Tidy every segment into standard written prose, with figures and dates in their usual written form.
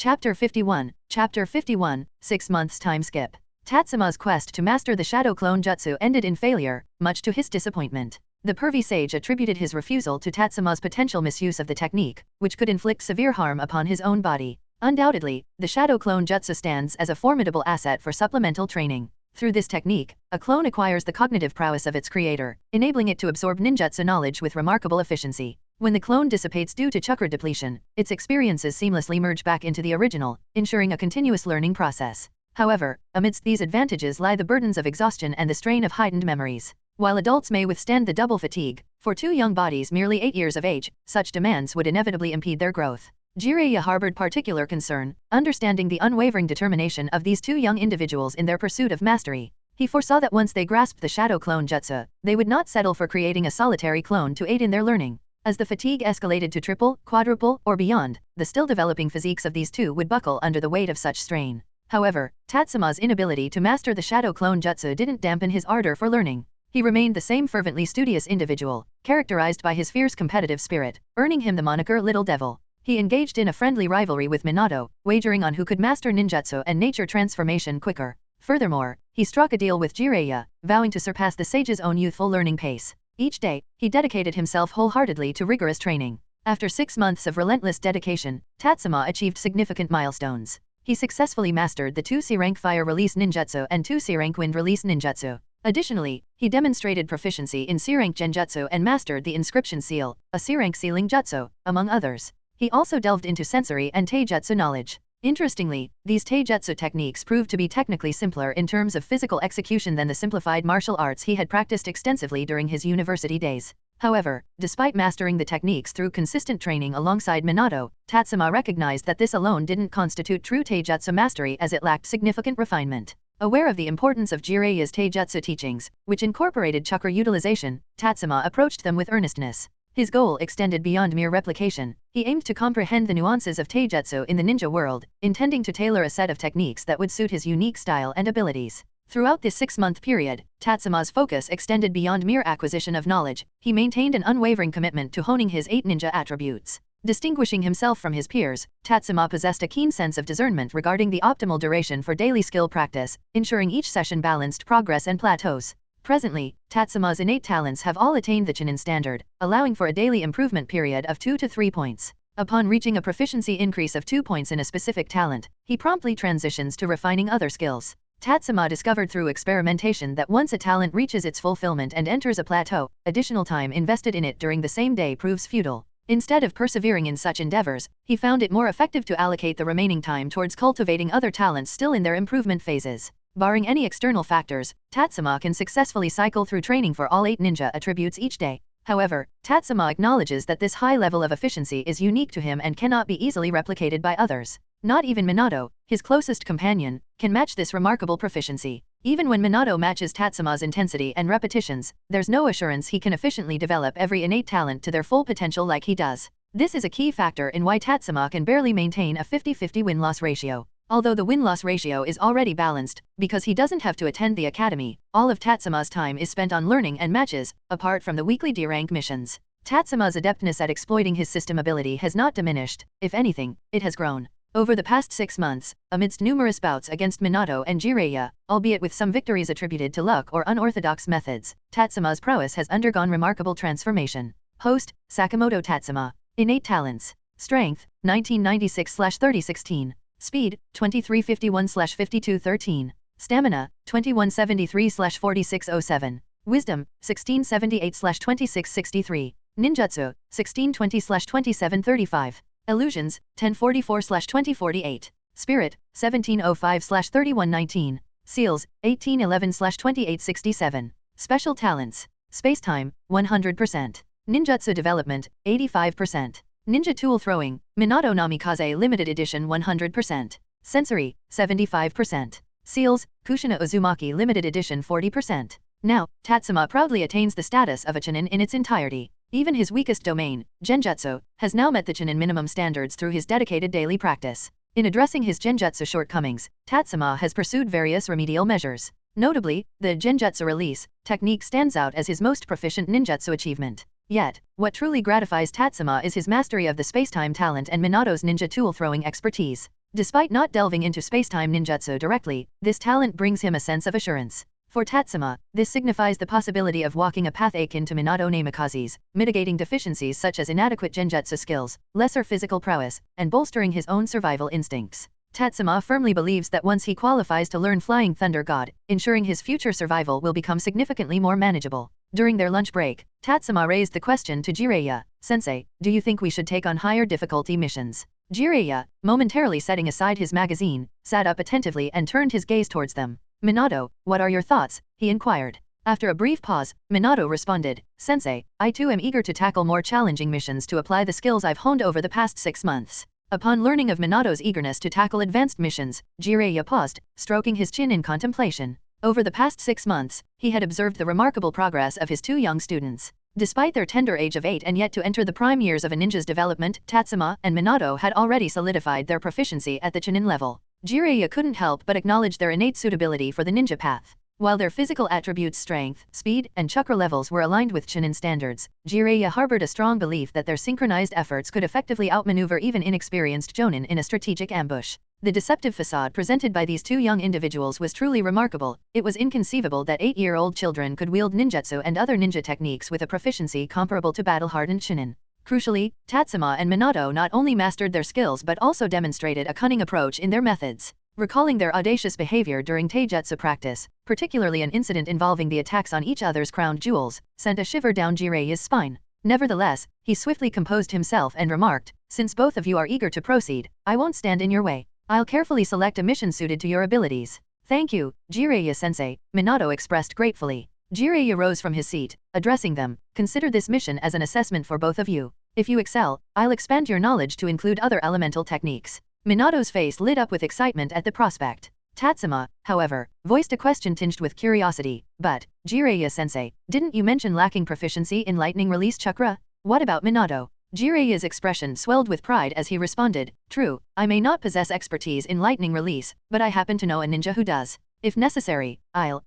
Chapter 51, 6 months time skip. Tatsuma's quest to master the shadow clone jutsu ended in failure, much to his disappointment. The pervy sage attributed his refusal to Tatsuma's potential misuse of the technique, which could inflict severe harm upon his own body. Undoubtedly, the shadow clone jutsu stands as a formidable asset for supplemental training. Through this technique, a clone acquires the cognitive prowess of its creator, enabling it to absorb ninjutsu knowledge with remarkable efficiency. When the clone dissipates due to chakra depletion, its experiences seamlessly merge back into the original, ensuring a continuous learning process. However, amidst these advantages lie the burdens of exhaustion and the strain of heightened memories. While adults may withstand the double fatigue, for two young bodies merely 8 years of age, such demands would inevitably impede their growth. Jiraiya harbored particular concern, understanding the unwavering determination of these two young individuals in their pursuit of mastery. He foresaw that once they grasped the shadow clone jutsu, they would not settle for creating a solitary clone to aid in their learning. As the fatigue escalated to triple, quadruple, or beyond, the still developing physiques of these two would buckle under the weight of such strain. However, Tatsuma's inability to master the shadow clone jutsu didn't dampen his ardor for learning. He remained the same fervently studious individual, characterized by his fierce competitive spirit, earning him the moniker Little Devil. He engaged in a friendly rivalry with Minato, wagering on who could master ninjutsu and nature transformation quicker. Furthermore, he struck a deal with Jiraiya, vowing to surpass the sage's own youthful learning pace. Each day, he dedicated himself wholeheartedly to rigorous training. After 6 months of relentless dedication, Tatsuma achieved significant milestones. He successfully mastered the 2 C-rank fire release ninjutsu and 2 C-rank wind release ninjutsu. Additionally, he demonstrated proficiency in C-rank genjutsu and mastered the inscription seal, a C-rank sealing jutsu, among others. He also delved into sensory and taijutsu knowledge. Interestingly, these taijutsu techniques proved to be technically simpler in terms of physical execution than the simplified martial arts he had practiced extensively during his university days. However, despite mastering the techniques through consistent training alongside Minato, Tatsuma recognized that this alone didn't constitute true taijutsu mastery as it lacked significant refinement. Aware of the importance of Jiraiya's taijutsu teachings, which incorporated chakra utilization, Tatsuma approached them with earnestness. His goal extended beyond mere replication. He aimed to comprehend the nuances of taijutsu in the ninja world, intending to tailor a set of techniques that would suit his unique style and abilities. Throughout this 6-month period, Tatsuma's focus extended beyond mere acquisition of knowledge. He maintained an unwavering commitment to honing his 8 ninja attributes. Distinguishing himself from his peers, Tatsuma possessed a keen sense of discernment regarding the optimal duration for daily skill practice, ensuring each session balanced progress and plateaus. Presently, Tatsuma's innate talents have all attained the Chunin standard, allowing for a daily improvement period of 2 to 3 points. Upon reaching a proficiency increase of 2 points in a specific talent, he promptly transitions to refining other skills. Tatsuma discovered through experimentation that once a talent reaches its fulfillment and enters a plateau, additional time invested in it during the same day proves futile. Instead of persevering in such endeavors, he found it more effective to allocate the remaining time towards cultivating other talents still in their improvement phases. Barring any external factors, Tatsuma can successfully cycle through training for all 8 ninja attributes each day. However, Tatsuma acknowledges that this high level of efficiency is unique to him and cannot be easily replicated by others. Not even Minato, his closest companion, can match this remarkable proficiency. Even when Minato matches Tatsuma's intensity and repetitions, there's no assurance he can efficiently develop every innate talent to their full potential like he does. This is a key factor in why Tatsuma can barely maintain a 50-50 win-loss ratio. Although the win-loss ratio is already balanced, because he doesn't have to attend the academy, all of Tatsuma's time is spent on learning and matches, apart from the weekly D-rank missions. Tatsuma's adeptness at exploiting his system ability has not diminished. If anything, it has grown. Over the past 6 months, amidst numerous bouts against Minato and Jiraiya, albeit with some victories attributed to luck or unorthodox methods, Tatsuma's prowess has undergone remarkable transformation. Host, Sakamoto Tatsuma. Innate talents. Strength, 1996/3016. Speed, 2351/5213. Stamina, 2173/4607. Wisdom, 1678/2663. Ninjutsu, 1620/2735. Illusions, 1044/2048. Spirit, 1705/3119. Seals, 1811/2867. Special talents. Spacetime, 100%. Ninjutsu development, 85%. Ninja tool throwing, Minato Namikaze limited edition 100%. Sensory, 75%. Seals, Kushina Uzumaki limited edition 40%. Now, Tatsuma proudly attains the status of a Chunin in its entirety. Even his weakest domain, Genjutsu, has now met the Chunin minimum standards through his dedicated daily practice. In addressing his Genjutsu shortcomings, Tatsuma has pursued various remedial measures. Notably, the Genjutsu release technique stands out as his most proficient ninjutsu achievement. Yet, what truly gratifies Tatsuma is his mastery of the spacetime talent and Minato's ninja tool throwing expertise. Despite not delving into spacetime ninjutsu directly, this talent brings him a sense of assurance. For Tatsuma, this signifies the possibility of walking a path akin to Minato Namikaze's, mitigating deficiencies such as inadequate genjutsu skills, lesser physical prowess, and bolstering his own survival instincts. Tatsuma firmly believes that once he qualifies to learn Flying Thunder God, ensuring his future survival will become significantly more manageable. During their lunch break, Tatsuma raised the question to Jiraiya, "Sensei, do you think we should take on higher difficulty missions?" Jiraiya, momentarily setting aside his magazine, sat up attentively and turned his gaze towards them. "Minato, what are your thoughts?" he inquired. After a brief pause, Minato responded, "Sensei, I too am eager to tackle more challenging missions to apply the skills I've honed over the past 6 months." Upon learning of Minato's eagerness to tackle advanced missions, Jiraiya paused, stroking his chin in contemplation. Over the past 6 months, he had observed the remarkable progress of his 2 young students. Despite their tender age of 8 and yet to enter the prime years of a ninja's development, Tatsuma and Minato had already solidified their proficiency at the Chunin level. Jiraiya couldn't help but acknowledge their innate suitability for the ninja path. While their physical attributes strength, speed, and chakra levels were aligned with Chunin standards, Jiraiya harbored a strong belief that their synchronized efforts could effectively outmaneuver even inexperienced jonin in a strategic ambush. The deceptive facade presented by these 2 young individuals was truly remarkable. It was inconceivable that 8-year-old children could wield ninjutsu and other ninja techniques with a proficiency comparable to battle-hardened Chunin. Crucially, Tatsuma and Minato not only mastered their skills but also demonstrated a cunning approach in their methods. Recalling their audacious behavior during taijutsu practice, particularly an incident involving the attacks on each other's crowned jewels, sent a shiver down Jiraiya's spine. Nevertheless, he swiftly composed himself and remarked, "Since both of you are eager to proceed, I won't stand in your way. I'll carefully select a mission suited to your abilities." "Thank you, Jiraiya-sensei," Minato expressed gratefully. Jiraiya rose from his seat, addressing them, "Consider this mission as an assessment for both of you. If you excel, I'll expand your knowledge to include other elemental techniques." Minato's face lit up with excitement at the prospect. Tatsuma, however, voiced a question tinged with curiosity, "But, Jiraiya-sensei, didn't you mention lacking proficiency in lightning release chakra? What about Minato?" Jiraiya's expression swelled with pride as he responded, "True, I may not possess expertise in lightning release, but I happen to know a ninja who does. If necessary, I'll,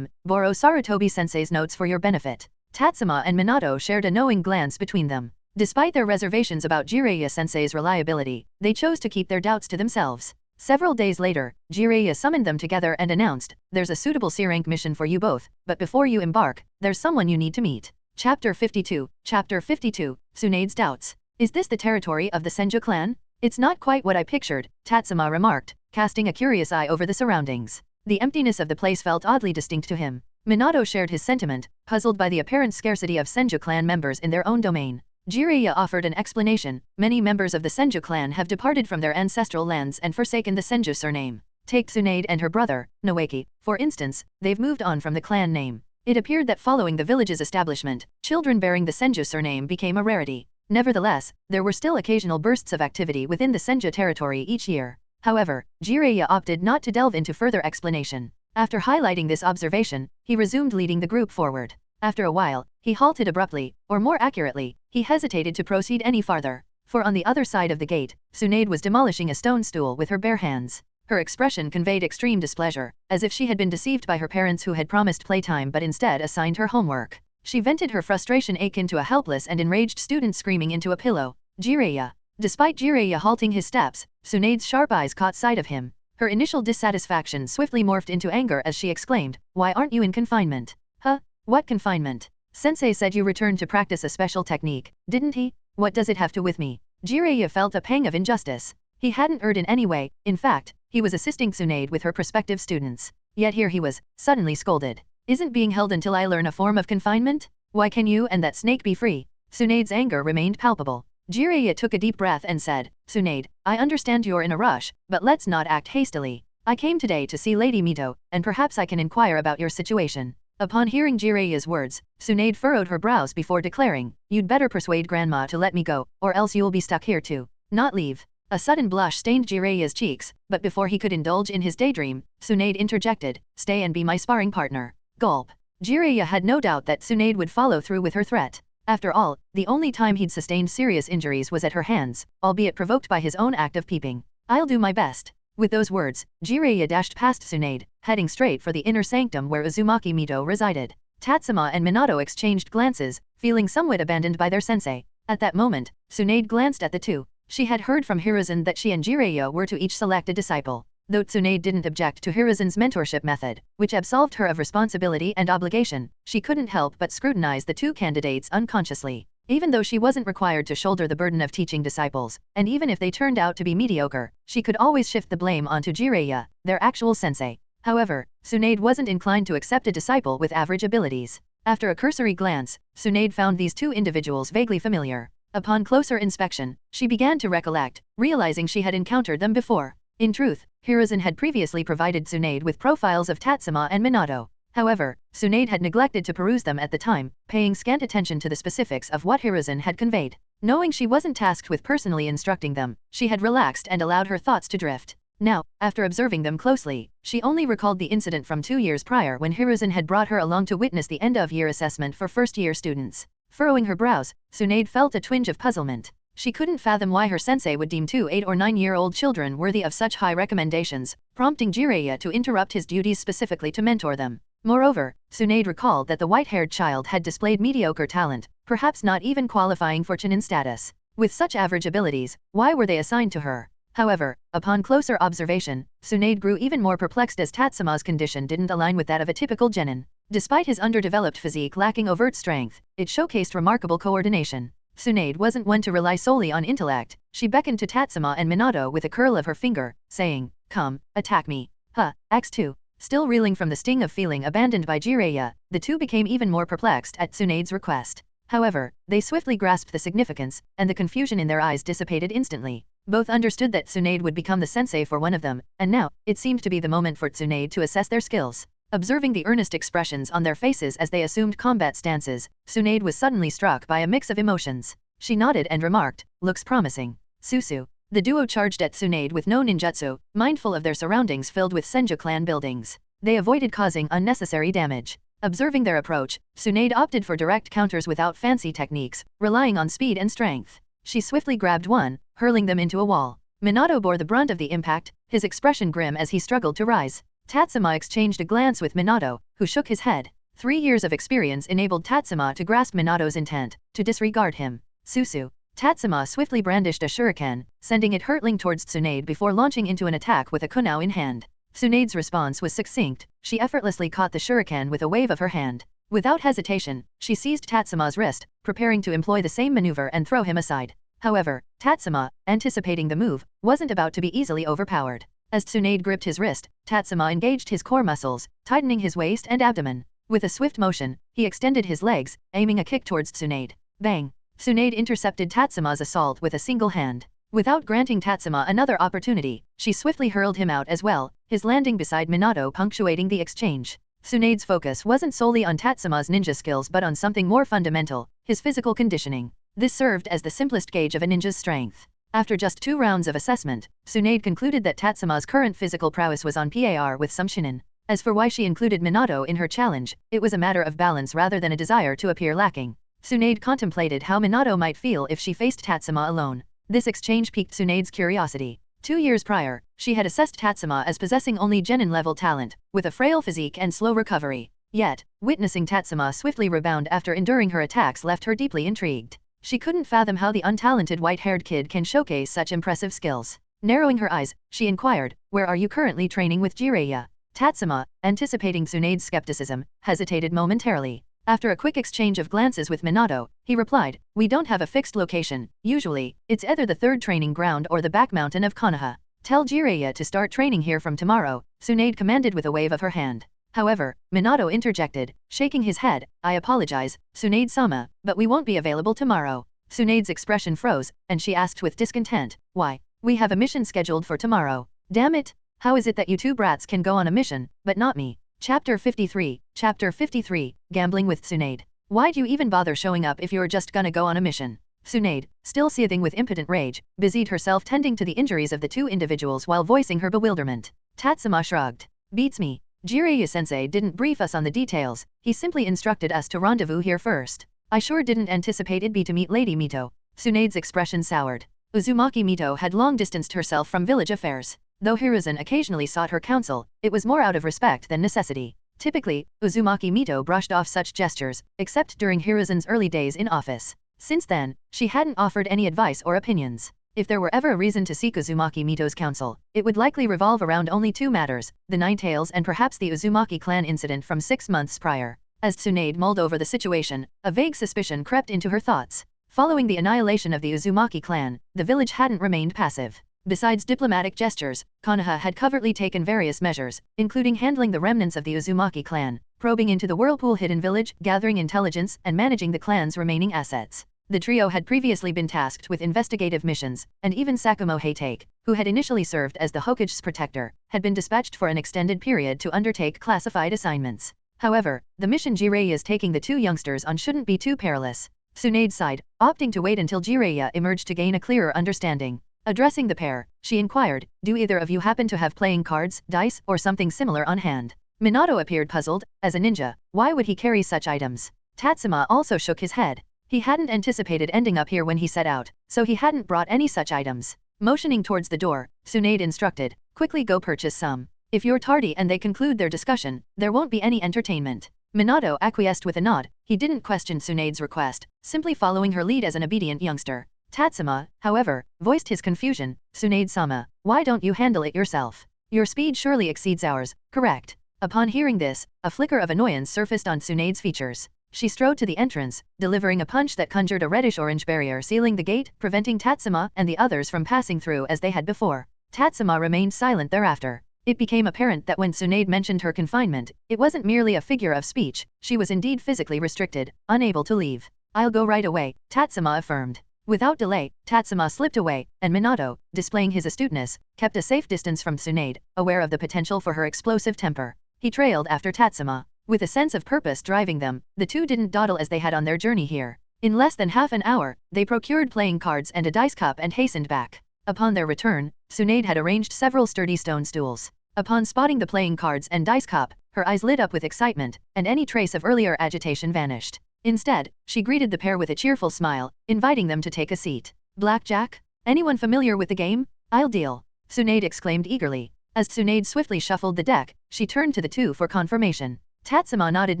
borrow Sarutobi-sensei's notes for your benefit." Tatsuma and Minato shared a knowing glance between them. Despite their reservations about Jiraiya-sensei's reliability, they chose to keep their doubts to themselves. Several days later, Jiraiya summoned them together and announced, "There's a suitable C-rank mission for you both, but before you embark, there's someone you need to meet." Chapter 52, Tsunade's Doubts. "Is this the territory of the Senju clan? It's not quite what I pictured," Tatsuma remarked, casting a curious eye over the surroundings. The emptiness of the place felt oddly distinct to him. Minato shared his sentiment, puzzled by the apparent scarcity of Senju clan members in their own domain. Jiraiya offered an explanation, "Many members of the Senju clan have departed from their ancestral lands and forsaken the Senju surname. Take Tsunade and her brother, Noeki, for instance, they've moved on from the clan name. It appeared that following the village's establishment, children bearing the Senju surname became a rarity. Nevertheless, there were still occasional bursts of activity within the Senju territory each year." However, Jiraiya opted not to delve into further explanation. After highlighting this observation, he resumed leading the group forward. After a while, he halted abruptly, or more accurately, he hesitated to proceed any farther. For on the other side of the gate, Tsunade was demolishing a stone stool with her bare hands. Her expression conveyed extreme displeasure, as if she had been deceived by her parents who had promised playtime but instead assigned her homework. She vented her frustration akin to a helpless and enraged student screaming into a pillow. "Jiraiya." Despite Jiraiya halting his steps, Tsunade's sharp eyes caught sight of him. Her initial dissatisfaction swiftly morphed into anger as she exclaimed, "Why aren't you in confinement?" "Huh? What confinement? Sensei said you returned to practice a special technique, didn't he? What does it have to with me?" Jiraiya felt a pang of injustice. He hadn't erred in any way, in fact, he was assisting Tsunade with her prospective students. Yet here he was, suddenly scolded. "Isn't being held until I learn a form of confinement? Why can you and that snake be free?" Tsunade's anger remained palpable. Jiraiya took a deep breath and said, "Tsunade, I understand you're in a rush, but let's not act hastily. I came today to see Lady Mito, and perhaps I can inquire about your situation." Upon hearing Jiraiya's words, Tsunade furrowed her brows before declaring, "You'd better persuade Grandma to let me go, or else you'll be stuck here too. Not leave." A sudden blush stained Jiraiya's cheeks, but before he could indulge in his daydream, Tsunade interjected, "Stay and be my sparring partner." Gulp. Jiraiya had no doubt that Tsunade would follow through with her threat. After all, the only time he'd sustained serious injuries was at her hands, albeit provoked by his own act of peeping. "I'll do my best." With those words, Jiraiya dashed past Tsunade, heading straight for the inner sanctum where Uzumaki Mito resided. Tatsuma and Minato exchanged glances, feeling somewhat abandoned by their sensei. At that moment, Tsunade glanced at the two. She had heard from Hiruzen that she and Jiraiya were to each select a disciple. Though Tsunade didn't object to Hiruzen's mentorship method, which absolved her of responsibility and obligation, she couldn't help but scrutinize the two candidates unconsciously. Even though she wasn't required to shoulder the burden of teaching disciples, and even if they turned out to be mediocre, she could always shift the blame onto Jiraiya, their actual sensei. However, Tsunade wasn't inclined to accept a disciple with average abilities. After a cursory glance, Tsunade found these two individuals vaguely familiar. Upon closer inspection, she began to recollect, realizing she had encountered them before. In truth, Hiruzen had previously provided Tsunade with profiles of Tatsuma and Minato. However, Tsunade had neglected to peruse them at the time, paying scant attention to the specifics of what Hiruzen had conveyed. Knowing she wasn't tasked with personally instructing them, she had relaxed and allowed her thoughts to drift. Now, after observing them closely, she only recalled the incident from 2 years prior when Hiruzen had brought her along to witness the end-of-year assessment for first-year students. Furrowing her brows, Tsunade felt a twinge of puzzlement. She couldn't fathom why her sensei would deem 2 8- or 9-year-old children worthy of such high recommendations, prompting Jiraiya to interrupt his duties specifically to mentor them. Moreover, Tsunade recalled that the white-haired child had displayed mediocre talent, perhaps not even qualifying for Chunin status. With such average abilities, why were they assigned to her? However, upon closer observation, Tsunade grew even more perplexed as Tatsuma's condition didn't align with that of a typical genin. Despite his underdeveloped physique lacking overt strength, it showcased remarkable coordination. Tsunade wasn't one to rely solely on intellect. She beckoned to Tatsuma and Minato with a curl of her finger, saying, "Come, attack me." X2. Still reeling from the sting of feeling abandoned by Jiraiya, the two became even more perplexed at Tsunade's request. However, they swiftly grasped the significance, and the confusion in their eyes dissipated instantly. Both understood that Tsunade would become the sensei for one of them, and now, it seemed to be the moment for Tsunade to assess their skills. Observing the earnest expressions on their faces as they assumed combat stances, Tsunade was suddenly struck by a mix of emotions. She nodded and remarked, "Looks promising." Susu. The duo charged at Tsunade with no ninjutsu, mindful of their surroundings filled with Senju clan buildings. They avoided causing unnecessary damage. Observing their approach, Tsunade opted for direct counters without fancy techniques, relying on speed and strength. She swiftly grabbed one, hurling them into a wall. Minato bore the brunt of the impact, his expression grim as he struggled to rise. Tatsuma exchanged a glance with Minato, who shook his head. 3 years of experience enabled Tatsuma to grasp Minato's intent, to disregard him. Susu. Tatsuma swiftly brandished a shuriken, sending it hurtling towards Tsunade before launching into an attack with a kunao in hand. Tsunade's response was succinct. She effortlessly caught the shuriken with a wave of her hand. Without hesitation, she seized Tatsuma's wrist, preparing to employ the same maneuver and throw him aside. However, Tatsuma, anticipating the move, wasn't about to be easily overpowered. As Tsunade gripped his wrist, Tatsuma engaged his core muscles, tightening his waist and abdomen. With a swift motion, he extended his legs, aiming a kick towards Tsunade. Bang! Tsunade intercepted Tatsuma's assault with a single hand. Without granting Tatsuma another opportunity, she swiftly hurled him out as well, his landing beside Minato punctuating the exchange. Tsunade's focus wasn't solely on Tatsuma's ninja skills but on something more fundamental, his physical conditioning. This served as the simplest gauge of a ninja's strength. After just 2 rounds of assessment, Tsunade concluded that Tatsuma's current physical prowess was on par with some shinin. As for why she included Minato in her challenge, it was a matter of balance rather than a desire to appear lacking. Tsunade contemplated how Minato might feel if she faced Tatsuma alone. This exchange piqued Tsunade's curiosity. 2 years prior, she had assessed Tatsuma as possessing only genin-level talent, with a frail physique and slow recovery. Yet, witnessing Tatsuma swiftly rebound after enduring her attacks left her deeply intrigued. She couldn't fathom how the untalented white-haired kid can showcase such impressive skills. Narrowing her eyes, she inquired, "Where are you currently training with Jiraiya?" Tatsuma, anticipating Tsunade's skepticism, hesitated momentarily. After a quick exchange of glances with Minato, he replied, "We don't have a fixed location. Usually, it's either the 3rd training ground or the back mountain of Konoha. Tell Jiraiya to start training here from tomorrow," Tsunade commanded with a wave of her hand. However, Minato interjected, shaking his head, "I apologize, Tsunade-sama, but we won't be available tomorrow." Tsunade's expression froze, and she asked with discontent, "Why? We have a mission scheduled for tomorrow." "Damn it! How is it that you two brats can go on a mission, but not me?" Chapter 53. Chapter 53, Gambling with Tsunade. Why'd you even bother showing up if you're just gonna go on a mission? Tsunade, still seething with impotent rage, busied herself tending to the injuries of the two individuals while voicing her bewilderment. Tatsuma shrugged. "Beats me. Jiraiya-sensei didn't brief us on the details, he simply instructed us to rendezvous here first. I sure didn't anticipate it'd be to meet Lady Mito." Tsunade's expression soured. Uzumaki Mito had long distanced herself from village affairs. Though Hiruzen occasionally sought her counsel, it was more out of respect than necessity. Typically, Uzumaki Mito brushed off such gestures, except during Hiruzen's early days in office. Since then, she hadn't offered any advice or opinions. If there were ever a reason to seek Uzumaki Mito's counsel, it would likely revolve around only two matters, the Nine Tails and perhaps the Uzumaki clan incident from 6 months prior. As Tsunade mulled over the situation, a vague suspicion crept into her thoughts. Following the annihilation of the Uzumaki clan, the village hadn't remained passive. Besides diplomatic gestures, Konoha had covertly taken various measures, including handling the remnants of the Uzumaki clan, probing into the Whirlpool hidden village, gathering intelligence, and managing the clan's remaining assets. The trio had previously been tasked with investigative missions, and even Sakamoto Tatsuma, who had initially served as the Hokage's protector, had been dispatched for an extended period to undertake classified assignments. However, the mission Jiraiya is taking the two youngsters on shouldn't be too perilous. Tsunade sighed, opting to wait until Jiraiya emerged to gain a clearer understanding. Addressing the pair, she inquired, do either of you happen to have playing cards, dice, or something similar on hand? Minato appeared puzzled. As a ninja, why would he carry such items? Tatsuma also shook his head. He hadn't anticipated ending up here when he set out, so he hadn't brought any such items. Motioning towards the door, Tsunade instructed, quickly go purchase some. If you're tardy and they conclude their discussion, there won't be any entertainment. Minato acquiesced with a nod. He didn't question Tsunade's request, simply following her lead as an obedient youngster. Tatsuma, however, voiced his confusion. Tsunade-sama, why don't you handle it yourself? Your speed surely exceeds ours, correct? Upon hearing this, a flicker of annoyance surfaced on Tsunade's features. She strode to the entrance, delivering a punch that conjured a reddish-orange barrier sealing the gate, preventing Tatsuma and the others from passing through as they had before. Tatsuma remained silent thereafter. It became apparent that when Tsunade mentioned her confinement, it wasn't merely a figure of speech, she was indeed physically restricted, unable to leave. I'll go right away, Tatsuma affirmed. Without delay, Tatsuma slipped away, and Minato, displaying his astuteness, kept a safe distance from Tsunade, aware of the potential for her explosive temper. He trailed after Tatsuma. With a sense of purpose driving them, the two didn't dawdle as they had on their journey here. In less than half an hour, they procured playing cards and a dice cup and hastened back. Upon their return, Tsunade had arranged several sturdy stone stools. Upon spotting the playing cards and dice cup, her eyes lit up with excitement, and any trace of earlier agitation vanished. Instead, she greeted the pair with a cheerful smile, inviting them to take a seat. Blackjack? Anyone familiar with the game? I'll deal. Tsunade exclaimed eagerly. As Tsunade swiftly shuffled the deck, she turned to the two for confirmation. Tatsuma nodded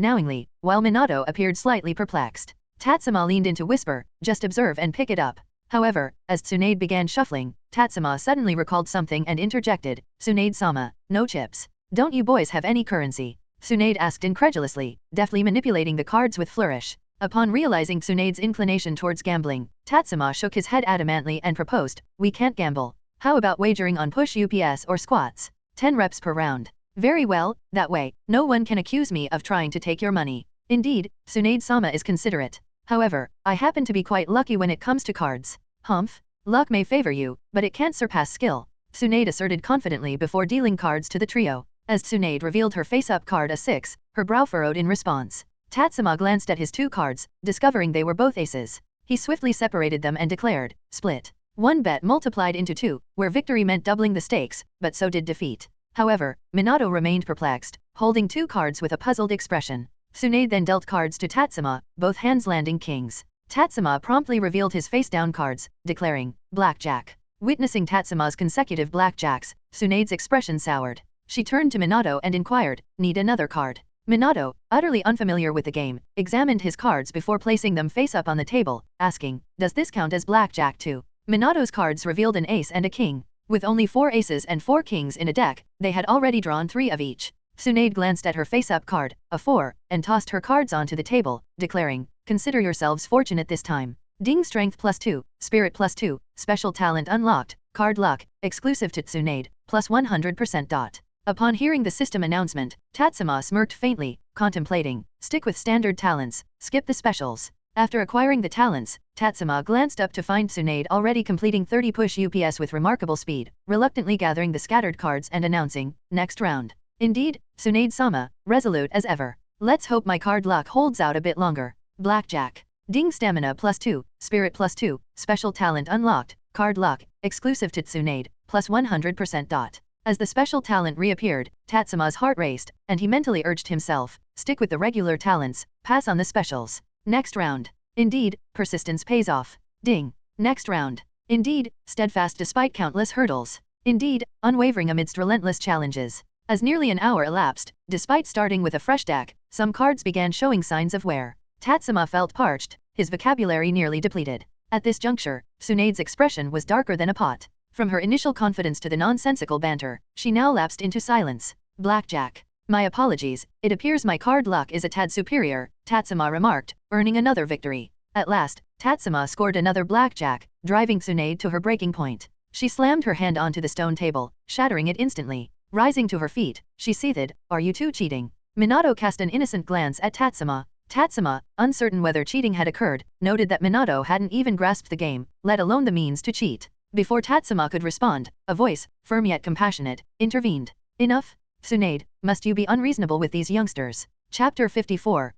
knowingly, while Minato appeared slightly perplexed. Tatsuma leaned in to whisper, just observe and pick it up. However, as Tsunade began shuffling, Tatsuma suddenly recalled something and interjected, Tsunade-sama, no chips. Don't you boys have any currency? Tsunade asked incredulously, deftly manipulating the cards with flourish. Upon realizing Tsunade's inclination towards gambling, Tatsuma shook his head adamantly and proposed, we can't gamble. How about wagering on push UPS or squats? 10 reps per round. Very well, that way, no one can accuse me of trying to take your money. Indeed, Tsunade-sama is considerate. However, I happen to be quite lucky when it comes to cards. Humph, luck may favor you, but it can't surpass skill. Tsunade asserted confidently before dealing cards to the trio. As Tsunade revealed her face-up card a 6, her brow furrowed in response. Tatsuma glanced at his 2 cards, discovering they were both aces. He swiftly separated them and declared, split. One bet multiplied into 2, where victory meant doubling the stakes, but so did defeat. However, Minato remained perplexed, holding 2 cards with a puzzled expression. Tsunade then dealt cards to Tatsuma, both hands landing kings. Tatsuma promptly revealed his face-down cards, declaring, blackjack. Witnessing Tatsuma's consecutive blackjacks, Tsunade's expression soured. She turned to Minato and inquired, need another card? Minato, utterly unfamiliar with the game, examined his cards before placing them face-up on the table, asking, does this count as blackjack too? Minato's cards revealed an ace and a king. With only 4 aces and 4 kings in a deck, they had already drawn 3 of each. Tsunade glanced at her face-up card, a 4, and tossed her cards onto the table, declaring, consider yourselves fortunate this time. Ding strength +2, spirit +2, special talent unlocked, card luck, exclusive to Tsunade, +100%. Upon hearing the system announcement, Tatsuma smirked faintly, contemplating, stick with standard talents, skip the specials. After acquiring the talents, Tatsuma glanced up to find Tsunade already completing 30 push UPS with remarkable speed, reluctantly gathering the scattered cards and announcing, next round. Indeed, Tsunade-sama, resolute as ever. Let's hope my card luck holds out a bit longer. Blackjack. Ding stamina +2, spirit +2, special talent unlocked, card luck, exclusive to Tsunade, +100%. As the special talent reappeared, Tatsuma's heart raced, and he mentally urged himself, stick with the regular talents, pass on the specials. Next round. Indeed, persistence pays off. Ding. Next round. Indeed, steadfast despite countless hurdles. Indeed, unwavering amidst relentless challenges. As nearly an hour elapsed, despite starting with a fresh deck, some cards began showing signs of wear. Tatsuma felt parched, his vocabulary nearly depleted. At this juncture, Tsunade's expression was darker than a pot. From her initial confidence to the nonsensical banter, she now lapsed into silence. Blackjack. My apologies, it appears my card luck is a tad superior, Tatsuma remarked, earning another victory. At last, Tatsuma scored another blackjack, driving Tsunade to her breaking point. She slammed her hand onto the stone table, shattering it instantly. Rising to her feet, she seethed, "Are you two cheating?" Minato cast an innocent glance at Tatsuma. Tatsuma, uncertain whether cheating had occurred, noted that Minato hadn't even grasped the game, let alone the means to cheat. Before Tatsuma could respond, a voice, firm yet compassionate, intervened. "Enough, Tsunade, must you be unreasonable with these youngsters?" Chapter 54,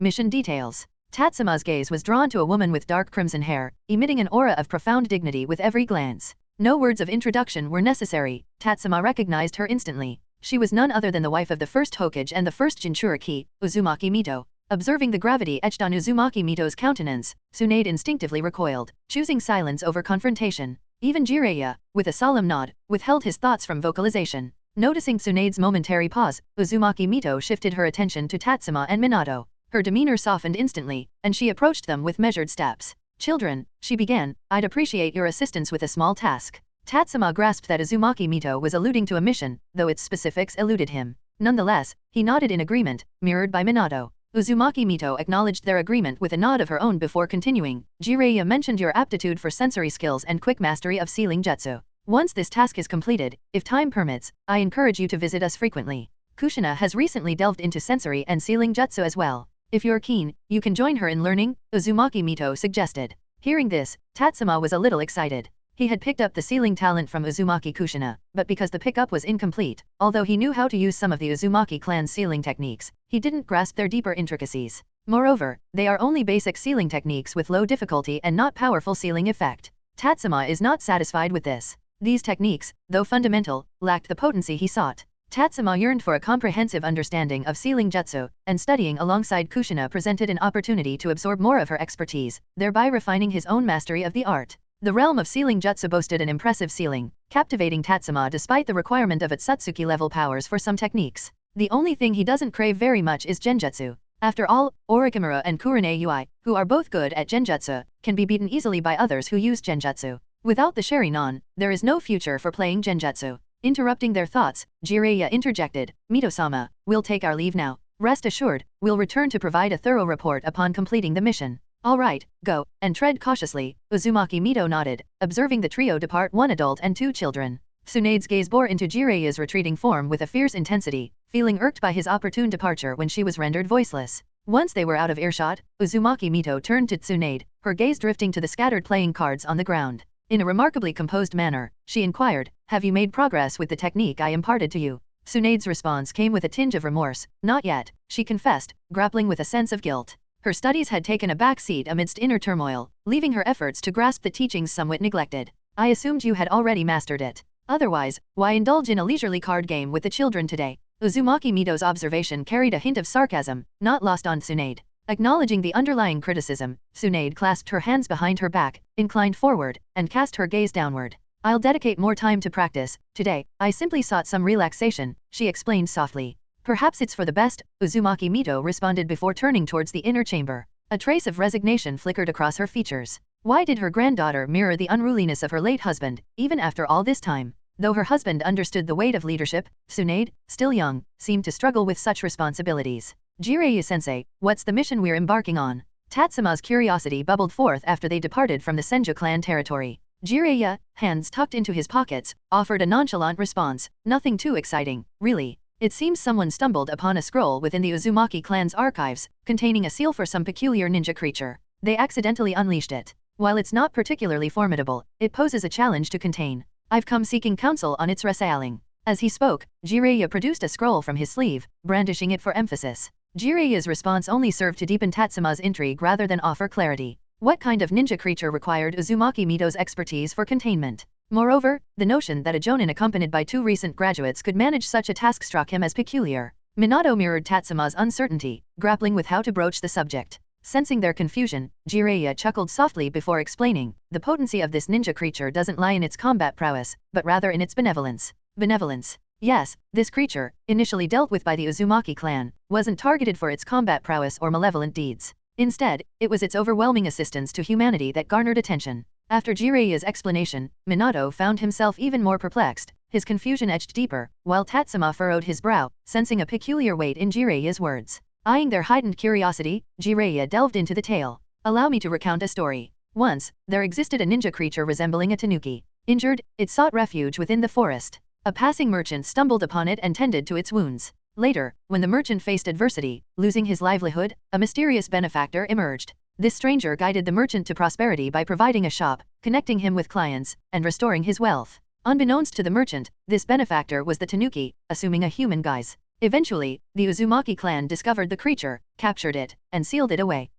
Mission Details. Tatsuma's gaze was drawn to a woman with dark crimson hair, emitting an aura of profound dignity with every glance. No words of introduction were necessary, Tatsuma recognized her instantly. She was none other than the wife of the first Hokage and the first Jinchuriki, Uzumaki Mito. Observing the gravity etched on Uzumaki Mito's countenance, Tsunade instinctively recoiled, choosing silence over confrontation. Even Jiraiya, with a solemn nod, withheld his thoughts from vocalization. Noticing Tsunade's momentary pause, Uzumaki Mito shifted her attention to Tatsuma and Minato. Her demeanor softened instantly, and she approached them with measured steps. "Children," she began, "I'd appreciate your assistance with a small task." Tatsuma grasped that Uzumaki Mito was alluding to a mission, though its specifics eluded him. Nonetheless, he nodded in agreement, mirrored by Minato. Uzumaki Mito acknowledged their agreement with a nod of her own before continuing. "Jiraiya mentioned your aptitude for sensory skills and quick mastery of sealing jutsu. Once this task is completed, if time permits, I encourage you to visit us frequently. Kushina has recently delved into sensory and sealing jutsu as well. If you're keen, you can join her in learning," Uzumaki Mito suggested. Hearing this, Tatsuma was a little excited. He had picked up the sealing talent from Uzumaki Kushina, but because the pickup was incomplete, although he knew how to use some of the Uzumaki clan's sealing techniques, he didn't grasp their deeper intricacies. Moreover, they are only basic sealing techniques with low difficulty and not powerful sealing effect. Tatsuma is not satisfied with this. These techniques, though fundamental, lacked the potency he sought. Tatsuma yearned for a comprehensive understanding of sealing jutsu, and studying alongside Kushina presented an opportunity to absorb more of her expertise, thereby refining his own mastery of the art. The realm of sealing jutsu boasted an impressive ceiling, captivating Tatsuma despite the requirement of its Satsuki-level powers for some techniques. The only thing he doesn't crave very much is genjutsu. After all, Orochimaru and Kurane Ui, who are both good at genjutsu, can be beaten easily by others who use genjutsu. Without the Sharingan, there is no future for playing genjutsu. Interrupting their thoughts, Jiraiya interjected, "Mito-sama, we'll take our leave now. Rest assured, we'll return to provide a thorough report upon completing the mission." "All right, go, and tread cautiously," Uzumaki Mito nodded, observing the trio depart, one adult and two children. Tsunade's gaze bore into Jiraiya's retreating form with a fierce intensity, feeling irked by his opportune departure when she was rendered voiceless. Once they were out of earshot, Uzumaki Mito turned to Tsunade, her gaze drifting to the scattered playing cards on the ground. In a remarkably composed manner, she inquired, "Have you made progress with the technique I imparted to you?" Tsunade's response came with a tinge of remorse. "Not yet," she confessed, grappling with a sense of guilt. Her studies had taken a back seat amidst inner turmoil, leaving her efforts to grasp the teachings somewhat neglected. "I assumed you had already mastered it. Otherwise, why indulge in a leisurely card game with the children today?" Uzumaki Mito's observation carried a hint of sarcasm, not lost on Tsunade. Acknowledging the underlying criticism, Tsunade clasped her hands behind her back, inclined forward, and cast her gaze downward. "I'll dedicate more time to practice. Today, I simply sought some relaxation," she explained softly. "Perhaps it's for the best," Uzumaki Mito responded before turning towards the inner chamber. A trace of resignation flickered across her features. Why did her granddaughter mirror the unruliness of her late husband, even after all this time? Though her husband understood the weight of leadership, Tsunade, still young, seemed to struggle with such responsibilities. "Jiraiya-sensei, what's the mission we're embarking on?" Tatsuma's curiosity bubbled forth after they departed from the Senju clan territory. Jiraiya, hands tucked into his pockets, offered a nonchalant response, "Nothing too exciting, really. It seems someone stumbled upon a scroll within the Uzumaki clan's archives, containing a seal for some peculiar ninja creature. They accidentally unleashed it. While it's not particularly formidable, it poses a challenge to contain. I've come seeking counsel on its resealing." As he spoke, Jiraiya produced a scroll from his sleeve, brandishing it for emphasis. Jiraiya's response only served to deepen Tatsuma's intrigue rather than offer clarity. What kind of ninja creature required Uzumaki Mito's expertise for containment? Moreover, the notion that a jonin accompanied by two recent graduates could manage such a task struck him as peculiar. Minato mirrored Tatsuma's uncertainty, grappling with how to broach the subject. Sensing their confusion, Jiraiya chuckled softly before explaining, "The potency of this ninja creature doesn't lie in its combat prowess, but rather in its benevolence." Benevolence. Yes, this creature, initially dealt with by the Uzumaki clan, wasn't targeted for its combat prowess or malevolent deeds. Instead, it was its overwhelming assistance to humanity that garnered attention. After Jiraiya's explanation, Minato found himself even more perplexed, his confusion etched deeper, while Tatsuma furrowed his brow, sensing a peculiar weight in Jiraiya's words. Eyeing their heightened curiosity, Jiraiya delved into the tale. Allow me to recount a story. Once, there existed a ninja creature resembling a tanuki. Injured, it sought refuge within the forest. A passing merchant stumbled upon it and tended to its wounds. Later, when the merchant faced adversity, losing his livelihood, a mysterious benefactor emerged. This stranger guided the merchant to prosperity by providing a shop, connecting him with clients, and restoring his wealth. Unbeknownst to the merchant, this benefactor was the tanuki, assuming a human guise. Eventually, the Uzumaki clan discovered the creature, captured it, and sealed it away.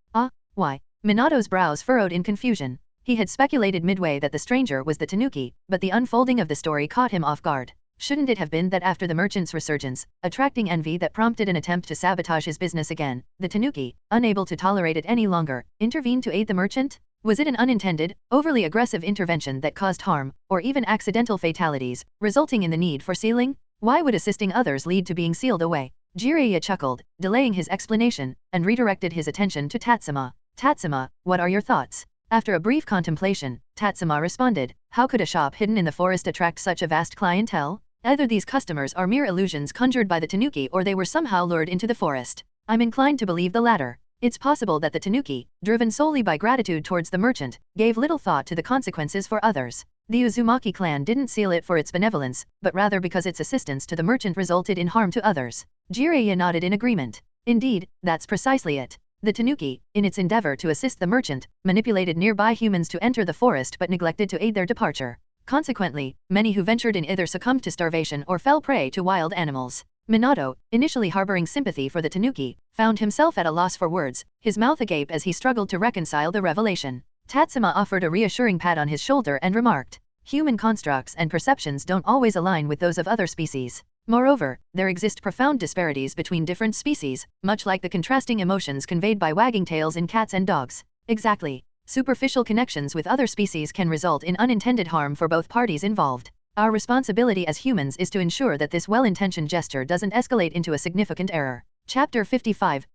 Why? Minato's brows furrowed in confusion. He had speculated midway that the stranger was the tanuki, but the unfolding of the story caught him off guard. Shouldn't it have been that after the merchant's resurgence, attracting envy that prompted an attempt to sabotage his business again, the tanuki, unable to tolerate it any longer, intervened to aid the merchant? Was it an unintended, overly aggressive intervention that caused harm, or even accidental fatalities, resulting in the need for sealing? Why would assisting others lead to being sealed away? Jiraiya chuckled, delaying his explanation, and redirected his attention to Tatsuma. Tatsuma, what are your thoughts? After a brief contemplation, Tatsuma responded, how could a shop hidden in the forest attract such a vast clientele? Either these customers are mere illusions conjured by the tanuki or they were somehow lured into the forest. I'm inclined to believe the latter. It's possible that the tanuki, driven solely by gratitude towards the merchant, gave little thought to the consequences for others. The Uzumaki clan didn't seal it for its benevolence, but rather because its assistance to the merchant resulted in harm to others. Jiraiya nodded in agreement. Indeed, that's precisely it. The tanuki, in its endeavor to assist the merchant, manipulated nearby humans to enter the forest but neglected to aid their departure. Consequently, many who ventured in either succumbed to starvation or fell prey to wild animals. Minato, initially harboring sympathy for the tanuki, found himself at a loss for words, his mouth agape as he struggled to reconcile the revelation. Tatsuma offered a reassuring pat on his shoulder and remarked, human constructs and perceptions don't always align with those of other species. Moreover, there exist profound disparities between different species, much like the contrasting emotions conveyed by wagging tails in cats and dogs. Exactly. Superficial connections with other species can result in unintended harm for both parties involved. Our responsibility as humans is to ensure that this well-intentioned gesture doesn't escalate into a significant error. Chapter 55,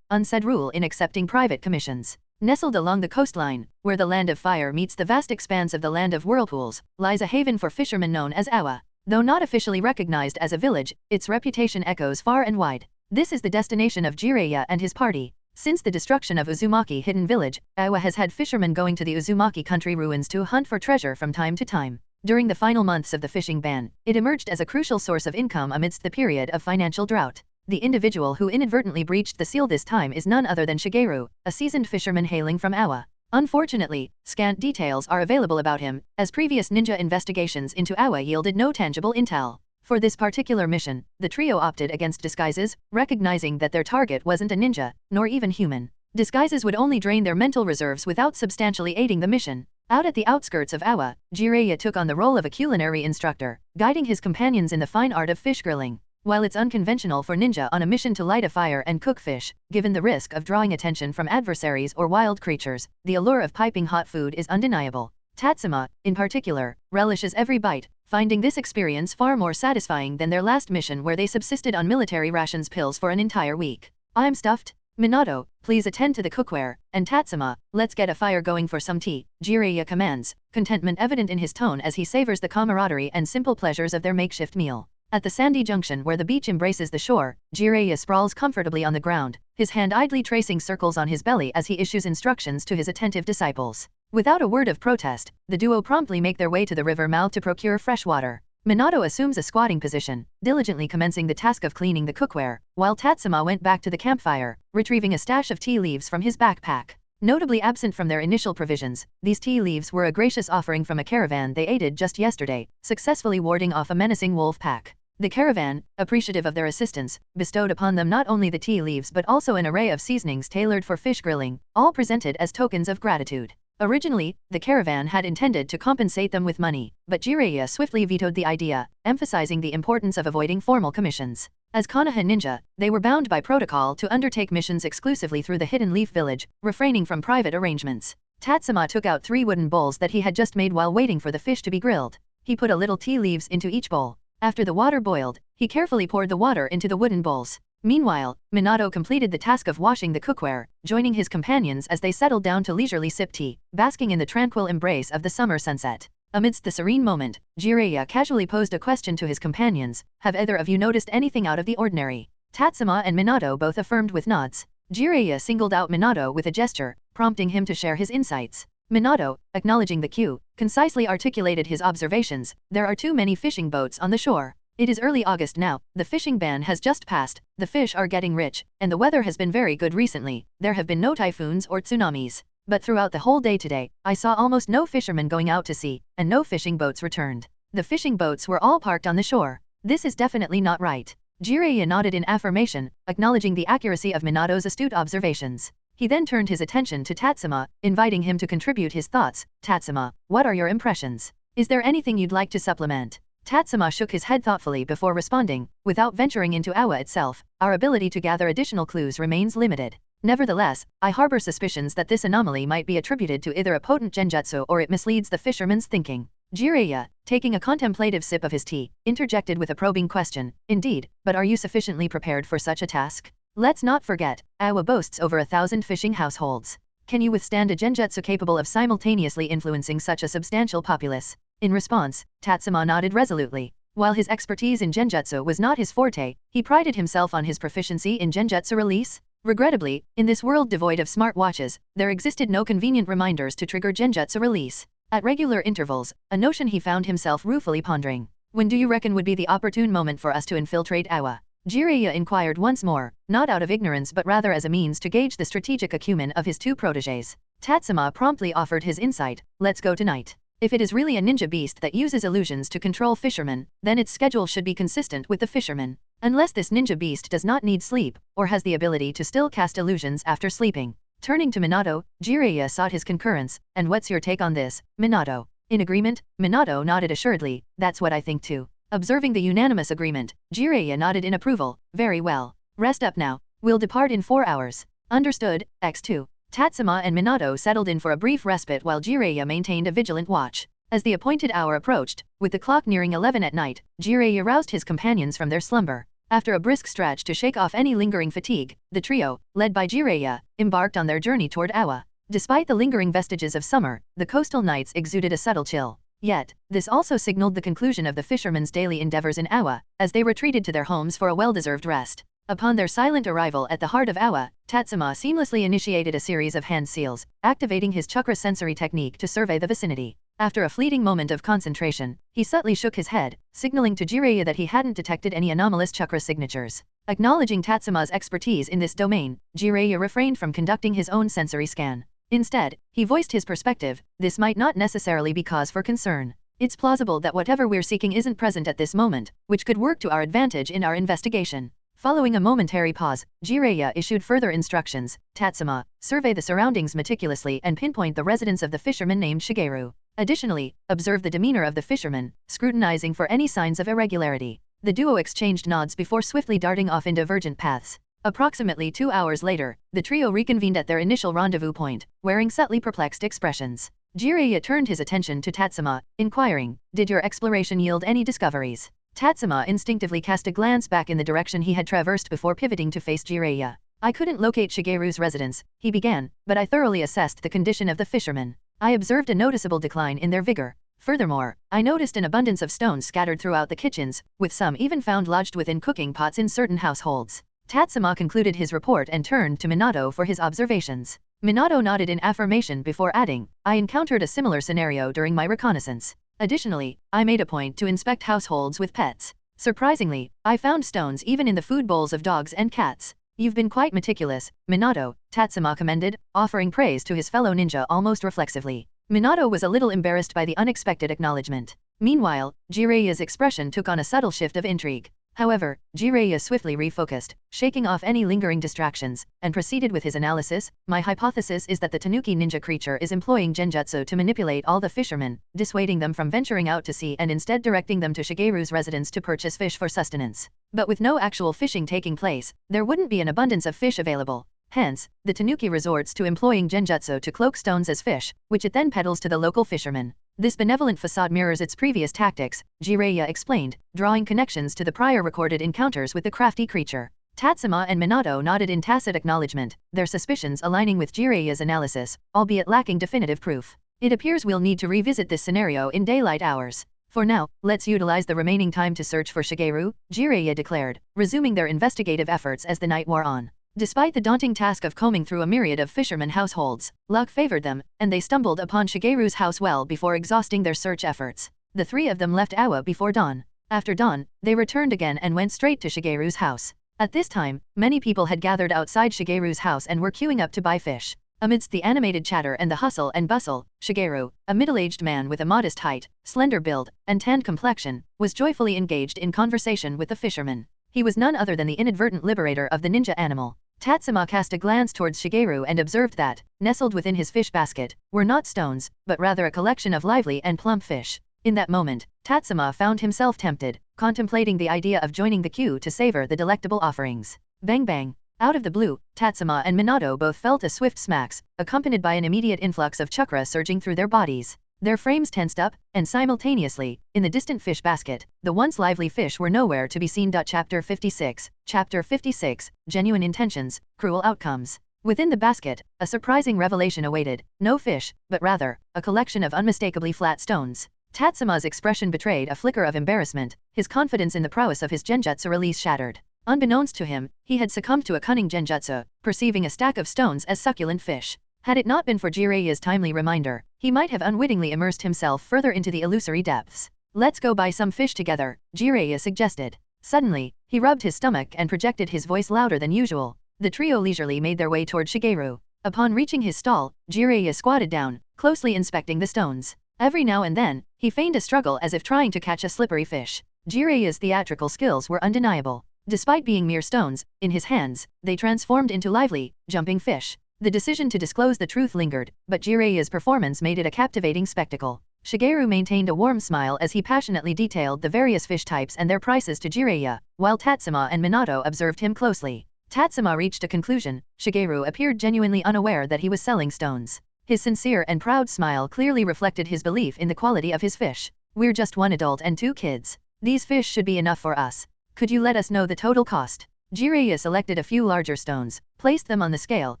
Unsaid Rule in Accepting Private Commissions. Nestled along the coastline, where the Land of Fire meets the vast expanse of the Land of Whirlpools, lies a haven for fishermen known as Awa. Though not officially recognized as a village, its reputation echoes far and wide. This is the destination of Jiraiya and his party. Since the destruction of Uzumaki Hidden Village, Awa has had fishermen going to the Uzumaki country ruins to hunt for treasure from time to time. During the final months of the fishing ban, it emerged as a crucial source of income amidst the period of financial drought. The individual who inadvertently breached the seal this time is none other than Shigeru, a seasoned fisherman hailing from Awa. Unfortunately, scant details are available about him, as previous ninja investigations into Awa yielded no tangible intel. For this particular mission, the trio opted against disguises, recognizing that their target wasn't a ninja, nor even human. Disguises would only drain their mental reserves without substantially aiding the mission. Out at the outskirts of Awa, Jiraiya took on the role of a culinary instructor, guiding his companions in the fine art of fish grilling. While it's unconventional for ninja on a mission to light a fire and cook fish, given the risk of drawing attention from adversaries or wild creatures, the allure of piping hot food is undeniable. Tatsuma, in particular, relishes every bite, finding this experience far more satisfying than their last mission where they subsisted on military rations pills for an entire week. I'm stuffed. Minato, please attend to the cookware, and Tatsuma, let's get a fire going for some tea, Jiraiya commands, contentment evident in his tone as he savors the camaraderie and simple pleasures of their makeshift meal. At the sandy junction where the beach embraces the shore, Jiraiya sprawls comfortably on the ground, his hand idly tracing circles on his belly as he issues instructions to his attentive disciples. Without a word of protest, the duo promptly make their way to the river mouth to procure fresh water. Minato assumes a squatting position, diligently commencing the task of cleaning the cookware, while Tatsuma went back to the campfire, retrieving a stash of tea leaves from his backpack. Notably absent from their initial provisions, these tea leaves were a gracious offering from a caravan they aided just yesterday, successfully warding off a menacing wolf pack. The caravan, appreciative of their assistance, bestowed upon them not only the tea leaves but also an array of seasonings tailored for fish grilling, all presented as tokens of gratitude. Originally, the caravan had intended to compensate them with money, but Jiraiya swiftly vetoed the idea, emphasizing the importance of avoiding formal commissions. As Konoha ninja, they were bound by protocol to undertake missions exclusively through the Hidden Leaf Village, refraining from private arrangements. Tatsuma took out 3 wooden bowls that he had just made while waiting for the fish to be grilled. He put a little tea leaves into each bowl. After the water boiled, he carefully poured the water into the wooden bowls. Meanwhile, Minato completed the task of washing the cookware, joining his companions as they settled down to leisurely sip tea, basking in the tranquil embrace of the summer sunset. Amidst the serene moment, Jiraiya casually posed a question to his companions: "Have either of you noticed anything out of the ordinary?" Tatsuma and Minato both affirmed with nods. Jiraiya singled out Minato with a gesture, prompting him to share his insights. Minato, acknowledging the cue, concisely articulated his observations: "There are too many fishing boats on the shore. It is early August now, the fishing ban has just passed, the fish are getting rich, and the weather has been very good recently. There have been no typhoons or tsunamis. But throughout the whole day today, I saw almost no fishermen going out to sea, and no fishing boats returned. The fishing boats were all parked on the shore. This is definitely not right." Jiraiya nodded in affirmation, acknowledging the accuracy of Minato's astute observations. He then turned his attention to Tatsuma, inviting him to contribute his thoughts. "Tatsuma, what are your impressions? Is there anything you'd like to supplement?" Tatsuma shook his head thoughtfully before responding: "Without venturing into Awa itself, our ability to gather additional clues remains limited. Nevertheless, I harbor suspicions that this anomaly might be attributed to either a potent genjutsu or it misleads the fisherman's thinking." Jiraiya, taking a contemplative sip of his tea, interjected with a probing question: "Indeed, but are you sufficiently prepared for such a task? Let's not forget, Awa boasts over 1,000 fishing households. Can you withstand a genjutsu capable of simultaneously influencing such a substantial populace?" In response, Tatsuma nodded resolutely. While his expertise in genjutsu was not his forte, he prided himself on his proficiency in genjutsu release. Regrettably, in this world devoid of smartwatches, there existed no convenient reminders to trigger genjutsu release at regular intervals, a notion he found himself ruefully pondering. "When do you reckon would be the opportune moment for us to infiltrate Awa?" Jiraiya inquired once more, not out of ignorance but rather as a means to gauge the strategic acumen of his two protégés. Tatsuma promptly offered his insight: "Let's go tonight. If it is really a ninja beast that uses illusions to control fishermen, then its schedule should be consistent with the fishermen. Unless this ninja beast does not need sleep, or has the ability to still cast illusions after sleeping." Turning to Minato, Jiraiya sought his concurrence: "And what's your take on this, Minato?" In agreement, Minato nodded assuredly: "That's what I think too." Observing the unanimous agreement, Jiraiya nodded in approval: "Very well. Rest up now. We'll depart in 4 hours." "Understood, X2. Tatsuma and Minato settled in for a brief respite while Jiraiya maintained a vigilant watch. As the appointed hour approached, with the clock nearing 11 at night, Jiraiya roused his companions from their slumber. After a brisk stretch to shake off any lingering fatigue, the trio, led by Jiraiya, embarked on their journey toward Awa. Despite the lingering vestiges of summer, the coastal nights exuded a subtle chill. Yet, this also signaled the conclusion of the fishermen's daily endeavors in Awa, as they retreated to their homes for a well-deserved rest. Upon their silent arrival at the heart of Awa, Tatsuma seamlessly initiated a series of hand seals, activating his chakra sensory technique to survey the vicinity. After a fleeting moment of concentration, he subtly shook his head, signaling to Jiraiya that he hadn't detected any anomalous chakra signatures. Acknowledging Tatsuma's expertise in this domain, Jiraiya refrained from conducting his own sensory scan. Instead, he voiced his perspective: "This might not necessarily be cause for concern. It's plausible that whatever we're seeking isn't present at this moment, which could work to our advantage in our investigation." Following a momentary pause, Jiraiya issued further instructions: "Tatsuma, survey the surroundings meticulously and pinpoint the residence of the fisherman named Shigeru. Additionally, observe the demeanor of the fisherman, scrutinizing for any signs of irregularity." The duo exchanged nods before swiftly darting off in divergent paths. Approximately 2 hours later, the trio reconvened at their initial rendezvous point, wearing subtly perplexed expressions. Jiraiya turned his attention to Tatsuma, inquiring: "Did your exploration yield any discoveries?" Tatsuma instinctively cast a glance back in the direction he had traversed before pivoting to face Jiraiya. "I couldn't locate Shigeru's residence," he began, "but I thoroughly assessed the condition of the fishermen. I observed a noticeable decline in their vigor. Furthermore, I noticed an abundance of stones scattered throughout the kitchens, with some even found lodged within cooking pots in certain households." Tatsuma concluded his report and turned to Minato for his observations. Minato nodded in affirmation before adding: "I encountered a similar scenario during my reconnaissance. Additionally, I made a point to inspect households with pets. Surprisingly, I found stones even in the food bowls of dogs and cats." "You've been quite meticulous, Minato," Tatsuma commended, offering praise to his fellow ninja almost reflexively. Minato was a little embarrassed by the unexpected acknowledgement. Meanwhile, Jiraiya's expression took on a subtle shift of intrigue. However, Jiraiya swiftly refocused, shaking off any lingering distractions, and proceeded with his analysis: "My hypothesis is that the Tanuki ninja creature is employing genjutsu to manipulate all the fishermen, dissuading them from venturing out to sea and instead directing them to Shigeru's residence to purchase fish for sustenance. But with no actual fishing taking place, there wouldn't be an abundance of fish available. Hence, the Tanuki resorts to employing genjutsu to cloak stones as fish, which it then peddles to the local fishermen. This benevolent facade mirrors its previous tactics," Jiraiya explained, drawing connections to the prior recorded encounters with the crafty creature. Tatsuma and Minato nodded in tacit acknowledgement, their suspicions aligning with Jiraiya's analysis, albeit lacking definitive proof. It appears we'll need to revisit this scenario in daylight hours. For now, let's utilize the remaining time to search for Shigeru, Jiraiya declared, resuming their investigative efforts as the night wore on. Despite the daunting task of combing through a myriad of fishermen households, luck favored them, and they stumbled upon Shigeru's house well before exhausting their search efforts. The three of them left Awa before dawn. After dawn, they returned again and went straight to Shigeru's house. At this time, many people had gathered outside Shigeru's house and were queuing up to buy fish. Amidst the animated chatter and the hustle and bustle, Shigeru, a middle-aged man with a modest height, slender build, and tanned complexion, was joyfully engaged in conversation with the fishermen. He was none other than the inadvertent liberator of the ninja animal. Tatsuma cast a glance towards Shigeru and observed that, nestled within his fish basket, were not stones, but rather a collection of lively and plump fish. In that moment, Tatsuma found himself tempted, contemplating the idea of joining the queue to savor the delectable offerings. Bang bang! Out of the blue, Tatsuma and Minato both felt a swift smacks, accompanied by an immediate influx of chakra surging through their bodies. Their frames tensed up, and simultaneously, in the distant fish basket, the once lively fish were nowhere to be seen. Chapter 56, Genuine Intentions, Cruel Outcomes. Within the basket, a surprising revelation awaited, no fish, but rather, a collection of unmistakably flat stones. Tatsuma's expression betrayed a flicker of embarrassment, his confidence in the prowess of his genjutsu release shattered. Unbeknownst to him, he had succumbed to a cunning genjutsu, perceiving a stack of stones as succulent fish. Had it not been for Jiraiya's timely reminder, he might have unwittingly immersed himself further into the illusory depths. Let's go buy some fish together, Jiraiya suggested. Suddenly, he rubbed his stomach and projected his voice louder than usual. The trio leisurely made their way toward Shigeru. Upon reaching his stall, Jiraiya squatted down, closely inspecting the stones. Every now and then, he feigned a struggle as if trying to catch a slippery fish. Jiraiya's theatrical skills were undeniable. Despite being mere stones, in his hands, they transformed into lively, jumping fish. The decision to disclose the truth lingered, but Jiraiya's performance made it a captivating spectacle. Shigeru maintained a warm smile as he passionately detailed the various fish types and their prices to Jiraiya, while Tatsuma and Minato observed him closely. Tatsuma reached a conclusion. Shigeru appeared genuinely unaware that he was selling stones. His sincere and proud smile clearly reflected his belief in the quality of his fish. We're just one adult and 2 kids. These fish should be enough for us. Could you let us know the total cost? Jiraiya selected a few larger stones, placed them on the scale,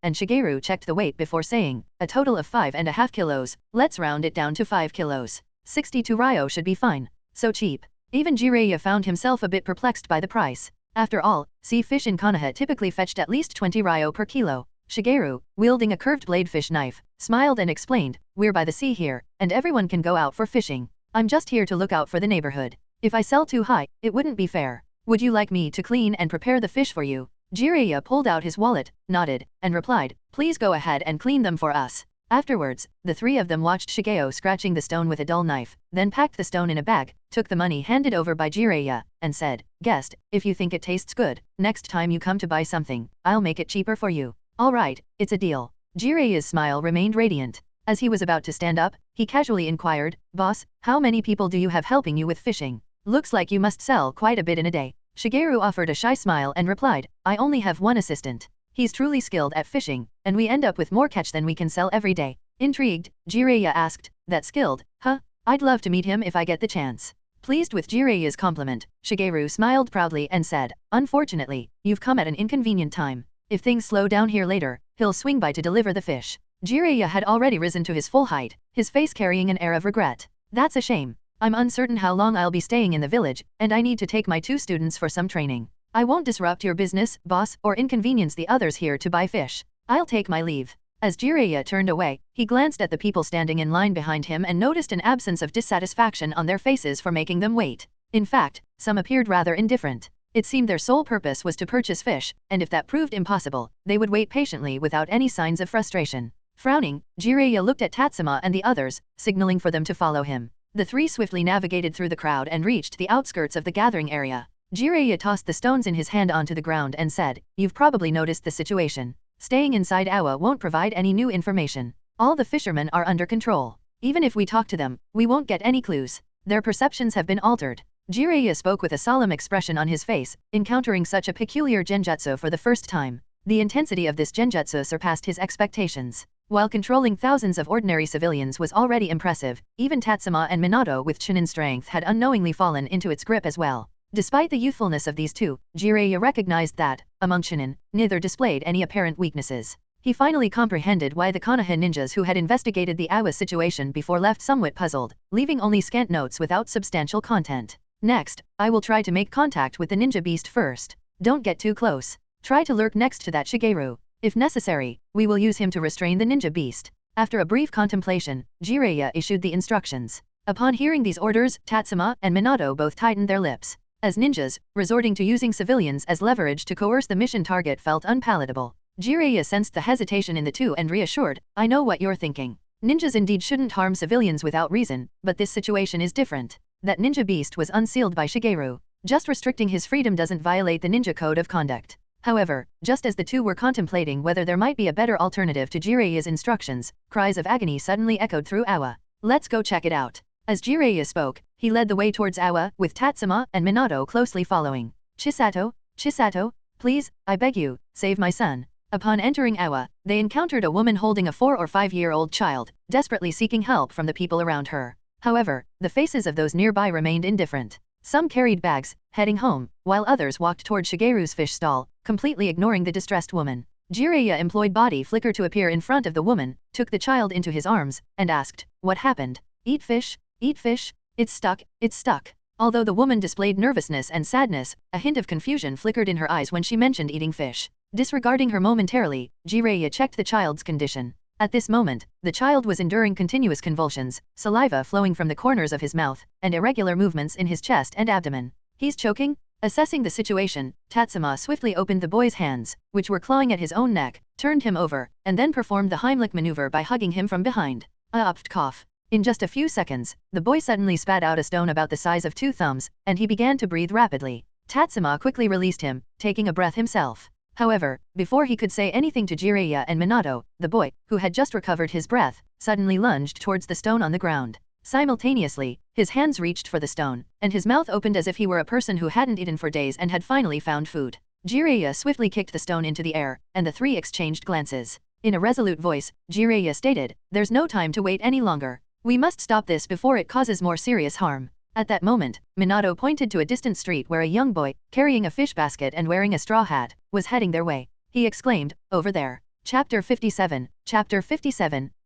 and Shigeru checked the weight before saying, a total of 5.5 kilos, let's round it down to 5 kilos. 62 ryo should be fine. So cheap. Even Jiraiya found himself a bit perplexed by the price. After all, sea fish in Konoha typically fetched at least 20 ryo per kilo. Shigeru, wielding a curved blade fish knife, smiled and explained, we're by the sea here, and everyone can go out for fishing. I'm just here to look out for the neighborhood. If I sell too high, it wouldn't be fair. Would you like me to clean and prepare the fish for you? Jiraiya pulled out his wallet, nodded, and replied, please go ahead and clean them for us. Afterwards, the three of them watched Shigeo scratching the stone with a dull knife, then packed the stone in a bag, took the money handed over by Jiraiya, and said, guest, if you think it tastes good, next time you come to buy something, I'll make it cheaper for you. All right, it's a deal. Jiraiya's smile remained radiant. As he was about to stand up, he casually inquired, boss, how many people do you have helping you with fishing? Looks like you must sell quite a bit in a day. Shigeru offered a shy smile and replied, I only have one assistant. He's truly skilled at fishing, and we end up with more catch than we can sell every day. Intrigued, Jiraiya asked, that skilled, huh? I'd love to meet him if I get the chance. Pleased with Jiraiya's compliment, Shigeru smiled proudly and said, unfortunately, you've come at an inconvenient time. If things slow down here later, he'll swing by to deliver the fish. Jiraiya had already risen to his full height, his face carrying an air of regret. That's a shame. I'm uncertain how long I'll be staying in the village, and I need to take my 2 students for some training. I won't disrupt your business, boss, or inconvenience the others here to buy fish. I'll take my leave. As Jiraiya turned away, he glanced at the people standing in line behind him and noticed an absence of dissatisfaction on their faces for making them wait. In fact, some appeared rather indifferent. It seemed their sole purpose was to purchase fish, and if that proved impossible, they would wait patiently without any signs of frustration. Frowning, Jiraiya looked at Tatsuma and the others, signaling for them to follow him. The 3 swiftly navigated through the crowd and reached the outskirts of the gathering area. Jiraiya tossed the stones in his hand onto the ground and said, you've probably noticed the situation. Staying inside Awa won't provide any new information. All the fishermen are under control. Even if we talk to them, we won't get any clues. Their perceptions have been altered. Jiraiya spoke with a solemn expression on his face, encountering such a peculiar genjutsu for the first time. The intensity of this genjutsu surpassed his expectations. While controlling thousands of ordinary civilians was already impressive, even Tatsuma and Minato with Chunin strength had unknowingly fallen into its grip as well. Despite the youthfulness of these two, Jiraiya recognized that, among Chunin, neither displayed any apparent weaknesses. He finally comprehended why the Konoha ninjas who had investigated the Awa situation before left somewhat puzzled, leaving only scant notes without substantial content. Next, I will try to make contact with the ninja beast first. Don't get too close. Try to lurk next to that Shigeru. If necessary, we will use him to restrain the ninja beast. After a brief contemplation, Jiraiya issued the instructions. Upon hearing these orders, Tatsuma and Minato both tightened their lips. As ninjas, resorting to using civilians as leverage to coerce the mission target felt unpalatable. Jiraiya sensed the hesitation in the two and reassured, I know what you're thinking. Ninjas indeed shouldn't harm civilians without reason, but this situation is different. That ninja beast was unsealed by Shigeru. Just restricting his freedom doesn't violate the ninja code of conduct. However, just as the two were contemplating whether there might be a better alternative to Jiraiya's instructions, cries of agony suddenly echoed through Awa. Let's go check it out. As Jiraiya spoke, he led the way towards Awa, with Tatsuma and Minato closely following. Chisato, Chisato, please, I beg you, save my son. Upon entering Awa, they encountered a woman holding a 4 or 5-year-old child, desperately seeking help from the people around her. However, the faces of those nearby remained indifferent. Some carried bags, heading home, while others walked toward Shigeru's fish stall, completely ignoring the distressed woman. Jiraiya employed body flicker to appear in front of the woman, took the child into his arms, and asked, what happened? Eat fish? Eat fish? It's stuck, it's stuck. Although the woman displayed nervousness and sadness, a hint of confusion flickered in her eyes when she mentioned eating fish. Disregarding her momentarily, Jiraiya checked the child's condition. At this moment, the child was enduring continuous convulsions, saliva flowing from the corners of his mouth, and irregular movements in his chest and abdomen. He's choking? Assessing the situation, Tatsuma swiftly opened the boy's hands, which were clawing at his own neck, turned him over, and then performed the Heimlich maneuver by hugging him from behind. A cough. In just a few seconds, the boy suddenly spat out a stone about the size of 2 thumbs, and he began to breathe rapidly. Tatsuma quickly released him, taking a breath himself. However, before he could say anything to Jiraiya and Minato, the boy, who had just recovered his breath, suddenly lunged towards the stone on the ground. Simultaneously, his hands reached for the stone, and his mouth opened as if he were a person who hadn't eaten for days and had finally found food. Jiraiya swiftly kicked the stone into the air, and the three exchanged glances. In a resolute voice, Jiraiya stated, "There's no time to wait any longer. We must stop this before it causes more serious harm." At that moment, Minato pointed to a distant street where a young boy, carrying a fish basket and wearing a straw hat, was heading their way. He exclaimed, "Over there." Chapter 57,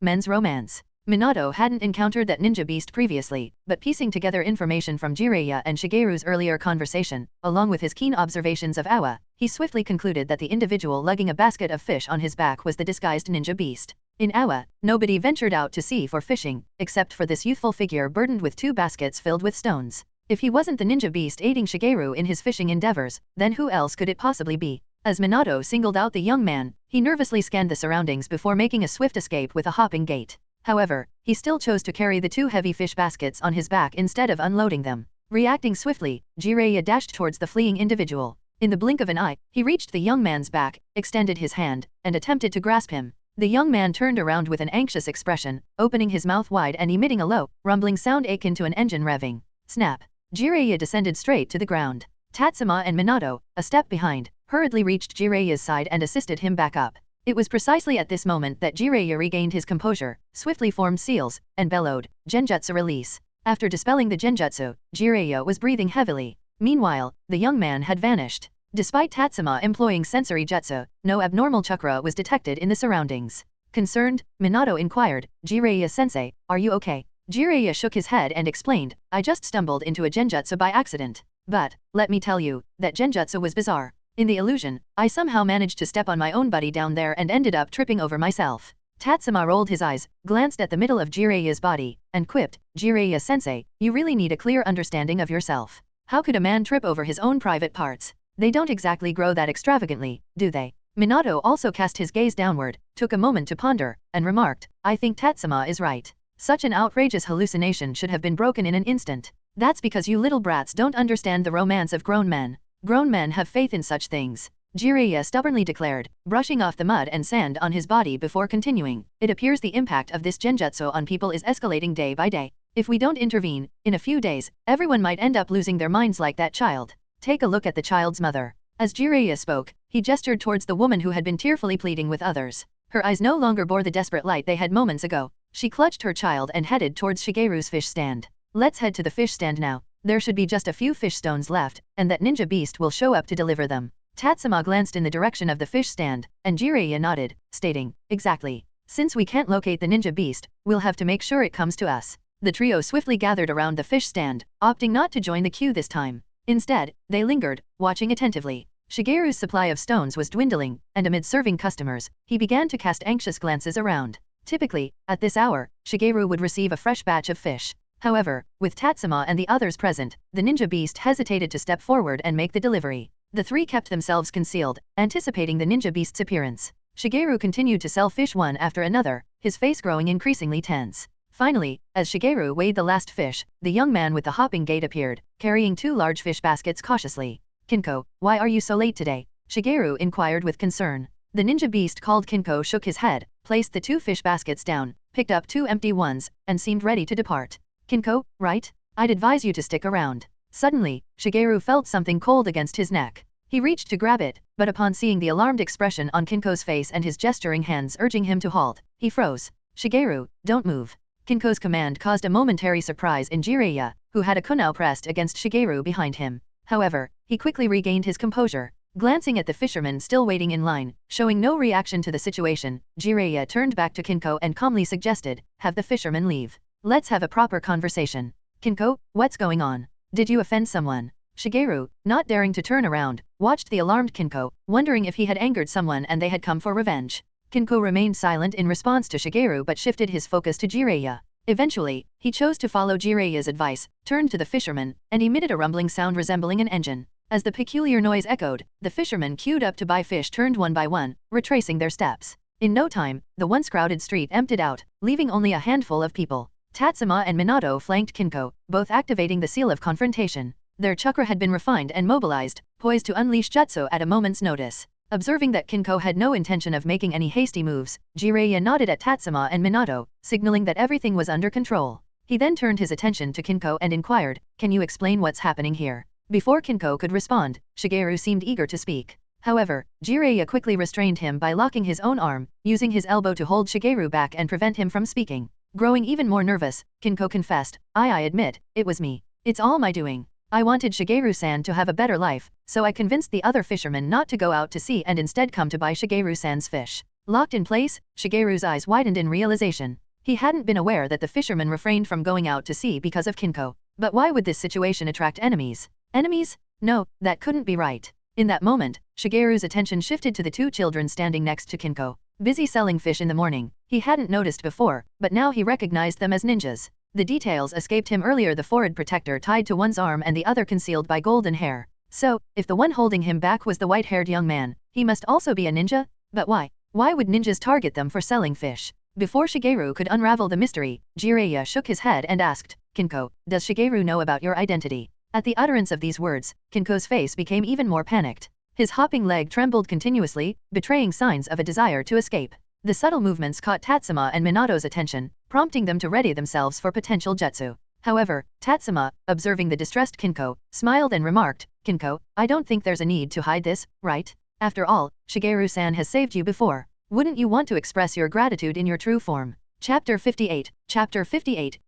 Men's Romance. Minato hadn't encountered that ninja beast previously, but piecing together information from Jiraiya and Shigeru's earlier conversation, along with his keen observations of Awa, he swiftly concluded that the individual lugging a basket of fish on his back was the disguised ninja beast. In Awa, nobody ventured out to sea for fishing, except for this youthful figure burdened with 2 baskets filled with stones. If he wasn't the ninja beast aiding Shigeru in his fishing endeavors, then who else could it possibly be? As Minato singled out the young man, he nervously scanned the surroundings before making a swift escape with a hopping gait. However, he still chose to carry the 2 heavy fish baskets on his back instead of unloading them. Reacting swiftly, Jiraiya dashed towards the fleeing individual. In the blink of an eye, he reached the young man's back, extended his hand, and attempted to grasp him. The young man turned around with an anxious expression, opening his mouth wide and emitting a low, rumbling sound akin to an engine revving. Snap! Jiraiya descended straight to the ground. Tatsuma and Minato, a step behind, hurriedly reached Jiraiya's side and assisted him back up. It was precisely at this moment that Jiraiya regained his composure, swiftly formed seals, and bellowed, "Genjutsu release." After dispelling the genjutsu, Jiraiya was breathing heavily. Meanwhile, the young man had vanished. Despite Tatsuma employing sensory jutsu, no abnormal chakra was detected in the surroundings. Concerned, Minato inquired, "Jiraiya-sensei, are you okay?" Jiraiya shook his head and explained, "I just stumbled into a genjutsu by accident. But, let me tell you, that genjutsu was bizarre. In the illusion, I somehow managed to step on my own body down there and ended up tripping over myself." Tatsuma rolled his eyes, glanced at the middle of Jiraiya's body, and quipped, "Jiraiya-sensei, you really need a clear understanding of yourself. How could a man trip over his own private parts? They don't exactly grow that extravagantly, do they?" Minato also cast his gaze downward, took a moment to ponder, and remarked, "I think Tatsuma is right. Such an outrageous hallucination should have been broken in an instant. That's because you little brats don't understand the romance of grown men. Grown men have faith in such things," Jiraiya stubbornly declared, brushing off the mud and sand on his body before continuing. "It appears the impact of this genjutsu on people is escalating day by day. If we don't intervene, in a few days, everyone might end up losing their minds like that child. Take a look at the child's mother." As Jiraiya spoke, he gestured towards the woman who had been tearfully pleading with others. Her eyes no longer bore the desperate light they had moments ago. She clutched her child and headed towards Shigeru's fish stand. "Let's head to the fish stand now. There should be just a few fish stones left, and that ninja beast will show up to deliver them." Tatsuma glanced in the direction of the fish stand, and Jiraiya nodded, stating, "Exactly. Since we can't locate the ninja beast, we'll have to make sure it comes to us." The trio swiftly gathered around the fish stand, opting not to join the queue this time. Instead, they lingered, watching attentively. Shigeru's supply of stones was dwindling, and amid serving customers, he began to cast anxious glances around. Typically, at this hour, Shigeru would receive a fresh batch of fish. However, with Tatsuma and the others present, the ninja beast hesitated to step forward and make the delivery. The three kept themselves concealed, anticipating the ninja beast's appearance. Shigeru continued to sell fish one after another, his face growing increasingly tense. Finally, as Shigeru weighed the last fish, the young man with the hopping gait appeared, carrying 2 large fish baskets cautiously. "Kinko, why are you so late today?" Shigeru inquired with concern. The ninja beast called Kinko shook his head, placed the 2 fish baskets down, picked up 2 empty ones, and seemed ready to depart. "Kinko, right? I'd advise you to stick around." Suddenly, Shigeru felt something cold against his neck. He reached to grab it, but upon seeing the alarmed expression on Kinko's face and his gesturing hands urging him to halt, he froze. "Shigeru, don't move." Kinko's command caused a momentary surprise in Jiraiya, who had a kunai pressed against Shigeru behind him. However, he quickly regained his composure. Glancing at the fisherman still waiting in line, showing no reaction to the situation, Jiraiya turned back to Kinko and calmly suggested, "Have the fisherman leave. Let's have a proper conversation." "Kinko, what's going on? Did you offend someone?" Shigeru, not daring to turn around, watched the alarmed Kinko, wondering if he had angered someone and they had come for revenge. Kinko remained silent in response to Shigeru but shifted his focus to Jiraiya. Eventually, he chose to follow Jiraiya's advice, turned to the fisherman, and emitted a rumbling sound resembling an engine. As the peculiar noise echoed, the fishermen queued up to buy fish turned one by one, retracing their steps. In no time, the once crowded street emptied out, leaving only a handful of people. Tatsuma and Minato flanked Kinko, both activating the seal of confrontation. Their chakra had been refined and mobilized, poised to unleash jutsu at a moment's notice. Observing that Kinko had no intention of making any hasty moves, Jiraiya nodded at Tatsuma and Minato, signaling that everything was under control. He then turned his attention to Kinko and inquired, "Can you explain what's happening here?" Before Kinko could respond, Shigeru seemed eager to speak. However, Jiraiya quickly restrained him by locking his own arm, using his elbow to hold Shigeru back and prevent him from speaking. Growing even more nervous, Kinko confessed, I admit, it was me. It's all my doing. I wanted Shigeru-san to have a better life, so I convinced the other fishermen not to go out to sea and instead come to buy Shigeru-san's fish." Locked in place, Shigeru's eyes widened in realization. He hadn't been aware that the fishermen refrained from going out to sea because of Kinko. But why would this situation attract enemies? Enemies? No, that couldn't be right. In that moment, Shigeru's attention shifted to the 2 children standing next to Kinko, busy selling fish in the morning. He hadn't noticed before, but now he recognized them as ninjas. The details escaped him earlier, the forehead protector tied to one's arm and the other concealed by golden hair. So, if the one holding him back was the white-haired young man, he must also be a ninja? But why? Why would ninjas target them for selling fish? Before Shigeru could unravel the mystery, Jiraiya shook his head and asked, "Kinko, does Shigeru know about your identity?" At the utterance of these words, Kinko's face became even more panicked. His hopping leg trembled continuously, betraying signs of a desire to escape. The subtle movements caught Tatsuma and Minato's attention, prompting them to ready themselves for potential jutsu. However, Tatsuma, observing the distressed Kinko, smiled and remarked, "Kinko, I don't think there's a need to hide this, right? After all, Shigeru-san has saved you before. Wouldn't you want to express your gratitude in your true form?" Chapter 58,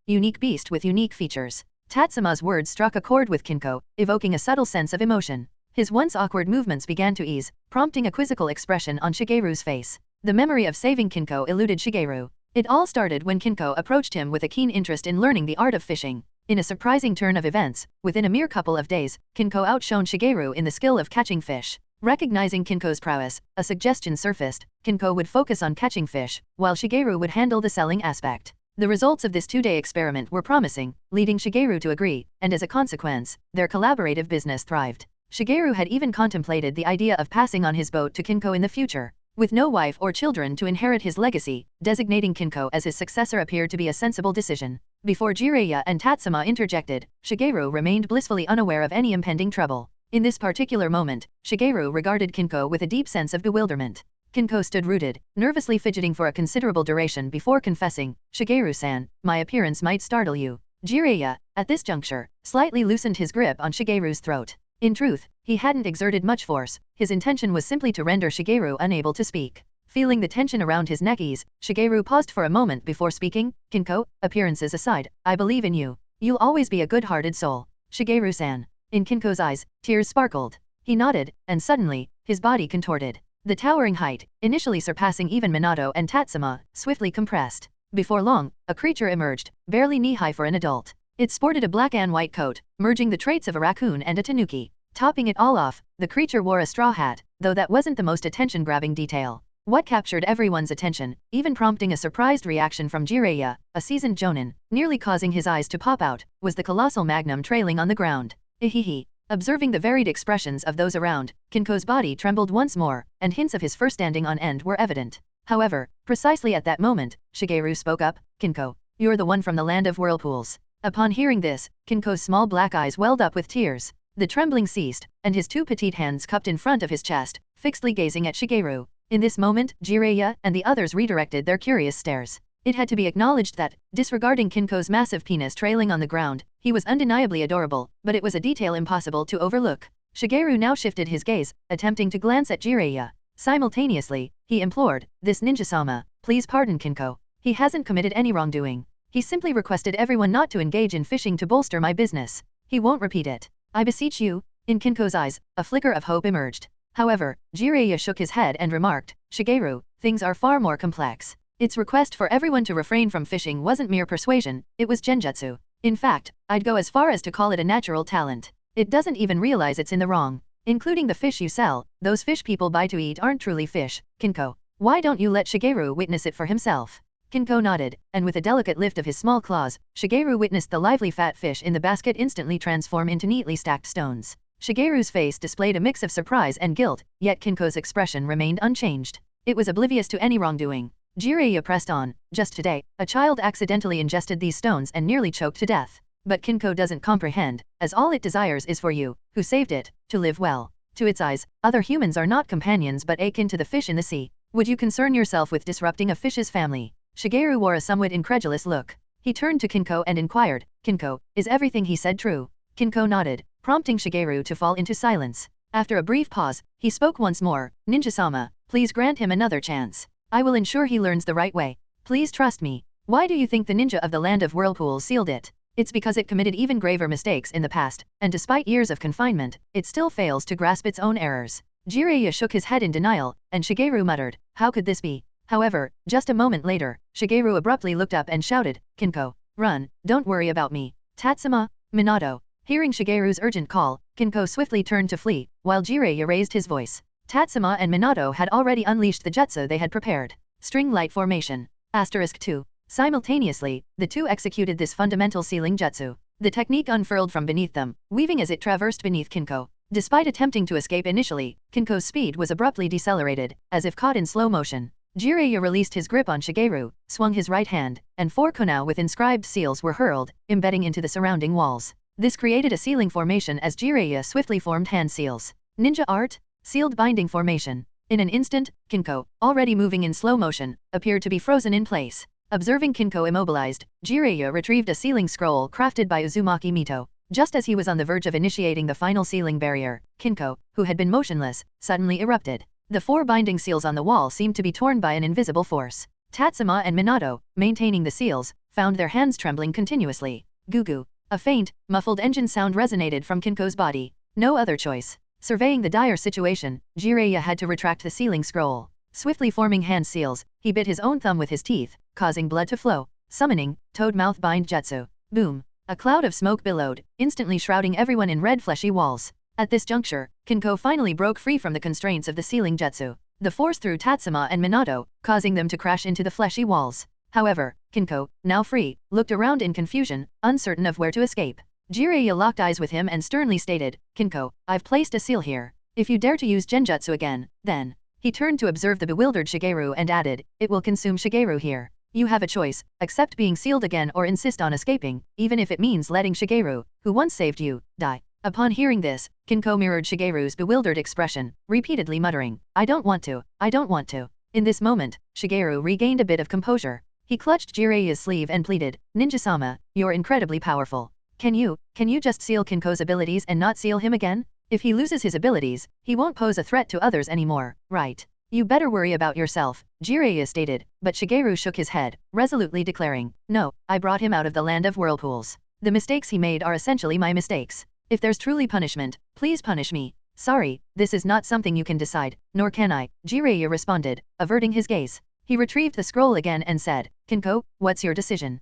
Unique Beast with Unique Features. Tatsuma's words struck a chord with Kinko, evoking a subtle sense of emotion. His once awkward movements began to ease, prompting a quizzical expression on Shigeru's face. The memory of saving Kinko eluded Shigeru. It all started when Kinko approached him with a keen interest in learning the art of fishing. In a surprising turn of events, within a mere couple of days, Kinko outshone Shigeru in the skill of catching fish. Recognizing Kinko's prowess, a suggestion surfaced: Kinko would focus on catching fish, while Shigeru would handle the selling aspect. The results of this 2-day experiment were promising, leading Shigeru to agree, and as a consequence, their collaborative business thrived. Shigeru had even contemplated the idea of passing on his boat to Kinko in the future. With no wife or children to inherit his legacy, designating Kinko as his successor appeared to be a sensible decision. Before Jiraiya and Tatsuma interjected, Shigeru remained blissfully unaware of any impending trouble. In this particular moment, Shigeru regarded Kinko with a deep sense of bewilderment. Kinko stood rooted, nervously fidgeting for a considerable duration before confessing, "Shigeru-san, my appearance might startle you." Jiraiya, at this juncture, slightly loosened his grip on Shigeru's throat. In truth, he hadn't exerted much force, his intention was simply to render Shigeru unable to speak. Feeling the tension around his neck ease, Shigeru paused for a moment before speaking, "Kinko, appearances aside, I believe in you. You'll always be a good-hearted soul. Shigeru-san." In Kinko's eyes, tears sparkled. He nodded, and suddenly, his body contorted. The towering height, initially surpassing even Minato and Tatsuma, swiftly compressed. Before long, a creature emerged, barely knee-high for an adult. It sported a black and white coat, merging the traits of a raccoon and a tanuki. Topping it all off, the creature wore a straw hat, though that wasn't the most attention-grabbing detail. What captured everyone's attention, even prompting a surprised reaction from Jiraiya, a seasoned jonin, nearly causing his eyes to pop out, was the colossal magnum trailing on the ground. Ihihi. Observing the varied expressions of those around, Kinko's body trembled once more, and hints of his fur standing on end were evident. However, precisely at that moment, Shigeru spoke up, "Kinko, you're the one from the land of whirlpools." Upon hearing this, Kinko's small black eyes welled up with tears. The trembling ceased, and his two petite hands cupped in front of his chest, fixedly gazing at Shigeru. In this moment, Jiraiya and the others redirected their curious stares. It had to be acknowledged that, disregarding Kinko's massive penis trailing on the ground, he was undeniably adorable, but it was a detail impossible to overlook. Shigeru now shifted his gaze, attempting to glance at Jiraiya. Simultaneously, he implored, "This ninja-sama, please pardon Kinko. He hasn't committed any wrongdoing. He simply requested everyone not to engage in fishing to bolster my business. He won't repeat it. I beseech you." In Kinko's eyes, a flicker of hope emerged. However, Jiraiya shook his head and remarked, "Shigeru, things are far more complex. Its request for everyone to refrain from fishing wasn't mere persuasion, it was genjutsu. In fact, I'd go as far as to call it a natural talent. It doesn't even realize it's in the wrong. Including the fish you sell, those fish people buy to eat aren't truly fish, Kinko. Why don't you let Shigeru witness it for himself?" Kinko nodded, and with a delicate lift of his small claws, Shigeru witnessed the lively fat fish in the basket instantly transform into neatly stacked stones. Shigeru's face displayed a mix of surprise and guilt, yet Kinko's expression remained unchanged. It was oblivious to any wrongdoing. Jiraiya pressed on, "Just today, a child accidentally ingested these stones and nearly choked to death. But Kinko doesn't comprehend, as all it desires is for you, who saved it, to live well. To its eyes, other humans are not companions but akin to the fish in the sea. Would you concern yourself with disrupting a fish's family?" Shigeru wore a somewhat incredulous look. He turned to Kinko and inquired, "Kinko, is everything he said true?" Kinko nodded, prompting Shigeru to fall into silence. After a brief pause, he spoke once more, "Ninja-sama, please grant him another chance. I will ensure he learns the right way. Please trust me. Why do you think the ninja of the land of whirlpools sealed it? It's because it committed even graver mistakes in the past, and despite years of confinement, it still fails to grasp its own errors." Jiraiya shook his head in denial, and Shigeru muttered, "How could this be?" However, just a moment later, Shigeru abruptly looked up and shouted, "Kinko, run, don't worry about me." Tatsuma, Minato. Hearing Shigeru's urgent call, Kinko swiftly turned to flee, while Jiraiya raised his voice. Tatsuma and Minato had already unleashed the jutsu they had prepared. String light formation. *2. Simultaneously, the two executed this fundamental sealing jutsu. The technique unfurled from beneath them, weaving as it traversed beneath Kinko. Despite attempting to escape initially, Kinko's speed was abruptly decelerated, as if caught in slow motion. Jiraiya released his grip on Shigeru, swung his right hand, and 4 kunai with inscribed seals were hurled, embedding into the surrounding walls. This created a sealing formation as Jiraiya swiftly formed hand seals. Ninja art? Sealed binding formation. In an instant, Kinko, already moving in slow motion, appeared to be frozen in place. Observing Kinko immobilized, Jiraiya retrieved a sealing scroll crafted by Uzumaki Mito. Just as he was on the verge of initiating the final sealing barrier, Kinko, who had been motionless, suddenly erupted. The 4 binding seals on the wall seemed to be torn by an invisible force. Tatsuma and Minato, maintaining the seals, found their hands trembling continuously. Goo-goo. A faint, muffled engine sound resonated from Kinko's body. No other choice. Surveying the dire situation, Jiraiya had to retract the sealing scroll. Swiftly forming hand seals, he bit his own thumb with his teeth, causing blood to flow. Summoning, Toad Mouth Bind Jutsu. Boom. A cloud of smoke billowed, instantly shrouding everyone in red fleshy walls. At this juncture, Kinko finally broke free from the constraints of the sealing jutsu. The force threw Tatsuma and Minato, causing them to crash into the fleshy walls. However, Kinko, now free, looked around in confusion, uncertain of where to escape. Jiraiya locked eyes with him and sternly stated, "Kinko, I've placed a seal here. If you dare to use genjutsu again, then..." He turned to observe the bewildered Shigeru and added, "It will consume Shigeru here. You have a choice, accept being sealed again or insist on escaping, even if it means letting Shigeru, who once saved you, die." Upon hearing this, Kinko mirrored Shigeru's bewildered expression, repeatedly muttering, "I don't want to, I don't want to." In this moment, Shigeru regained a bit of composure. He clutched Jiraiya's sleeve and pleaded, "Ninja-sama, you're incredibly powerful. Can you just seal Kinko's abilities and not seal him again? If he loses his abilities, he won't pose a threat to others anymore, right? You better worry about yourself," Jiraiya stated, but Shigeru shook his head, resolutely declaring, "No, I brought him out of the land of whirlpools. The mistakes he made are essentially my mistakes. If there's truly punishment, please punish me." Sorry, this is not something you can decide, nor can I, Jiraiya responded, averting his gaze. He retrieved the scroll again and said, Kinko, what's your decision?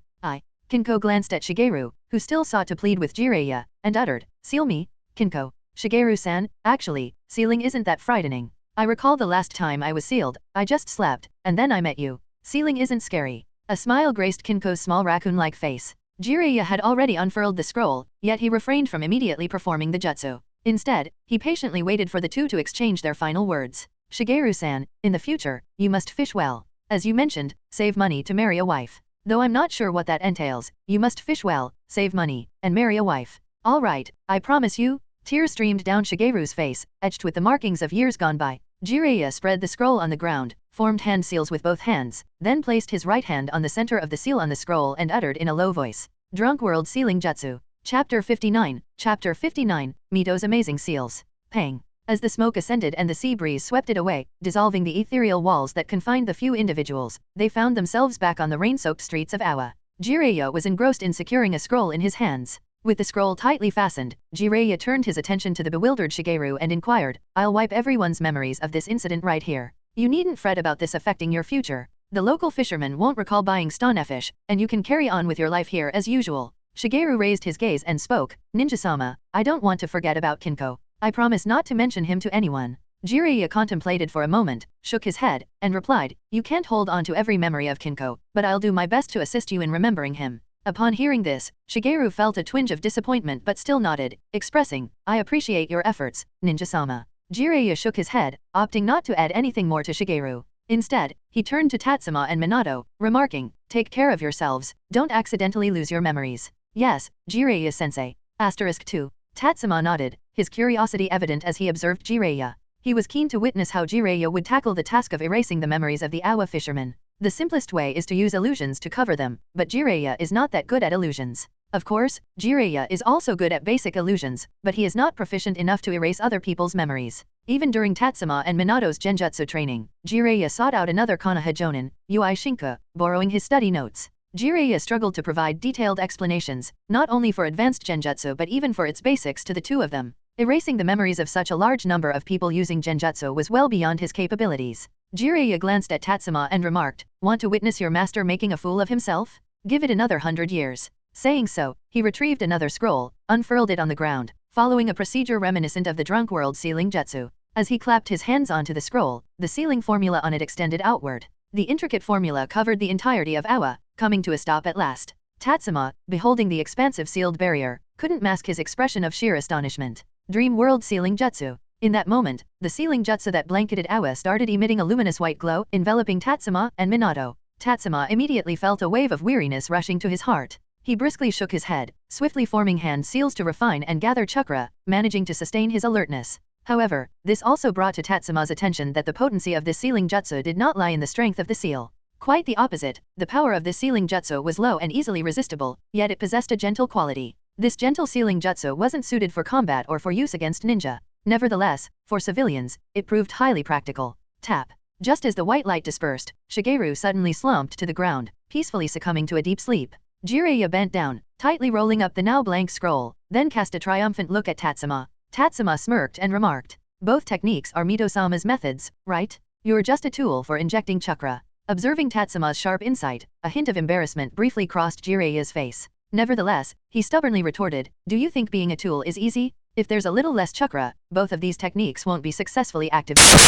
Kinko glanced at Shigeru, who still sought to plead with Jiraiya, and uttered, seal me? Kinko. Shigeru-san, actually, sealing isn't that frightening. I recall the last time I was sealed, I just slept, and then I met you. Sealing isn't scary. A smile graced Kinko's small raccoon-like face. Jiraiya had already unfurled the scroll, yet he refrained from immediately performing the jutsu. Instead, he patiently waited for the two to exchange their final words. Shigeru-san, in the future, you must fish well. As you mentioned, save money to marry a wife. Though I'm not sure what that entails, you must fish well, save money, and marry a wife. All right, I promise you. Tears streamed down Shigeru's face, etched with the markings of years gone by. Jiraiya spread the scroll on the ground, formed hand seals with both hands, then placed his right hand on the center of the seal on the scroll and uttered in a low voice. Drunk World Sealing Jutsu. Chapter 59, Chapter 59, Mito's Amazing Seals. Pang. As the smoke ascended and the sea breeze swept it away, dissolving the ethereal walls that confined the few individuals, they found themselves back on the rain-soaked streets of Awa. Jiraiya was engrossed in securing a scroll in his hands. With the scroll tightly fastened, Jiraiya turned his attention to the bewildered Shigeru and inquired, I'll wipe everyone's memories of this incident right here. You needn't fret about this affecting your future. The local fishermen won't recall buying stonefish, and you can carry on with your life here as usual. Shigeru raised his gaze and spoke, Ninja-sama, I don't want to forget about Kinko. I promise not to mention him to anyone. Jiraiya contemplated for a moment, shook his head, and replied, You can't hold on to every memory of Kinko, but I'll do my best to assist you in remembering him. Upon hearing this, Shigeru felt a twinge of disappointment but still nodded, expressing, I appreciate your efforts, Ninja-sama. Jiraiya shook his head, opting not to add anything more to Shigeru. Instead, he turned to Tatsuma and Minato, remarking, Take care of yourselves, don't accidentally lose your memories. Yes, Jiraiya-sensei. Asterisk 2. Tatsuma nodded, his curiosity evident as he observed Jiraiya. He was keen to witness how Jiraiya would tackle the task of erasing the memories of the Awa fishermen. The simplest way is to use illusions to cover them, but Jiraiya is not that good at illusions. Of course, Jiraiya is also good at basic illusions, but he is not proficient enough to erase other people's memories. Even during Tatsuma and Minato's genjutsu training, Jiraiya sought out another Konoha Jonin, Ui Shinka, borrowing his study notes. Jiraiya struggled to provide detailed explanations, not only for advanced genjutsu but even for its basics to the two of them. Erasing the memories of such a large number of people using genjutsu was well beyond his capabilities. Jiraiya glanced at Tatsuma and remarked, Want to witness your master making a fool of himself? Give it another 100 years. Saying so, he retrieved another scroll, unfurled it on the ground, following a procedure reminiscent of the Drunk World sealing jutsu. As he clapped his hands onto the scroll, the sealing formula on it extended outward. The intricate formula covered the entirety of Awa, coming to a stop at last. Tatsuma, beholding the expansive sealed barrier, couldn't mask his expression of sheer astonishment. Dream World Sealing Jutsu. In that moment, the sealing jutsu that blanketed Awa started emitting a luminous white glow, enveloping Tatsuma and Minato. Tatsuma immediately felt a wave of weariness rushing to his heart. He briskly shook his head, swiftly forming hand seals to refine and gather chakra, managing to sustain his alertness. However, this also brought to Tatsuma's attention that the potency of this sealing jutsu did not lie in the strength of the seal. Quite the opposite, the power of this sealing jutsu was low and easily resistible, yet it possessed a gentle quality. This gentle sealing jutsu wasn't suited for combat or for use against ninja. Nevertheless, for civilians, it proved highly practical. Tap. Just as the white light dispersed, Shigeru suddenly slumped to the ground, peacefully succumbing to a deep sleep. Jiraiya bent down, tightly rolling up the now blank scroll, then cast a triumphant look at Tatsuma. Tatsuma smirked and remarked, Both techniques are Mito-sama's methods, right? You're just a tool for injecting chakra. Observing Tatsuma's sharp insight, a hint of embarrassment briefly crossed Jiraiya's face. Nevertheless, he stubbornly retorted, Do you think being a tool is easy? If there's a little less chakra, both of these techniques won't be successfully activated.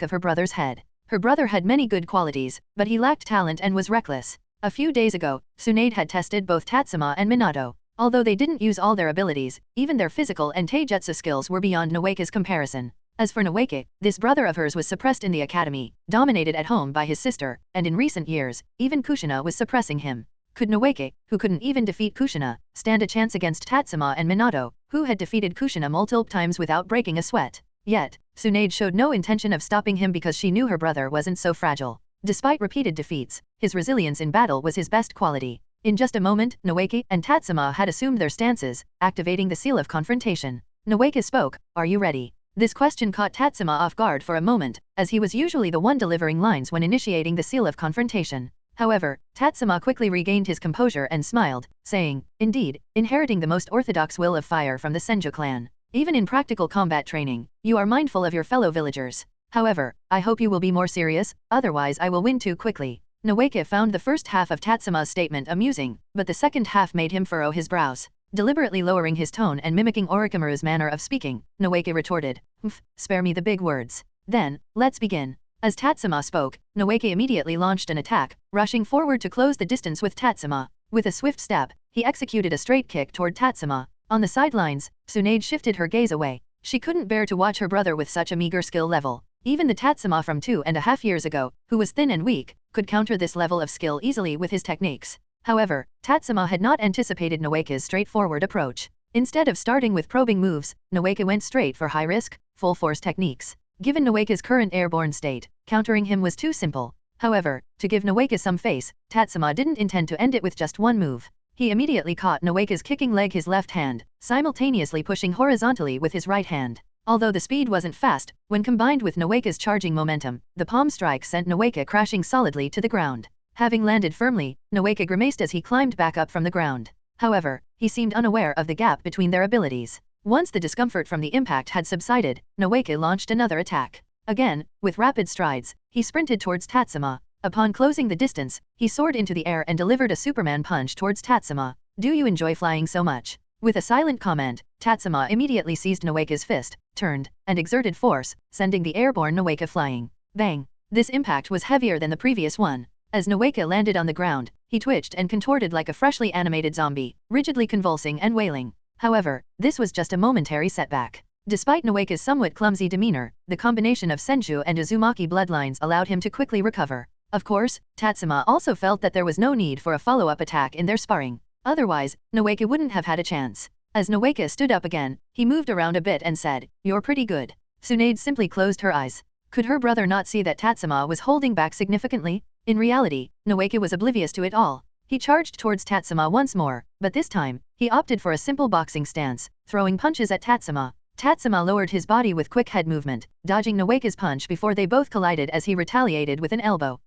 back of her brother's head. Her brother had many good qualities, but he lacked talent and was reckless. A few days ago, Tsunade had tested both Tatsuma and Minato. Although they didn't use all their abilities, even their physical and taijutsu skills were beyond Noeke's comparison. As for Noeke, this brother of hers was suppressed in the academy, dominated at home by his sister, and in recent years, even Kushina was suppressing him. Could Noeke, who couldn't even defeat Kushina, stand a chance against Tatsuma and Minato, who had defeated Kushina multiple times without breaking a sweat? Yet, Tsunade showed no intention of stopping him because she knew her brother wasn't so fragile. Despite repeated defeats, his resilience in battle was his best quality. In just a moment, Noeke and Tatsuma had assumed their stances, activating the seal of confrontation. Noeke spoke, "Are you ready?" This question caught Tatsuma off guard for a moment, as he was usually the one delivering lines when initiating the seal of confrontation. However, Tatsuma quickly regained his composure and smiled, saying, "Indeed, inheriting the most orthodox will of fire from the Senju clan. Even in practical combat training, you are mindful of your fellow villagers. However, I hope you will be more serious, otherwise I will win too quickly." Noeke found the first half of Tatsuma's statement amusing, but the second half made him furrow his brows. Deliberately lowering his tone and mimicking Orochimaru's manner of speaking, Noeke retorted, "Spare me the big words. Then, let's begin." As Tatsuma spoke, Noeke immediately launched an attack, rushing forward to close the distance with Tatsuma. With a swift step, he executed a straight kick toward Tatsuma. On the sidelines, Tsunade shifted her gaze away. She couldn't bear to watch her brother with such a meager skill level. Even the Tatsuma from 2.5 years ago, who was thin and weak, could counter this level of skill easily with his techniques. However, Tatsuma had not anticipated Noeke's straightforward approach. Instead of starting with probing moves, Noeke went straight for high-risk, full-force techniques. Given Noeke's current airborne state, countering him was too simple. However, to give Noeke some face, Tatsuma didn't intend to end it with just one move. He immediately caught Noeke's kicking leg his left hand, simultaneously pushing horizontally with his right hand. Although the speed wasn't fast, when combined with Noeke's charging momentum, the palm strike sent Noeke crashing solidly to the ground. Having landed firmly, Noeke grimaced as he climbed back up from the ground. However, he seemed unaware of the gap between their abilities. Once the discomfort from the impact had subsided, Noeke launched another attack. Again, with rapid strides, he sprinted towards Tatsuma. Upon closing the distance, he soared into the air and delivered a Superman punch towards Tatsuma. "Do you enjoy flying so much?" With a silent comment, Tatsuma immediately seized Noeke's fist, turned, and exerted force, sending the airborne Noeke flying. Bang! This impact was heavier than the previous one. As Noeke landed on the ground, he twitched and contorted like a freshly animated zombie, rigidly convulsing and wailing. However, this was just a momentary setback. Despite Noeke's somewhat clumsy demeanor, the combination of Senju and Uzumaki bloodlines allowed him to quickly recover. Of course, Tatsuma also felt that there was no need for a follow-up attack in their sparring. Otherwise, Noeke wouldn't have had a chance. As Noeke stood up again, he moved around a bit and said, "You're pretty good." Tsunade simply closed her eyes. Could her brother not see that Tatsuma was holding back significantly? In reality, Noeke was oblivious to it all. He charged towards Tatsuma once more, but this time, he opted for a simple boxing stance, throwing punches at Tatsuma. Tatsuma lowered his body with quick head movement, dodging Noeke's punch before they both collided as he retaliated with an elbow.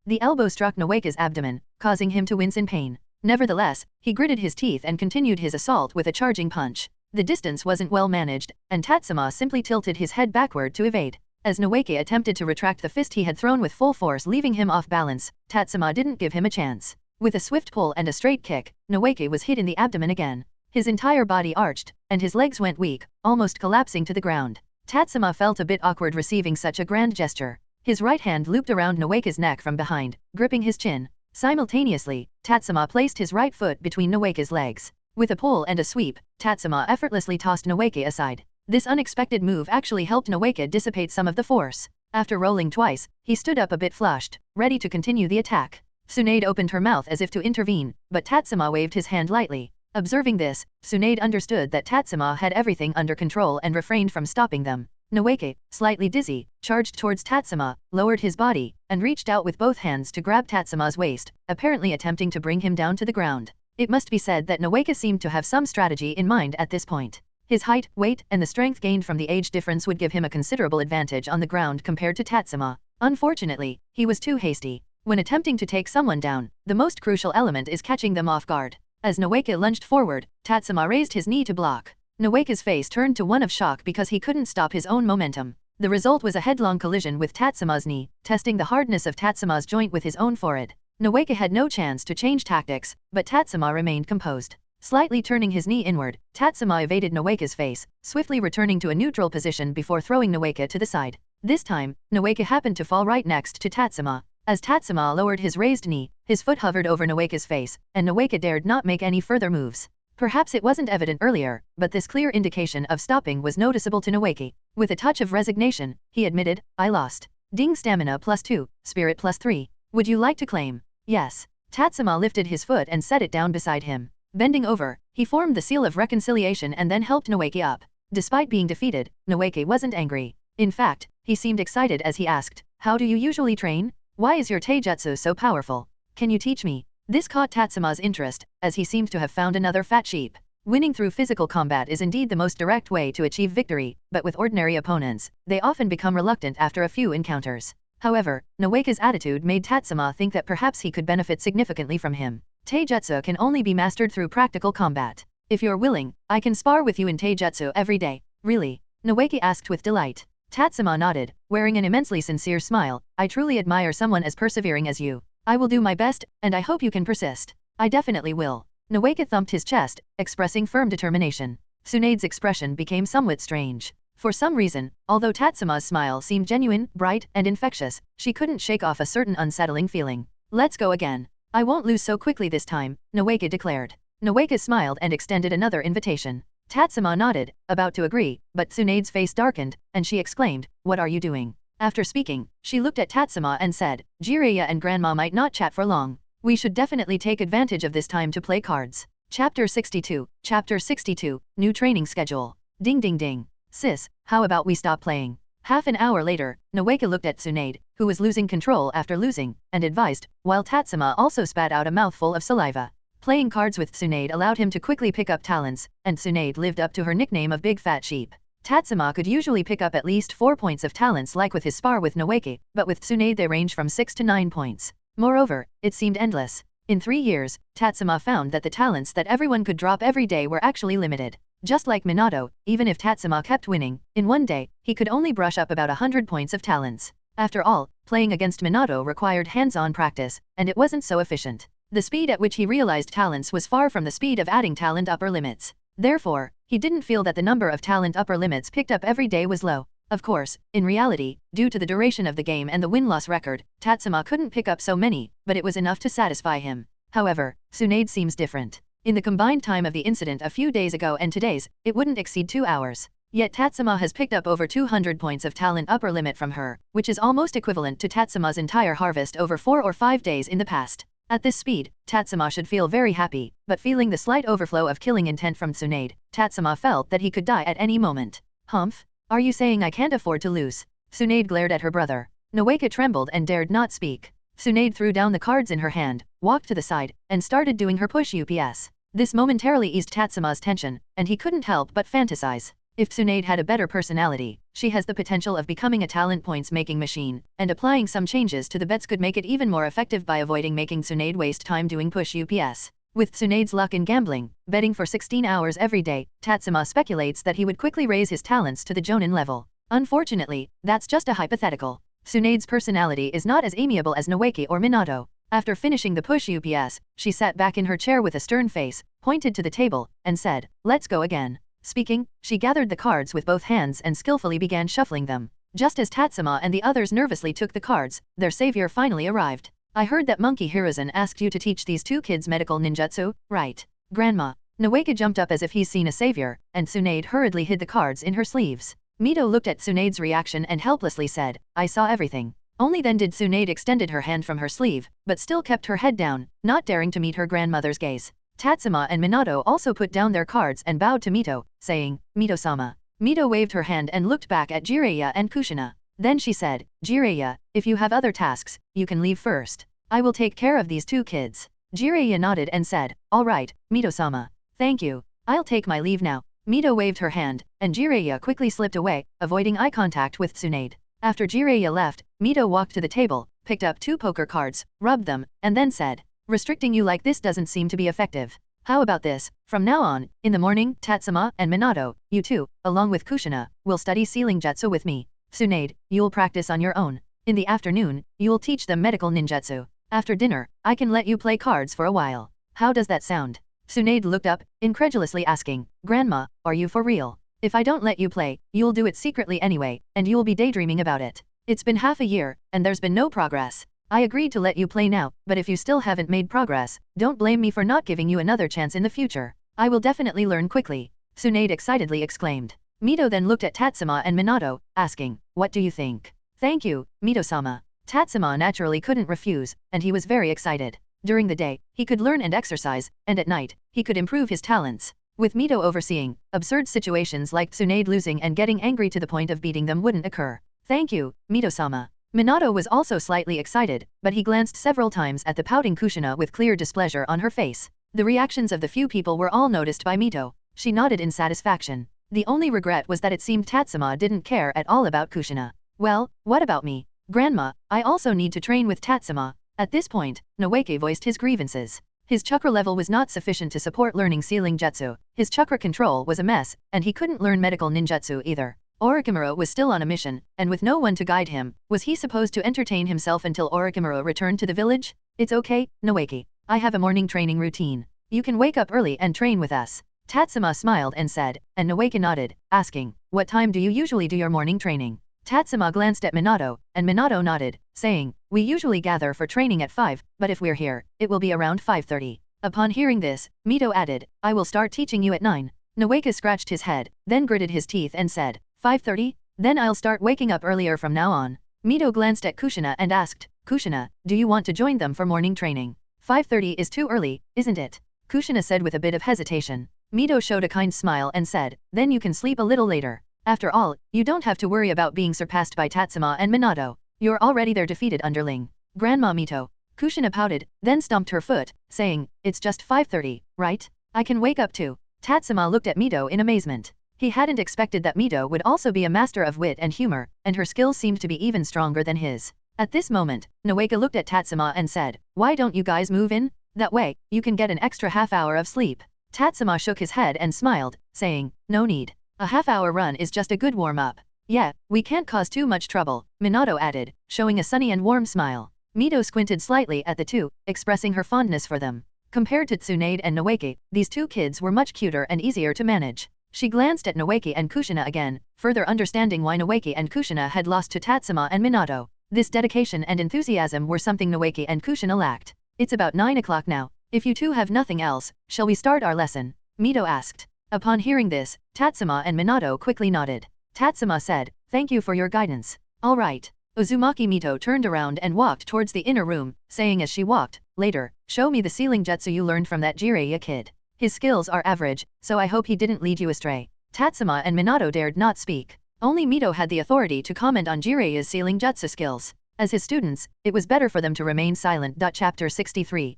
The elbow struck Noeke's abdomen, causing him to wince in pain. Nevertheless, he gritted his teeth and continued his assault with a charging punch. The distance wasn't well managed, and Tatsuma simply tilted his head backward to evade. As Noeke attempted to retract the fist he had thrown with full force, leaving him off balance, Tatsuma didn't give him a chance. With a swift pull and a straight kick, Noeke was hit in the abdomen again. His entire body arched, and his legs went weak, almost collapsing to the ground. Tatsuma felt a bit awkward receiving such a grand gesture. His right hand looped around Noeke's neck from behind, gripping his chin. Simultaneously, Tatsuma placed his right foot between Noeke's legs. With a pull and a sweep, Tatsuma effortlessly tossed Noeke aside. This unexpected move actually helped Noeke dissipate some of the force. After rolling twice, he stood up a bit flushed, ready to continue the attack. Tsunade opened her mouth as if to intervene, but Tatsuma waved his hand lightly. Observing this, Tsunade understood that Tatsuma had everything under control and refrained from stopping them. Noeke, slightly dizzy, charged towards Tatsuma, lowered his body, and reached out with both hands to grab Tatsuma's waist, apparently attempting to bring him down to the ground. It must be said that Noeke seemed to have some strategy in mind at this point. His height, weight, and the strength gained from the age difference would give him a considerable advantage on the ground compared to Tatsuma. Unfortunately, he was too hasty. When attempting to take someone down, the most crucial element is catching them off guard. As Noeke lunged forward, Tatsuma raised his knee to block. Noeke's face turned to one of shock because he couldn't stop his own momentum. The result was a headlong collision with Tatsuma's knee, testing the hardness of Tatsuma's joint with his own forehead. Noeke had no chance to change tactics, but Tatsuma remained composed. Slightly turning his knee inward, Tatsuma evaded Noeke's face, swiftly returning to a neutral position before throwing Noeke to the side. This time, Noeke happened to fall right next to Tatsuma. As Tatsuma lowered his raised knee, his foot hovered over Noeke's face, and Noeke dared not make any further moves. Perhaps it wasn't evident earlier, but this clear indication of stopping was noticeable to Noeke. With a touch of resignation, he admitted, I lost. Ding, stamina +2, spirit +3. Would you like to claim? Yes. Tatsuma lifted his foot and set it down beside him. Bending over, he formed the seal of reconciliation and then helped Noeke up. Despite being defeated, Noeke wasn't angry. In fact, he seemed excited as he asked, how do you usually train? Why is your taijutsu so powerful? Can you teach me? This caught Tatsuma's interest, as he seemed to have found another fat sheep. Winning through physical combat is indeed the most direct way to achieve victory, but with ordinary opponents, they often become reluctant after a few encounters. However, Noeke's attitude made Tatsuma think that perhaps he could benefit significantly from him. Taijutsu can only be mastered through practical combat. If you're willing, I can spar with you in taijutsu every day. Really? Noeke asked with delight. Tatsuma nodded, wearing an immensely sincere smile. I truly admire someone as persevering as you. I will do my best, and I hope you can persist. I definitely will. Noeke thumped his chest, expressing firm determination. Tsunade's expression became somewhat strange. For some reason, although Tatsuma's smile seemed genuine, bright, and infectious, she couldn't shake off a certain unsettling feeling. Let's go again. I won't lose so quickly this time, Noeke declared. Noeke smiled and extended another invitation. Tatsuma nodded, about to agree, but Tsunade's face darkened, and she exclaimed, what are you doing? After speaking, she looked at Tatsuma and said, Jiraiya and Grandma might not chat for long. We should definitely take advantage of this time to play cards. Chapter 62, Chapter 62, New Training Schedule. Ding ding ding. Sis, how about we stop playing? Half an hour later, Noeke looked at Tsunade, who was losing control after losing, and advised, while Tatsuma also spat out a mouthful of saliva. Playing cards with Tsunade allowed him to quickly pick up talents, and Tsunade lived up to her nickname of Big Fat Sheep. Tatsuma could usually pick up at least 4 points of talents like with his spar with Noeke, but with Tsunade they range from 6 to 9 points. Moreover, it seemed endless. In 3 years, Tatsuma found that the talents that everyone could drop every day were actually limited. Just like Minato, even if Tatsuma kept winning, in one day, he could only brush up about 100 points of talents. After all, playing against Minato required hands-on practice, and it wasn't so efficient. The speed at which he realized talents was far from the speed of adding talent upper limits. Therefore, he didn't feel that the number of talent upper limits picked up every day was low. Of course, in reality, due to the duration of the game and the win-loss record, Tatsuma couldn't pick up so many, but it was enough to satisfy him. However, Tsunade seems different. In the combined time of the incident a few days ago and today's, it wouldn't exceed 2 hours. Yet Tatsuma has picked up over 200 points of talent upper limit from her, which is almost equivalent to Tatsuma's entire harvest over 4 or 5 days in the past. At this speed, Tatsuma should feel very happy, but feeling the slight overflow of killing intent from Tsunade, Tatsuma felt that he could die at any moment. Humph? Are you saying I can't afford to lose? Tsunade glared at her brother. Noeke trembled and dared not speak. Tsunade threw down the cards in her hand, walked to the side, and started doing her push-ups. This momentarily eased Tatsuma's tension, and he couldn't help but fantasize. If Tsunade had a better personality, she has the potential of becoming a talent points-making machine, and applying some changes to the bets could make it even more effective by avoiding making Tsunade waste time doing push-ups. With Tsunade's luck in gambling, betting for 16 hours every day, Tatsuma speculates that he would quickly raise his talents to the Jonin level. Unfortunately, that's just a hypothetical. Tsunade's personality is not as amiable as Noeke or Minato. After finishing the push-ups, she sat back in her chair with a stern face, pointed to the table, and said, let's go again. Speaking, she gathered the cards with both hands and skillfully began shuffling them. Just as Tatsuma and the others nervously took the cards, their savior finally arrived. I heard that Monkey Hiruzen asked you to teach these 2 kids medical ninjutsu, right? Grandma. Noeke jumped up as if he's seen a savior, and Tsunade hurriedly hid the cards in her sleeves. Mito looked at Tsunade's reaction and helplessly said, I saw everything. Only then did Tsunade extended her hand from her sleeve, but still kept her head down, not daring to meet her grandmother's gaze. Tatsuma and Minato also put down their cards and bowed to Mito, saying, Mito-sama. Mito waved her hand and looked back at Jiraiya and Kushina. Then she said, Jiraiya, if you have other tasks, you can leave first. I will take care of these 2 kids. Jiraiya nodded and said, all right, Mito-sama. Thank you. I'll take my leave now. Mito waved her hand, and Jiraiya quickly slipped away, avoiding eye contact with Tsunade. After Jiraiya left, Mito walked to the table, picked up 2 poker cards, rubbed them, and then said, restricting you like this doesn't seem to be effective. How about this? From now on, in the morning, Tatsuma and Minato, you 2, along with Kushina, will study sealing jutsu with me. Tsunade, you'll practice on your own. In the afternoon, you'll teach them medical ninjutsu. After dinner, I can let you play cards for a while. How does that sound? Tsunade looked up, incredulously asking, Grandma, are you for real? If I don't let you play, you'll do it secretly anyway, and you'll be daydreaming about it. It's been half a year, and there's been no progress. I agreed to let you play now, but if you still haven't made progress, don't blame me for not giving you another chance in the future. I will definitely learn quickly. Tsunade excitedly exclaimed. Mito then looked at Tatsuma and Minato, asking, what do you think? Thank you, Mito-sama. Tatsuma naturally couldn't refuse, and he was very excited. During the day, he could learn and exercise, and at night, he could improve his talents. With Mito overseeing, absurd situations like Tsunade losing and getting angry to the point of beating them wouldn't occur. Thank you, Mito-sama. Minato was also slightly excited, but he glanced several times at the pouting Kushina with clear displeasure on her face. The reactions of the few people were all noticed by Mito. She nodded in satisfaction. The only regret was that it seemed Tatsuma didn't care at all about Kushina. Well, what about me? Grandma, I also need to train with Tatsuma. At this point, Noeke voiced his grievances. His chakra level was not sufficient to support learning sealing jutsu, his chakra control was a mess, and he couldn't learn medical ninjutsu either. Orochimaru was still on a mission, and with no one to guide him, was he supposed to entertain himself until Orochimaru returned to the village? It's okay, Noeke. I have a morning training routine. You can wake up early and train with us. Tatsuma smiled and said, and Noeke nodded, asking, what time do you usually do your morning training? Tatsuma glanced at Minato, and Minato nodded, saying, we usually gather for training at 5, but if we're here, it will be around 5:30. Upon hearing this, Mito added, I will start teaching you at 9. Noeke scratched his head, then gritted his teeth and said, 5:30? Then I'll start waking up earlier from now on. Mito glanced at Kushina and asked, Kushina, do you want to join them for morning training? 5:30 is too early, isn't it? Kushina said with a bit of hesitation. Mito showed a kind smile and said, then you can sleep a little later. After all, you don't have to worry about being surpassed by Tatsuma and Minato. You're already their defeated underling. Grandma Mito. Kushina pouted, then stomped her foot, saying, it's just 5:30, right? I can wake up too. Tatsuma looked at Mito in amazement. He hadn't expected that Mito would also be a master of wit and humor, and her skills seemed to be even stronger than his. At this moment, Noeke looked at Tatsuma and said, why don't you guys move in? That way, you can get an extra half hour of sleep. Tatsuma shook his head and smiled, saying, no need. A half-hour run is just a good warm-up. Yeah, we can't cause too much trouble, Minato added, showing a sunny and warm smile. Mito squinted slightly at the two, expressing her fondness for them. Compared to Tsunade and Noeke, these two kids were much cuter and easier to manage. She glanced at Noeke and Kushina again, further understanding why Noeke and Kushina had lost to Tatsuma and Minato. This dedication and enthusiasm were something Noeke and Kushina lacked. It's about 9 o'clock now. If you two have nothing else, shall we start our lesson? Mito asked. Upon hearing this, Tatsuma and Minato quickly nodded. Tatsuma said, thank you for your guidance. All right. Uzumaki Mito turned around and walked towards the inner room, saying as she walked, later, show me the sealing jutsu you learned from that Jiraiya kid. His skills are average, so I hope he didn't lead you astray. Tatsuma and Minato dared not speak. Only Mito had the authority to comment on Jiraiya's sealing jutsu skills. As his students, it was better for them to remain silent. Chapter 63,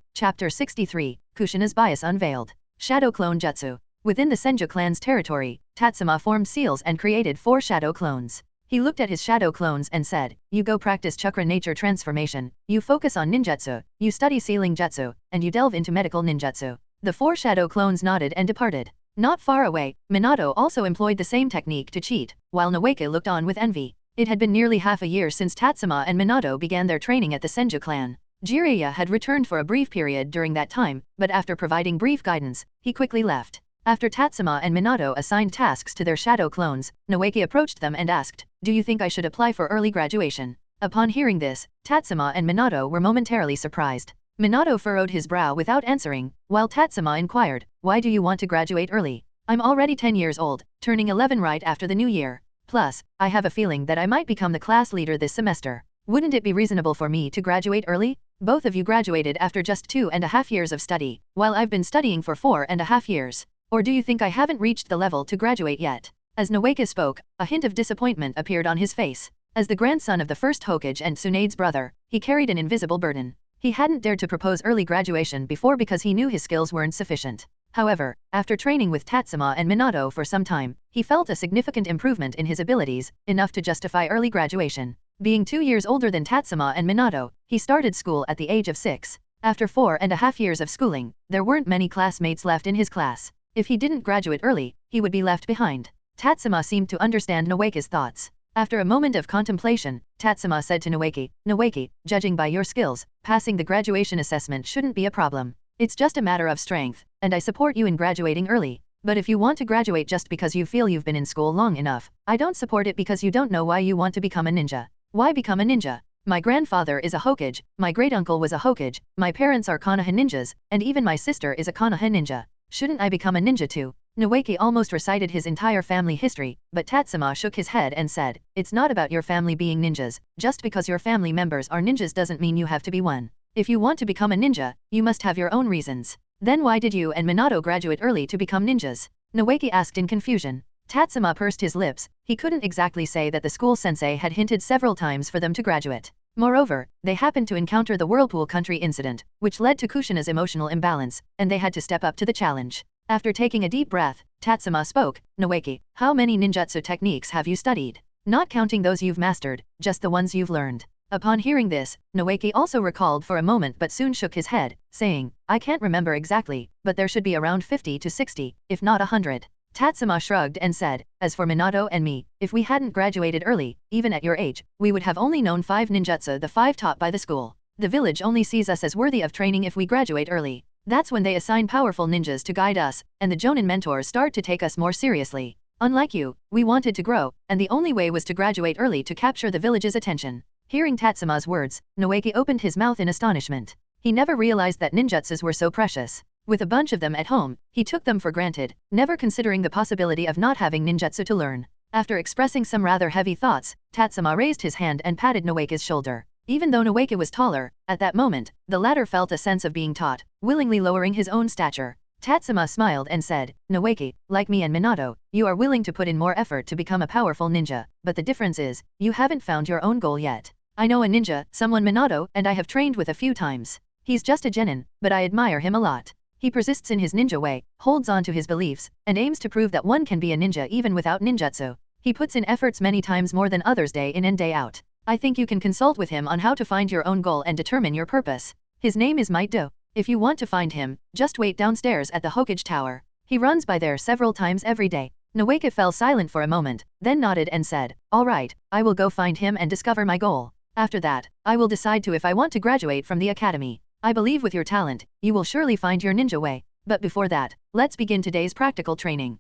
Kushina's bias unveiled. Shadow Clone Jutsu. Within the Senju clan's territory, Tatsuma formed seals and created 4 shadow clones. He looked at his shadow clones and said, you go practice chakra nature transformation, you focus on ninjutsu, you study sealing jutsu, and you delve into medical ninjutsu. The 4 shadow clones nodded and departed. Not far away, Minato also employed the same technique to cheat, while Noeke looked on with envy. It had been nearly half a year since Tatsuma and Minato began their training at the Senju clan. Jiraiya had returned for a brief period during that time, but after providing brief guidance, he quickly left. After Tatsuma and Minato assigned tasks to their shadow clones, Noeke approached them and asked, do you think I should apply for early graduation? Upon hearing this, Tatsuma and Minato were momentarily surprised. Minato furrowed his brow without answering, while Tatsuma inquired, why do you want to graduate early? I'm already 10 years old, turning 11 right after the new year. Plus, I have a feeling that I might become the class leader this semester. Wouldn't it be reasonable for me to graduate early? Both of you graduated after just 2.5 years of study, while I've been studying for 4.5 years. Or do you think I haven't reached the level to graduate yet? As Noeke spoke, a hint of disappointment appeared on his face. As the grandson of the first Hokage and Tsunade's brother, he carried an invisible burden. He hadn't dared to propose early graduation before because he knew his skills weren't sufficient. However, after training with Tatsuma and Minato for some time, he felt a significant improvement in his abilities, enough to justify early graduation. Being 2 years older than Tatsuma and Minato, he started school at the age of 6. After 4.5 years of schooling, there weren't many classmates left in his class. If he didn't graduate early, he would be left behind. Tatsuma seemed to understand Noeke's thoughts. After a moment of contemplation, Tatsuma said to Noeke, Noeke, judging by your skills, passing the graduation assessment shouldn't be a problem. It's just a matter of strength, and I support you in graduating early. But if you want to graduate just because you feel you've been in school long enough, I don't support it because you don't know why you want to become a ninja. Why become a ninja? My grandfather is a Hokage, my great-uncle was a Hokage, my parents are Konoha ninjas, and even my sister is a Konoha ninja. Shouldn't I become a ninja too? Noeki almost recited his entire family history, but Tatsuma shook his head and said, it's not about your family being ninjas, just because your family members are ninjas doesn't mean you have to be one. If you want to become a ninja, you must have your own reasons. Then why did you and Minato graduate early to become ninjas? Noeki asked in confusion. Tatsuma pursed his lips, he couldn't exactly say that the school sensei had hinted several times for them to graduate. Moreover, they happened to encounter the Whirlpool Country incident, which led to Kushina's emotional imbalance, and they had to step up to the challenge. After taking a deep breath, Tatsuma spoke, Noeki, how many ninjutsu techniques have you studied? Not counting those you've mastered, just the ones you've learned. Upon hearing this, Noeki also recalled for a moment but soon shook his head, saying, I can't remember exactly, but there should be around 50 to 60, if not 100. Tatsuma shrugged and said, as for Minato and me, if we hadn't graduated early, even at your age, we would have only known 5 ninjutsu, the 5 taught by the school. The village only sees us as worthy of training if we graduate early. That's when they assign powerful ninjas to guide us, and the Jonin mentors start to take us more seriously. Unlike you, we wanted to grow, and the only way was to graduate early to capture the village's attention. Hearing Tatsuma's words, Noeki opened his mouth in astonishment. He never realized that ninjutsus were so precious. With a bunch of them at home, he took them for granted, never considering the possibility of not having ninjutsu to learn. After expressing some rather heavy thoughts, Tatsuma raised his hand and patted Noeki's shoulder. Even though Noeki was taller, at that moment, the latter felt a sense of being taught, willingly lowering his own stature. Tatsuma smiled and said, Noeki, like me and Minato, you are willing to put in more effort to become a powerful ninja, but the difference is, you haven't found your own goal yet. I know a ninja, someone Minato, and I have trained with a few times. He's just a genin, but I admire him a lot. He persists in his ninja way, holds on to his beliefs, and aims to prove that one can be a ninja even without ninjutsu. He puts in efforts many times more than others day in and day out. I think you can consult with him on how to find your own goal and determine your purpose. His name is Might Do. If you want to find him, just wait downstairs at the Hokage Tower. He runs by there several times every day. Noeki fell silent for a moment, then nodded and said, all right, I will go find him and discover my goal. After that, I will decide if I want to graduate from the academy. I believe with your talent, you will surely find your ninja way. But before that, let's begin today's practical training.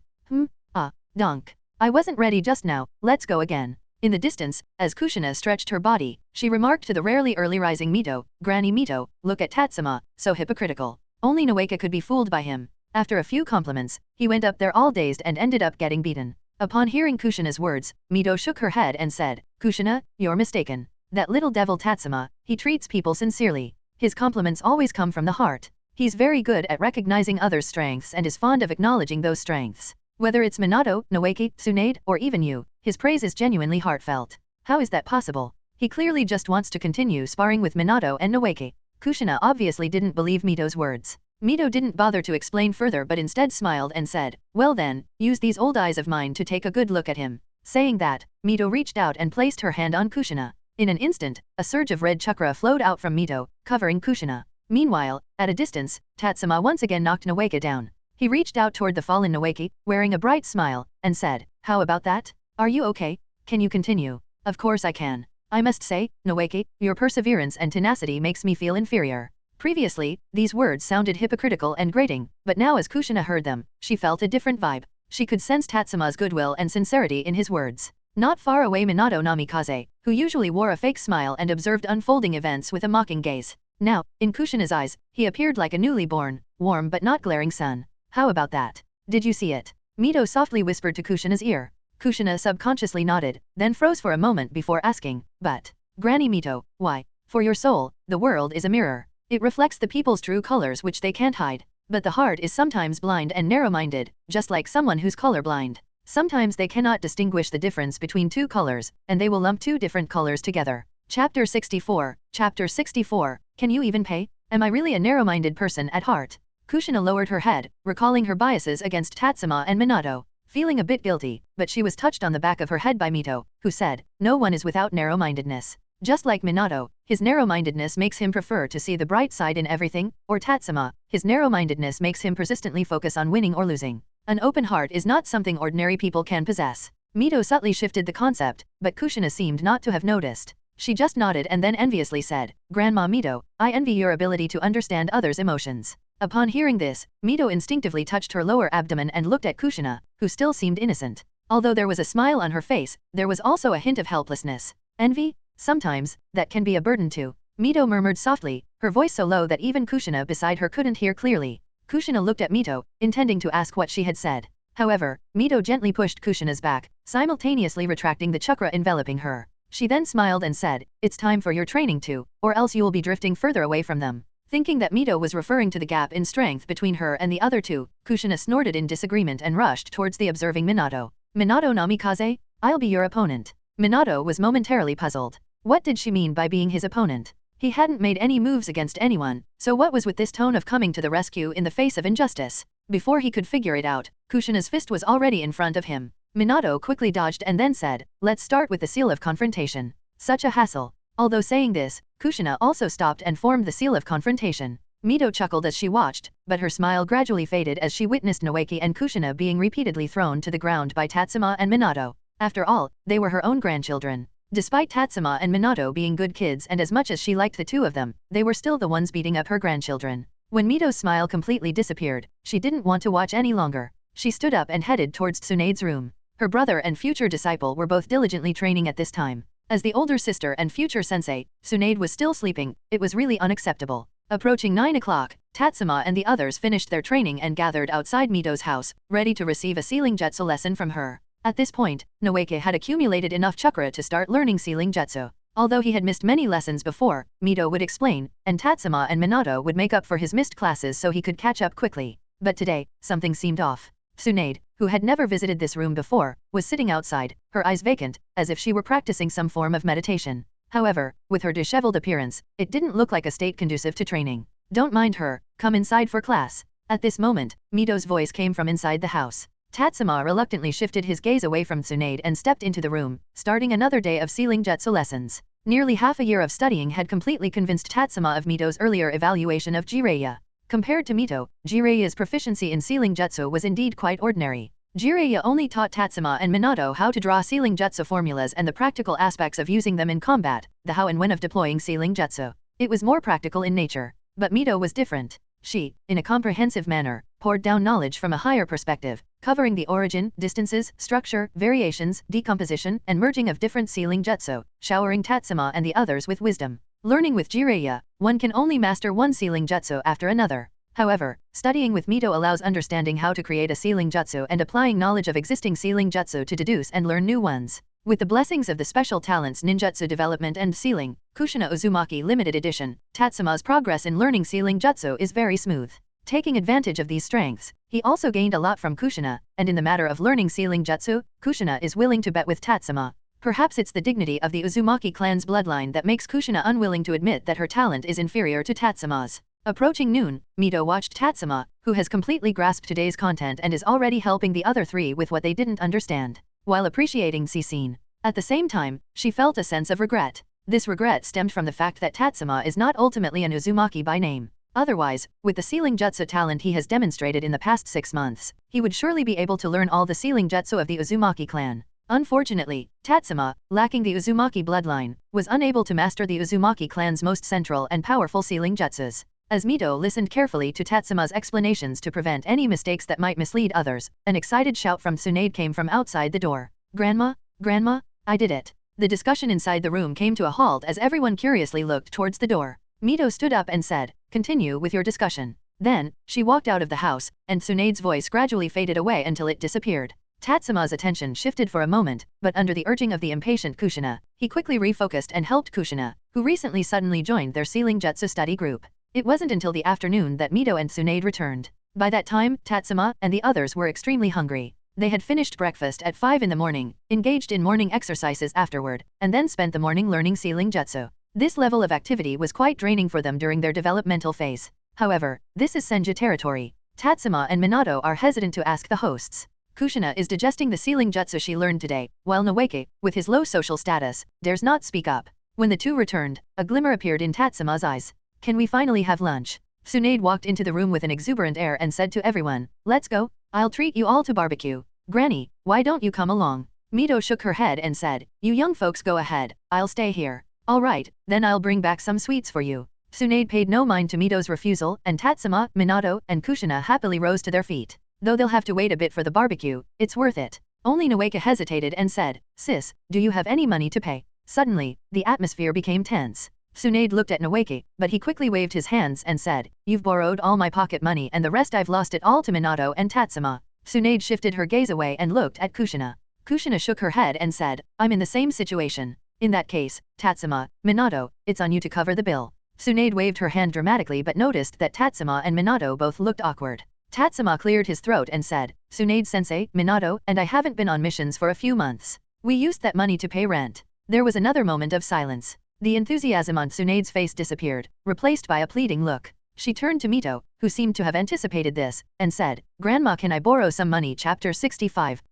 Donk. I wasn't ready just now, let's go again. In the distance, as Kushina stretched her body, she remarked to the rarely early rising Mito, Granny Mito, look at Tatsuma, so hypocritical. Only Noeki could be fooled by him. After a few compliments, he went up there all dazed and ended up getting beaten. Upon hearing Kushina's words, Mito shook her head and said, Kushina, you're mistaken. That little devil Tatsuma, he treats people sincerely. His compliments always come from the heart. He's very good at recognizing others' strengths and is fond of acknowledging those strengths. Whether it's Minato, Noeki, Tsunade, or even you, his praise is genuinely heartfelt. How is that possible? He clearly just wants to continue sparring with Minato and Noeki. Kushina obviously didn't believe Mito's words. Mito didn't bother to explain further but instead smiled and said, well then, use these old eyes of mine to take a good look at him. Saying that, Mito reached out and placed her hand on Kushina. In an instant, a surge of red chakra flowed out from Mito, covering Kushina. Meanwhile, at a distance, Tatsuma once again knocked Noeki down. He reached out toward the fallen Noeki, wearing a bright smile, and said, how about that? Are you okay? Can you continue? Of course I can. I must say, Noeki, your perseverance and tenacity makes me feel inferior. Previously, these words sounded hypocritical and grating, but now as Kushina heard them, she felt a different vibe. She could sense Tatsuma's goodwill and sincerity in his words. Not far away Minato Namikaze, who usually wore a fake smile and observed unfolding events with a mocking gaze. Now, in Kushina's eyes, he appeared like a newly born, warm but not glaring sun. How about that? Did you see it? Mito softly whispered to Kushina's ear. Kushina subconsciously nodded, then froze for a moment before asking, but, Granny Mito, why? For your soul, the world is a mirror. It reflects the people's true colors which they can't hide. But the heart is sometimes blind and narrow-minded, just like someone who's colorblind. Sometimes they cannot distinguish the difference between two colors, and they will lump two different colors together. Chapter 64. Chapter 64. Can you even pay? Am I really a narrow-minded person at heart? Kushina lowered her head, recalling her biases against Tatsuma and Minato. Feeling a bit guilty, but she was touched on the back of her head by Mito, who said, no one is without narrow-mindedness. Just like Minato, his narrow-mindedness makes him prefer to see the bright side in everything, or Tatsuma, his narrow-mindedness makes him persistently focus on winning or losing. An open heart is not something ordinary people can possess. Mito subtly shifted the concept, but Kushina seemed not to have noticed. She just nodded and then enviously said, Grandma Mito, I envy your ability to understand others' emotions. Upon hearing this, Mito instinctively touched her lower abdomen and looked at Kushina, who still seemed innocent. Although there was a smile on her face, there was also a hint of helplessness. Envy? Sometimes, that can be a burden too. Mito murmured softly, her voice so low that even Kushina beside her couldn't hear clearly. Kushina looked at Mito, intending to ask what she had said. However, Mito gently pushed Kushina's back, simultaneously retracting the chakra enveloping her. She then smiled and said, "It's time for your training too, or else you will be drifting further away from them." Thinking that Mito was referring to the gap in strength between her and the other two, Kushina snorted in disagreement and rushed towards the observing Minato. "Minato Namikaze? I'll be your opponent." Minato was momentarily puzzled. What did she mean by being his opponent? He hadn't made any moves against anyone, so what was with this tone of coming to the rescue in the face of injustice? Before he could figure it out, Kushina's fist was already in front of him. Minato quickly dodged and then said, "Let's start with the seal of confrontation." Such a hassle. Although saying this, Kushina also stopped and formed the seal of confrontation. Mito chuckled as she watched, but her smile gradually faded as she witnessed Noeki and Kushina being repeatedly thrown to the ground by Tatsuma and Minato. After all, they were her own grandchildren. Despite Tatsuma and Minato being good kids and as much as she liked the two of them, they were still the ones beating up her grandchildren. When Mito's smile completely disappeared, she didn't want to watch any longer. She stood up and headed towards Tsunade's room. Her brother and future disciple were both diligently training at this time. As the older sister and future sensei, Tsunade was still sleeping. It was really unacceptable. Approaching 9 o'clock, Tatsuma and the others finished their training and gathered outside Mito's house, ready to receive a sealing jutsu lesson from her. At this point, Noeki had accumulated enough chakra to start learning sealing jutsu. Although he had missed many lessons before, Mito would explain, and Tatsuma and Minato would make up for his missed classes so he could catch up quickly. But today, something seemed off. Tsunade, who had never visited this room before, was sitting outside, her eyes vacant, as if she were practicing some form of meditation. However, with her disheveled appearance, it didn't look like a state conducive to training. "Don't mind her, come inside for class." At this moment, Mito's voice came from inside the house. Tatsuma reluctantly shifted his gaze away from Tsunade and stepped into the room, starting another day of sealing jutsu lessons. Nearly half a year of studying had completely convinced Tatsuma of Mito's earlier evaluation of Jiraiya. Compared to Mito, Jiraiya's proficiency in sealing jutsu was indeed quite ordinary. Jiraiya only taught Tatsuma and Minato how to draw sealing jutsu formulas and the practical aspects of using them in combat, the how and when of deploying sealing jutsu. It was more practical in nature. But Mito was different. She, in a comprehensive manner, poured down knowledge from a higher perspective, covering the origin, distances, structure, variations, decomposition, and merging of different sealing jutsu, showering Tatsuma and the others with wisdom. Learning with Jiraiya, one can only master one sealing jutsu after another. However, studying with Mito allows understanding how to create a sealing jutsu and applying knowledge of existing sealing jutsu to deduce and learn new ones. With the blessings of the special talents ninjutsu development and sealing, Kushina Uzumaki Limited Edition, Tatsuma's progress in learning sealing jutsu is very smooth. Taking advantage of these strengths, he also gained a lot from Kushina, and in the matter of learning sealing jutsu, Kushina is willing to bet with Tatsuma. Perhaps it's the dignity of the Uzumaki clan's bloodline that makes Kushina unwilling to admit that her talent is inferior to Tatsuma's. Approaching noon, Mito watched Tatsuma, who has completely grasped today's content and is already helping the other three with what they didn't understand, while appreciating the scene. At the same time, she felt a sense of regret. This regret stemmed from the fact that Tatsuma is not ultimately an Uzumaki by name. Otherwise, with the sealing jutsu talent he has demonstrated in the past 6 months, he would surely be able to learn all the sealing jutsu of the Uzumaki clan. Unfortunately, Tatsuma, lacking the Uzumaki bloodline, was unable to master the Uzumaki clan's most central and powerful sealing jutsus. As Mito listened carefully to Tatsuma's explanations to prevent any mistakes that might mislead others, an excited shout from Tsunade came from outside the door. "Grandma? Grandma? I did it." The discussion inside the room came to a halt as everyone curiously looked towards the door. Mito stood up and said, "Continue with your discussion." Then, she walked out of the house, and Tsunade's voice gradually faded away until it disappeared. Tatsuma's attention shifted for a moment, but under the urging of the impatient Kushina, he quickly refocused and helped Kushina, who recently suddenly joined their sealing jutsu study group. It wasn't until the afternoon that Mito and Tsunade returned. By that time, Tatsuma and the others were extremely hungry. They had finished breakfast at 5 in the morning, engaged in morning exercises afterward, and then spent the morning learning sealing jutsu. This level of activity was quite draining for them during their developmental phase. However, this is Senju territory. Tatsuma and Minato are hesitant to ask the hosts. Kushina is digesting the sealing jutsu she learned today, while Noeki, with his low social status, dares not speak up. When the two returned, a glimmer appeared in Tatsuma's eyes. "Can we finally have lunch?" Tsunade walked into the room with an exuberant air and said to everyone, "Let's go. I'll treat you all to barbecue." "Granny, why don't you come along?" Mito shook her head and said, "You young folks go ahead, I'll stay here." "All right, then I'll bring back some sweets for you." Tsunade paid no mind to Mito's refusal, and Tatsuma, Minato, and Kushina happily rose to their feet. Though they'll have to wait a bit for the barbecue, it's worth it. Only Noeka hesitated and said, "Sis, do you have any money to pay?" Suddenly, the atmosphere became tense. Tsunade looked at Noeka, but he quickly waved his hands and said, "You've borrowed all my pocket money and the rest I've lost it all to Minato and Tatsuma." Tsunade shifted her gaze away and looked at Kushina. Kushina shook her head and said, "I'm in the same situation. In that case, Tatsuma, Minato, it's on you to cover the bill." Tsunade waved her hand dramatically but noticed that Tatsuma and Minato both looked awkward. Tatsuma cleared his throat and said, "Tsunade-sensei, Minato and I haven't been on missions for a few months. We used that money to pay rent." There was another moment of silence. The enthusiasm on Tsunade's face disappeared, replaced by a pleading look. She turned to Mito, who seemed to have anticipated this, and said, "Grandma, can I borrow some money?" Chapter 65,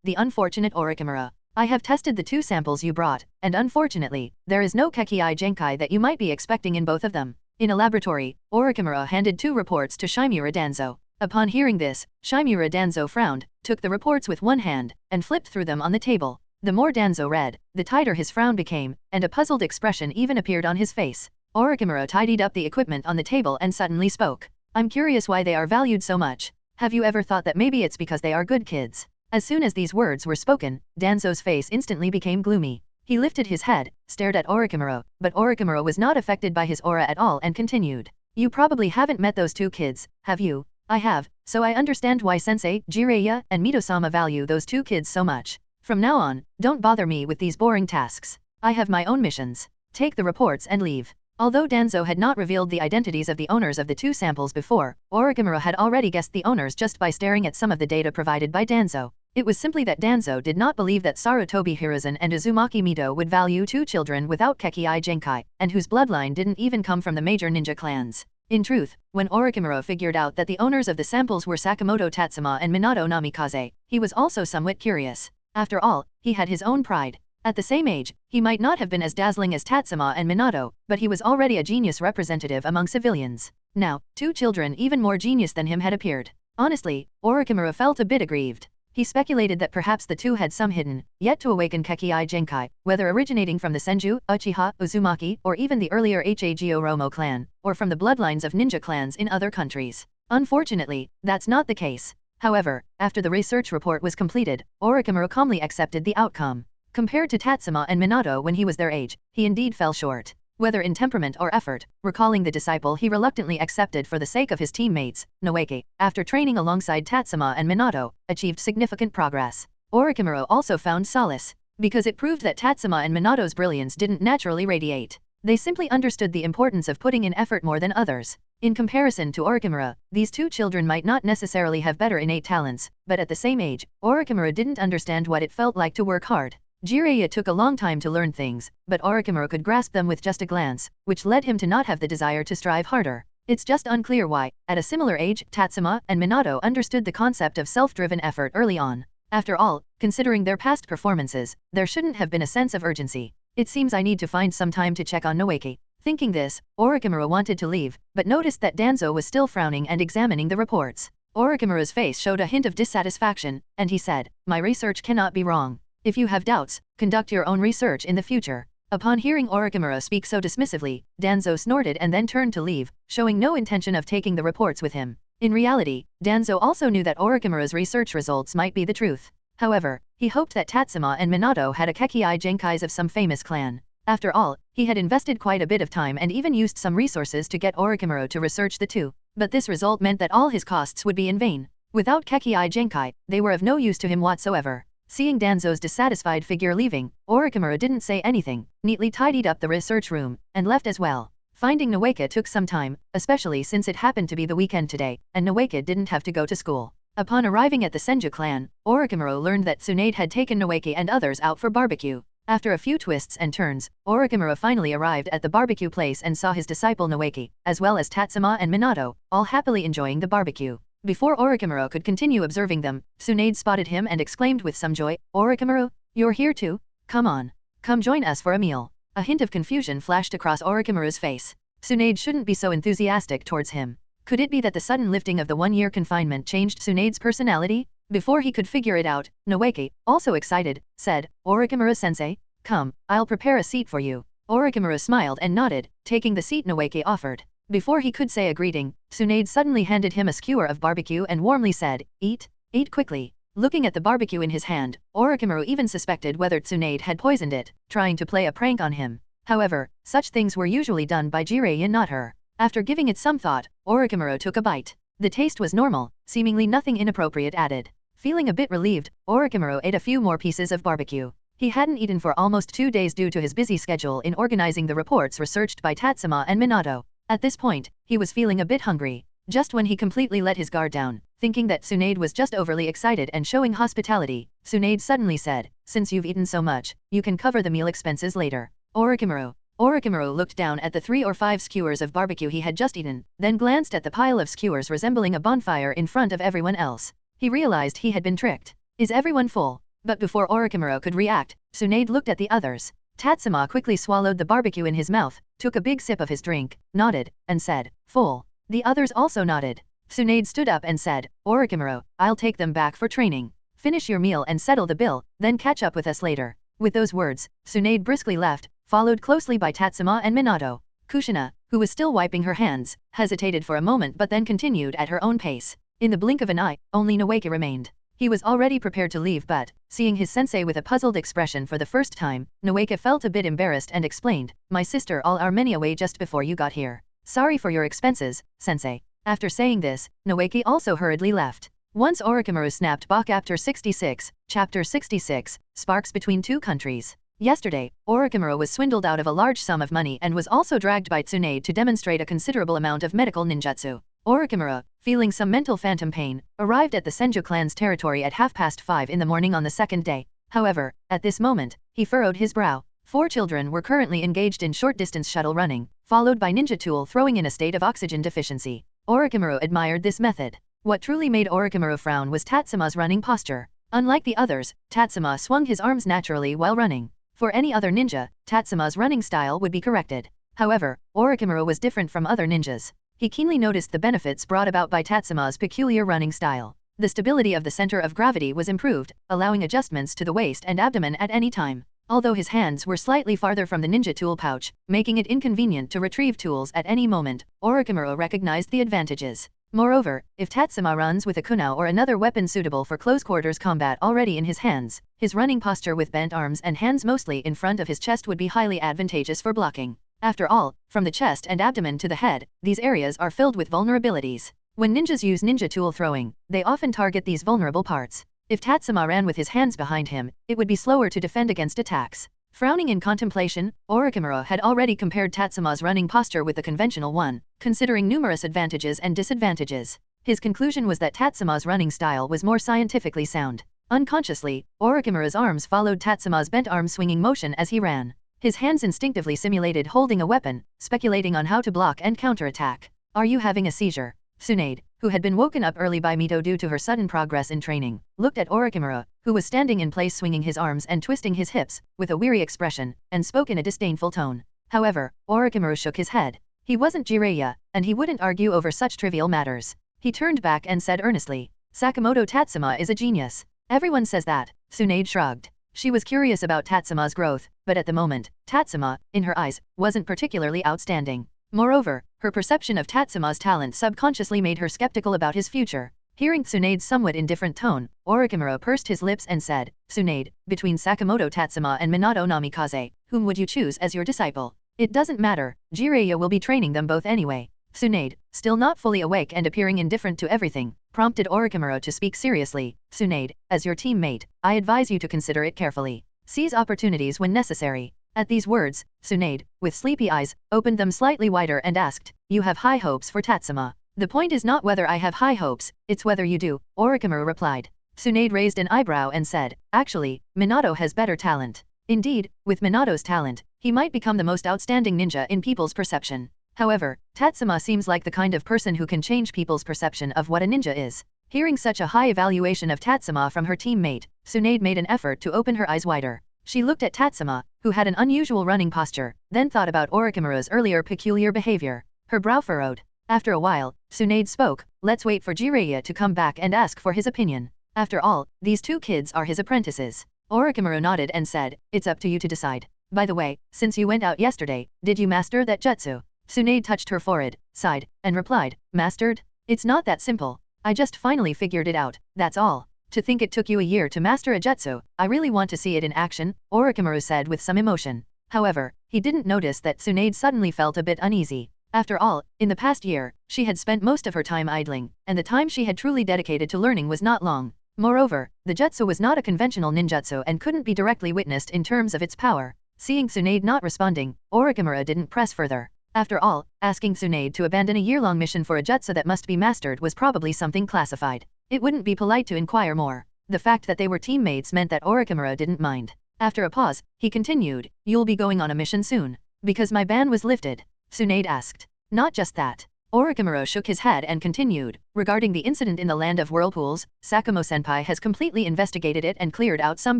The Unfortunate Orochimaru. I have tested the 2 samples you brought, and unfortunately, there is no Kekkei Genkai that you might be expecting in both of them. In a laboratory, Orochimaru handed 2 reports to Shimura Danzo. Upon hearing this, Shimura Danzo frowned, took the reports with one hand, and flipped through them on the table. The more Danzo read, the tighter his frown became, and a puzzled expression even appeared on his face. Orochimaru tidied up the equipment on the table and suddenly spoke. "I'm curious why they are valued so much. Have you ever thought that maybe it's because they are good kids?" As soon as these words were spoken, Danzo's face instantly became gloomy. He lifted his head, stared at Orochimaru, but Orochimaru was not affected by his aura at all and continued. "You probably haven't met those 2 kids, have you?" "I have, so I understand why Sensei, Jiraiya, and Mito-sama value those 2 kids so much. From now on, don't bother me with these boring tasks. I have my own missions. Take the reports and leave." Although Danzo had not revealed the identities of the owners of the 2 samples before, Orochimaru had already guessed the owners just by staring at some of the data provided by Danzo. It was simply that Danzo did not believe that Sarutobi Hiruzen and Uzumaki Mito would value 2 children without Kekkei Genkai, and whose bloodline didn't even come from the major ninja clans. In truth, when Orochimaru figured out that the owners of the samples were Sakamoto Tatsuma and Minato Namikaze, he was also somewhat curious. After all, he had his own pride. At the same age, he might not have been as dazzling as Tatsuma and Minato, but he was already a genius representative among civilians. Now, 2 children even more genius than him had appeared. Honestly, Orochimaru felt a bit aggrieved. He speculated that perhaps the 2 had some hidden, yet to awaken Kekkei Genkai, whether originating from the Senju, Uchiha, Uzumaki, or even the earlier Hagoromo clan, or from the bloodlines of ninja clans in other countries. Unfortunately, that's not the case. However, after the research report was completed, Orochimaru calmly accepted the outcome. Compared to Tatsuma and Minato when he was their age, he indeed fell short. Whether in temperament or effort, recalling the disciple he reluctantly accepted for the sake of his teammates, Noeka, after training alongside Tatsuma and Minato, achieved significant progress. Orochimaru also found solace, because it proved that Tatsuma and Minato's brilliance didn't naturally radiate. They simply understood the importance of putting in effort more than others. In comparison to Orochimaru, these 2 children might not necessarily have better innate talents, but at the same age, Orochimaru didn't understand what it felt like to work hard. Jiraiya took a long time to learn things, but Orochimaru could grasp them with just a glance, which led him to not have the desire to strive harder. It's just unclear why, at a similar age, Tatsuma and Minato understood the concept of self-driven effort early on. After all, considering their past performances, there shouldn't have been a sense of urgency. It seems I need to find some time to check on Noeka. Thinking this, Orochimaru wanted to leave, but noticed that Danzo was still frowning and examining the reports. Orochimaru's face showed a hint of dissatisfaction, and he said, "My research cannot be wrong. If you have doubts, conduct your own research in the future." Upon hearing Orochimaru speak so dismissively, Danzo snorted and then turned to leave, showing no intention of taking the reports with him. In reality, Danzo also knew that Orochimaru's research results might be the truth. However, he hoped that Tatsuma and Minato had a Kekkei Genkais of some famous clan. After all, he had invested quite a bit of time and even used some resources to get Orochimaru to research the 2. But this result meant that all his costs would be in vain. Without Kekkei Genkai, they were of no use to him whatsoever. Seeing Danzo's dissatisfied figure leaving, Orochimaru didn't say anything, neatly tidied up the research room, and left as well. Finding Noeka took some time, especially since it happened to be the weekend today, and Noeka didn't have to go to school. Upon arriving at the Senju clan, Orochimaru learned that Tsunade had taken Noeka and others out for barbecue. After a few twists and turns, Orochimaru finally arrived at the barbecue place and saw his disciple Noeka, as well as Tatsuma and Minato, all happily enjoying the barbecue. Before Orochimaru could continue observing them, Tsunade spotted him and exclaimed with some joy, "Orochimaru, you're here too? Come on. Come join us for a meal." A hint of confusion flashed across Orochimaru's face. Tsunade shouldn't be so enthusiastic towards him. Could it be that the sudden lifting of the 1-year confinement changed Tsunade's personality? Before he could figure it out, Noeka, also excited, said, "Orochimaru-sensei, come, I'll prepare a seat for you." Orochimaru smiled and nodded, taking the seat Noeke offered. Before he could say a greeting, Tsunade suddenly handed him a skewer of barbecue and warmly said, "Eat, eat quickly." Looking at the barbecue in his hand, Orochimaru even suspected whether Tsunade had poisoned it, trying to play a prank on him. However, such things were usually done by Jiraiya, not her. After giving it some thought, Orochimaru took a bite. The taste was normal, seemingly nothing inappropriate added. Feeling a bit relieved, Orochimaru ate a few more pieces of barbecue. He hadn't eaten for almost 2 days due to his busy schedule in organizing the reports researched by Tatsuma and Minato. At this point, he was feeling a bit hungry. Just when he completely let his guard down, thinking that Tsunade was just overly excited and showing hospitality, Tsunade suddenly said, "Since you've eaten so much, you can cover the meal expenses later." Orochimaru looked down at the 3 or 5 skewers of barbecue he had just eaten, then glanced at the pile of skewers resembling a bonfire in front of everyone else. He realized he had been tricked. Is everyone full? But before Orochimaru could react, Tsunade looked at the others. Tatsuma quickly swallowed the barbecue in his mouth, took a big sip of his drink, nodded, and said, "Full." The others also nodded. Tsunade stood up and said, "Orochimaru, I'll take them back for training. Finish your meal and settle the bill, then catch up with us later." With those words, Tsunade briskly left, followed closely by Tatsuma and Minato. Kushina, who was still wiping her hands, hesitated for a moment but then continued at her own pace. In the blink of an eye, only Noeke remained. He was already prepared to leave but, seeing his sensei with a puzzled expression for the first time, Noeke felt a bit embarrassed and explained, "My sister all are many away just before you got here. Sorry for your expenses, sensei." After saying this, Noeke also hurriedly left. Once Orochimaru snapped back after 66, Chapter 66, Sparks Between Two Countries. Yesterday, Orochimaru was swindled out of a large sum of money and was also dragged by Tsunade to demonstrate a considerable amount of medical ninjutsu. Orochimaru, feeling some mental phantom pain, arrived at the Senju clan's territory at 5:30 in the morning on the second day. However, at this moment, he furrowed his brow. 4 children were currently engaged in short-distance shuttle running, followed by ninja tool throwing in a state of oxygen deficiency. Orochimaru admired this method. What truly made Orochimaru frown was Tatsuma's running posture. Unlike the others, Tatsuma swung his arms naturally while running. For any other ninja, Tatsuma's running style would be corrected. However, Orochimaru was different from other ninjas. He keenly noticed the benefits brought about by Tatsuma's peculiar running style. The stability of the center of gravity was improved, allowing adjustments to the waist and abdomen at any time. Although his hands were slightly farther from the ninja tool pouch, making it inconvenient to retrieve tools at any moment, Orochimaru recognized the advantages. Moreover, if Tatsuma runs with a kunai or another weapon suitable for close-quarters combat already in his hands, his running posture with bent arms and hands mostly in front of his chest would be highly advantageous for blocking. After all, from the chest and abdomen to the head, these areas are filled with vulnerabilities. When ninjas use ninja tool throwing, they often target these vulnerable parts. If Tatsuma ran with his hands behind him, it would be slower to defend against attacks. Frowning in contemplation, Orochimaru had already compared Tatsuma's running posture with the conventional one, considering numerous advantages and disadvantages. His conclusion was that Tatsuma's running style was more scientifically sound. Unconsciously, Orochimaru's arms followed Tatsuma's bent arm swinging motion as he ran. His hands instinctively simulated holding a weapon, speculating on how to block and counterattack. "Are you having a seizure?" Tsunade, who had been woken up early by Mito due to her sudden progress in training, looked at Orochimaru, who was standing in place swinging his arms and twisting his hips, with a weary expression, and spoke in a disdainful tone. However, Orochimaru shook his head. He wasn't Jiraiya, and he wouldn't argue over such trivial matters. He turned back and said earnestly, "Sakamoto Tatsuma is a genius." "Everyone says that," Tsunade shrugged. She was curious about Tatsuma's growth, but at the moment, Tatsuma, in her eyes, wasn't particularly outstanding. Moreover, her perception of Tatsuma's talent subconsciously made her skeptical about his future. Hearing Tsunade's somewhat indifferent tone, Orochimaru pursed his lips and said, "Tsunade, between Sakamoto Tatsuma and Minato Namikaze, whom would you choose as your disciple?" "It doesn't matter, Jiraiya will be training them both anyway." Tsunade, still not fully awake and appearing indifferent to everything, prompted Orochimaru to speak seriously. "Tsunade, as your teammate, I advise you to consider it carefully. Seize opportunities when necessary." At these words, Tsunade, with sleepy eyes, opened them slightly wider and asked, "You have high hopes for Tatsuma." "The point is not whether I have high hopes, it's whether you do," Orochimaru replied. Tsunade raised an eyebrow and said, "Actually, Minato has better talent." Indeed, with Minato's talent, he might become the most outstanding ninja in people's perception. However, Tatsuma seems like the kind of person who can change people's perception of what a ninja is. Hearing such a high evaluation of Tatsuma from her teammate, Tsunade made an effort to open her eyes wider. She looked at Tatsuma, who had an unusual running posture, then thought about Orochimaru's earlier peculiar behavior. Her brow furrowed. After a while, Tsunade spoke, "Let's wait for Jiraiya to come back and ask for his opinion. After all, these 2 kids are his apprentices." Orochimaru nodded and said, "It's up to you to decide." By the way, since you went out yesterday, did you master that jutsu? Tsunade touched her forehead, sighed, and replied, mastered? It's not that simple. I just finally figured it out, that's all. To think it took you a year to master a jutsu, I really want to see it in action, Orochimaru said with some emotion. However, he didn't notice that Tsunade suddenly felt a bit uneasy. After all, in the past year, she had spent most of her time idling, and the time she had truly dedicated to learning was not long. Moreover, the jutsu was not a conventional ninjutsu and couldn't be directly witnessed in terms of its power. Seeing Tsunade not responding, Orochimaru didn't press further. After all, asking Tsunade to abandon a year-long mission for a jutsu that must be mastered was probably something classified. It wouldn't be polite to inquire more. The fact that they were teammates meant that Orochimaru didn't mind. After a pause, he continued, you'll be going on a mission soon. Because my ban was lifted? Tsunade asked. Not just that. Orochimaru shook his head and continued, regarding the incident in the land of whirlpools, Sakamoto-senpai has completely investigated it and cleared out some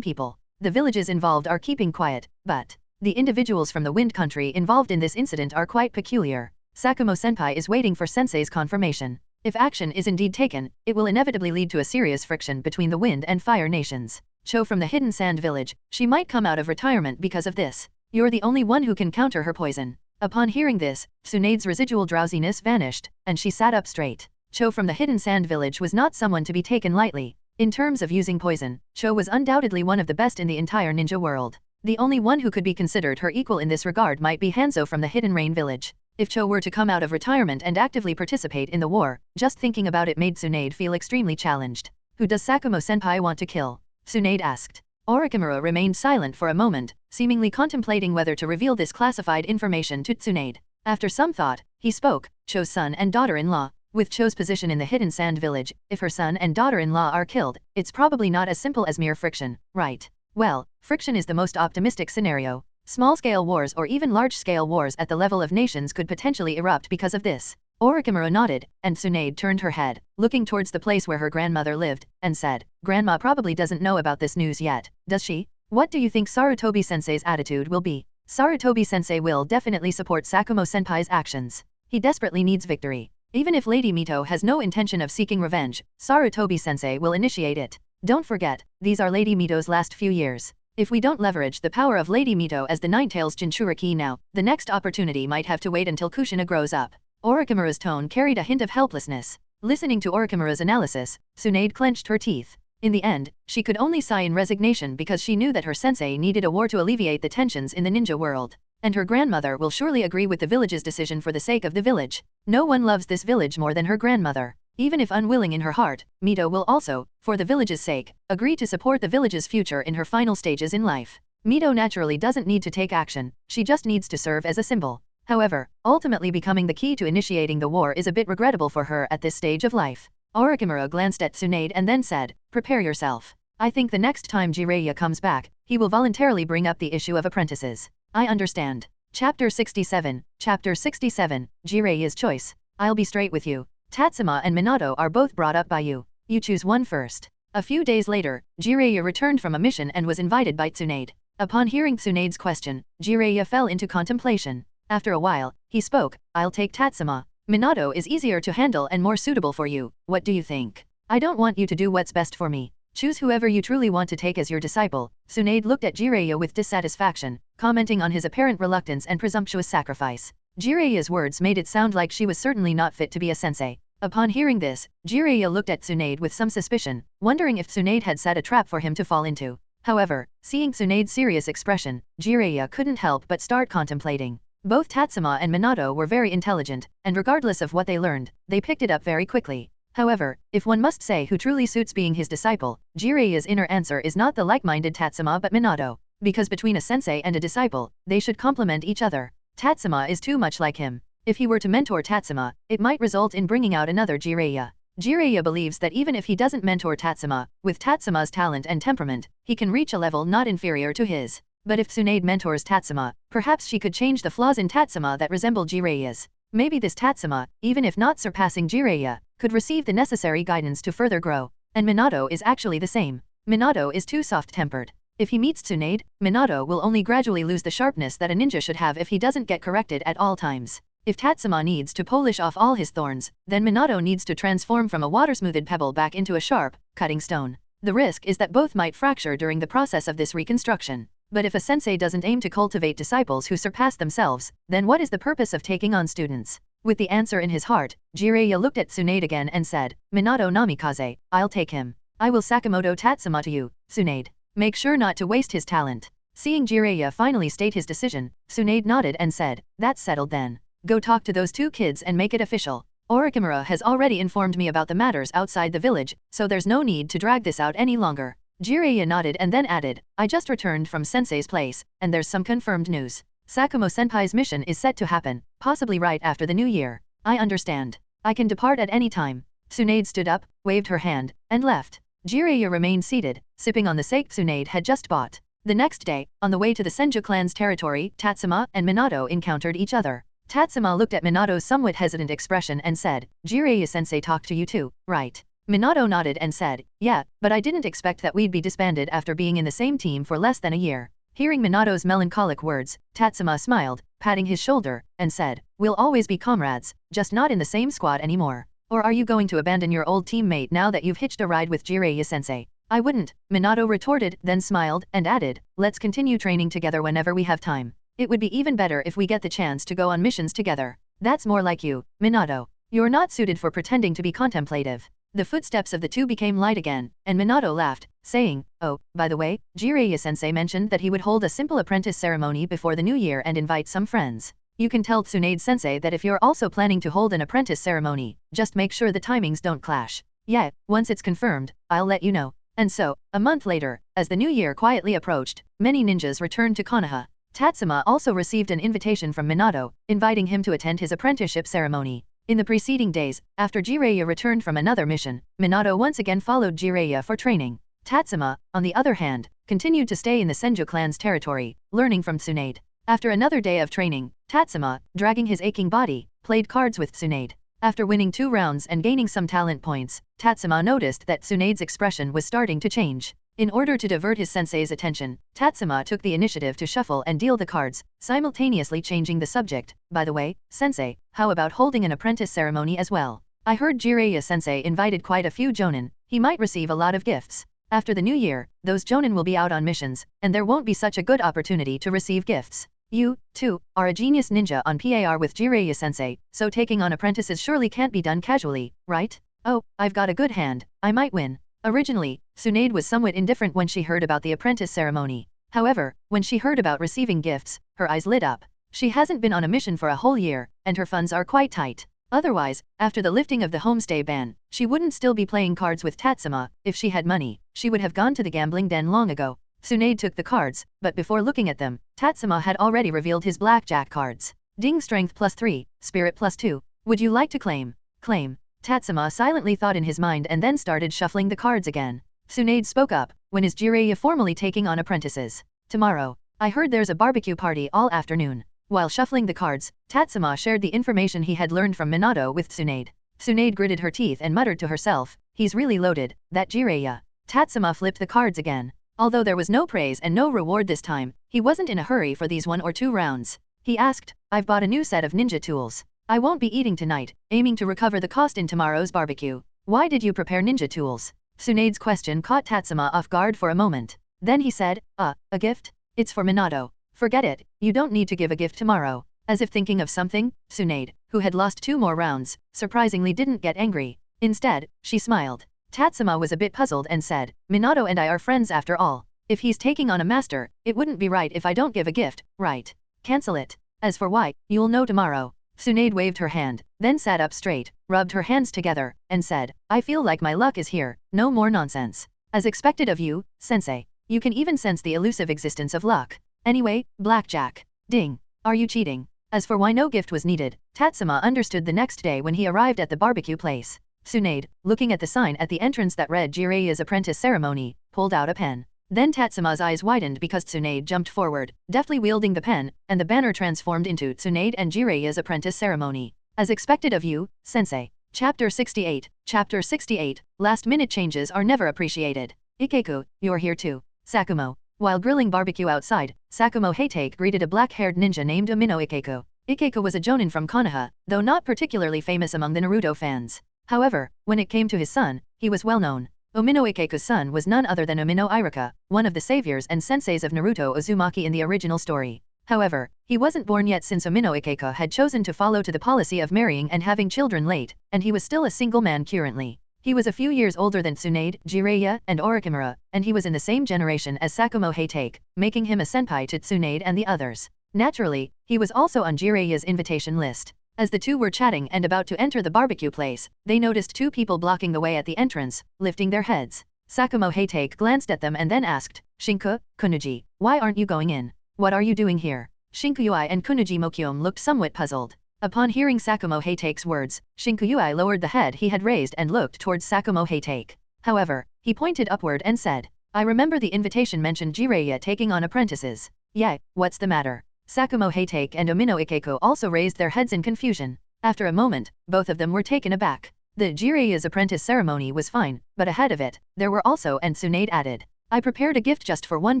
people. The villages involved are keeping quiet, but the individuals from the Wind Country involved in this incident are quite peculiar. Sakamoto-senpai is waiting for Sensei's confirmation. If action is indeed taken, it will inevitably lead to a serious friction between the Wind and Fire nations. Cho from the Hidden Sand Village, she might come out of retirement because of this. You're the only one who can counter her poison. Upon hearing this, Tsunade's residual drowsiness vanished, and she sat up straight. Cho from the Hidden Sand Village was not someone to be taken lightly. In terms of using poison, Cho was undoubtedly one of the best in the entire ninja world. The only one who could be considered her equal in this regard might be Hanzo from the Hidden Rain Village. If Cho were to come out of retirement and actively participate in the war, just thinking about it made Tsunade feel extremely challenged. Who does Sakamoto-senpai want to kill? Tsunade asked. Orochimaru remained silent for a moment, seemingly contemplating whether to reveal this classified information to Tsunade. After some thought, he spoke, Cho's son and daughter-in-law. With Cho's position in the Hidden Sand Village, if her son and daughter-in-law are killed, it's probably not as simple as mere friction, right? Well, friction is the most optimistic scenario. Small-scale wars or even large-scale wars at the level of nations could potentially erupt because of this. Orochimaru nodded, and Tsunade turned her head, looking towards the place where her grandmother lived, and said, Grandma probably doesn't know about this news yet, does she? What do you think Sarutobi-sensei's attitude will be? Sarutobi-sensei will definitely support Sakamoto-senpai's actions. He desperately needs victory. Even if Lady Mito has no intention of seeking revenge, Sarutobi-sensei will initiate it. Don't forget, these are Lady Mito's last few years. If we don't leverage the power of Lady Mito as the Ninetales Jinchuriki now, the next opportunity might have to wait until Kushina grows up. Orochimaru's tone carried a hint of helplessness. Listening to Orochimaru's analysis, Tsunade clenched her teeth. In the end, she could only sigh in resignation because she knew that her sensei needed a war to alleviate the tensions in the ninja world. And her grandmother will surely agree with the village's decision for the sake of the village. No one loves this village more than her grandmother. Even if unwilling in her heart, Mito will also, for the village's sake, agree to support the village's future in her final stages in life. Mito naturally doesn't need to take action, she just needs to serve as a symbol. However, ultimately becoming the key to initiating the war is a bit regrettable for her at this stage of life. Orochimaru glanced at Tsunade and then said, prepare yourself. I think the next time Jiraiya comes back, he will voluntarily bring up the issue of apprentices. I understand. Chapter 67, Jiraiya's Choice. I'll be straight with you. Tatsuma and Minato are both brought up by you. You choose one first. A few days later, Jiraiya returned from a mission and was invited by Tsunade. Upon hearing Tsunade's question, Jiraiya fell into contemplation. After a while, he spoke, I'll take Tatsuma. Minato is easier to handle and more suitable for you. What do you think? I don't want you to do what's best for me. Choose whoever you truly want to take as your disciple. Tsunade looked at Jiraiya with dissatisfaction, commenting on his apparent reluctance and presumptuous sacrifice. Jiraiya's words made it sound like she was certainly not fit to be a sensei. Upon hearing this, Jiraiya looked at Tsunade with some suspicion, wondering if Tsunade had set a trap for him to fall into. However, seeing Tsunade's serious expression, Jiraiya couldn't help but start contemplating. Both Tatsuma and Minato were very intelligent, and regardless of what they learned, they picked it up very quickly. However, if one must say who truly suits being his disciple, Jiraiya's inner answer is not the like-minded Tatsuma but Minato. Because between a sensei and a disciple, they should complement each other. Tatsuma is too much like him. If he were to mentor Tatsuma, it might result in bringing out another Jiraiya. Jiraiya believes that even if he doesn't mentor Tatsuma, with Tatsuma's talent and temperament, he can reach a level not inferior to his. But if Tsunade mentors Tatsuma, perhaps she could change the flaws in Tatsuma that resemble Jiraiya's. Maybe this Tatsuma, even if not surpassing Jiraiya, could receive the necessary guidance to further grow. And Minato is actually the same. Minato is too soft-tempered. If he meets Tsunade, Minato will only gradually lose the sharpness that a ninja should have if he doesn't get corrected at all times. If Tatsuma needs to polish off all his thorns, then Minato needs to transform from a water-smoothed pebble back into a sharp, cutting stone. The risk is that both might fracture during the process of this reconstruction. But if a sensei doesn't aim to cultivate disciples who surpass themselves, then what is the purpose of taking on students? With the answer in his heart, Jiraiya looked at Tsunade again and said, Minato Namikaze, I'll take him. I will Sakamoto Tatsuma to you, Tsunade. Make sure not to waste his talent. Seeing Jiraiya finally state his decision, Tsunade nodded and said, that's settled then. Go talk to those two kids and make it official. Orochimaru has already informed me about the matters outside the village, so there's no need to drag this out any longer. Jiraiya nodded and then added, I just returned from Sensei's place, and there's some confirmed news. Sakamoto-senpai's mission is set to happen, possibly right after the new year. I understand. I can depart at any time. Tsunade stood up, waved her hand, and left. Jiraiya remained seated, sipping on the sake Tsunade had just bought. The next day, on the way to the Senju clan's territory, Tatsuma and Minato encountered each other. Tatsuma looked at Minato's somewhat hesitant expression and said, Jiraiya-sensei talked to you too, right? Minato nodded and said, yeah, but I didn't expect that we'd be disbanded after being in the same team for less than a year. Hearing Minato's melancholic words, Tatsuma smiled, patting his shoulder, and said, we'll always be comrades, just not in the same squad anymore. Or are you going to abandon your old teammate now that you've hitched a ride with Jiraiya-sensei? I wouldn't, Minato retorted, then smiled, and added, let's continue training together whenever we have time. It would be even better if we get the chance to go on missions together. That's more like you, Minato. You're not suited for pretending to be contemplative. The footsteps of the two became light again, and Minato laughed, saying, oh, by the way, Jiraiya-sensei mentioned that he would hold a simple apprentice ceremony before the new year and invite some friends. You can tell Tsunade-sensei that if you're also planning to hold an apprentice ceremony, just make sure the timings don't clash. Yeah, once it's confirmed, I'll let you know. And so, a month later, as the new year quietly approached, many ninjas returned to Konoha. Tatsuma also received an invitation from Minato, inviting him to attend his apprenticeship ceremony. In the preceding days, after Jiraiya returned from another mission, Minato once again followed Jiraiya for training. Tatsuma, on the other hand, continued to stay in the Senju clan's territory, learning from Tsunade. After another day of training, Tatsuma, dragging his aching body, played cards with Tsunade. After winning 2 rounds and gaining some talent points, Tatsuma noticed that Tsunade's expression was starting to change. In order to divert his sensei's attention, Tatsuma took the initiative to shuffle and deal the cards, simultaneously changing the subject. By the way, sensei, how about holding an apprentice ceremony as well? I heard Jiraiya-sensei invited quite a few jonin. He might receive a lot of gifts. After the new year, those jonin will be out on missions, and there won't be such a good opportunity to receive gifts. You, too, are a genius ninja on par with Jiraiya-sensei, so taking on apprentices surely can't be done casually, right? Oh, I've got a good hand, I might win. Originally, Tsunade was somewhat indifferent when she heard about the apprentice ceremony. However, when she heard about receiving gifts, her eyes lit up. She hasn't been on a mission for a whole year, and her funds are quite tight. Otherwise, after the lifting of the homestay ban, she wouldn't still be playing cards with Tatsuma. If she had money, she would have gone to the gambling den long ago. Tsunade took the cards, but before looking at them, Tatsuma had already revealed his blackjack cards. Ding strength +3, spirit +2. Would you like to claim? Claim. Tatsuma silently thought in his mind and then started shuffling the cards again. Tsunade spoke up, when is Jiraiya formally taking on apprentices? Tomorrow. I heard there's a barbecue party all afternoon. While shuffling the cards, Tatsuma shared the information he had learned from Minato with Tsunade. Tsunade gritted her teeth and muttered to herself, he's really loaded, that Jiraiya. Tatsuma flipped the cards again. Although there was no praise and no reward this time, he wasn't in a hurry for these 1 or 2 rounds. He asked, I've bought a new set of ninja tools. I won't be eating tonight, aiming to recover the cost in tomorrow's barbecue. Why did you prepare ninja tools? Tsunade's question caught Tatsuma off guard for a moment. Then he said, a gift? It's for Minato. Forget it, you don't need to give a gift tomorrow. As if thinking of something, Tsunade, who had lost 2 more rounds, surprisingly didn't get angry. Instead, she smiled. Tatsuma was a bit puzzled and said, Minato and I are friends after all. If he's taking on a master, it wouldn't be right if I don't give a gift, right? Cancel it. As for why, you'll know tomorrow. Tsunade waved her hand, then sat up straight, rubbed her hands together, and said, I feel like my luck is here, no more nonsense. As expected of you, sensei. You can even sense the elusive existence of luck. Anyway, blackjack. Ding. Are you cheating? As for why no gift was needed, Tatsuma understood the next day when he arrived at the barbecue place. Tsunade, looking at the sign at the entrance that read Jiraiya's apprentice ceremony, pulled out a pen. Then Tatsuma's eyes widened because Tsunade jumped forward, deftly wielding the pen, and the banner transformed into Tsunade and Jiraiya's apprentice ceremony. As expected of you, sensei. Chapter 68. Chapter 68. Last-minute changes are never appreciated. Ikeku, you're here too. Sakumo. While grilling barbecue outside, Sakumo Hatake greeted a black-haired ninja named Umino Ikeku. Ikeku was a jonin from Konoha, though not particularly famous among the Naruto fans. However, when it came to his son, he was well known. Umino Ikeko's son was none other than Umino Irika, one of the saviors and senseis of Naruto Uzumaki in the original story. However, he wasn't born yet since Umino Ikeko had chosen to follow to the policy of marrying and having children late, and he was still a single man currently. He was a few years older than Tsunade, Jiraiya, and Orochimaru, and he was in the same generation as Sakamoto Tatsuma, making him a senpai to Tsunade and the others. Naturally, he was also on Jiraiya's invitation list. As the two were chatting and about to enter the barbecue place, they noticed two people blocking the way at the entrance, lifting their heads. Sakamoto Tatsuma glanced at them and then asked, "Shinku, Kunoji, why aren't you going in? What are you doing here?" Shinkuyui and Kunoji Mokyome looked somewhat puzzled. Upon hearing Sakamoto Tatsuma's words, Shinkuyui lowered the head he had raised and looked towards Sakamoto Tatsuma. However, he pointed upward and said, "I remember the invitation mentioned Jiraiya taking on apprentices. Yeah, what's the matter?" Sakamoto Tatsuma and Umino Ikeko also raised their heads in confusion. After a moment, both of them were taken aback. The Jiraiya's apprentice ceremony was fine, but ahead of it, there were also and Tsunade added. "I prepared a gift just for one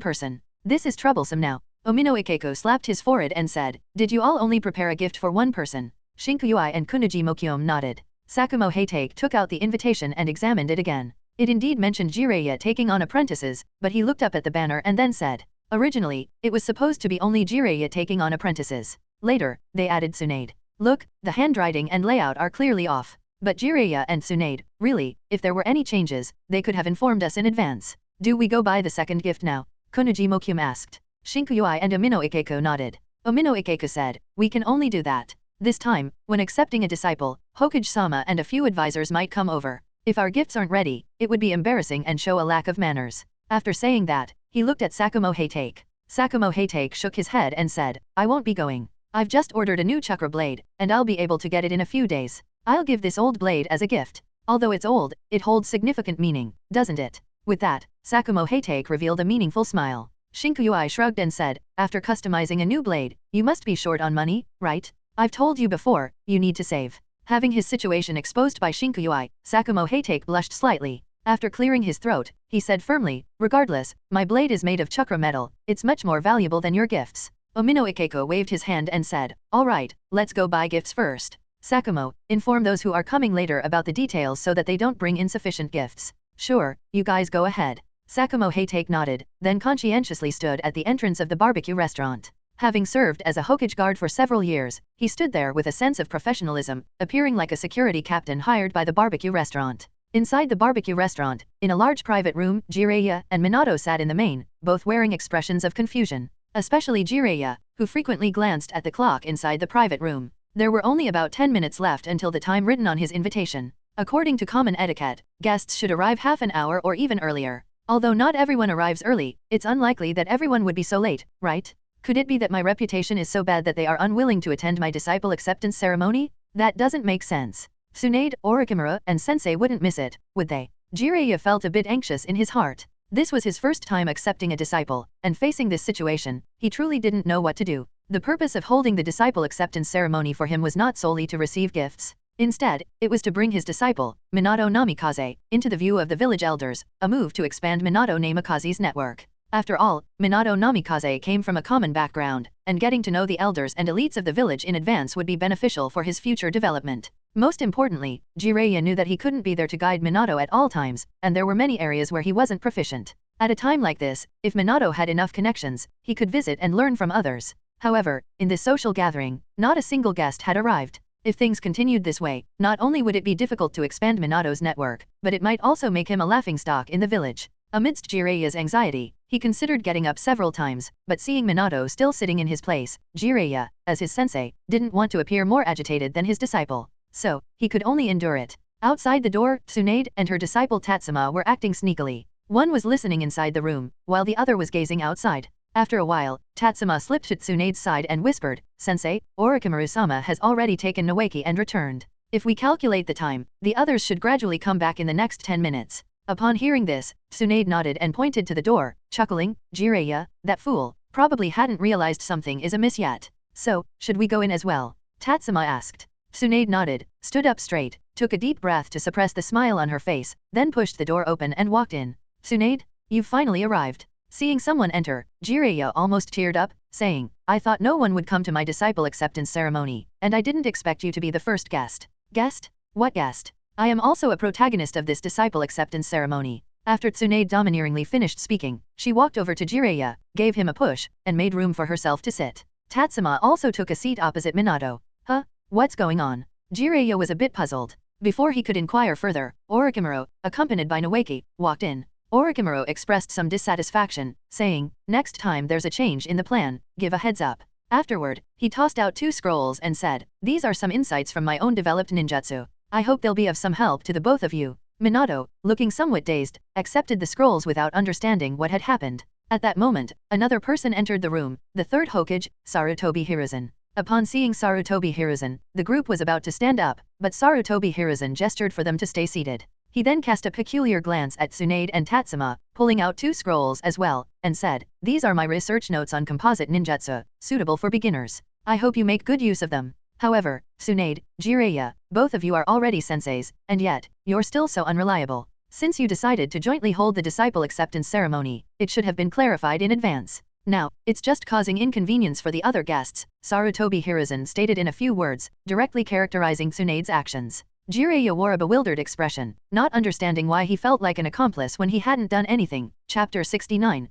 person. This is troublesome now." Umino Ikeko slapped his forehead and said, "Did you all only prepare a gift for one person?" Shinkuyui and Kunoji Mokyome nodded. Sakamoto Tatsuma took out the invitation and examined it again. It indeed mentioned Jiraiya taking on apprentices, but he looked up at the banner and then said, "Originally, it was supposed to be only Jiraiya taking on apprentices. Later, they added Tsunade. Look, the handwriting and layout are clearly off. But Jiraiya and Tsunade, really, if there were any changes, they could have informed us in advance. Do we go buy the second gift now?" Kunoji Mokyome asked. Shinkuyui and Umino Ikeko nodded. Umino Ikeko said, "We can only do that. This time, when accepting a disciple, Hokage-sama and a few advisors might come over. If our gifts aren't ready, it would be embarrassing and show a lack of manners." After saying that, he looked at Sakamoto Tatsuma. Sakamoto Tatsuma shook his head and said, "I won't be going. I've just ordered a new chakra blade, and I'll be able to get it in a few days. I'll give this old blade as a gift. Although it's old, it holds significant meaning, doesn't it?" With that, Sakamoto Tatsuma revealed a meaningful smile. Shinkuyui shrugged and said, "After customizing a new blade, you must be short on money, right? I've told you before, you need to save." Having his situation exposed by Shinkuyui, Sakamoto Tatsuma blushed slightly. After clearing his throat, he said firmly, "Regardless, my blade is made of chakra metal, it's much more valuable than your gifts." Umino Ikeko waved his hand and said, "All right, let's go buy gifts first. Sakamoto, inform those who are coming later about the details so that they don't bring insufficient gifts." "Sure, you guys go ahead." Sakamoto Tatsuma nodded, then conscientiously stood at the entrance of the barbecue restaurant. Having served as a Hokage guard for several years, he stood there with a sense of professionalism, appearing like a security captain hired by the barbecue restaurant. Inside the barbecue restaurant, in a large private room, Jiraiya and Minato sat in the main, both wearing expressions of confusion. Especially Jiraiya, who frequently glanced at the clock inside the private room. There were only about 10 minutes left until the time written on his invitation. According to common etiquette, guests should arrive half an hour or even earlier. Although not everyone arrives early, it's unlikely that everyone would be so late, right? Could it be that my reputation is so bad that they are unwilling to attend my disciple acceptance ceremony? That doesn't make sense. Tsunade, Orochimaru, and Sensei wouldn't miss it, would they? Jiraiya felt a bit anxious in his heart. This was his first time accepting a disciple, and facing this situation, he truly didn't know what to do. The purpose of holding the disciple acceptance ceremony for him was not solely to receive gifts. Instead, it was to bring his disciple, Minato Namikaze, into the view of the village elders, a move to expand Minato Namikaze's network. After all, Minato Namikaze came from a common background, and getting to know the elders and elites of the village in advance would be beneficial for his future development. Most importantly, Jiraiya knew that he couldn't be there to guide Minato at all times, and there were many areas where he wasn't proficient. At a time like this, if Minato had enough connections, he could visit and learn from others. However, in this social gathering, not a single guest had arrived. If things continued this way, not only would it be difficult to expand Minato's network, but it might also make him a laughingstock in the village. Amidst Jiraiya's anxiety, he considered getting up several times, but seeing Minato still sitting in his place, Jiraiya, as his sensei, didn't want to appear more agitated than his disciple. So, he could only endure it. Outside the door, Tsunade and her disciple Tatsuma were acting sneakily. One was listening inside the room, while the other was gazing outside. After a while, Tatsuma slipped to Tsunade's side and whispered, "Sensei, Orochimaru-sama has already taken Noeki and returned. If we calculate the time, the others should gradually come back in the next 10 minutes. Upon hearing this, Tsunade nodded and pointed to the door, chuckling, "Jiraiya, that fool, probably hadn't realized something is amiss yet. So, should we go in as well?" Tatsuma asked. Tsunade nodded, stood up straight, took a deep breath to suppress the smile on her face, then pushed the door open and walked in. "Tsunade, you've finally arrived." Seeing someone enter, Jiraiya almost teared up, saying, "I thought no one would come to my disciple acceptance ceremony, and I didn't expect you to be the first guest." "Guest? What guest? I am also a protagonist of this disciple acceptance ceremony. After Tsunade domineeringly finished speaking, she walked over to Jiraiya, gave him a push, and made room for herself to sit. Tatsuma also took a seat opposite Minato. Huh? What's going on? Jiraiya was a bit puzzled. Before he could inquire further, Orochimaru, accompanied by Naoki, walked in. Orochimaru expressed some dissatisfaction, saying, "Next time there's a change in the plan, give a heads up." Afterward, he tossed out 2 scrolls and said, "These are some insights from my own developed ninjutsu. I hope they'll be of some help to the both of you." Minato, looking somewhat dazed, accepted the scrolls without understanding what had happened. At that moment, another person entered the room, the third Hokage, Sarutobi Hiruzen. Upon seeing Sarutobi Hiruzen, the group was about to stand up, but Sarutobi Hiruzen gestured for them to stay seated. He then cast a peculiar glance at Tsunade and Tatsuma, pulling out 2 scrolls as well, and said, "These are my research notes on composite ninjutsu, suitable for beginners. I hope you make good use of them." However, Tsunade, Jiraiya, both of you are already senseis, and yet, you're still so unreliable. Since you decided to jointly hold the disciple acceptance ceremony, it should have been clarified in advance. Now, it's just causing inconvenience for the other guests, Sarutobi Hiruzen stated in a few words, directly characterizing Tsunade's actions. Jiraiya wore a bewildered expression, not understanding why he felt like an accomplice when he hadn't done anything. Chapter 69,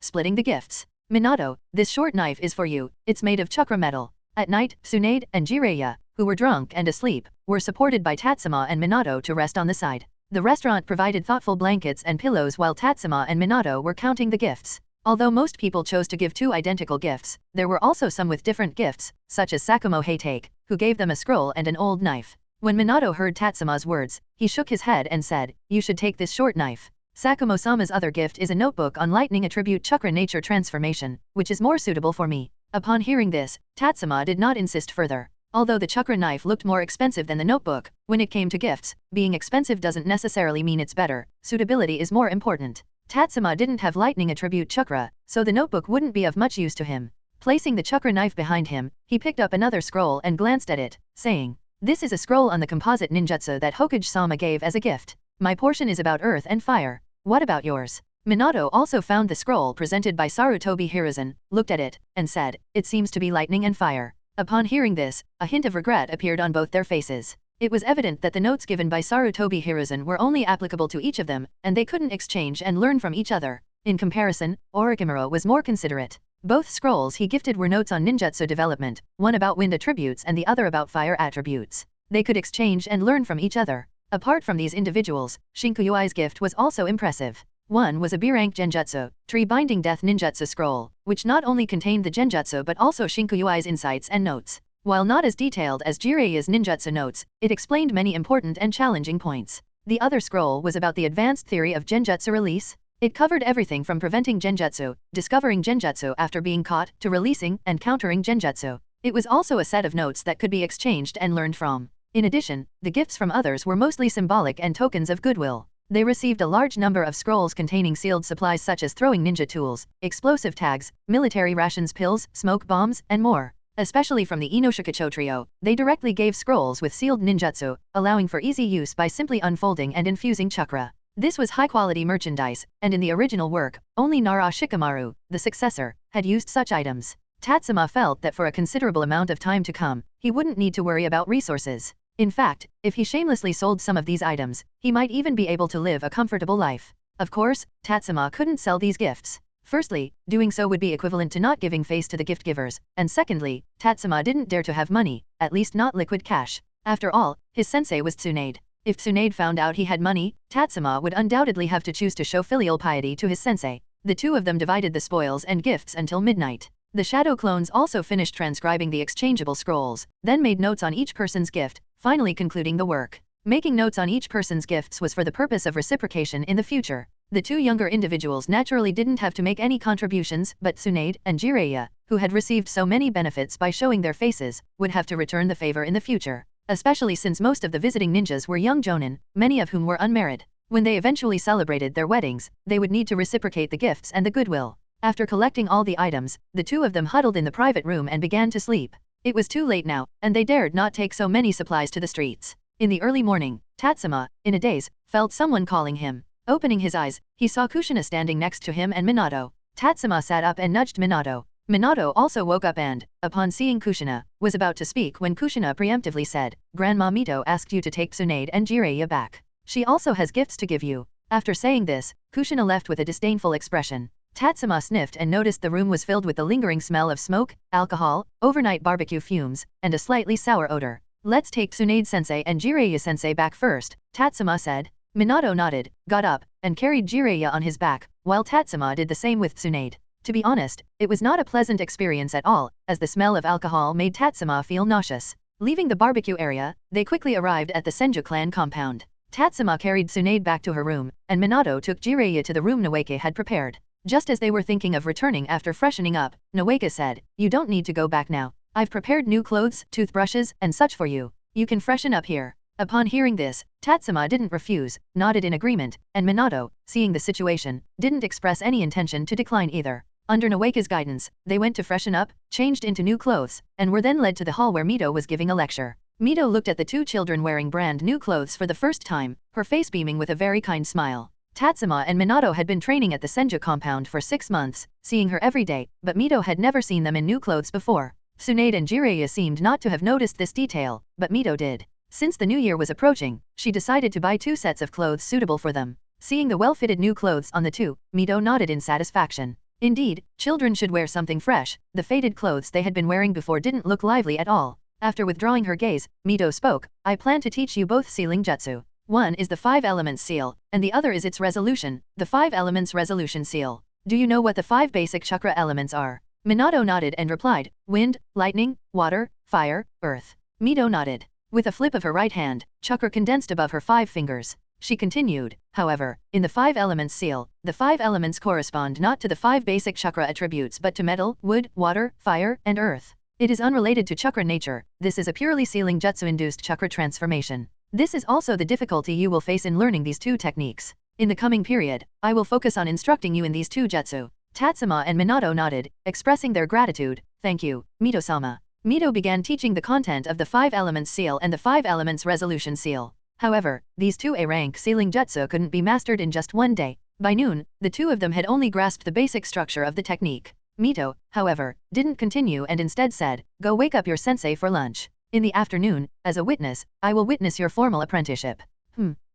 Splitting the Gifts. Minato, this short knife is for you, it's made of chakra metal. At night, Tsunade and Jiraiya, who were drunk and asleep, were supported by Tatsuma and Minato to rest on the side. The restaurant provided thoughtful blankets and pillows while Tatsuma and Minato were counting the gifts. Although most people chose to give 2 identical gifts, there were also some with different gifts, such as Sakamoto Tatsuma, who gave them a scroll and an old knife. When Minato heard Tatsuma's words, he shook his head and said, "You should take this short knife." Sakamoto-sama's other gift is a notebook on lightning attribute chakra nature transformation, which is more suitable for me. Upon hearing this, Tatsuma did not insist further. Although the chakra knife looked more expensive than the notebook, when it came to gifts, being expensive doesn't necessarily mean it's better, suitability is more important. Tatsuma didn't have lightning attribute chakra, so the notebook wouldn't be of much use to him. Placing the chakra knife behind him, he picked up another scroll and glanced at it, saying, "This is a scroll on the composite ninjutsu that Hokage-sama gave as a gift. My portion is about earth and fire. What about yours?" Minato also found the scroll presented by Sarutobi Hiruzen, looked at it, and said, "It seems to be lightning and fire." Upon hearing this, a hint of regret appeared on both their faces. It was evident that the notes given by Sarutobi Hiruzen were only applicable to each of them, and they couldn't exchange and learn from each other. In comparison, Orochimaru was more considerate. Both scrolls he gifted were notes on ninjutsu development, one about wind attributes and the other about fire attributes. They could exchange and learn from each other. Apart from these individuals, Shinkuyui's gift was also impressive. One was a B-rank Genjutsu, tree-binding death ninjutsu scroll, which not only contained the Genjutsu but also Shinkuyui's insights and notes. While not as detailed as Jiraiya's ninjutsu notes, it explained many important and challenging points. The other scroll was about the advanced theory of Genjutsu release. It covered everything from preventing Genjutsu, discovering Genjutsu after being caught, to releasing and countering Genjutsu. It was also a set of notes that could be exchanged and learned from. In addition, the gifts from others were mostly symbolic and tokens of goodwill. They received a large number of scrolls containing sealed supplies such as throwing ninja tools, explosive tags, military rations pills, smoke bombs, and more. Especially from the Inoshikacho trio, they directly gave scrolls with sealed ninjutsu, allowing for easy use by simply unfolding and infusing chakra. This was high-quality merchandise, and in the original work, only Nara Shikamaru, the successor, had used such items. Tatsuma felt that for a considerable amount of time to come, he wouldn't need to worry about resources. In fact, if he shamelessly sold some of these items, he might even be able to live a comfortable life. Of course, Tatsuma couldn't sell these gifts. Firstly, doing so would be equivalent to not giving face to the gift givers, and secondly, Tatsuma didn't dare to have money, at least not liquid cash. After all, his sensei was Tsunade. If Tsunade found out he had money, Tatsuma would undoubtedly have to choose to show filial piety to his sensei. The two of them divided the spoils and gifts until midnight. The shadow clones also finished transcribing the exchangeable scrolls, then made notes on each person's gift, finally concluding the work. Making notes on each person's gifts was for the purpose of reciprocation in the future. The two younger individuals naturally didn't have to make any contributions, but Tsunade and Jiraiya, who had received so many benefits by showing their faces, would have to return the favor in the future. Especially since most of the visiting ninjas were young jonin, many of whom were unmarried. When they eventually celebrated their weddings, they would need to reciprocate the gifts and the goodwill. After collecting all the items, the two of them huddled in the private room and began to sleep. It was too late now, and they dared not take so many supplies to the streets. In the early morning, Tatsuma, in a daze, felt someone calling him. Opening his eyes, he saw Kushina standing next to him and Minato. Tatsuma sat up and nudged Minato. Minato also woke up and, upon seeing Kushina, was about to speak when Kushina preemptively said, "Grandma Mito asked you to take Tsunade and Jiraiya back. She also has gifts to give you." After saying this, Kushina left with a disdainful expression. Tatsuma sniffed and noticed the room was filled with the lingering smell of smoke, alcohol, overnight barbecue fumes, and a slightly sour odor. "Let's take Tsunade-sensei and Jiraiya-sensei back first," Tatsuma said. Minato nodded, got up, and carried Jiraiya on his back, while Tatsuma did the same with Tsunade. To be honest, it was not a pleasant experience at all, as the smell of alcohol made Tatsuma feel nauseous. Leaving the barbecue area, they quickly arrived at the Senju clan compound. Tatsuma carried Tsunade back to her room, and Minato took Jiraiya to the room Nawake had prepared. Just as they were thinking of returning after freshening up, Nawake said, "You don't need to go back now. I've prepared new clothes, toothbrushes, and such for you. You can freshen up here." Upon hearing this, Tatsuma didn't refuse, nodded in agreement, and Minato, seeing the situation, didn't express any intention to decline either. Under Nawake's guidance, they went to freshen up, changed into new clothes, and were then led to the hall where Mito was giving a lecture. Mito looked at the two children wearing brand new clothes for the first time, her face beaming with a very kind smile. Tatsuma and Minato had been training at the Senju compound for 6 months, seeing her every day, but Mito had never seen them in new clothes before. Tsunade and Jiraiya seemed not to have noticed this detail, but Mito did. Since the new year was approaching, she decided to buy 2 sets of clothes suitable for them. Seeing the well-fitted new clothes on the two, Mito nodded in satisfaction. Indeed, children should wear something fresh. The faded clothes they had been wearing before didn't look lively at all. After withdrawing her gaze, Mito spoke, "I plan to teach you both sealing jutsu. One is the 5 elements seal, and the other is its resolution, the 5 elements resolution seal. Do you know what the 5 basic chakra elements are?" Minato nodded and replied, "Wind, lightning, water, fire, earth." Mito nodded. With a flip of her right hand, chakra condensed above her 5 fingers. She continued, "However, in the 5 elements seal, the 5 elements correspond not to the 5 basic chakra attributes but to metal, wood, water, fire, and earth. It is unrelated to chakra nature. This is a purely sealing jutsu-induced chakra transformation. This is also the difficulty you will face in learning these 2 techniques. In the coming period, I will focus on instructing you in these 2 jutsu." Tatsuma and Minato nodded, expressing their gratitude. "Thank you, Mito-sama." Mito began teaching the content of the 5 elements seal and the 5 elements resolution seal. However, these 2 A-rank sealing jutsu couldn't be mastered in just 1 day. By noon, the 2 of them had only grasped the basic structure of the technique. Mito, however, didn't continue and instead said, "Go wake up your sensei for lunch. In the afternoon, as a witness, I will witness your formal apprenticeship."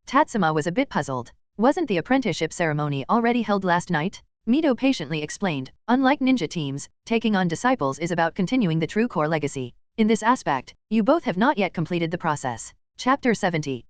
Tatsuma was a bit puzzled. Wasn't the apprenticeship ceremony already held last night? Mito patiently explained, "Unlike ninja teams, taking on disciples is about continuing the true core legacy. In this aspect, you both have not yet completed the process." Chapter 70,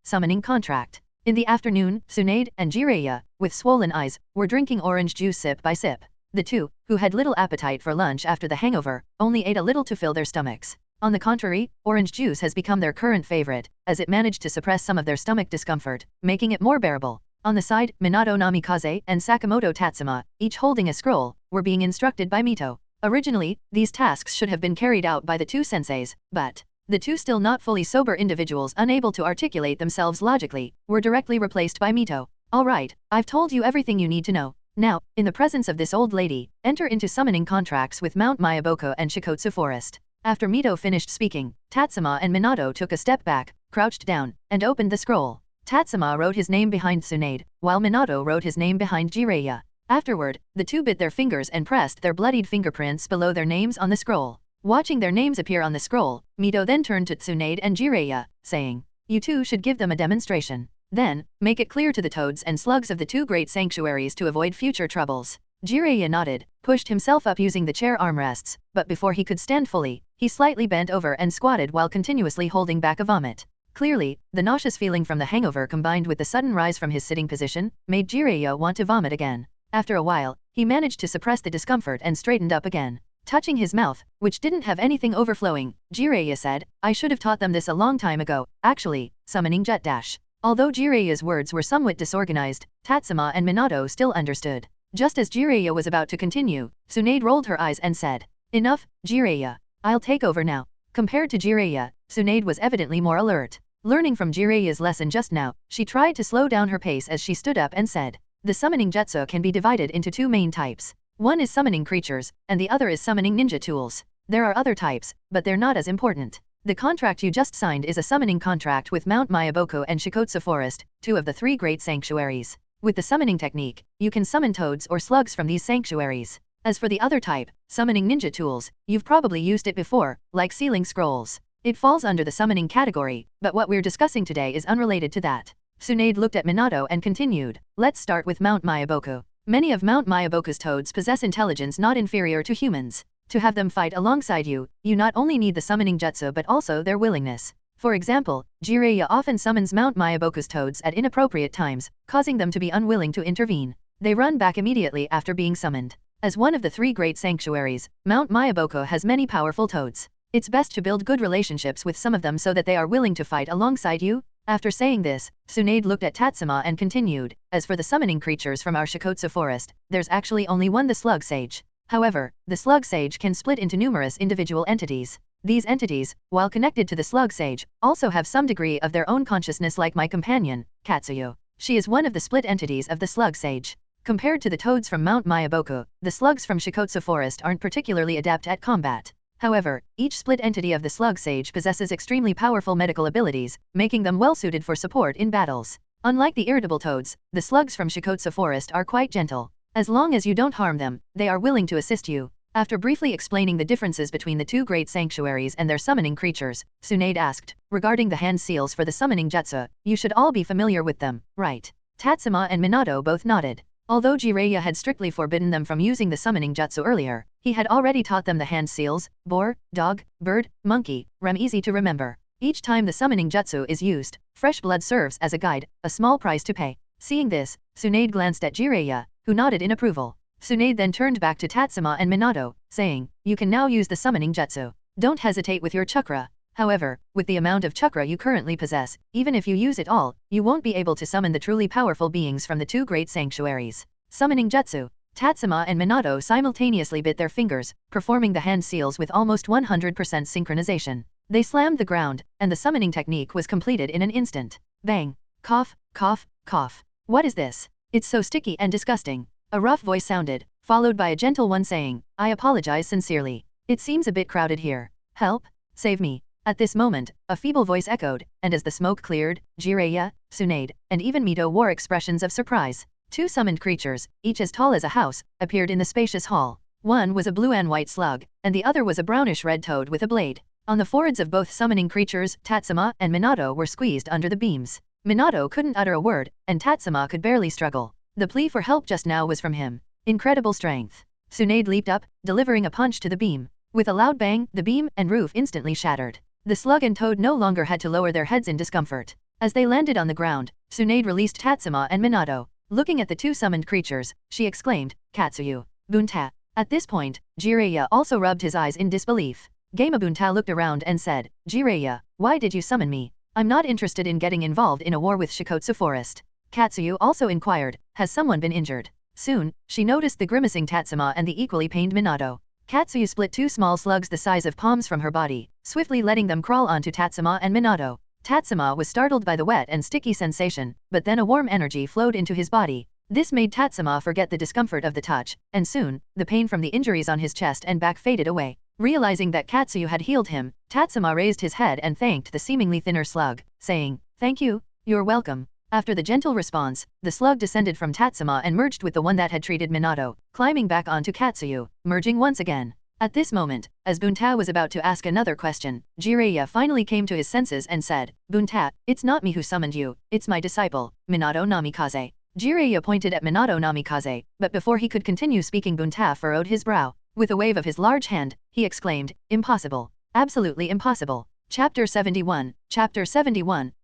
Summoning Contract. In the afternoon, Tsunade and Jiraiya, with swollen eyes, were drinking orange juice sip by sip. The two, who had little appetite for lunch after the hangover, only ate a little to fill their stomachs. On the contrary, orange juice has become their current favorite, as it managed to suppress some of their stomach discomfort, making it more bearable. On the side, Minato Namikaze and Sakamoto Tatsuma, each holding a scroll, were being instructed by Mito. Originally, these tasks should have been carried out by the 2 senseis, but the 2 still not fully sober individuals unable to articulate themselves logically, were directly replaced by Mito. "All right, I've told you everything you need to know. Now, in the presence of this old lady, enter into summoning contracts with Mount Myaboko and Shikotsu Forest." After Mito finished speaking, Tatsuma and Minato took a step back, crouched down, and opened the scroll. Tatsuma wrote his name behind Tsunade, while Minato wrote his name behind Jiraiya. Afterward, the 2 bit their fingers and pressed their bloodied fingerprints below their names on the scroll. Watching their names appear on the scroll, Mito then turned to Tsunade and Jiraiya, saying, "You 2 should give them a demonstration. Then, make it clear to the toads and slugs of the 2 great sanctuaries to avoid future troubles." Jiraiya nodded, pushed himself up using the chair armrests, but before he could stand fully, he slightly bent over and squatted while continuously holding back a vomit. Clearly, the nauseous feeling from the hangover combined with the sudden rise from his sitting position, made Jiraiya want to vomit again. After a while, he managed to suppress the discomfort and straightened up again. Touching his mouth, which didn't have anything overflowing, Jiraiya said, "I should have taught them this a long time ago, actually, summoning jet dash." Although Jiraiya's words were somewhat disorganized, Tatsuma and Minato still understood. Just as Jiraiya was about to continue, Tsunade rolled her eyes and said, "Enough, Jiraiya. I'll take over now." Compared to Jiraiya, Tsunade was evidently more alert. Learning from Jiraiya's lesson just now, she tried to slow down her pace as she stood up and said, "The summoning jutsu can be divided into 2 main types. One is summoning creatures, and the other is summoning ninja tools. There are other types, but they're not as important. The contract you just signed is a summoning contract with Mount Myaboko and Shikotsu Forest, 2 of the 3 great sanctuaries. With the summoning technique, you can summon toads or slugs from these sanctuaries. As for the other type, summoning ninja tools, you've probably used it before, like sealing scrolls. It falls under the summoning category, but what we're discussing today is unrelated to that. Tsunade looked at Minato and continued, let's start with Mount Myaboku. Many of Mount Myaboku's toads possess intelligence not inferior to humans. To have them fight alongside you, you not only need the summoning jutsu but also their willingness. For example, Jiraiya often summons Mount Myaboku's toads at inappropriate times, causing them to be unwilling to intervene. They run back immediately after being summoned. As one of the 3 great sanctuaries, Mount Myaboku has many powerful toads. It's best to build good relationships with some of them so that they are willing to fight alongside you. After saying this, Tsunade looked at Tatsuma and continued, as for the summoning creatures from our Shikotsu forest, there's actually only one, the Slug Sage. However, the Slug Sage can split into numerous individual entities. These entities, while connected to the Slug Sage, also have some degree of their own consciousness like my companion, Katsuyu. She is one of the split entities of the Slug Sage. Compared to the toads from Mount Myaboku, the slugs from Shikotsu Forest aren't particularly adept at combat. However, each split entity of the Slug Sage possesses extremely powerful medical abilities, making them well suited for support in battles. Unlike the irritable toads, the slugs from Shikotsu Forest are quite gentle. As long as you don't harm them, they are willing to assist you. After briefly explaining the differences between the 2 great sanctuaries and their summoning creatures, Tsunade asked, regarding the hand seals for the summoning jutsu, you should all be familiar with them, right? Tatsuma and Minato both nodded. Although Jiraiya had strictly forbidden them from using the summoning jutsu earlier, he had already taught them the hand seals, boar, dog, bird, monkey, ram, easy to remember. Each time the summoning jutsu is used, fresh blood serves as a guide, a small price to pay. Seeing this, Tsunade glanced at Jiraiya, who nodded in approval. Tsunade then turned back to Tatsuma and Minato, saying, you can now use the summoning jutsu. Don't hesitate with your chakra. However, with the amount of chakra you currently possess, even if you use it all, you won't be able to summon the truly powerful beings from the 2 great sanctuaries. Summoning jutsu. Tatsuma and Minato simultaneously bit their fingers, performing the hand seals with almost 100% synchronization. They slammed the ground, and the summoning technique was completed in an instant. Bang! Cough, cough, cough. What is this? It's so sticky and disgusting. A rough voice sounded, followed by a gentle one saying, I apologize sincerely. It seems a bit crowded here. Help! Save me! At this moment, a feeble voice echoed, and as the smoke cleared, Jiraiya, Tsunade, and even Mito wore expressions of surprise. 2 summoned creatures, each as tall as a house, appeared in the spacious hall. One was a blue and white slug, and the other was a brownish-red toad with a blade. On the foreheads of both summoning creatures, Tatsuma and Minato were squeezed under the beams. Minato couldn't utter a word, and Tatsuma could barely struggle. The plea for help just now was from him. Incredible strength. Tsunade leaped up, delivering a punch to the beam. With a loud bang, the beam and roof instantly shattered. The slug and toad no longer had to lower their heads in discomfort. As they landed on the ground, Tsunade released Tatsuma and Minato. Looking at the 2 summoned creatures, she exclaimed, Katsuyu, Bunta. At this point, Jiraiya also rubbed his eyes in disbelief. Gamabunta looked around and said, Jiraiya, why did you summon me? I'm not interested in getting involved in a war with Shikotsu Forest. Katsuyu also inquired, has someone been injured? Soon, she noticed the grimacing Tatsuma and the equally pained Minato. Katsuyu split 2 small slugs the size of palms from her body, swiftly letting them crawl onto Tatsuma and Minato. Tatsuma was startled by the wet and sticky sensation, but then a warm energy flowed into his body. This made Tatsuma forget the discomfort of the touch, and soon, the pain from the injuries on his chest and back faded away. Realizing that Katsuyu had healed him, Tatsuma raised his head and thanked the seemingly thinner slug, saying, thank you, you're welcome. After the gentle response, the slug descended from Tatsuma and merged with the one that had treated Minato, climbing back onto Katsuyu, merging once again. At this moment, as Bunta was about to ask another question, Jiraiya finally came to his senses and said, Bunta, it's not me who summoned you, it's my disciple, Minato Namikaze. Jiraiya pointed at Minato Namikaze, but before he could continue speaking, Bunta furrowed his brow. With a wave of his large hand, he exclaimed, impossible. Absolutely impossible. Chapter 71,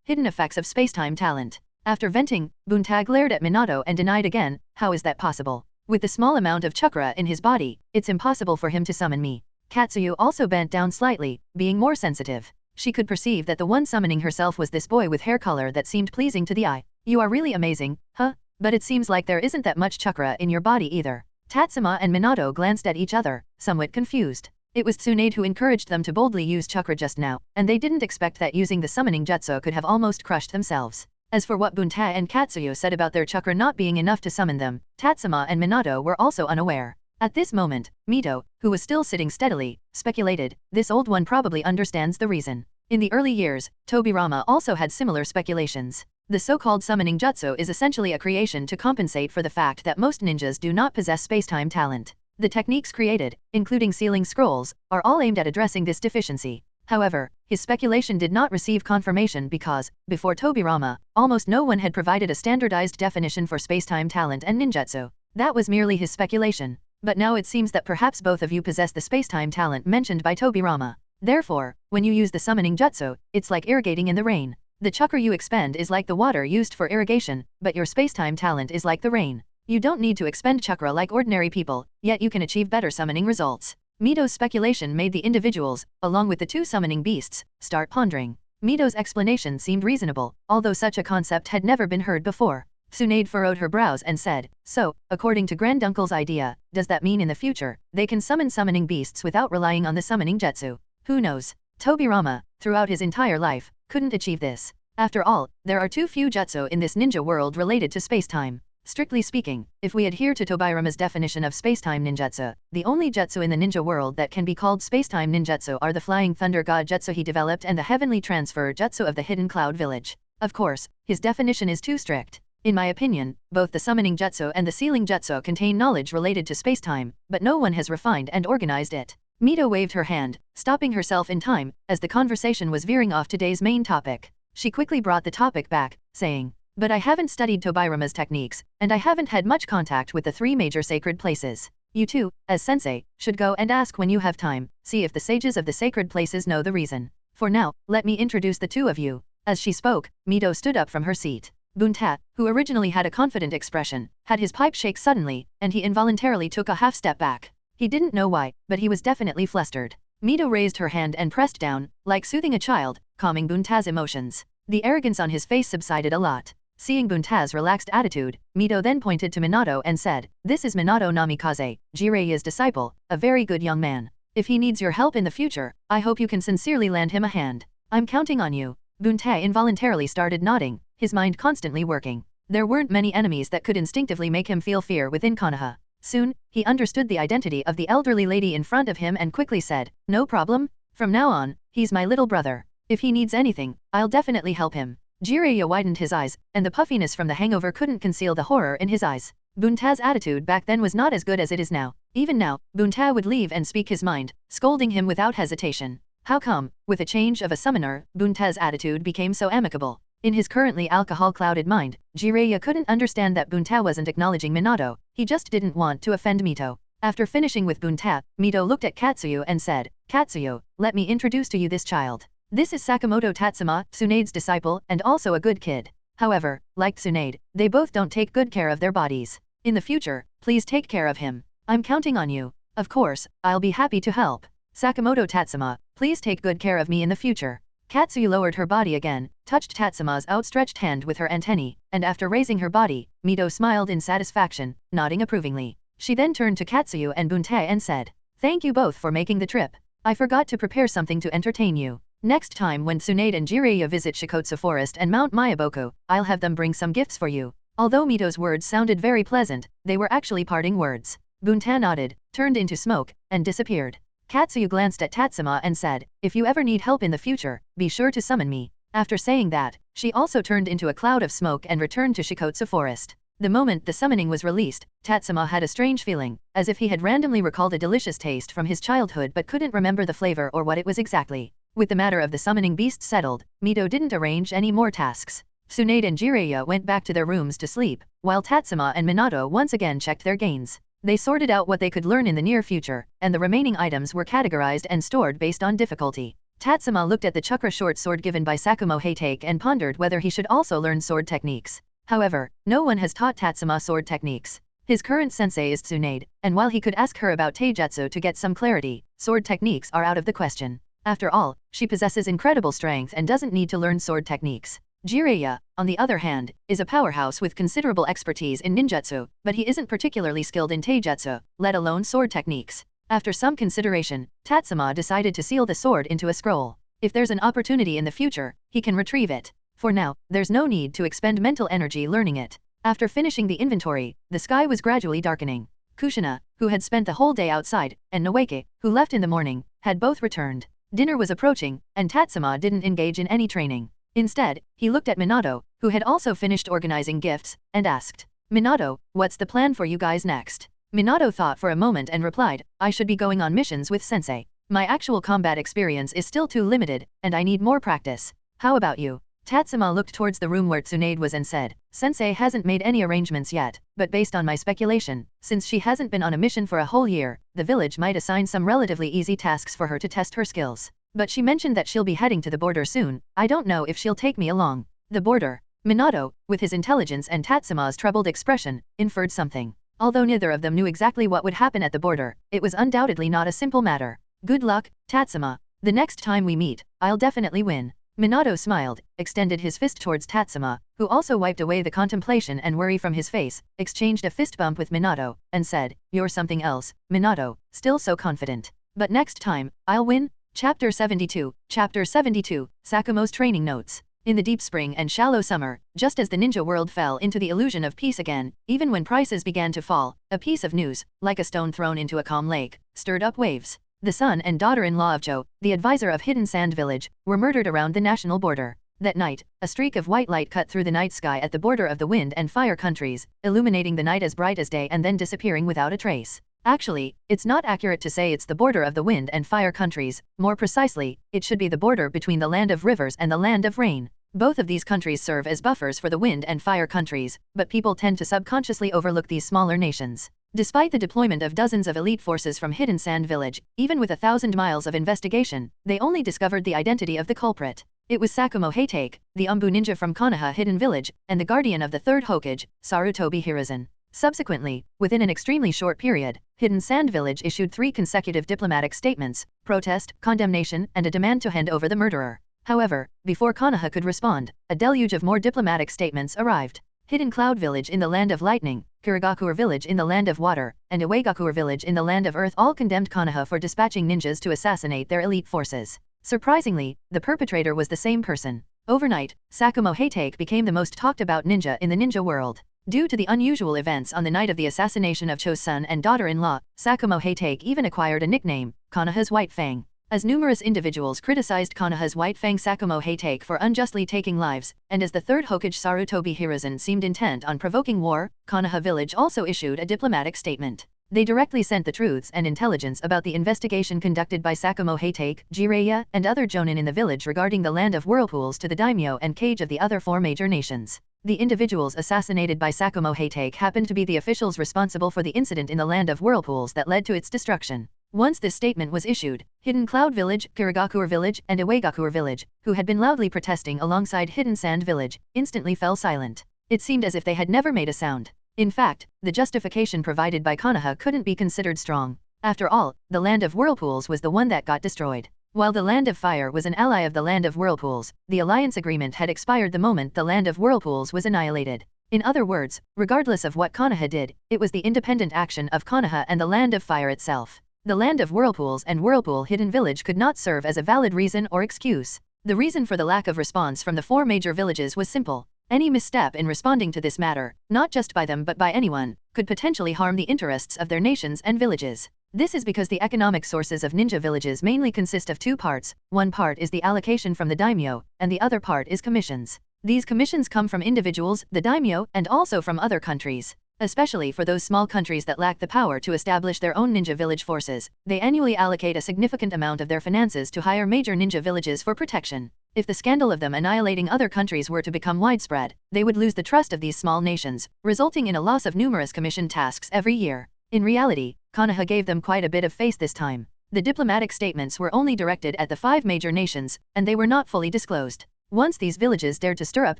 Hidden Effects of Spacetime Talent. After venting, Bunta glared at Minato and denied again, how is that possible? With the small amount of chakra in his body, it's impossible for him to summon me. Katsuyu also bent down slightly, being more sensitive. She could perceive that the one summoning herself was this boy with hair color that seemed pleasing to the eye. You are really amazing, huh? But it seems like there isn't that much chakra in your body either. Tatsuma and Minato glanced at each other, somewhat confused. It was Tsunade who encouraged them to boldly use chakra just now, and they didn't expect that using the summoning jutsu could have almost crushed themselves. As for what Bunta and Katsuyu said about their chakra not being enough to summon them, Tatsuma and Minato were also unaware. At this moment, Mito, who was still sitting steadily, speculated, this old one probably understands the reason. In the early years, Tobirama also had similar speculations. The so-called summoning jutsu is essentially a creation to compensate for the fact that most ninjas do not possess spacetime talent. The techniques created, including sealing scrolls, are all aimed at addressing this deficiency. However, his speculation did not receive confirmation because, before Tobirama, almost no one had provided a standardized definition for spacetime talent and ninjutsu. That was merely his speculation. But now it seems that perhaps both of you possess the spacetime talent mentioned by Tobirama. Therefore, when you use the summoning jutsu, it's like irrigating in the rain. The chakra you expend is like the water used for irrigation, but your spacetime talent is like the rain. You don't need to expend chakra like ordinary people, yet you can achieve better summoning results. Mito's speculation made the individuals, along with the two summoning beasts, start pondering. Mito's explanation seemed reasonable, although such a concept had never been heard before. Tsunade furrowed her brows and said, "So, according to Granduncle's idea, does that mean in the future, they can summon summoning beasts without relying on the summoning jutsu? Who knows? Tobirama, throughout his entire life, couldn't achieve this. After all, there are too few jutsu in this ninja world related to spacetime. Strictly speaking, if we adhere to Tobirama's definition of spacetime ninjutsu, the only jutsu in the ninja world that can be called spacetime ninjutsu are the Flying Thunder God jutsu he developed and the Heavenly Transfer jutsu of the Hidden Cloud Village. Of course, his definition is too strict. In my opinion, both the summoning jutsu and the sealing jutsu contain knowledge related to spacetime, but no one has refined and organized it." Mito waved her hand, stopping herself in time, as the conversation was veering off today's main topic. She quickly brought the topic back, saying, "But I haven't studied Tobirama's techniques, and I haven't had much contact with the three major sacred places. You too, as sensei, should go and ask when you have time, see if the sages of the sacred places know the reason. For now, let me introduce the two of you." As she spoke, Mito stood up from her seat. Bunta, who originally had a confident expression, had his pipe shake suddenly, and he involuntarily took a half step back. He didn't know why, but he was definitely flustered. Mito raised her hand and pressed down, like soothing a child, calming Bunta's emotions. The arrogance on his face subsided a lot. Seeing Bunta's relaxed attitude, Mito then pointed to Minato and said, "This is Minato Namikaze, Jiraiya's disciple, a very good young man. If he needs your help in the future, I hope you can sincerely lend him a hand. I'm counting on you." Bunta involuntarily started nodding, his mind constantly working. There weren't many enemies that could instinctively make him feel fear within Konoha. Soon, he understood the identity of the elderly lady in front of him and quickly said, "No problem. From now on, he's my little brother. If he needs anything, I'll definitely help him." Jiraiya widened his eyes, and the puffiness from the hangover couldn't conceal the horror in his eyes. Bunta's attitude back then was not as good as it is now. Even now, Bunta would leave and speak his mind, scolding him without hesitation. How come, with a change of a summoner, Bunta's attitude became so amicable? In his currently alcohol-clouded mind, Jiraiya couldn't understand that Bunta wasn't acknowledging Minato, he just didn't want to offend Mito. After finishing with Bunta, Mito looked at Katsuyu and said, "Katsuyu, let me introduce to you this child. This is Sakamoto Tatsuma, Tsunade's disciple, and also a good kid. However, like Tsunade, they both don't take good care of their bodies. In the future, please take care of him. I'm counting on you. Of course, I'll be happy to help. Sakamoto Tatsuma, please take good care of me in the future." Katsuyu lowered her body again, touched Tatsuma's outstretched hand with her antennae, and after raising her body, Mito smiled in satisfaction, nodding approvingly. She then turned to Katsuyu and Bunta and said, "Thank you both for making the trip. I forgot to prepare something to entertain you. Next time when Tsunade and Jiraiya visit Shikotsu Forest and Mount Mayaboku, I'll have them bring some gifts for you." Although Mito's words sounded very pleasant, they were actually parting words. Bunta nodded, turned into smoke, and disappeared. Katsuyu glanced at Tatsuma and said, "If you ever need help in the future, be sure to summon me." After saying that, she also turned into a cloud of smoke and returned to Shikotsu Forest. The moment the summoning was released, Tatsuma had a strange feeling, as if he had randomly recalled a delicious taste from his childhood but couldn't remember the flavor or what it was exactly. With the matter of the summoning beast settled, Mito didn't arrange any more tasks. Tsunade and Jiraiya went back to their rooms to sleep, while Tatsuma and Minato once again checked their gains. They sorted out what they could learn in the near future, and the remaining items were categorized and stored based on difficulty. Tatsuma looked at the chakra short sword given by Sakumo Heitake and pondered whether he should also learn sword techniques. However, no one has taught Tatsuma sword techniques. His current sensei is Tsunade, and while he could ask her about taijutsu to get some clarity, sword techniques are out of the question. After all, she possesses incredible strength and doesn't need to learn sword techniques. Jiraiya, on the other hand, is a powerhouse with considerable expertise in ninjutsu, but he isn't particularly skilled in taijutsu, let alone sword techniques. After some consideration, Tatsuma decided to seal the sword into a scroll. If there's an opportunity in the future, he can retrieve it. For now, there's no need to expend mental energy learning it. After finishing the inventory, the sky was gradually darkening. Kushina, who had spent the whole day outside, and Noeke, who left in the morning, had both returned. Dinner was approaching, and Tatsuma didn't engage in any training. Instead, he looked at Minato, who had also finished organizing gifts, and asked, "Minato, what's the plan for you guys next?" Minato thought for a moment and replied, I should be going on missions with sensei. My actual combat experience is still too limited, and I need more practice. How about you? Tatsuma looked towards the room where Tsunade was and said, Sensei hasn't made any arrangements yet, but based on my speculation, since she hasn't been on a mission for a whole year, the village might assign some relatively easy tasks for her to test her skills. But she mentioned that she'll be heading to the border soon. I don't know if she'll take me along. The border. Minato, with his intelligence and Tatsuma's troubled expression, inferred something. Although neither of them knew exactly what would happen at the border, it was undoubtedly not a simple matter. Good luck, Tatsuma. The next time we meet, I'll definitely win. Minato smiled, extended his fist towards Tatsuma, who also wiped away the contemplation and worry from his face, exchanged a fist bump with Minato, and said, You're something else, Minato, still so confident. But next time, I'll win? Chapter 72, Sakamo's Training Notes. In the deep spring and shallow summer, just as the ninja world fell into the illusion of peace again, even when prices began to fall, a piece of news, like a stone thrown into a calm lake, stirred up waves. The son and daughter-in-law of Joe, the advisor of Hidden Sand Village, were murdered around the national border. That night, a streak of white light cut through the night sky at the border of the wind and fire countries, illuminating the night as bright as day and then disappearing without a trace. Actually, it's not accurate to say it's the border of the wind and fire countries. More precisely, it should be the border between the land of rivers and the land of rain. Both of these countries serve as buffers for the wind and fire countries, but people tend to subconsciously overlook these smaller nations. Despite the deployment of dozens of elite forces from Hidden Sand Village, even with 1,000 miles of investigation, they only discovered the identity of the culprit. It was Sakamoto Tatsuma, the Umbu ninja from Konoha Hidden Village, and the guardian of the third Hokage, Sarutobi Hiruzen. Subsequently, within an extremely short period, Hidden Sand Village issued 3 consecutive diplomatic statements, protest, condemnation, and a demand to hand over the murderer. However, before Konoha could respond, a deluge of more diplomatic statements arrived. Hidden Cloud Village in the land of lightning, Kirigakure Village in the land of water, and Iwagakure Village in the land of earth all condemned Konoha for dispatching ninjas to assassinate their elite forces. Surprisingly, the perpetrator was the same person. Overnight, Sakamoto Tatsuma became the most talked about ninja in the ninja world. Due to the unusual events on the night of the assassination of Cho's son and daughter-in-law, Sakamoto Tatsuma even acquired a nickname, Konoha's White Fang. As numerous individuals criticized Konoha's White Fang Sakamoto Tatsuma for unjustly taking lives, and as the third Hokage Sarutobi Hiruzen seemed intent on provoking war, Konoha Village also issued a diplomatic statement. They directly sent the truths and intelligence about the investigation conducted by Sakamoto Tatsuma, Jiraiya, and other jonin in the village regarding the land of whirlpools to the daimyo and kage of the other 4 major nations. The individuals assassinated by Sakamoto Tatsuma happened to be the officials responsible for the incident in the land of whirlpools that led to its destruction. Once this statement was issued, Hidden Cloud Village, Kirigakure Village, and Iwagakure Village, who had been loudly protesting alongside Hidden Sand Village, instantly fell silent. It seemed as if they had never made a sound. In fact, the justification provided by Konoha couldn't be considered strong. After all, the land of whirlpools was the one that got destroyed. While the land of fire was an ally of the land of whirlpools, the alliance agreement had expired the moment the land of whirlpools was annihilated. In other words, regardless of what Konoha did, it was the independent action of Konoha and the land of fire itself. The land of whirlpools and Whirlpool Hidden Village could not serve as a valid reason or excuse. The reason for the lack of response from the 4 major villages was simple. Any misstep in responding to this matter, not just by them but by anyone, could potentially harm the interests of their nations and villages. This is because the economic sources of ninja villages mainly consist of 2 parts. One part is the allocation from the daimyo, and the other part is commissions. These commissions come from individuals, the daimyo, and also from other countries. Especially for those small countries that lack the power to establish their own ninja village forces, they annually allocate a significant amount of their finances to hire major ninja villages for protection. If the scandal of them annihilating other countries were to become widespread, they would lose the trust of these small nations, resulting in a loss of numerous commissioned tasks every year. In reality, Konoha gave them quite a bit of face this time. The diplomatic statements were only directed at the 5 major nations, and they were not fully disclosed. Once these villages dared to stir up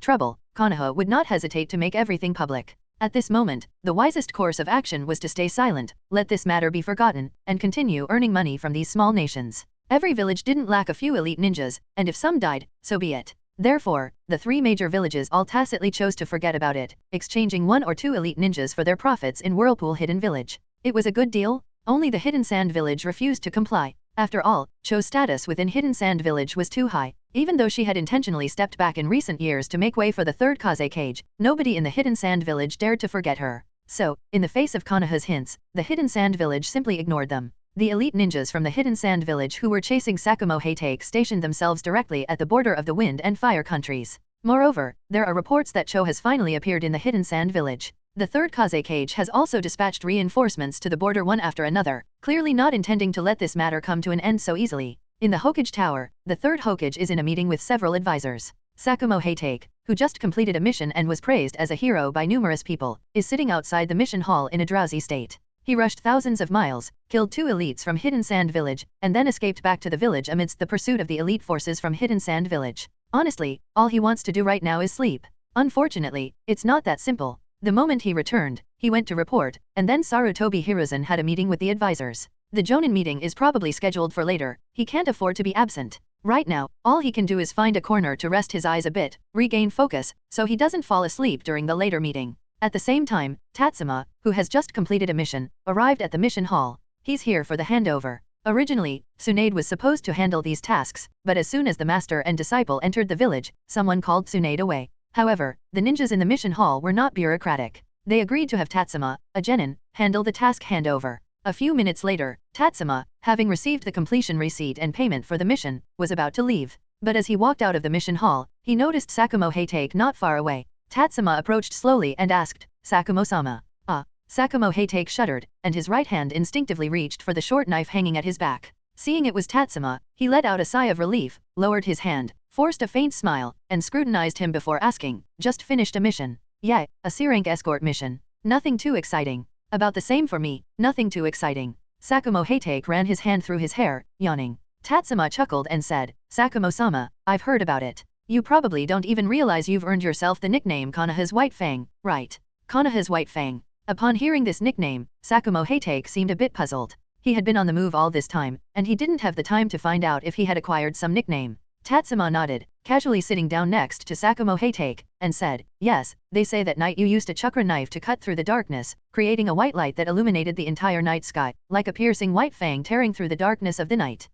trouble, Konoha would not hesitate to make everything public. At this moment, the wisest course of action was to stay silent, let this matter be forgotten, and continue earning money from these small nations. Every village didn't lack a few elite ninjas, and if some died, so be it. Therefore, the 3 major villages all tacitly chose to forget about it, exchanging 1 or 2 elite ninjas for their profits in Whirlpool Hidden Village. It was a good deal. Only the Hidden Sand Village refused to comply. After all, Cho's status within Hidden Sand Village was too high. Even though she had intentionally stepped back in recent years to make way for the 3rd Kaze Kage, nobody in the Hidden Sand Village dared to forget her. So, in the face of Konoha's hints, the Hidden Sand Village simply ignored them. The elite ninjas from the Hidden Sand Village who were chasing Sakamoto Tatsuma stationed themselves directly at the border of the wind and fire countries. Moreover, there are reports that Cho has finally appeared in the Hidden Sand Village. The third Kaze cage has also dispatched reinforcements to the border one after another, clearly not intending to let this matter come to an end so easily. In the Hokage Tower, the third Hokage is in a meeting with several advisors. Sakamoto Tatsuma, who just completed a mission and was praised as a hero by numerous people, is sitting outside the mission hall in a drowsy state. He rushed thousands of miles, killed 2 elites from Hidden Sand Village, and then escaped back to the village amidst the pursuit of the elite forces from Hidden Sand Village. Honestly, all he wants to do right now is sleep. Unfortunately, it's not that simple. The moment he returned, he went to report, and then Sarutobi Hiruzen had a meeting with the advisors. The Jonin meeting is probably scheduled for later. He can't afford to be absent. Right now, all he can do is find a corner to rest his eyes a bit, regain focus, so he doesn't fall asleep during the later meeting. At the same time, Tatsuma, who has just completed a mission, arrived at the mission hall. He's here for the handover. Originally, Tsunade was supposed to handle these tasks, but as soon as the master and disciple entered the village, someone called Tsunade away. However, the ninjas in the mission hall were not bureaucratic. They agreed to have Tatsuma, a genin, handle the task handover. A few minutes later, Tatsuma, having received the completion receipt and payment for the mission, was about to leave. But as he walked out of the mission hall, he noticed Sakamoto Tatsuma not far away. Tatsuma approached slowly and asked, "Sakamoto-sama." Sakamoto Tatsuma shuddered, and his right hand instinctively reached for the short knife hanging at his back. Seeing it was Tatsuma, he let out a sigh of relief, lowered his hand, forced a faint smile, and scrutinized him before asking, "Just finished a mission?" "Yeah, a C-rank escort mission. Nothing too exciting." "About the same for me, nothing too exciting." Sakamoto Tatsuma ran his hand through his hair, yawning. Tatsuma chuckled and said, "Sakamoto-sama, I've heard about it. You probably don't even realize you've earned yourself the nickname Konoha's White Fang, right?" Konoha's White Fang. Upon hearing this nickname, Sakamoto Tatsuma seemed a bit puzzled. He had been on the move all this time, and he didn't have the time to find out if he had acquired some nickname. Tatsuma nodded, casually sitting down next to Sakamoto Tatsuma, and said, "Yes, they say that night you used a chakra knife to cut through the darkness, creating a white light that illuminated the entire night sky, like a piercing white fang tearing through the darkness of the night."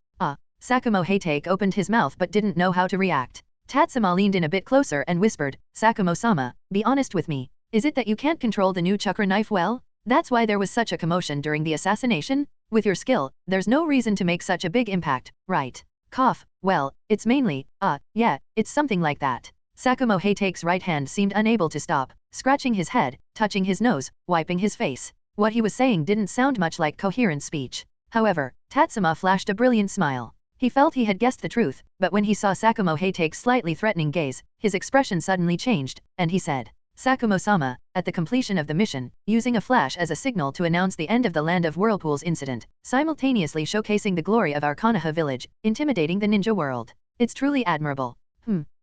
Sakamoto Tatsuma opened his mouth but didn't know how to react. Tatsuma leaned in a bit closer and whispered, "Sakamoto-sama, be honest with me. Is it that you can't control the new chakra knife well? That's why there was such a commotion during the assassination? With your skill, there's no reason to make such a big impact, right?" Cough. "Well, it's mainly, yeah, it's something like that." Sakamoto Tatsuma's right hand seemed unable to stop, scratching his head, touching his nose, wiping his face. What he was saying didn't sound much like coherent speech. However, Tatsuma flashed a brilliant smile. He felt he had guessed the truth, but when he saw Sakamoto Tatsuma's slightly threatening gaze, his expression suddenly changed, and he said, "Sakamoto-sama, at the completion of the mission, using a flash as a signal to announce the end of the Land of Whirlpools incident, simultaneously showcasing the glory of our Konoha village, intimidating the ninja world. It's truly admirable."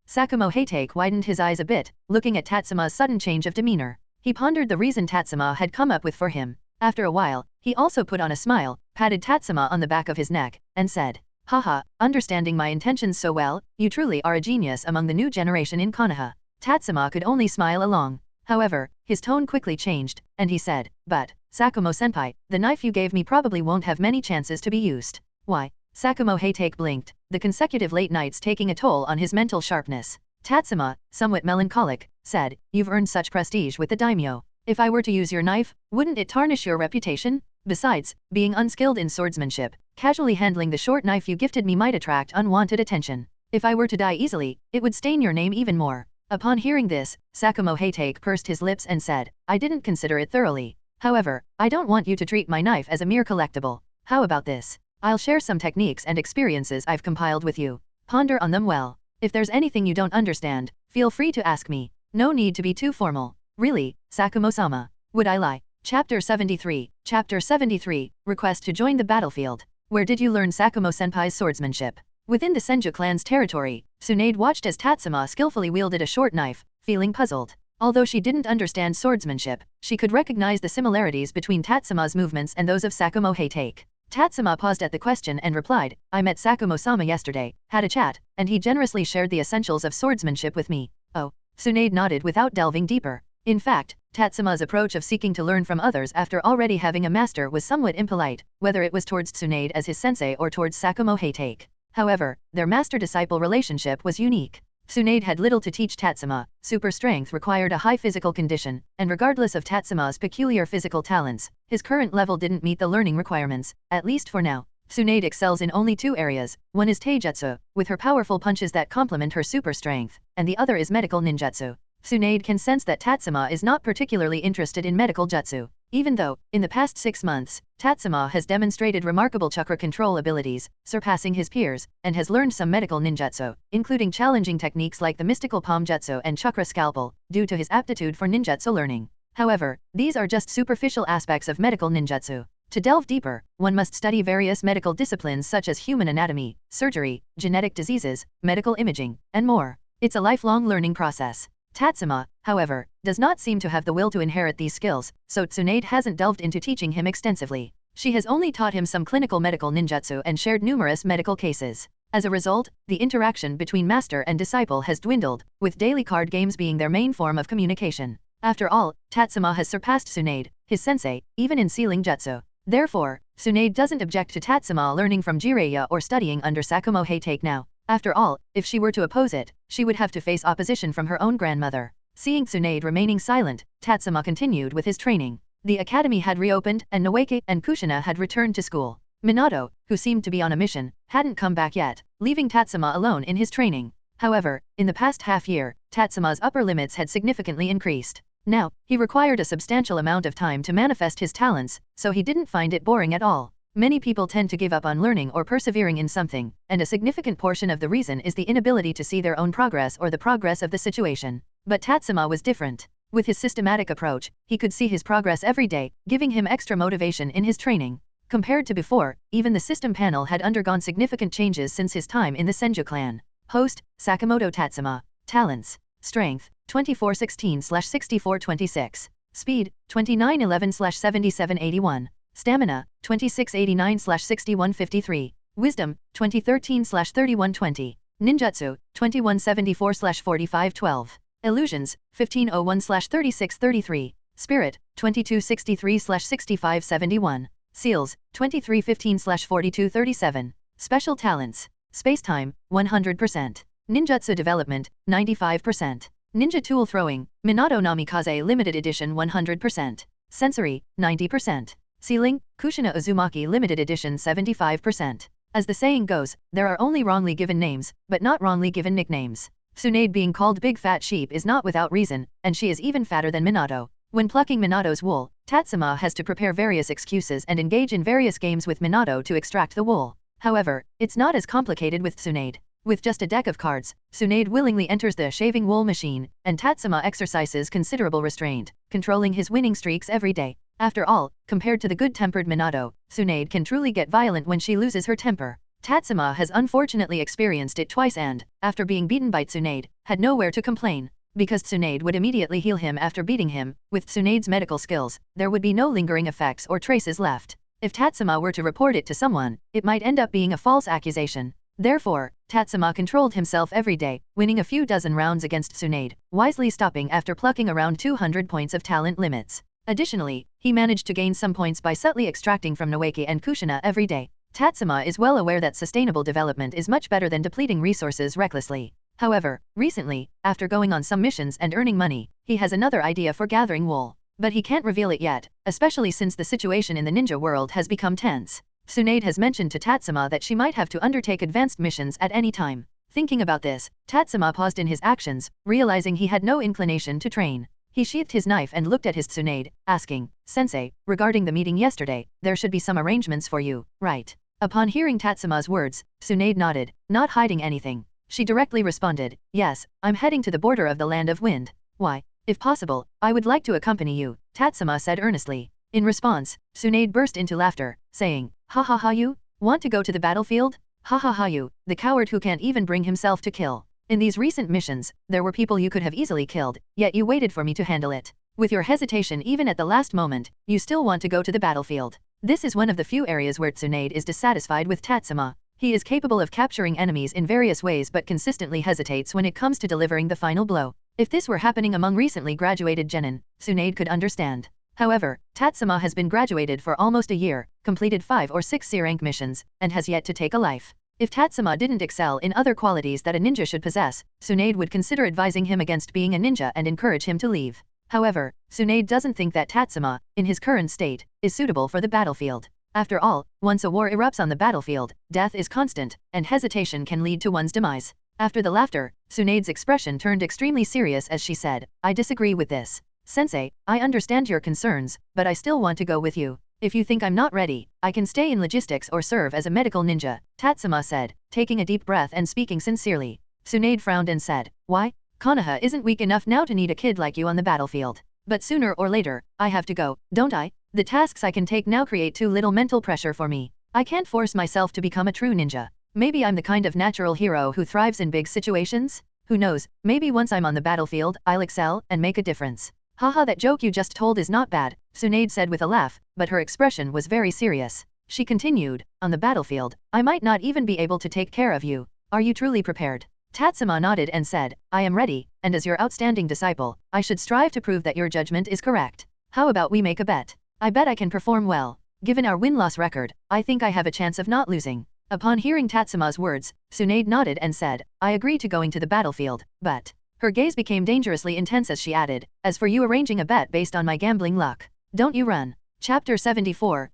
Sakamoto Tatsuma widened his eyes a bit, looking at Tatsuma's sudden change of demeanor. He pondered the reason Tatsuma had come up with for him. After a while, he also put on a smile, patted Tatsuma on the back of his neck, and said, "Haha, understanding my intentions so well, you truly are a genius among the new generation in Konoha." Tatsuma could only smile along. However, his tone quickly changed, and he said, "But, Sakamoto-senpai, the knife you gave me probably won't have many chances to be used." "Why?" Sakamoto Tatsuma blinked, the consecutive late nights taking a toll on his mental sharpness. Tatsuma, somewhat melancholic, said, "You've earned such prestige with the daimyo. If I were to use your knife, wouldn't it tarnish your reputation? Besides, being unskilled in swordsmanship, casually handling the short knife you gifted me might attract unwanted attention. If I were to die easily, it would stain your name even more." Upon hearing this, Sakamoto Tatsuma pursed his lips and said, "I didn't consider it thoroughly. However, I don't want you to treat my knife as a mere collectible. How about this? I'll share some techniques and experiences I've compiled with you. Ponder on them well. If there's anything you don't understand, feel free to ask me. No need to be too formal." "Really, Sakamoto-sama? Would I lie?" Chapter 73. Chapter 73, Request to join the battlefield. Where did you learn Sakamoto-senpai's swordsmanship? Within the Senju clan's territory, Tsunade watched as Tatsuma skillfully wielded a short knife, feeling puzzled. Although she didn't understand swordsmanship, she could recognize the similarities between Tatsuma's movements and those of Sakamoto Tatsuma. Tatsuma paused at the question and replied, "I met Sakamoto-sama yesterday, had a chat, and he generously shared the essentials of swordsmanship with me." "Oh." Tsunade nodded without delving deeper. In fact, Tatsuma's approach of seeking to learn from others after already having a master was somewhat impolite, whether it was towards Tsunade as his sensei or towards Sakamoto Tatsuma. However, their master-disciple relationship was unique. Tsunade had little to teach Tatsuma, super strength required a high physical condition, and regardless of Tatsuma's peculiar physical talents, his current level didn't meet the learning requirements, at least for now. Tsunade excels in only 2 areas, one is taijutsu, with her powerful punches that complement her super strength, and the other is medical ninjutsu. Tsunade can sense that Tatsuma is not particularly interested in medical jutsu. Even though, in the past 6 months, Tatsuma has demonstrated remarkable chakra control abilities, surpassing his peers, and has learned some medical ninjutsu, including challenging techniques like the mystical palm jutsu and chakra scalpel, due to his aptitude for ninjutsu learning. However, these are just superficial aspects of medical ninjutsu. To delve deeper, one must study various medical disciplines such as human anatomy, surgery, genetic diseases, medical imaging, and more. It's a lifelong learning process. Tatsuma, however, does not seem to have the will to inherit these skills, so Tsunade hasn't delved into teaching him extensively. She has only taught him some clinical medical ninjutsu and shared numerous medical cases. As a result, the interaction between master and disciple has dwindled, with daily card games being their main form of communication. After all, Tatsuma has surpassed Tsunade, his sensei, even in sealing jutsu. Therefore, Tsunade doesn't object to Tatsuma learning from Jiraiya or studying under Sakamoto Tatsuma now. After all, if she were to oppose it, she would have to face opposition from her own grandmother. Seeing Tsunade remaining silent, Tatsuma continued with his training. The academy had reopened and Naruto and Kushina had returned to school. Minato, who seemed to be on a mission, hadn't come back yet, leaving Tatsuma alone in his training. However, in the past half year, Tatsuma's upper limits had significantly increased. Now, he required a substantial amount of time to manifest his talents, so he didn't find it boring at all. Many people tend to give up on learning or persevering in something, and a significant portion of the reason is the inability to see their own progress or the progress of the situation. But Tatsuma was different. With his systematic approach, he could see his progress every day, giving him extra motivation in his training. Compared to before, even the system panel had undergone significant changes since his time in the Senju clan. Host, Sakamoto Tatsuma. Talents. Strength, 2416/6426. Speed, 2911/7781. Stamina, 2689/6153. Wisdom, 2013/3120. Ninjutsu, 2174/4512. Illusions, 1501/3633. Spirit, 2263/6571. Seals, 2315/4237. Special talents. Space-time, 100%. Ninjutsu development, 95%. Ninja tool throwing, Minato Namikaze limited edition 100%. Sensory, 90%. Sealing, Kushina Uzumaki limited edition 75%. As the saying goes, there are only wrongly given names, but not wrongly given nicknames. Tsunade being called Big Fat Sheep is not without reason, and she is even fatter than Minato. When plucking Minato's wool, Tatsuma has to prepare various excuses and engage in various games with Minato to extract the wool. However, it's not as complicated with Tsunade. With just a deck of cards, Tsunade willingly enters the shaving wool machine, and Tatsuma exercises considerable restraint, controlling his winning streaks every day. After all, compared to the good-tempered Minato, Tsunade can truly get violent when she loses her temper. Tatsuma has unfortunately experienced it twice and, after being beaten by Tsunade, had nowhere to complain. Because Tsunade would immediately heal him after beating him, with Tsunade's medical skills, there would be no lingering effects or traces left. If Tatsuma were to report it to someone, it might end up being a false accusation. Therefore, Tatsuma controlled himself every day, winning a few dozen rounds against Tsunade, wisely stopping after plucking around 200 points of talent limits. Additionally, he managed to gain some points by subtly extracting from Naruto and Kushina every day. Tatsuma is well aware that sustainable development is much better than depleting resources recklessly. However, recently, after going on some missions and earning money, he has another idea for gathering wool. But he can't reveal it yet, especially since the situation in the ninja world has become tense. Tsunade has mentioned to Tatsuma that she might have to undertake advanced missions at any time. Thinking about this, Tatsuma paused in his actions, realizing he had no inclination to train. He sheathed his knife and looked at his Tsunade, asking, "Sensei, regarding the meeting yesterday, there should be some arrangements for you, right?" Upon hearing Tatsuma's words, Tsunade nodded, not hiding anything. She directly responded, "Yes, I'm heading to the border of the Land of Wind. Why? If possible, I would like to accompany you," Tatsuma said earnestly. In response, Tsunade burst into laughter, saying, "Ha ha ha, you? Want to go to the battlefield? Ha ha ha, you, the coward who can't even bring himself to kill. In these recent missions, there were people you could have easily killed, yet you waited for me to handle it. With your hesitation even at the last moment, you still want to go to the battlefield." This is one of the few areas where Tsunade is dissatisfied with Tatsuma. He is capable of capturing enemies in various ways but consistently hesitates when it comes to delivering the final blow. If this were happening among recently graduated genin, Tsunade could understand. However, Tatsuma has been graduated for almost a year, completed 5 or 6 C-rank missions, and has yet to take a life. If Tatsuma didn't excel in other qualities that a ninja should possess, Tsunade would consider advising him against being a ninja and encourage him to leave. However, Tsunade doesn't think that Tatsuma, in his current state, is suitable for the battlefield. After all, once a war erupts on the battlefield, death is constant, and hesitation can lead to one's demise. After the laughter, Tsunade's expression turned extremely serious as she said, I disagree with this. Sensei, I understand your concerns, but I still want to go with you. If you think I'm not ready, I can stay in logistics or serve as a medical ninja, Tatsuma said, taking a deep breath and speaking sincerely. Tsunade frowned and said, why? Konoha isn't weak enough now to need a kid like you on the battlefield. But sooner or later, I have to go, don't I? The tasks I can take now create too little mental pressure for me. I can't force myself to become a true ninja. Maybe I'm the kind of natural hero who thrives in big situations? Who knows, maybe once I'm on the battlefield, I'll excel and make a difference. Haha, that joke you just told is not bad, Tsunade said with a laugh, but her expression was very serious. She continued, on the battlefield, I might not even be able to take care of you. Are you truly prepared? Tatsuma nodded and said, I am ready, and as your outstanding disciple, I should strive to prove that your judgment is correct. How about we make a bet? I bet I can perform well. Given our win-loss record, I think I have a chance of not losing. Upon hearing Tatsuma's words, Tsunade nodded and said, I agree to going to the battlefield, but... Her gaze became dangerously intense as she added, as for you arranging a bet based on my gambling luck. Don't you run. Chapter 74,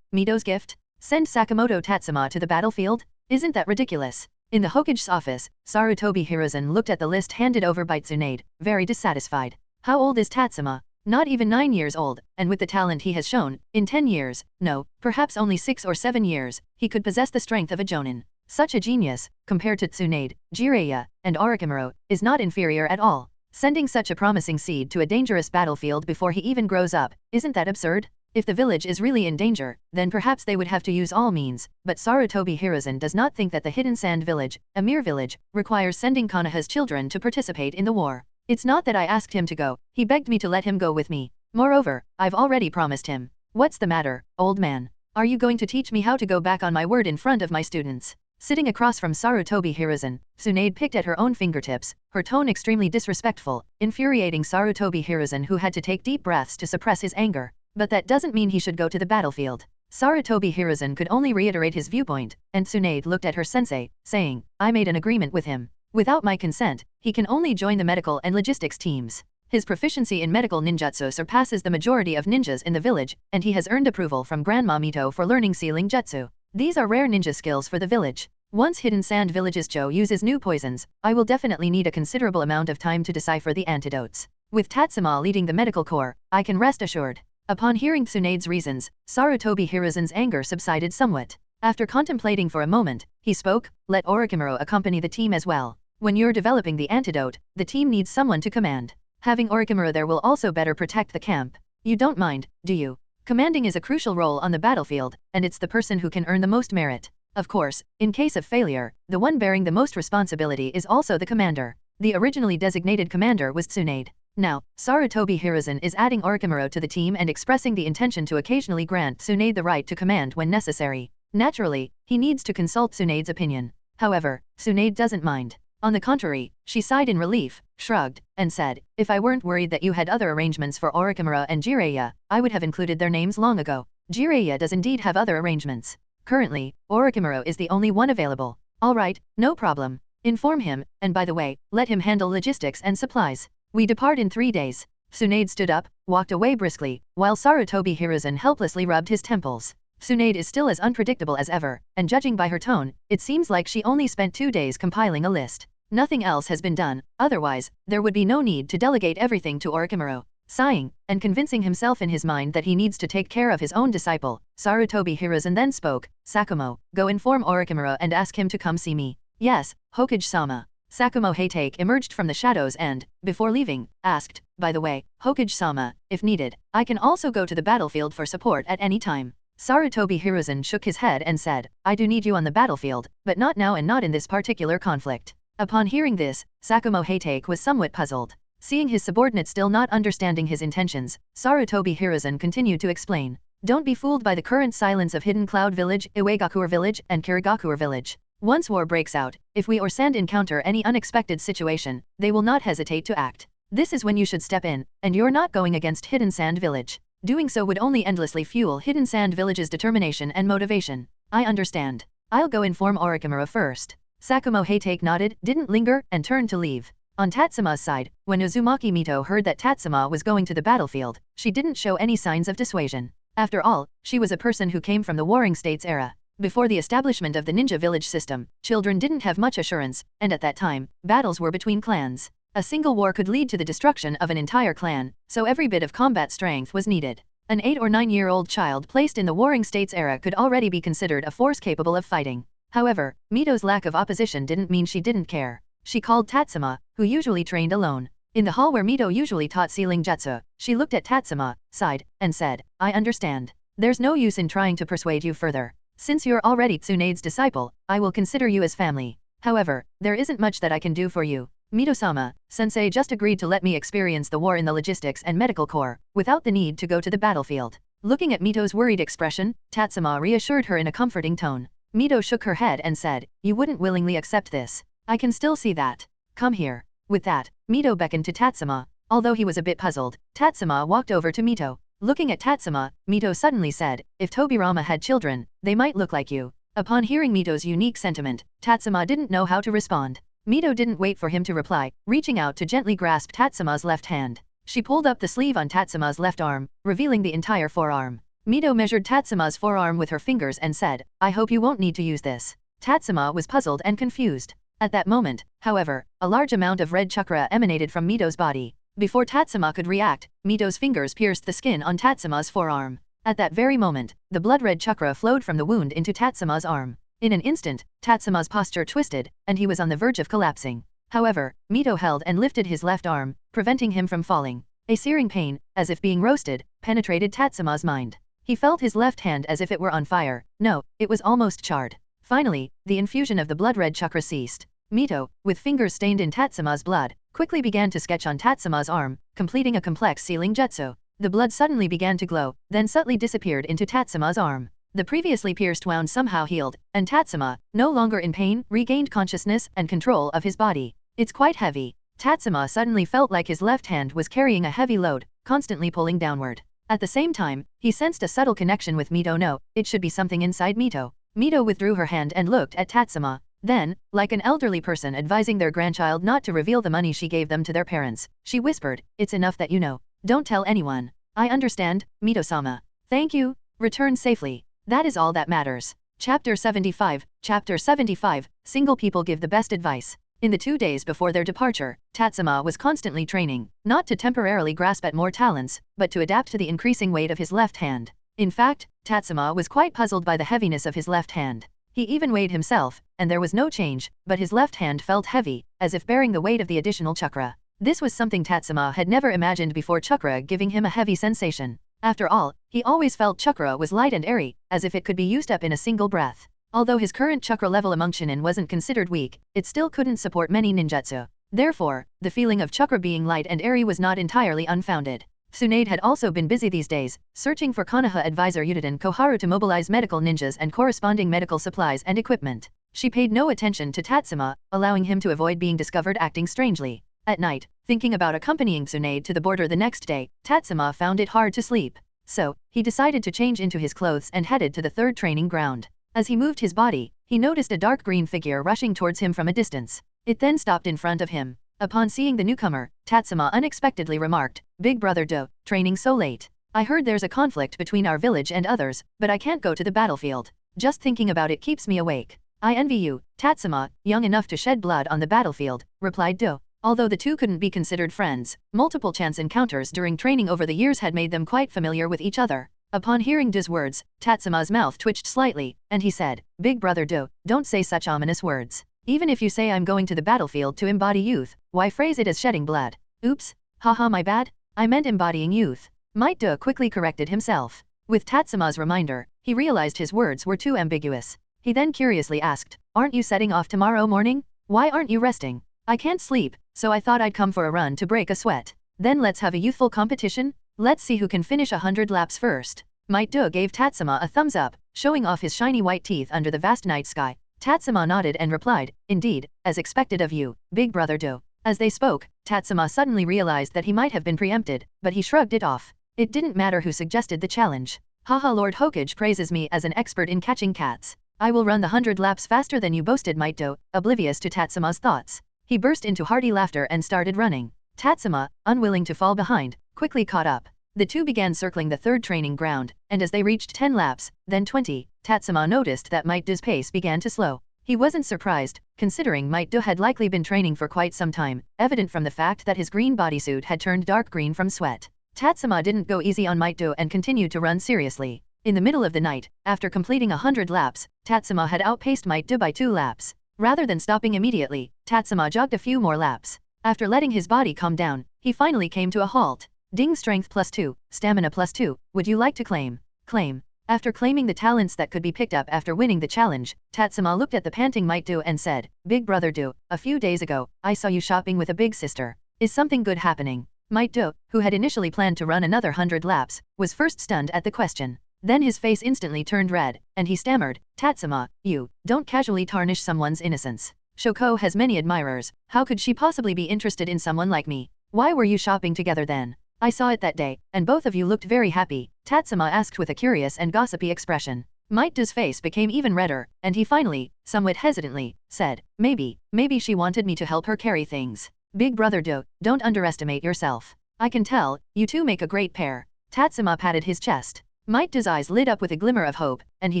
Mito's Gift? Send Sakamoto Tatsuma to the battlefield? Isn't that ridiculous? In the Hokage's office, Sarutobi Hiruzen looked at the list handed over by Tsunade, very dissatisfied. How old is Tatsuma? Not even 9 years old, and with the talent he has shown, in 10 years, no, perhaps only 6 or 7 years, he could possess the strength of a jonin. Such a genius, compared to Tsunade, Jiraiya, and Orochimaru, is not inferior at all. Sending such a promising seed to a dangerous battlefield before he even grows up, isn't that absurd? If the village is really in danger, then perhaps they would have to use all means, but Sarutobi Hiruzen does not think that the Hidden Sand Village, a mere village, requires sending Konoha's children to participate in the war. It's not that I asked him to go, he begged me to let him go with me. Moreover, I've already promised him. What's the matter, old man? Are you going to teach me how to go back on my word in front of my students? Sitting across from Sarutobi Hiruzen, Tsunade picked at her own fingertips, her tone extremely disrespectful, infuriating Sarutobi Hiruzen who had to take deep breaths to suppress his anger. But that doesn't mean he should go to the battlefield. Sarutobi Hiruzen could only reiterate his viewpoint, and Tsunade looked at her sensei, saying, I made an agreement with him. Without my consent, he can only join the medical and logistics teams. His proficiency in medical ninjutsu surpasses the majority of ninjas in the village, and he has earned approval from Grandma Mito for learning sealing jutsu. These are rare ninja skills for the village. Once Hidden Sand Village's Joe uses new poisons, I will definitely need a considerable amount of time to decipher the antidotes. With Tatsuma leading the medical corps, I can rest assured. Upon hearing Tsunade's reasons, Sarutobi Hiruzen's anger subsided somewhat. After contemplating for a moment, he spoke, let Orochimaru accompany the team as well. When you're developing the antidote, the team needs someone to command. Having Orochimaru there will also better protect the camp. You don't mind, do you? Commanding is a crucial role on the battlefield, and it's the person who can earn the most merit. Of course, in case of failure, the one bearing the most responsibility is also the commander. The originally designated commander was Tsunade. Now, Sarutobi Hiruzen is adding Orochimaru to the team and expressing the intention to occasionally grant Tsunade the right to command when necessary. Naturally, he needs to consult Tsunade's opinion. However, Tsunade doesn't mind. On the contrary, she sighed in relief, shrugged, and said, if I weren't worried that you had other arrangements for Orochimaru and Jiraiya, I would have included their names long ago. Jiraiya does indeed have other arrangements. Currently, Orochimaru is the only one available. Alright, no problem. Inform him, and by the way, let him handle logistics and supplies. We depart in 3 days. Tsunade stood up, walked away briskly, while Sarutobi Hiruzen helplessly rubbed his temples. Tsunade is still as unpredictable as ever, and judging by her tone, it seems like she only spent 2 days compiling a list. Nothing else has been done, otherwise, there would be no need to delegate everything to Orochimaru. Sighing, and convincing himself in his mind that he needs to take care of his own disciple, Sarutobi Hiruzen then spoke, Sakamoto, go inform Orochimaru and ask him to come see me. Yes, Hokage-sama. Sakamoto Hatake emerged from the shadows and, before leaving, asked, by the way, Hokage-sama, if needed, I can also go to the battlefield for support at any time. Sarutobi Hiruzen shook his head and said, I do need you on the battlefield, but not now and not in this particular conflict. Upon hearing this, Sakamoto Hatake was somewhat puzzled. Seeing his subordinate still not understanding his intentions, Sarutobi Hiruzen continued to explain. Don't be fooled by the current silence of Hidden Cloud Village, Iwagakure Village, and Kirigakure Village. Once war breaks out, if we or Sand encounter any unexpected situation, they will not hesitate to act. This is when you should step in, and you're not going against Hidden Sand Village. Doing so would only endlessly fuel Hidden Sand Village's determination and motivation. I understand. I'll go inform Orochimaru first. Sakamoto Hatake nodded, didn't linger, and turned to leave. On Tatsuma's side, when Uzumaki Mito heard that Tatsuma was going to the battlefield, she didn't show any signs of dissuasion. After all, she was a person who came from the Warring States era. Before the establishment of the ninja village system, children didn't have much assurance, and at that time, battles were between clans. A single war could lead to the destruction of an entire clan, so every bit of combat strength was needed. An 8 or 9-year-old child placed in the Warring States era could already be considered a force capable of fighting. However, Mito's lack of opposition didn't mean she didn't care. She called Tatsuma, who usually trained alone. In the hall where Mito usually taught sealing jutsu, she looked at Tatsuma, sighed, and said, "I understand. There's no use in trying to persuade you further. Since you're already Tsunade's disciple, I will consider you as family. However, there isn't much that I can do for you. Mito-sama, sensei just agreed to let me experience the war in the logistics and medical corps, without the need to go to the battlefield." Looking at Mito's worried expression, Tatsuma reassured her in a comforting tone. Mito shook her head and said, "You wouldn't willingly accept this. I can still see that. Come here." With that, Mito beckoned to Tatsuma. Although he was a bit puzzled, Tatsuma walked over to Mito. Looking at Tatsuma, Mito suddenly said, "If Tobirama had children, they might look like you." Upon hearing Mito's unique sentiment, Tatsuma didn't know how to respond. Mito didn't wait for him to reply, reaching out to gently grasp Tatsuma's left hand. She pulled up the sleeve on Tatsuma's left arm, revealing the entire forearm. Mito measured Tatsuma's forearm with her fingers and said, "I hope you won't need to use this." Tatsuma was puzzled and confused. At that moment, however, a large amount of red chakra emanated from Mito's body. Before Tatsuma could react, Mito's fingers pierced the skin on Tatsuma's forearm. At that very moment, the blood-red chakra flowed from the wound into Tatsuma's arm. In an instant, Tatsuma's posture twisted, and he was on the verge of collapsing. However, Mito held and lifted his left arm, preventing him from falling. A searing pain, as if being roasted, penetrated Tatsuma's mind. He felt his left hand as if it were on fire. No, it was almost charred. Finally, the infusion of the blood-red chakra ceased. Mito, with fingers stained in Tatsuma's blood, quickly began to sketch on Tatsuma's arm, completing a complex sealing jutsu. The blood suddenly began to glow, then subtly disappeared into Tatsuma's arm. The previously pierced wound somehow healed, and Tatsuma, no longer in pain, regained consciousness and control of his body. "It's quite heavy." Tatsuma suddenly felt like his left hand was carrying a heavy load, constantly pulling downward. At the same time, he sensed a subtle connection with Mito. No, it should be something inside Mito. Mito withdrew her hand and looked at Tatsuma. Then, like an elderly person advising their grandchild not to reveal the money she gave them to their parents, she whispered, "It's enough that you know. Don't tell anyone." "I understand, Mito-sama. Thank you. Return safely. That is all that matters." Chapter 75. Chapter 75. Single people give the best advice. In the 2 days before their departure, Tatsuma was constantly training, not to temporarily grasp at more talents, but to adapt to the increasing weight of his left hand. In fact, Tatsuma was quite puzzled by the heaviness of his left hand. He even weighed himself, and there was no change, but his left hand felt heavy, as if bearing the weight of the additional chakra. This was something Tatsuma had never imagined before, chakra giving him a heavy sensation. After all, he always felt chakra was light and airy, as if it could be used up in a single breath. Although his current chakra level among shinin wasn't considered weak, it still couldn't support many ninjutsu. Therefore, the feeling of chakra being light and airy was not entirely unfounded. Tsunade had also been busy these days, searching for Konoha advisor Yudiden Koharu to mobilize medical ninjas and corresponding medical supplies and equipment. She paid no attention to Tatsuma, allowing him to avoid being discovered acting strangely. At night, thinking about accompanying Tsunade to the border the next day, Tatsuma found it hard to sleep. So, he decided to change into his clothes and headed to the third training ground. As he moved his body, he noticed a dark green figure rushing towards him from a distance. It then stopped in front of him. Upon seeing the newcomer, Tatsuma unexpectedly remarked, "Big brother Do, training so late. I heard there's a conflict between our village and others, but I can't go to the battlefield. Just thinking about it keeps me awake." "I envy you, Tatsuma, young enough to shed blood on the battlefield," replied Do. Although the two couldn't be considered friends, multiple chance encounters during training over the years had made them quite familiar with each other. Upon hearing Do's words, Tatsuma's mouth twitched slightly, and he said, "Big brother Do, don't say such ominous words. Even if you say I'm going to the battlefield to embody youth, why phrase it as shedding blood?" "Oops, haha, my bad. I meant embodying youth." Might Do quickly corrected himself. With Tatsuma's reminder, he realized his words were too ambiguous. He then curiously asked, "Aren't you setting off tomorrow morning? Why aren't you resting?" "I can't sleep, so I thought I'd come for a run to break a sweat." "Then let's have a youthful competition? Let's see who can finish 100 laps first." Might Do gave Tatsuma a thumbs up, showing off his shiny white teeth under the vast night sky. Tatsuma nodded and replied, "Indeed, as expected of you, big brother Do." As they spoke, Tatsuma suddenly realized that he might have been preempted, but he shrugged it off. It didn't matter who suggested the challenge. "Haha, Lord Hokage praises me as an expert in catching cats. I will run the 100 laps faster than you," boasted Might Do, oblivious to Tatsuma's thoughts. He burst into hearty laughter and started running. Tatsuma, unwilling to fall behind, quickly caught up. The two began circling the third training ground, and as they reached 10 laps, then 20, Tatsuma noticed that Might Do's pace began to slow. He wasn't surprised, considering Might Do had likely been training for quite some time, evident from the fact that his green bodysuit had turned dark green from sweat. Tatsuma didn't go easy on Might Do and continued to run seriously. In the middle of the night, after completing 100 laps, Tatsuma had outpaced Might Do by 2 laps. Rather than stopping immediately, Tatsuma jogged a few more laps. After letting his body calm down, he finally came to a halt. Ding, strength +2, stamina +2, would you like to claim? Claim. After claiming the talents that could be picked up after winning the challenge, Tatsuma looked at the panting Might Do and said, Big brother Do, a few days ago, I saw you shopping with a big sister. Is something good happening? Might Do, who had initially planned to run another 100 laps, was first stunned at the question. Then his face instantly turned red, and he stammered, Tatsuma, you, don't casually tarnish someone's innocence. Shoko has many admirers, how could she possibly be interested in someone like me? Why were you shopping together then? I saw it that day, and both of you looked very happy, Tatsuma asked with a curious and gossipy expression. Might Do's face became even redder, and he finally, somewhat hesitantly, said, maybe she wanted me to help her carry things. Big brother Do, don't underestimate yourself. I can tell, you two make a great pair. Tatsuma patted his chest. Might Do's eyes lit up with a glimmer of hope, and he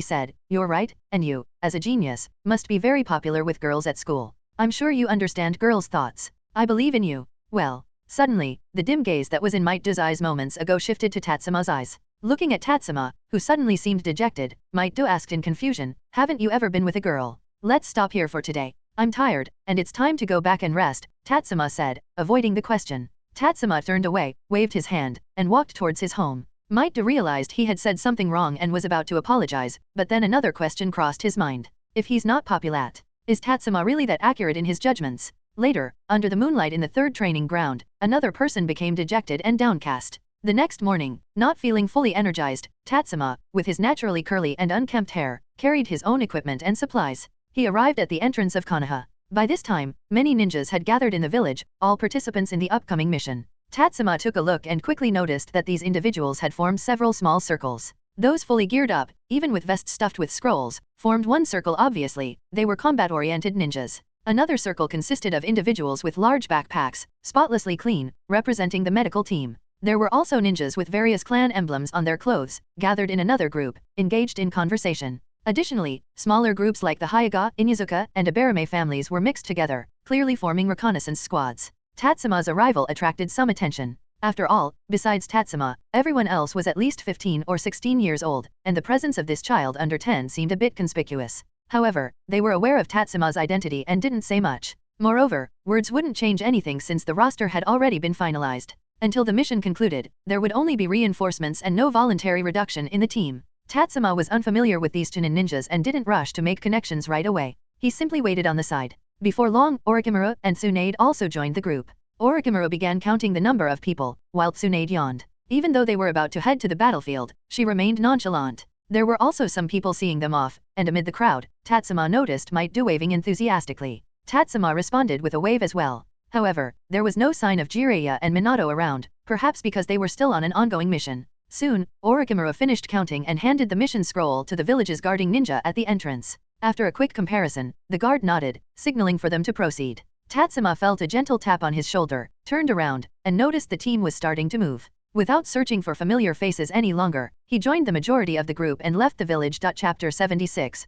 said, you're right, and you, as a genius, must be very popular with girls at school. I'm sure you understand girls' thoughts. I believe in you. Well. Suddenly, the dim gaze that was in Might Do's eyes moments ago shifted to Tatsuma's eyes. Looking at Tatsuma, who suddenly seemed dejected, Might Do asked in confusion, haven't you ever been with a girl? Let's stop here for today. I'm tired, and it's time to go back and rest, Tatsuma said, avoiding the question. Tatsuma turned away, waved his hand, and walked towards his home. Might Do realized he had said something wrong and was about to apologize, but then another question crossed his mind. If he's not populat, is Tatsuma really that accurate in his judgments? Later, under the moonlight in the third training ground, another person became dejected and downcast. The next morning, not feeling fully energized, Tatsuma, with his naturally curly and unkempt hair, carried his own equipment and supplies. He arrived at the entrance of Konoha. By this time, many ninjas had gathered in the village, all participants in the upcoming mission. Tatsuma took a look and quickly noticed that these individuals had formed several small circles. Those fully geared up, even with vests stuffed with scrolls, formed one circle obviously, they were combat-oriented ninjas. Another circle consisted of individuals with large backpacks, spotlessly clean, representing the medical team. There were also ninjas with various clan emblems on their clothes, gathered in another group, engaged in conversation. Additionally, smaller groups like the Hyuga, Inuzuka, and Abarame families were mixed together, clearly forming reconnaissance squads. Tatsuma's arrival attracted some attention. After all, besides Tatsuma, everyone else was at least 15 or 16 years old, and the presence of this child under 10 seemed a bit conspicuous. However, they were aware of Tatsuma's identity and didn't say much. Moreover, words wouldn't change anything since the roster had already been finalized. Until the mission concluded, there would only be reinforcements and no voluntary reduction in the team. Tatsuma was unfamiliar with these Chunin ninjas and didn't rush to make connections right away. He simply waited on the side. Before long, Orochimaru and Tsunade also joined the group. Orochimaru began counting the number of people, while Tsunade yawned. Even though they were about to head to the battlefield, she remained nonchalant. There were also some people seeing them off, and amid the crowd, Tatsuma noticed Might Do waving enthusiastically. Tatsuma responded with a wave as well. However, there was no sign of Jiraiya and Minato around, perhaps because they were still on an ongoing mission. Soon, Orochimaru finished counting and handed the mission scroll to the village's guarding ninja at the entrance. After a quick comparison, the guard nodded, signaling for them to proceed. Tatsuma felt a gentle tap on his shoulder, turned around, and noticed the team was starting to move. Without searching for familiar faces any longer, he joined the majority of the group and left the village. Chapter 76,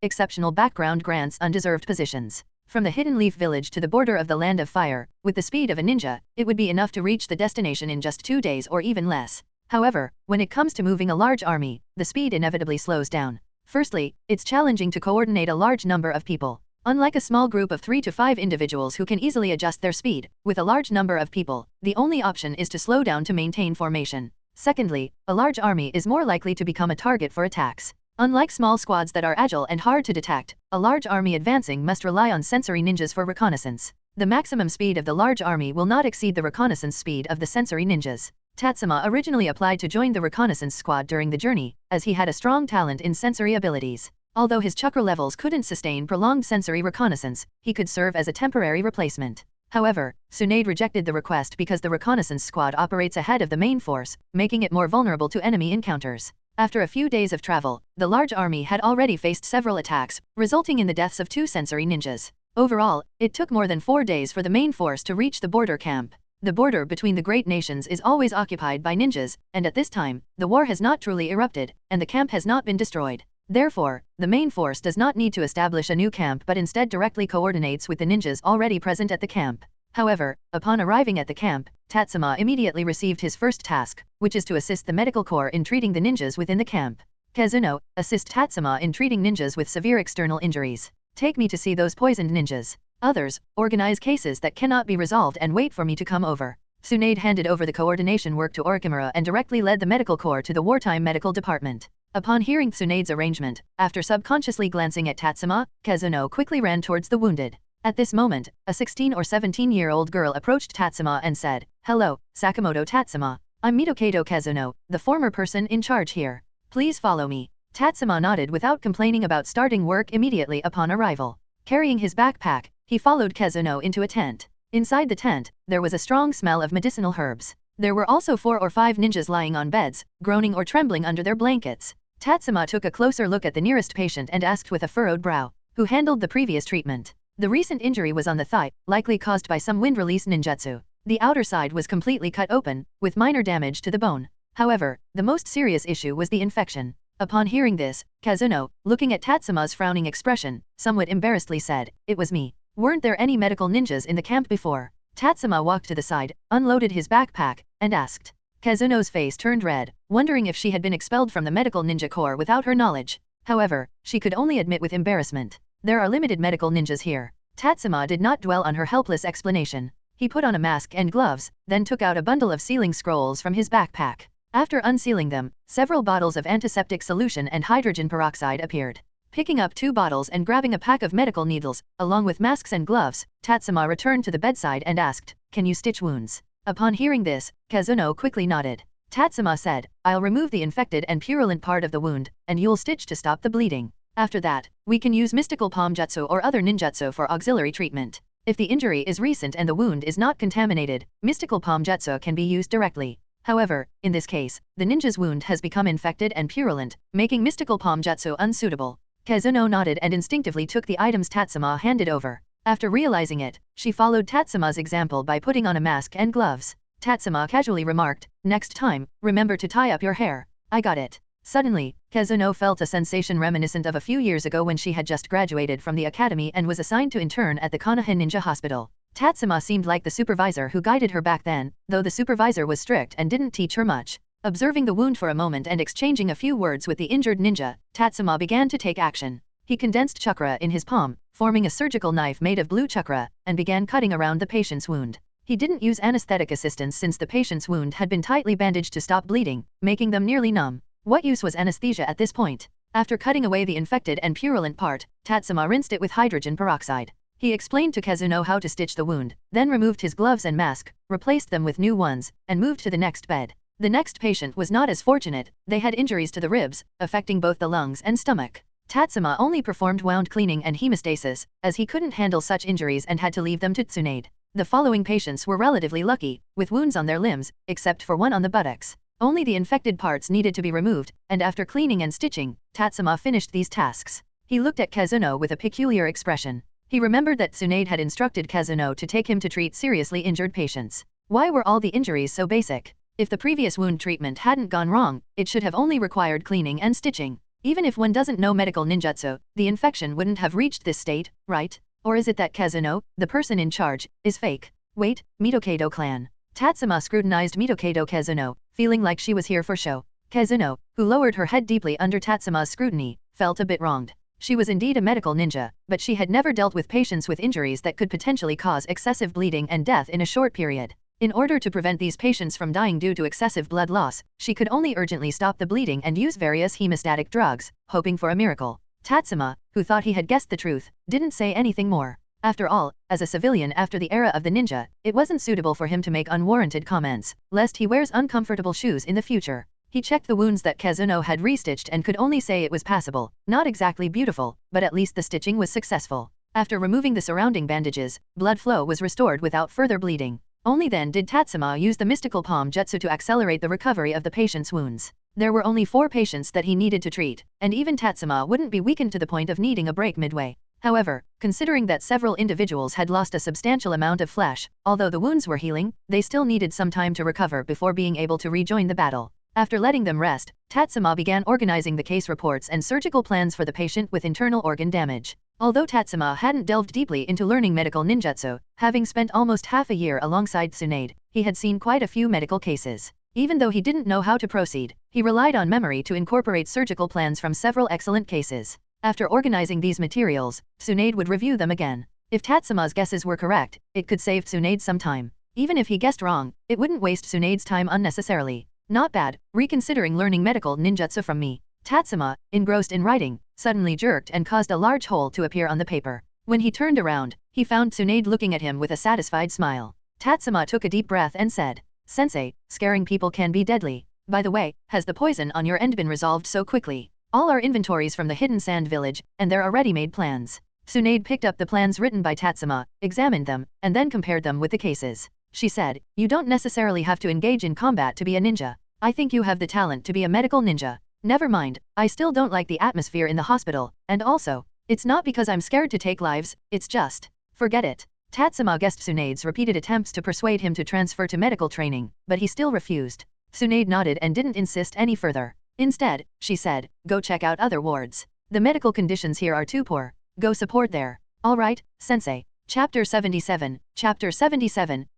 Exceptional Background Grants Undeserved Positions. From the Hidden Leaf Village to the border of the Land of Fire, with the speed of a ninja, it would be enough to reach the destination in just 2 days or even less. However, when it comes to moving a large army, the speed inevitably slows down. Firstly, it's challenging to coordinate a large number of people. Unlike a small group of 3 to 5 individuals who can easily adjust their speed, with a large number of people, the only option is to slow down to maintain formation. Secondly, a large army is more likely to become a target for attacks. Unlike small squads that are agile and hard to detect, a large army advancing must rely on sensory ninjas for reconnaissance. The maximum speed of the large army will not exceed the reconnaissance speed of the sensory ninjas. Tatsuma originally applied to join the reconnaissance squad during the journey, as he had a strong talent in sensory abilities. Although his chakra levels couldn't sustain prolonged sensory reconnaissance, he could serve as a temporary replacement. However, Tsunade rejected the request because the reconnaissance squad operates ahead of the main force, making it more vulnerable to enemy encounters. After a few days of travel, the large army had already faced several attacks, resulting in the deaths of 2 sensory ninjas. Overall, it took more than 4 days for the main force to reach the border camp. The border between the great nations is always occupied by ninjas, and at this time, the war has not truly erupted, and the camp has not been destroyed. Therefore, the main force does not need to establish a new camp but instead directly coordinates with the ninjas already present at the camp. However, upon arriving at the camp, Tatsuma immediately received his first task, which is to assist the medical corps in treating the ninjas within the camp. Kazuno, assist Tatsuma in treating ninjas with severe external injuries. Take me to see those poisoned ninjas. Others, organize cases that cannot be resolved and wait for me to come over. Tsunade handed over the coordination work to Orikimura and directly led the medical corps to the wartime medical department. Upon hearing Tsunade's arrangement, after subconsciously glancing at Tatsuma, Kazuno quickly ran towards the wounded. At this moment, a 16 or 17-year-old girl approached Tatsuma and said, "Hello, Sakamoto Tatsuma. I'm Mitokato Kazuno, the former person in charge here. Please follow me." Tatsuma nodded without complaining about starting work immediately upon arrival. Carrying his backpack, he followed Kazuno into a tent. Inside the tent, there was a strong smell of medicinal herbs. There were also 4 or 5 ninjas lying on beds, groaning or trembling under their blankets. Tatsuma took a closer look at the nearest patient and asked with a furrowed brow, "Who handled the previous treatment?" The recent injury was on the thigh, likely caused by some wind release ninjutsu. The outer side was completely cut open, with minor damage to the bone. However, the most serious issue was the infection. Upon hearing this, Kazuno, looking at Tatsuma's frowning expression, somewhat embarrassedly said, "It was me. Weren't there any medical ninjas in the camp before?" Tatsuma walked to the side, unloaded his backpack, and asked. Kazuno's face turned red, wondering if she had been expelled from the medical ninja corps without her knowledge. However, she could only admit with embarrassment, "There are limited medical ninjas here." Tatsuma did not dwell on her helpless explanation. He put on a mask and gloves, then took out a bundle of sealing scrolls from his backpack. After unsealing them, several bottles of antiseptic solution and hydrogen peroxide appeared. Picking up 2 bottles and grabbing a pack of medical needles, along with masks and gloves, Tatsuma returned to the bedside and asked, "Can you stitch wounds?" Upon hearing this, Kazuno quickly nodded. Tatsuma said, "I'll remove the infected and purulent part of the wound, and you'll stitch to stop the bleeding. After that, we can use mystical palm jutsu or other ninjutsu for auxiliary treatment. If the injury is recent and the wound is not contaminated, mystical palm jutsu can be used directly. However, in this case, the ninja's wound has become infected and purulent, making mystical palm jutsu unsuitable." Kazuno nodded and instinctively took the items Tatsuma handed over. After realizing it, she followed Tatsuma's example by putting on a mask and gloves. Tatsuma casually remarked, "Next time, remember to tie up your hair." "I got it." Suddenly, Kazuno felt a sensation reminiscent of a few years ago when she had just graduated from the academy and was assigned to intern at the Konoha Ninja Hospital. Tatsuma seemed like the supervisor who guided her back then, though the supervisor was strict and didn't teach her much. Observing the wound for a moment and exchanging a few words with the injured ninja, Tatsuma began to take action. He condensed chakra in his palm, forming a surgical knife made of blue chakra, and began cutting around the patient's wound. He didn't use anesthetic assistance since the patient's wound had been tightly bandaged to stop bleeding, making them nearly numb. What use was anesthesia at this point? After cutting away the infected and purulent part, Tatsuma rinsed it with hydrogen peroxide. He explained to Kazuno how to stitch the wound, then removed his gloves and mask, replaced them with new ones, and moved to the next bed. The next patient was not as fortunate. They had injuries to the ribs, affecting both the lungs and stomach. Tatsuma only performed wound cleaning and hemostasis, as he couldn't handle such injuries and had to leave them to Tsunade. The following patients were relatively lucky, with wounds on their limbs, except for one on the buttocks. Only the infected parts needed to be removed, and after cleaning and stitching, Tatsuma finished these tasks. He looked at Kazuno with a peculiar expression. He remembered that Tsunade had instructed Kazuno to take him to treat seriously injured patients. Why were all the injuries so basic? If the previous wound treatment hadn't gone wrong, it should have only required cleaning and stitching. Even if one doesn't know medical ninjutsu, the infection wouldn't have reached this state, right? Or is it that Kazuno, the person in charge, is fake? Wait, Mitokato clan. Tatsuma scrutinized Mitokato Kazuno, feeling like she was here for show. Kazuno, who lowered her head deeply under Tatsuma's scrutiny, felt a bit wronged. She was indeed a medical ninja, but she had never dealt with patients with injuries that could potentially cause excessive bleeding and death in a short period. In order to prevent these patients from dying due to excessive blood loss, she could only urgently stop the bleeding and use various hemostatic drugs, hoping for a miracle. Tatsuma, who thought he had guessed the truth, didn't say anything more. After all, as a civilian after the era of the ninja, it wasn't suitable for him to make unwarranted comments, lest he wears uncomfortable shoes in the future. He checked the wounds that Kazuno had restitched and could only say it was passable, not exactly beautiful, but at least the stitching was successful. After removing the surrounding bandages, blood flow was restored without further bleeding. Only then did Tatsuma use the mystical palm jutsu to accelerate the recovery of the patient's wounds. There were only 4 patients that he needed to treat, and even Tatsuma wouldn't be weakened to the point of needing a break midway. However, considering that several individuals had lost a substantial amount of flesh, although the wounds were healing, they still needed some time to recover before being able to rejoin the battle. After letting them rest, Tatsuma began organizing the case reports and surgical plans for the patient with internal organ damage. Although Tatsuma hadn't delved deeply into learning medical ninjutsu, having spent almost half a year alongside Tsunade, he had seen quite a few medical cases. Even though he didn't know how to proceed, he relied on memory to incorporate surgical plans from several excellent cases. After organizing these materials, Tsunade would review them again. If Tatsuma's guesses were correct, it could save Tsunade some time. Even if he guessed wrong, it wouldn't waste Tsunade's time unnecessarily. Not bad, reconsidering learning medical ninjutsu from me. Tatsuma, engrossed in writing, suddenly jerked and caused a large hole to appear on the paper. When he turned around, he found Tsunade looking at him with a satisfied smile. Tatsuma took a deep breath and said, "Sensei, scaring people can be deadly. By the way, has the poison on your end been resolved so quickly? All our inventories from the Hidden Sand Village, and there are ready-made plans." Tsunade picked up the plans written by Tatsuma, examined them, and then compared them with the cases. She said, "You don't necessarily have to engage in combat to be a ninja. I think you have the talent to be a medical ninja. Never mind, I still don't like the atmosphere in the hospital, and also, it's not because I'm scared to take lives, it's just, forget it." Tatsuma guessed Tsunade's repeated attempts to persuade him to transfer to medical training, but he still refused. Tsunade nodded and didn't insist any further. Instead, she said, "Go check out other wards. The medical conditions here are too poor. Go support there." "All right, sensei." Chapter 77,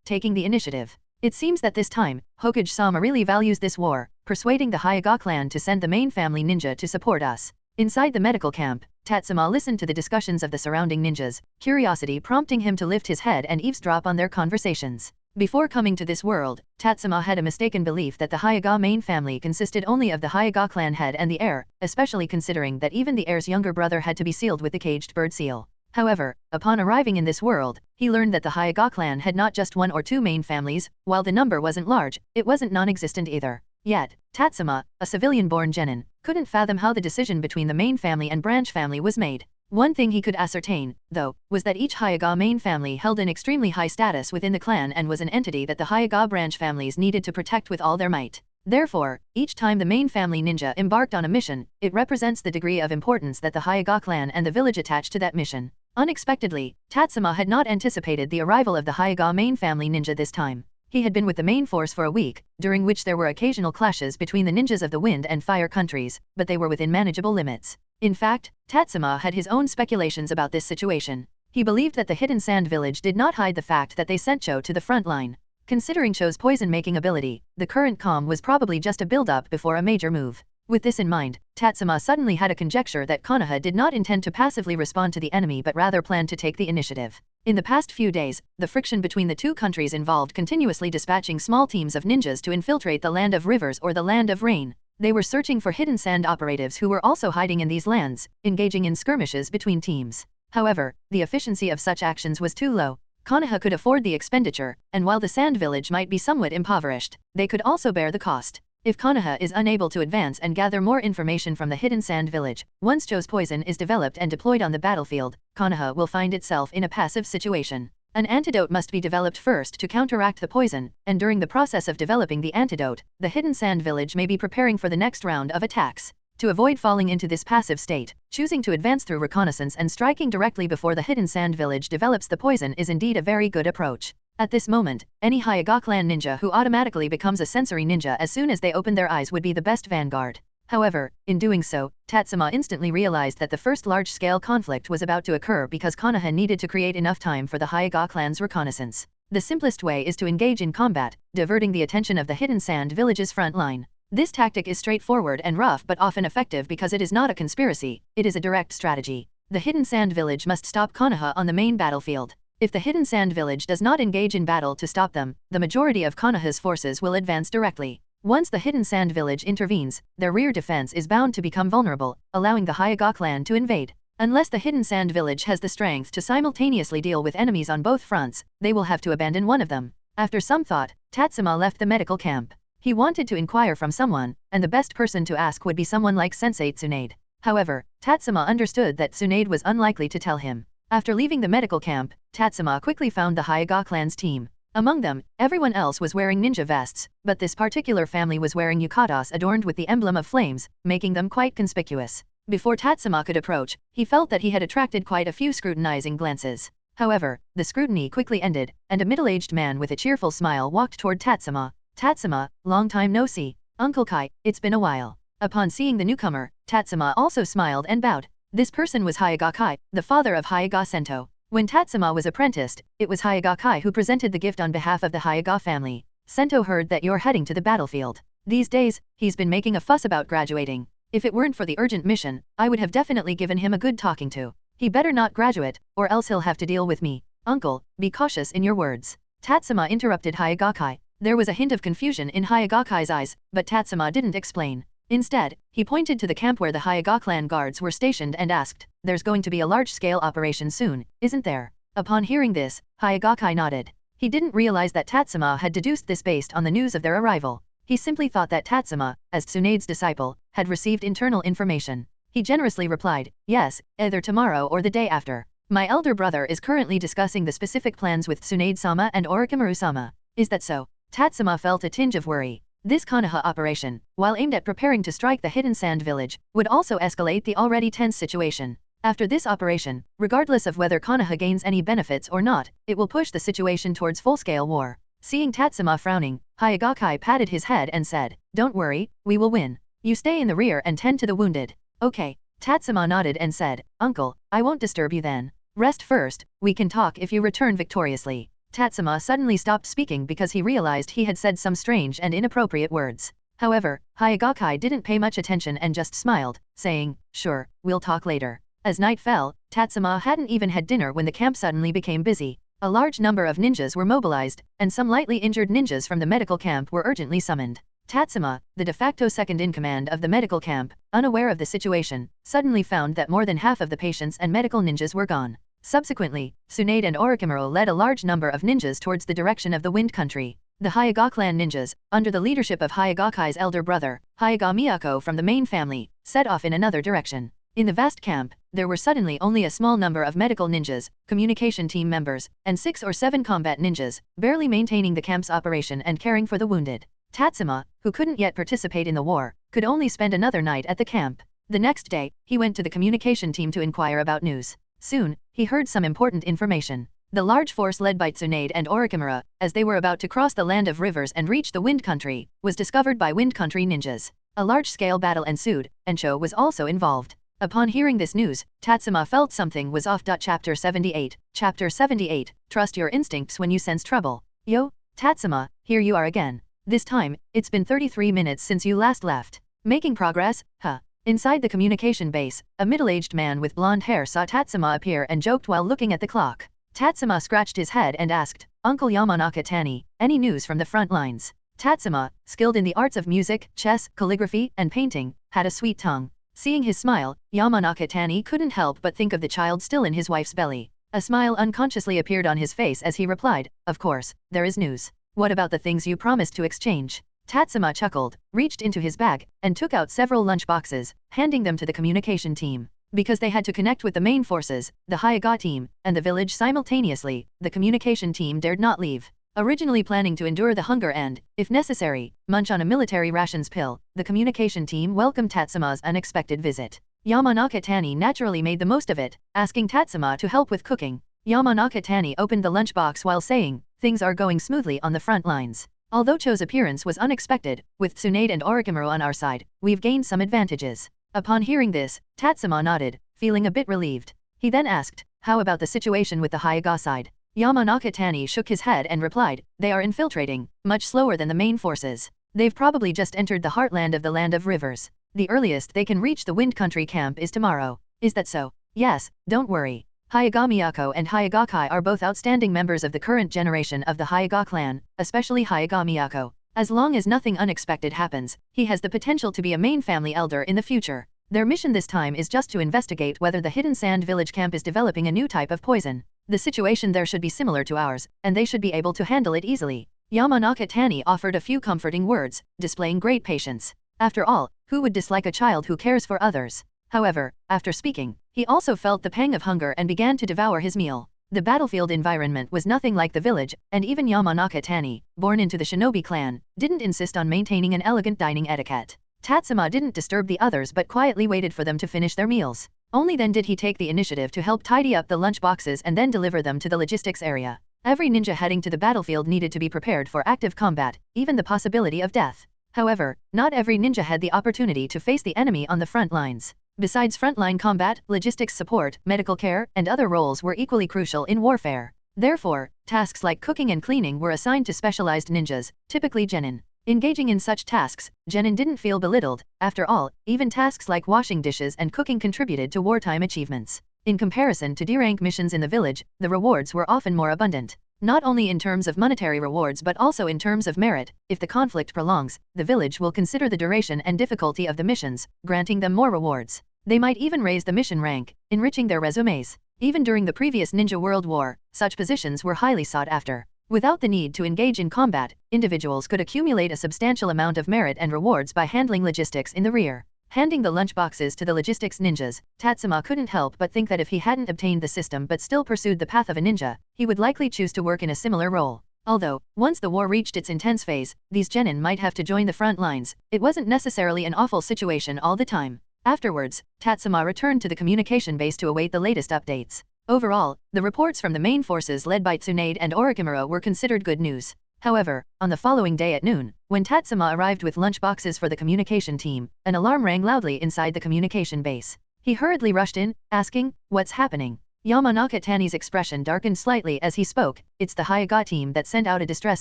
Taking the Initiative. It seems that this time, Hokage-sama really values this war, persuading the Hyuga clan to send the main family ninja to support us. Inside the medical camp, Tatsuma listened to the discussions of the surrounding ninjas, curiosity prompting him to lift his head and eavesdrop on their conversations. Before coming to this world, Tatsuma had a mistaken belief that the Hyuga main family consisted only of the Hyuga clan head and the heir, especially considering that even the heir's younger brother had to be sealed with the caged bird seal. However, upon arriving in this world, he learned that the Hyuga clan had not just one or two main families. While the number wasn't large, it wasn't non-existent either. Yet, Tatsuma, a civilian-born genin, couldn't fathom how the decision between the main family and branch family was made. One thing he could ascertain, though, was that each Hyuga main family held an extremely high status within the clan and was an entity that the Hyuga branch families needed to protect with all their might. Therefore, each time the main family ninja embarked on a mission, it represents the degree of importance that the Hyuga clan and the village attached to that mission. Unexpectedly, Tatsuma had not anticipated the arrival of the Hyuga main family ninja this time. He had been with the main force for a week, during which there were occasional clashes between the ninjas of the wind and fire countries, but they were within manageable limits. In fact, Tatsuma had his own speculations about this situation. He believed that the Hidden Sand Village did not hide the fact that they sent Cho to the front line. Considering Cho's poison-making ability, the current calm was probably just a build-up before a major move. With this in mind, Tatsuma suddenly had a conjecture that Konoha did not intend to passively respond to the enemy but rather planned to take the initiative. In the past few days, the friction between the two countries involved continuously dispatching small teams of ninjas to infiltrate the Land of Rivers or the Land of Rain. They were searching for hidden sand operatives who were also hiding in these lands, engaging in skirmishes between teams. However, the efficiency of such actions was too low. Konoha could afford the expenditure, and while the Sand Village might be somewhat impoverished, they could also bear the cost. If Konoha is unable to advance and gather more information from the Hidden Sand Village, once Cho's poison is developed and deployed on the battlefield, Konoha will find itself in a passive situation. An antidote must be developed first to counteract the poison, and during the process of developing the antidote, the Hidden Sand Village may be preparing for the next round of attacks. To avoid falling into this passive state, choosing to advance through reconnaissance and striking directly before the Hidden Sand Village develops the poison is indeed a very good approach. At this moment, any Hyuga clan ninja who automatically becomes a sensory ninja as soon as they open their eyes would be the best vanguard. However, in doing so, Tatsuma instantly realized that the first large-scale conflict was about to occur because Konoha needed to create enough time for the Hyuga clan's reconnaissance. The simplest way is to engage in combat, diverting the attention of the Hidden Sand Village's front line. This tactic is straightforward and rough but often effective because it is not a conspiracy, it is a direct strategy. The Hidden Sand Village must stop Konoha on the main battlefield. If the Hidden Sand Village does not engage in battle to stop them, the majority of Konoha's forces will advance directly. Once the Hidden Sand Village intervenes, their rear defense is bound to become vulnerable, allowing the Hyuga clan to invade. Unless the Hidden Sand Village has the strength to simultaneously deal with enemies on both fronts, they will have to abandon one of them. After some thought, Tatsuma left the medical camp. He wanted to inquire from someone, and the best person to ask would be someone like Sensei Tsunade. However, Tatsuma understood that Tsunade was unlikely to tell him. After leaving the medical camp, Tatsuma quickly found the Hyuga clan's team. Among them, everyone else was wearing ninja vests, but this particular family was wearing yukatas adorned with the emblem of flames, making them quite conspicuous. Before Tatsuma could approach, he felt that he had attracted quite a few scrutinizing glances. However, the scrutiny quickly ended, and a middle-aged man with a cheerful smile walked toward Tatsuma. Tatsuma, long time no see. Uncle Kai, it's been a while. Upon seeing the newcomer, Tatsuma also smiled and bowed. This person was Hyaga Kai, the father of Hyaga Sento. When Tatsuma was apprenticed, it was Hyaga Kai who presented the gift on behalf of the Hyaga family. Sento heard that you're heading to the battlefield. These days, he's been making a fuss about graduating. If it weren't for the urgent mission, I would have definitely given him a good talking to. He better not graduate, or else he'll have to deal with me. Uncle, be cautious in your words. Tatsuma interrupted Hyaga Kai. There was a hint of confusion in Hyaga Kai's eyes, but Tatsuma didn't explain. Instead, he pointed to the camp where the Hyaga clan guards were stationed and asked, "There's going to be a large-scale operation soon, isn't there?" Upon hearing this, Hyaga Kai nodded. He didn't realize that Tatsuma had deduced this based on the news of their arrival. He simply thought that Tatsuma, as Tsunade's disciple, had received internal information. He generously replied, "Yes, either tomorrow or the day after. My elder brother is currently discussing the specific plans with Tsunade-sama and Orochimaru-sama. Is that so?" Tatsuma felt a tinge of worry. This Konoha operation, while aimed at preparing to strike the hidden sand village, would also escalate the already tense situation. After this operation, regardless of whether Konoha gains any benefits or not, it will push the situation towards full-scale war. Seeing Tatsuma frowning, Hyaga Kai patted his head and said, "Don't worry, we will win. You stay in the rear and tend to the wounded." "Okay." Tatsuma nodded and said, "Uncle, I won't disturb you then. Rest first, we can talk if you return victoriously." Tatsuma suddenly stopped speaking because he realized he had said some strange and inappropriate words. However, Hyaga Kai didn't pay much attention and just smiled, saying, "Sure, we'll talk later." As night fell, Tatsuma hadn't even had dinner when the camp suddenly became busy. A large number of ninjas were mobilized, and some lightly injured ninjas from the medical camp were urgently summoned. Tatsuma, the de facto second-in-command of the medical camp, unaware of the situation, suddenly found that more than half of the patients and medical ninjas were gone. Subsequently, Tsunade and Orochimaru led a large number of ninjas towards the direction of the Wind Country. The Hyaga clan ninjas, under the leadership of Hyaga Kai's elder brother, Hyaga Miyako from the main family, set off in another direction. In the vast camp, there were suddenly only a small number of medical ninjas, communication team members, and 6 or 7 combat ninjas, barely maintaining the camp's operation and caring for the wounded. Tatsuma, who couldn't yet participate in the war, could only spend another night at the camp. The next day, he went to the communication team to inquire about news. Soon, he heard some important information. The large force led by Tsunade and Orochimaru, as they were about to cross the land of rivers and reach the Wind Country, was discovered by Wind Country ninjas. A large-scale battle ensued, and Cho was also involved. Upon hearing this news, Tatsuma felt something was off. Chapter 78. Chapter 78. Trust your instincts when you sense trouble. Yo, Tatsuma, here you are again. This time, it's been 33 minutes since you last left. Making progress, huh? Inside the communication base, a middle-aged man with blonde hair saw Tatsuma appear and joked while looking at the clock. Tatsuma scratched his head and asked, "Uncle Yamanaka Tani, any news from the front lines?" Tatsuma, skilled in the arts of music, chess, calligraphy, and painting, had a sweet tongue. Seeing his smile, Yamanaka Tani couldn't help but think of the child still in his wife's belly. A smile unconsciously appeared on his face as he replied, "Of course, there is news. What about the things you promised to exchange?" Tatsuma chuckled, reached into his bag, and took out several lunch boxes, handing them to the communication team. Because they had to connect with the main forces, the Hyaga team, and the village simultaneously, the communication team dared not leave. Originally planning to endure the hunger and, if necessary, munch on a military rations pill, the communication team welcomed Tatsuma's unexpected visit. Yamanaka Tani naturally made the most of it, asking Tatsuma to help with cooking. Yamanaka Tani opened the lunchbox while saying, "Things are going smoothly on the front lines. Although Cho's appearance was unexpected, with Tsunade and Orochimaru on our side, we've gained some advantages." Upon hearing this, Tatsuma nodded, feeling a bit relieved. He then asked, "How about the situation with the Hyaga side?" Yamanaka Tani shook his head and replied, "They are infiltrating, much slower than the main forces. They've probably just entered the heartland of the Land of Rivers. The earliest they can reach the Wind Country camp is tomorrow." "Is that so?" "Yes, don't worry. Hyaga Miyako and Hyaga Kai are both outstanding members of the current generation of the Hyaga clan, especially Hyaga Miyako. As long as nothing unexpected happens, he has the potential to be a main family elder in the future. Their mission this time is just to investigate whether the Hidden Sand Village camp is developing a new type of poison. The situation there should be similar to ours, and they should be able to handle it easily." Yamanaka Tani offered a few comforting words, displaying great patience. After all, who would dislike a child who cares for others? However, after speaking, he also felt the pang of hunger and began to devour his meal. The battlefield environment was nothing like the village, and even Yamanaka Tani, born into the shinobi clan, didn't insist on maintaining an elegant dining etiquette. Tatsuma didn't disturb the others but quietly waited for them to finish their meals. Only then did he take the initiative to help tidy up the lunch boxes and then deliver them to the logistics area. Every ninja heading to the battlefield needed to be prepared for active combat, even the possibility of death. However, not every ninja had the opportunity to face the enemy on the front lines. Besides frontline combat, logistics support, medical care, and other roles were equally crucial in warfare. Therefore, tasks like cooking and cleaning were assigned to specialized ninjas, typically genin. Engaging in such tasks, genin didn't feel belittled. After all, even tasks like washing dishes and cooking contributed to wartime achievements. In comparison to D-rank missions in the village, the rewards were often more abundant. Not only in terms of monetary rewards but also in terms of merit. If the conflict prolongs, the village will consider the duration and difficulty of the missions, granting them more rewards. They might even raise the mission rank, enriching their resumes. Even during the previous Ninja World War, such positions were highly sought after. Without the need to engage in combat, individuals could accumulate a substantial amount of merit and rewards by handling logistics in the rear. Handing the lunchboxes to the logistics ninjas, Tatsuma couldn't help but think that if he hadn't obtained the system but still pursued the path of a ninja, he would likely choose to work in a similar role. Although, once the war reached its intense phase, these genin might have to join the front lines. It wasn't necessarily an awful situation all the time. Afterwards, Tatsuma returned to the communication base to await the latest updates. Overall, the reports from the main forces led by Tsunade and Orochimaru were considered good news. However, on the following day at noon, when Tatsuma arrived with lunchboxes for the communication team, an alarm rang loudly inside the communication base. He hurriedly rushed in, asking, "What's happening?" Yamanaka Tani's expression darkened slightly as he spoke. "It's the Hyuga team that sent out a distress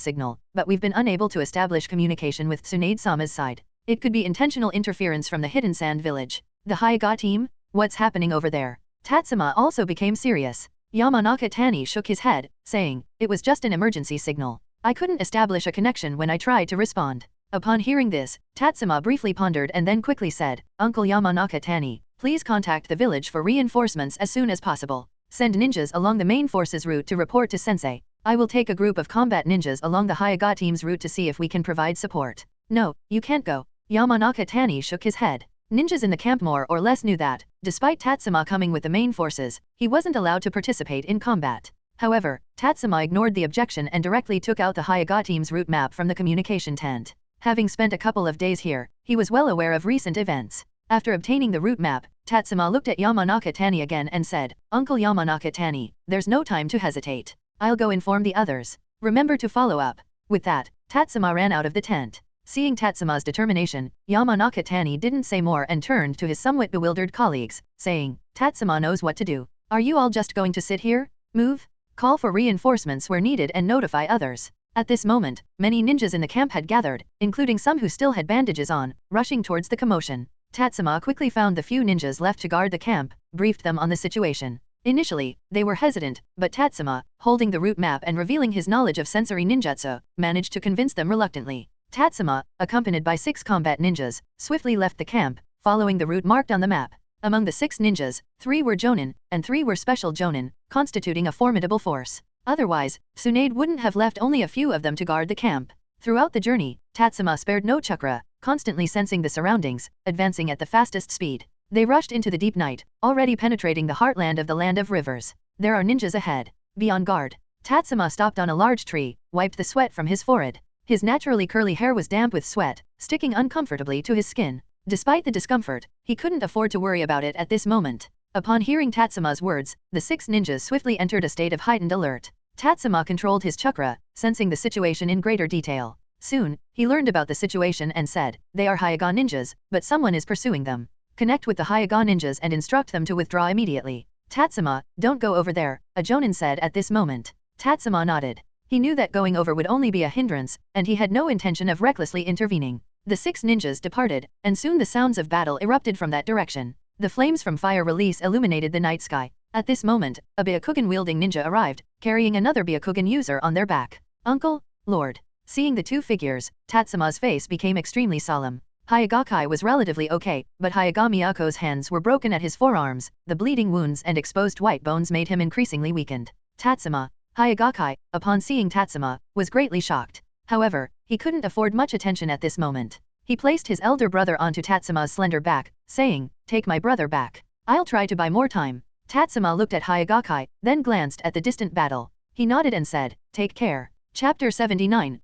signal, but we've been unable to establish communication with Tsunade-sama's side. It could be intentional interference from the Hidden Sand village." "The Hyuga team? What's happening over there?" Tatsuma also became serious. Yamanaka Tani shook his head, saying, "It was just an emergency signal. I couldn't establish a connection when I tried to respond." Upon hearing this, Tatsuma briefly pondered and then quickly said, "Uncle Yamanaka Tani, please contact the village for reinforcements as soon as possible. Send ninjas along the main forces route to report to Sensei. I will take a group of combat ninjas along the Hyuga team's route to see if we can provide support." "No, you can't go." Yamanaka Tani shook his head. Ninjas in the camp more or less knew that, despite Tatsuma coming with the main forces, he wasn't allowed to participate in combat. However, Tatsuma ignored the objection and directly took out the Hyuga team's route map from the communication tent. Having spent a couple of days here, he was well aware of recent events. After obtaining the route map, Tatsuma looked at Yamanaka Tani again and said, "Uncle Yamanaka Tani, there's no time to hesitate. I'll go inform the others. Remember to follow up." With that, Tatsuma ran out of the tent. Seeing Tatsuma's determination, Yamanaka Tani didn't say more and turned to his somewhat bewildered colleagues, saying, "Tatsuma knows what to do. Are you all just going to sit here? Move. Call for reinforcements where needed and notify others." At this moment, many ninjas in the camp had gathered, including some who still had bandages on, rushing towards the commotion. Tatsuma quickly found the few ninjas left to guard the camp, briefed them on the situation. Initially, they were hesitant, but Tatsuma, holding the route map and revealing his knowledge of sensory ninjutsu, managed to convince them reluctantly. Tatsuma, accompanied by 6 combat ninjas, swiftly left the camp, following the route marked on the map. Among the 6 ninjas, 3 were jonin, and 3 were special jonin, constituting a formidable force. Otherwise, Tsunade wouldn't have left only a few of them to guard the camp. Throughout the journey, Tatsuma spared no chakra, constantly sensing the surroundings, advancing at the fastest speed. They rushed into the deep night, already penetrating the heartland of the Land of Rivers. "There are ninjas ahead. Be on guard." Tatsuma stopped on a large tree, wiped the sweat from his forehead. His naturally curly hair was damp with sweat, sticking uncomfortably to his skin. Despite the discomfort, he couldn't afford to worry about it at this moment. Upon hearing Tatsuma's words, the 6 ninjas swiftly entered a state of heightened alert. Tatsuma controlled his chakra, sensing the situation in greater detail. Soon, he learned about the situation and said, "They are Hyuga ninjas, but someone is pursuing them. Connect with the Hyuga ninjas and instruct them to withdraw immediately." "Tatsuma, don't go over there," a jonin said at this moment. Tatsuma nodded. He knew that going over would only be a hindrance, and he had no intention of recklessly intervening. The 6 ninjas departed, and soon the sounds of battle erupted from that direction. The flames from fire release illuminated the night sky. At this moment, a Byakugan-wielding ninja arrived, carrying another Byakugan user on their back. "Uncle, Lord." Seeing the 2 figures, Tatsuma's face became extremely solemn. Hyuga was relatively okay, but Hyuga Miyako's hands were broken at his forearms. The bleeding wounds and exposed white bones made him increasingly weakened. Tatsuma, Hyuga, upon seeing Tatsuma, was greatly shocked. However, he couldn't afford much attention at this moment. He placed his elder brother onto Tatsuma's slender back, saying, "Take my brother back. I'll try to buy more time." Tatsuma looked at Hyuga, then glanced at the distant battle. He nodded and said, "Take care." Chapter 79,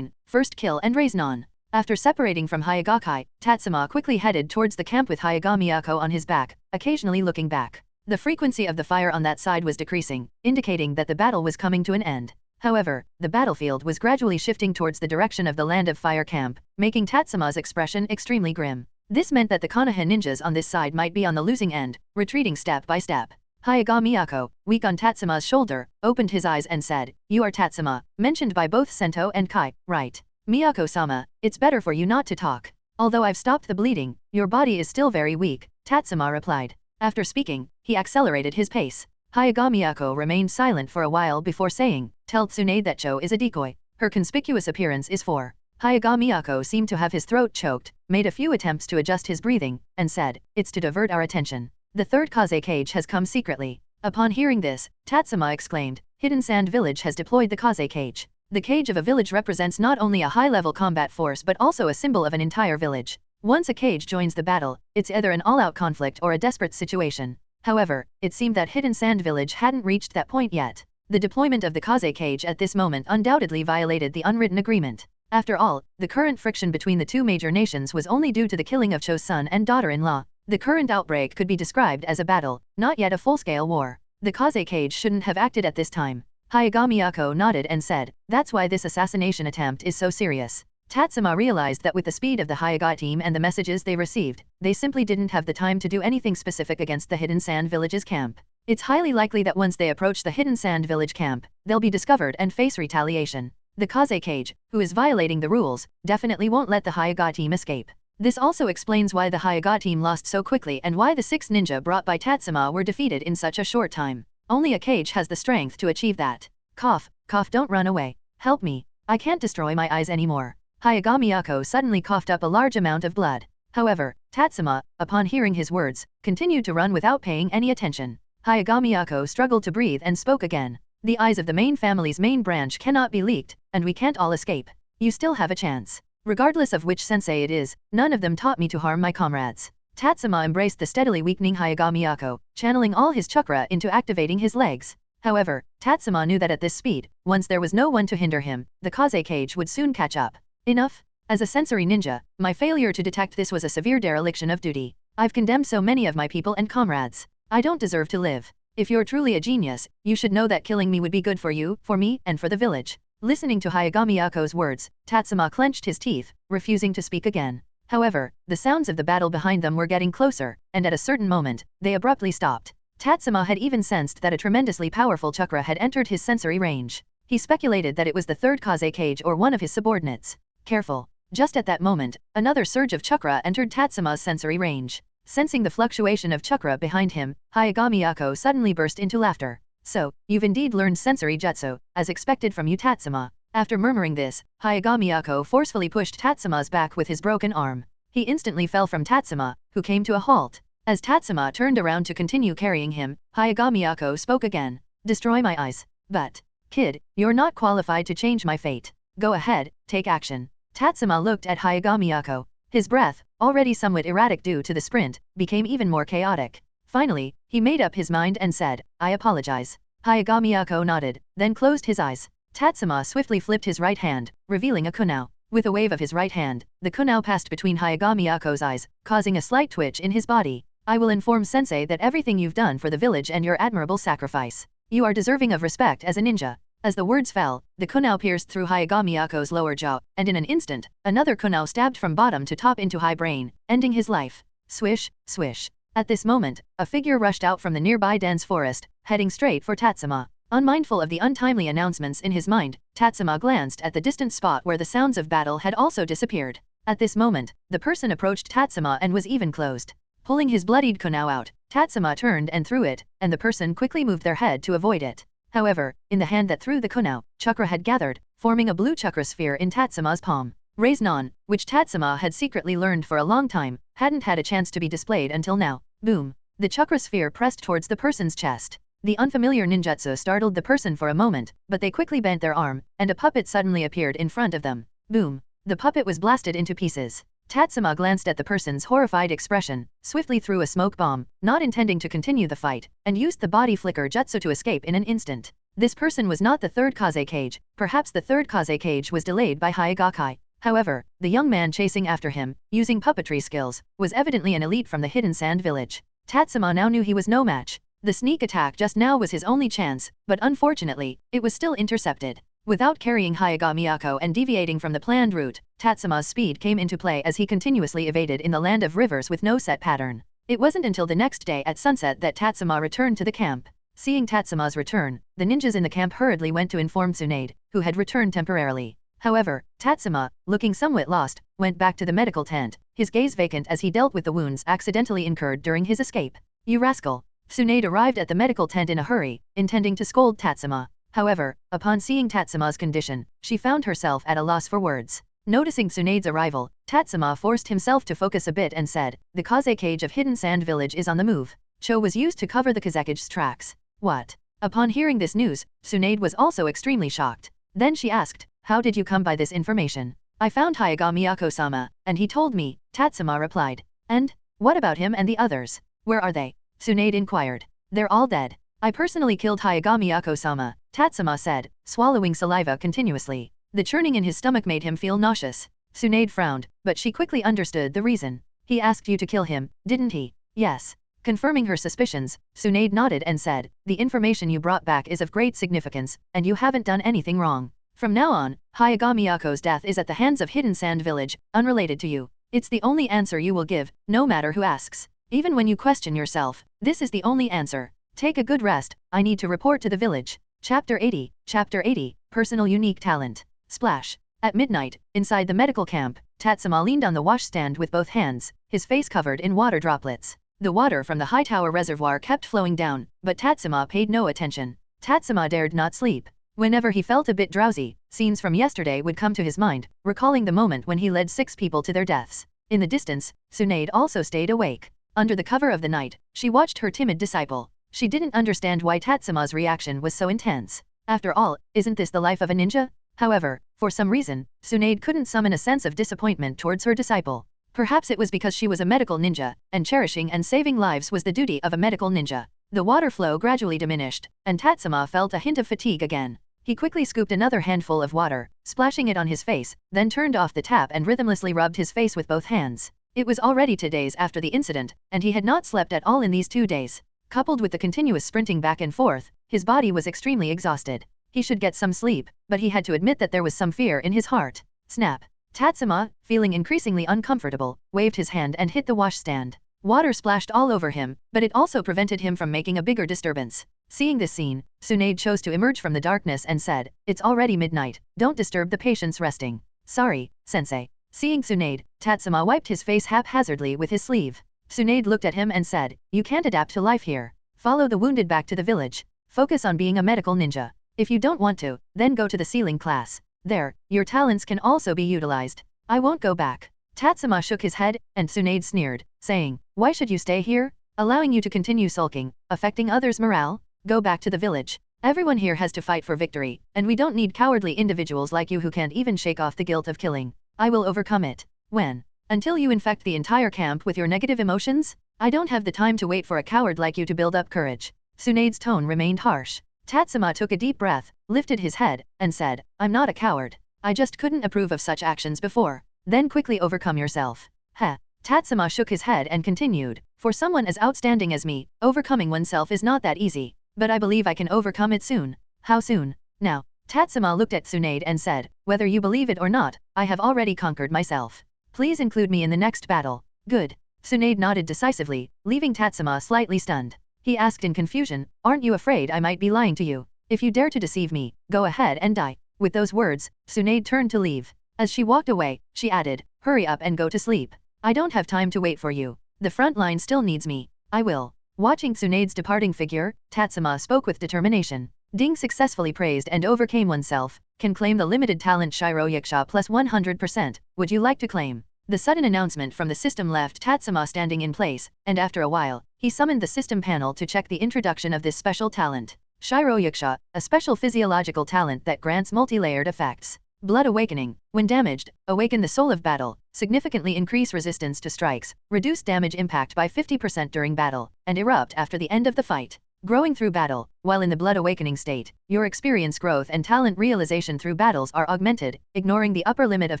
First Kill and Raisnon. After separating from Hayagakai, Tatsuma quickly headed towards the camp with Hayagami Miyako on his back, occasionally looking back. The frequency of the fire on that side was decreasing, indicating that the battle was coming to an end. However, the battlefield was gradually shifting towards the direction of the Land of Fire camp, making Tatsuma's expression extremely grim. This meant that the Konoha ninjas on this side might be on the losing end, retreating step by step. Hayagami Miyako, weak on Tatsuma's shoulder, opened his eyes and said, "You are Tatsuma, mentioned by both Sento and Kai, right? Miyako-sama, it's better for you not to talk. Although I've stopped the bleeding, your body is still very weak," Tatsuma replied. After speaking, he accelerated his pace. Hayagami Miyako remained silent for a while before saying, "Tell Tsune that Cho is a decoy. Her conspicuous appearance is for." Hayagami Miyako seemed to have his throat choked, made a few attempts to adjust his breathing, and said, "It's to divert our attention. The third Kaze cage has come secretly." Upon hearing this, Tatsuma exclaimed, "Hidden Sand Village has deployed the Kaze cage." The cage of a village represents not only a high-level combat force but also a symbol of an entire village. Once a cage joins the battle, it's either an all-out conflict or a desperate situation. However, it seemed that Hidden Sand Village hadn't reached that point yet. The deployment of the Kaze cage at this moment undoubtedly violated the unwritten agreement. After all, the current friction between the two major nations was only due to the killing of Cho's son and daughter-in-law. The current outbreak could be described as a battle, not yet a full-scale war. The Kaze cage shouldn't have acted at this time. Hayagami Miyako nodded and said, "That's why this assassination attempt is so serious." Tatsuma realized that with the speed of the Hayagai team and the messages they received, they simply didn't have the time to do anything specific against the Hidden Sand Village's camp. It's highly likely that once they approach the Hidden Sand Village camp, they'll be discovered and face retaliation. The Kaze cage, who is violating the rules, definitely won't let the Hayagai team escape. This also explains why the Hayagai team lost so quickly and why the 6 ninja brought by Tatsuma were defeated in such a short time. Only a cage has the strength to achieve that. Cough, cough, don't run away. Help me. I can't destroy my eyes anymore. Hayagami Miyako suddenly coughed up a large amount of blood. However, Tatsuma, upon hearing his words, continued to run without paying any attention. Hayagami Miyako struggled to breathe and spoke again. "The eyes of the main family's main branch cannot be leaked, and we can't all escape. You still have a chance. Regardless of which sensei it is, none of them taught me to harm my comrades." Tatsuma embraced the steadily weakening Hayagami Miyako, channeling all his chakra into activating his legs. However, Tatsuma knew that at this speed, once there was no one to hinder him, the Kaze cage would soon catch up. "Enough. As a sensory ninja, my failure to detect this was a severe dereliction of duty. I've condemned so many of my people and comrades. I don't deserve to live. If you're truly a genius, you should know that killing me would be good for you, for me, and for the village." Listening to Hayagami Miyako's words, Tatsuma clenched his teeth, refusing to speak again. However, the sounds of the battle behind them were getting closer, and at a certain moment, they abruptly stopped. Tatsuma had even sensed that a tremendously powerful chakra had entered his sensory range. He speculated that it was the third Kaze cage or one of his subordinates. Careful. Just at that moment, another surge of chakra entered Tatsuma's sensory range. Sensing the fluctuation of chakra behind him, Hayagami Miyako suddenly burst into laughter. "So, you've indeed learned sensory jutsu, as expected from you, Tatsuma." After murmuring this, Hayagami Miyako forcefully pushed Tatsuma's back with his broken arm. He instantly fell from Tatsuma, who came to a halt. As Tatsuma turned around to continue carrying him, Hayagami Miyako spoke again. "Destroy my eyes. But, kid, you're not qualified to change my fate. Go ahead, take action." Tatsuma looked at Hayagami Miyako. His breath, already somewhat erratic due to the sprint, became even more chaotic. Finally, he made up his mind and said, "I apologize." Hayagami Miyako nodded, then closed his eyes. Tatsuma swiftly flipped his right hand, revealing a kunao. With a wave of his right hand, the kunao passed between Hayagami Miyako's eyes, causing a slight twitch in his body. "I will inform Sensei that everything you've done for the village and your admirable sacrifice. You are deserving of respect as a ninja." As the words fell, the kunao pierced through Hayagami Miyako's lower jaw, and in an instant, another kunao stabbed from bottom to top into high brain, ending his life. Swish, swish. At this moment, a figure rushed out from the nearby dense forest, heading straight for Tatsuma. Unmindful of the untimely announcements in his mind, Tatsuma glanced at the distant spot where the sounds of battle had also disappeared. At this moment, the person approached Tatsuma and was even closed. Pulling his bloodied kunao out, Tatsuma turned and threw it, and the person quickly moved their head to avoid it. However, in the hand that threw the kunao, chakra had gathered, forming a blue chakra sphere in Tatsuma's palm. Raise-non, which Tatsuma had secretly learned for a long time, hadn't had a chance to be displayed until now. Boom! The chakra sphere pressed towards the person's chest. The unfamiliar ninjutsu startled the person for a moment, but they quickly bent their arm, and a puppet suddenly appeared in front of them. Boom! The puppet was blasted into pieces. Tatsuma glanced at the person's horrified expression, swiftly threw a smoke bomb, not intending to continue the fight, and used the body flicker jutsu to escape in an instant. This person was not the third Kaze cage, perhaps the third Kaze cage was delayed by Hayagakai. However, the young man chasing after him, using puppetry skills, was evidently an elite from the hidden sand village. Tatsuma now knew he was no match. The sneak attack just now was his only chance, but unfortunately, it was still intercepted. Without carrying Hyuga Miyako and deviating from the planned route, Tatsuma's speed came into play as he continuously evaded in the land of rivers with no set pattern. It wasn't until the next day at sunset that Tatsuma returned to the camp. Seeing Tatsuma's return, the ninjas in the camp hurriedly went to inform Tsunade, who had returned temporarily. However, Tatsuma, looking somewhat lost, went back to the medical tent, his gaze vacant as he dealt with the wounds accidentally incurred during his escape. "You rascal!" Tsunade arrived at the medical tent in a hurry, intending to scold Tatsuma. However, upon seeing Tatsuma's condition, she found herself at a loss for words. Noticing Tsunade's arrival, Tatsuma forced himself to focus a bit and said, "The Kaze cage of Hidden Sand Village is on the move." Cho was used to cover the Kazecage's tracks. What? Upon hearing this news, Tsunade was also extremely shocked. Then she asked, "How did you come by this information?" "I found Hyuga Miyako-sama, and he told me," Tatsuma replied. "And? What about him and the others? Where are they?" Tsunade inquired. "They're all dead. I personally killed Hyuga Miyako-sama," Tatsuma said, swallowing saliva continuously. The churning in his stomach made him feel nauseous. Tsunade frowned, but she quickly understood the reason. "He asked you to kill him, didn't he?" "Yes." Confirming her suspicions, Tsunade nodded and said, "The information you brought back is of great significance, and you haven't done anything wrong. From now on, Hyuga Miyako's death is at the hands of Hidden Sand Village, unrelated to you. It's the only answer you will give, no matter who asks. Even when you question yourself, this is the only answer. Take a good rest, I need to report to the village." Chapter 80, Personal Unique Talent. Splash. At midnight, inside the medical camp, Tatsuma leaned on the washstand with both hands, his face covered in water droplets. The water from the high tower reservoir kept flowing down, but Tatsuma paid no attention. Tatsuma dared not sleep. Whenever he felt a bit drowsy, scenes from yesterday would come to his mind, recalling the moment when he led 6 people to their deaths. In the distance, Tsunade also stayed awake. Under the cover of the night, she watched her timid disciple. She didn't understand why Tatsuma's reaction was so intense. After all, isn't this the life of a ninja? However, for some reason, Tsunade couldn't summon a sense of disappointment towards her disciple. Perhaps it was because she was a medical ninja, and cherishing and saving lives was the duty of a medical ninja. The water flow gradually diminished, and Tatsuma felt a hint of fatigue again. He quickly scooped another handful of water, splashing it on his face, then turned off the tap and rhythmlessly rubbed his face with both hands. It was already 2 days after the incident, and he had not slept at all in these 2 days. Coupled with the continuous sprinting back and forth, his body was extremely exhausted. He should get some sleep, but he had to admit that there was some fear in his heart. Snap. Tatsuma, feeling increasingly uncomfortable, waved his hand and hit the washstand. Water splashed all over him, but it also prevented him from making a bigger disturbance. Seeing this scene, Tsunade chose to emerge from the darkness and said, "It's already midnight, don't disturb the patients resting." "Sorry, sensei." Seeing Tsunade, Tatsuma wiped his face haphazardly with his sleeve. Tsunade looked at him and said, "You can't adapt to life here. Follow the wounded back to the village. Focus on being a medical ninja. If you don't want to, then go to the ceiling class. There, your talents can also be utilized." "I won't go back." Tatsuma shook his head, and Tsunade sneered, saying, "Why should you stay here? Allowing you to continue sulking, affecting others' morale? Go back to the village. Everyone here has to fight for victory, and we don't need cowardly individuals like you who can't even shake off the guilt of killing. I will overcome it." "When? Until you infect the entire camp with your negative emotions? I don't have the time to wait for a coward like you to build up courage." Tsunade's tone remained harsh. Tatsuma took a deep breath, lifted his head, and said, "I'm not a coward. I just couldn't approve of such actions before. Then quickly overcome yourself." "Heh." Tatsuma shook his head and continued, "For someone as outstanding as me, overcoming oneself is not that easy. But I believe I can overcome it soon." "How soon?" "Now." Tatsuma looked at Tsunade and said, "Whether you believe it or not, I have already conquered myself. Please include me in the next battle." "Good." Tsunade nodded decisively, leaving Tatsuma slightly stunned. He asked in confusion, "Aren't you afraid I might be lying to you? If you dare to deceive me, go ahead and die." With those words, Tsunade turned to leave. As she walked away, she added, "Hurry up and go to sleep. I don't have time to wait for you. The front line still needs me." "I will." Watching Tsunade's departing figure, Tatsuma spoke with determination. Ding successfully praised and overcame oneself, can claim the limited talent Shiro Yakusha plus 100%, would you like to claim? The sudden announcement from the system left Tatsuma standing in place, and after a while, he summoned the system panel to check the introduction of this special talent. Shiro Yakusha, a special physiological talent that grants multi-layered effects. Blood Awakening. When damaged, awaken the soul of battle, significantly increase resistance to strikes, reduce damage impact by 50% during battle, and erupt after the end of the fight. Growing through battle. While in the blood awakening state, your experience growth and talent realization through battles are augmented, ignoring the upper limit of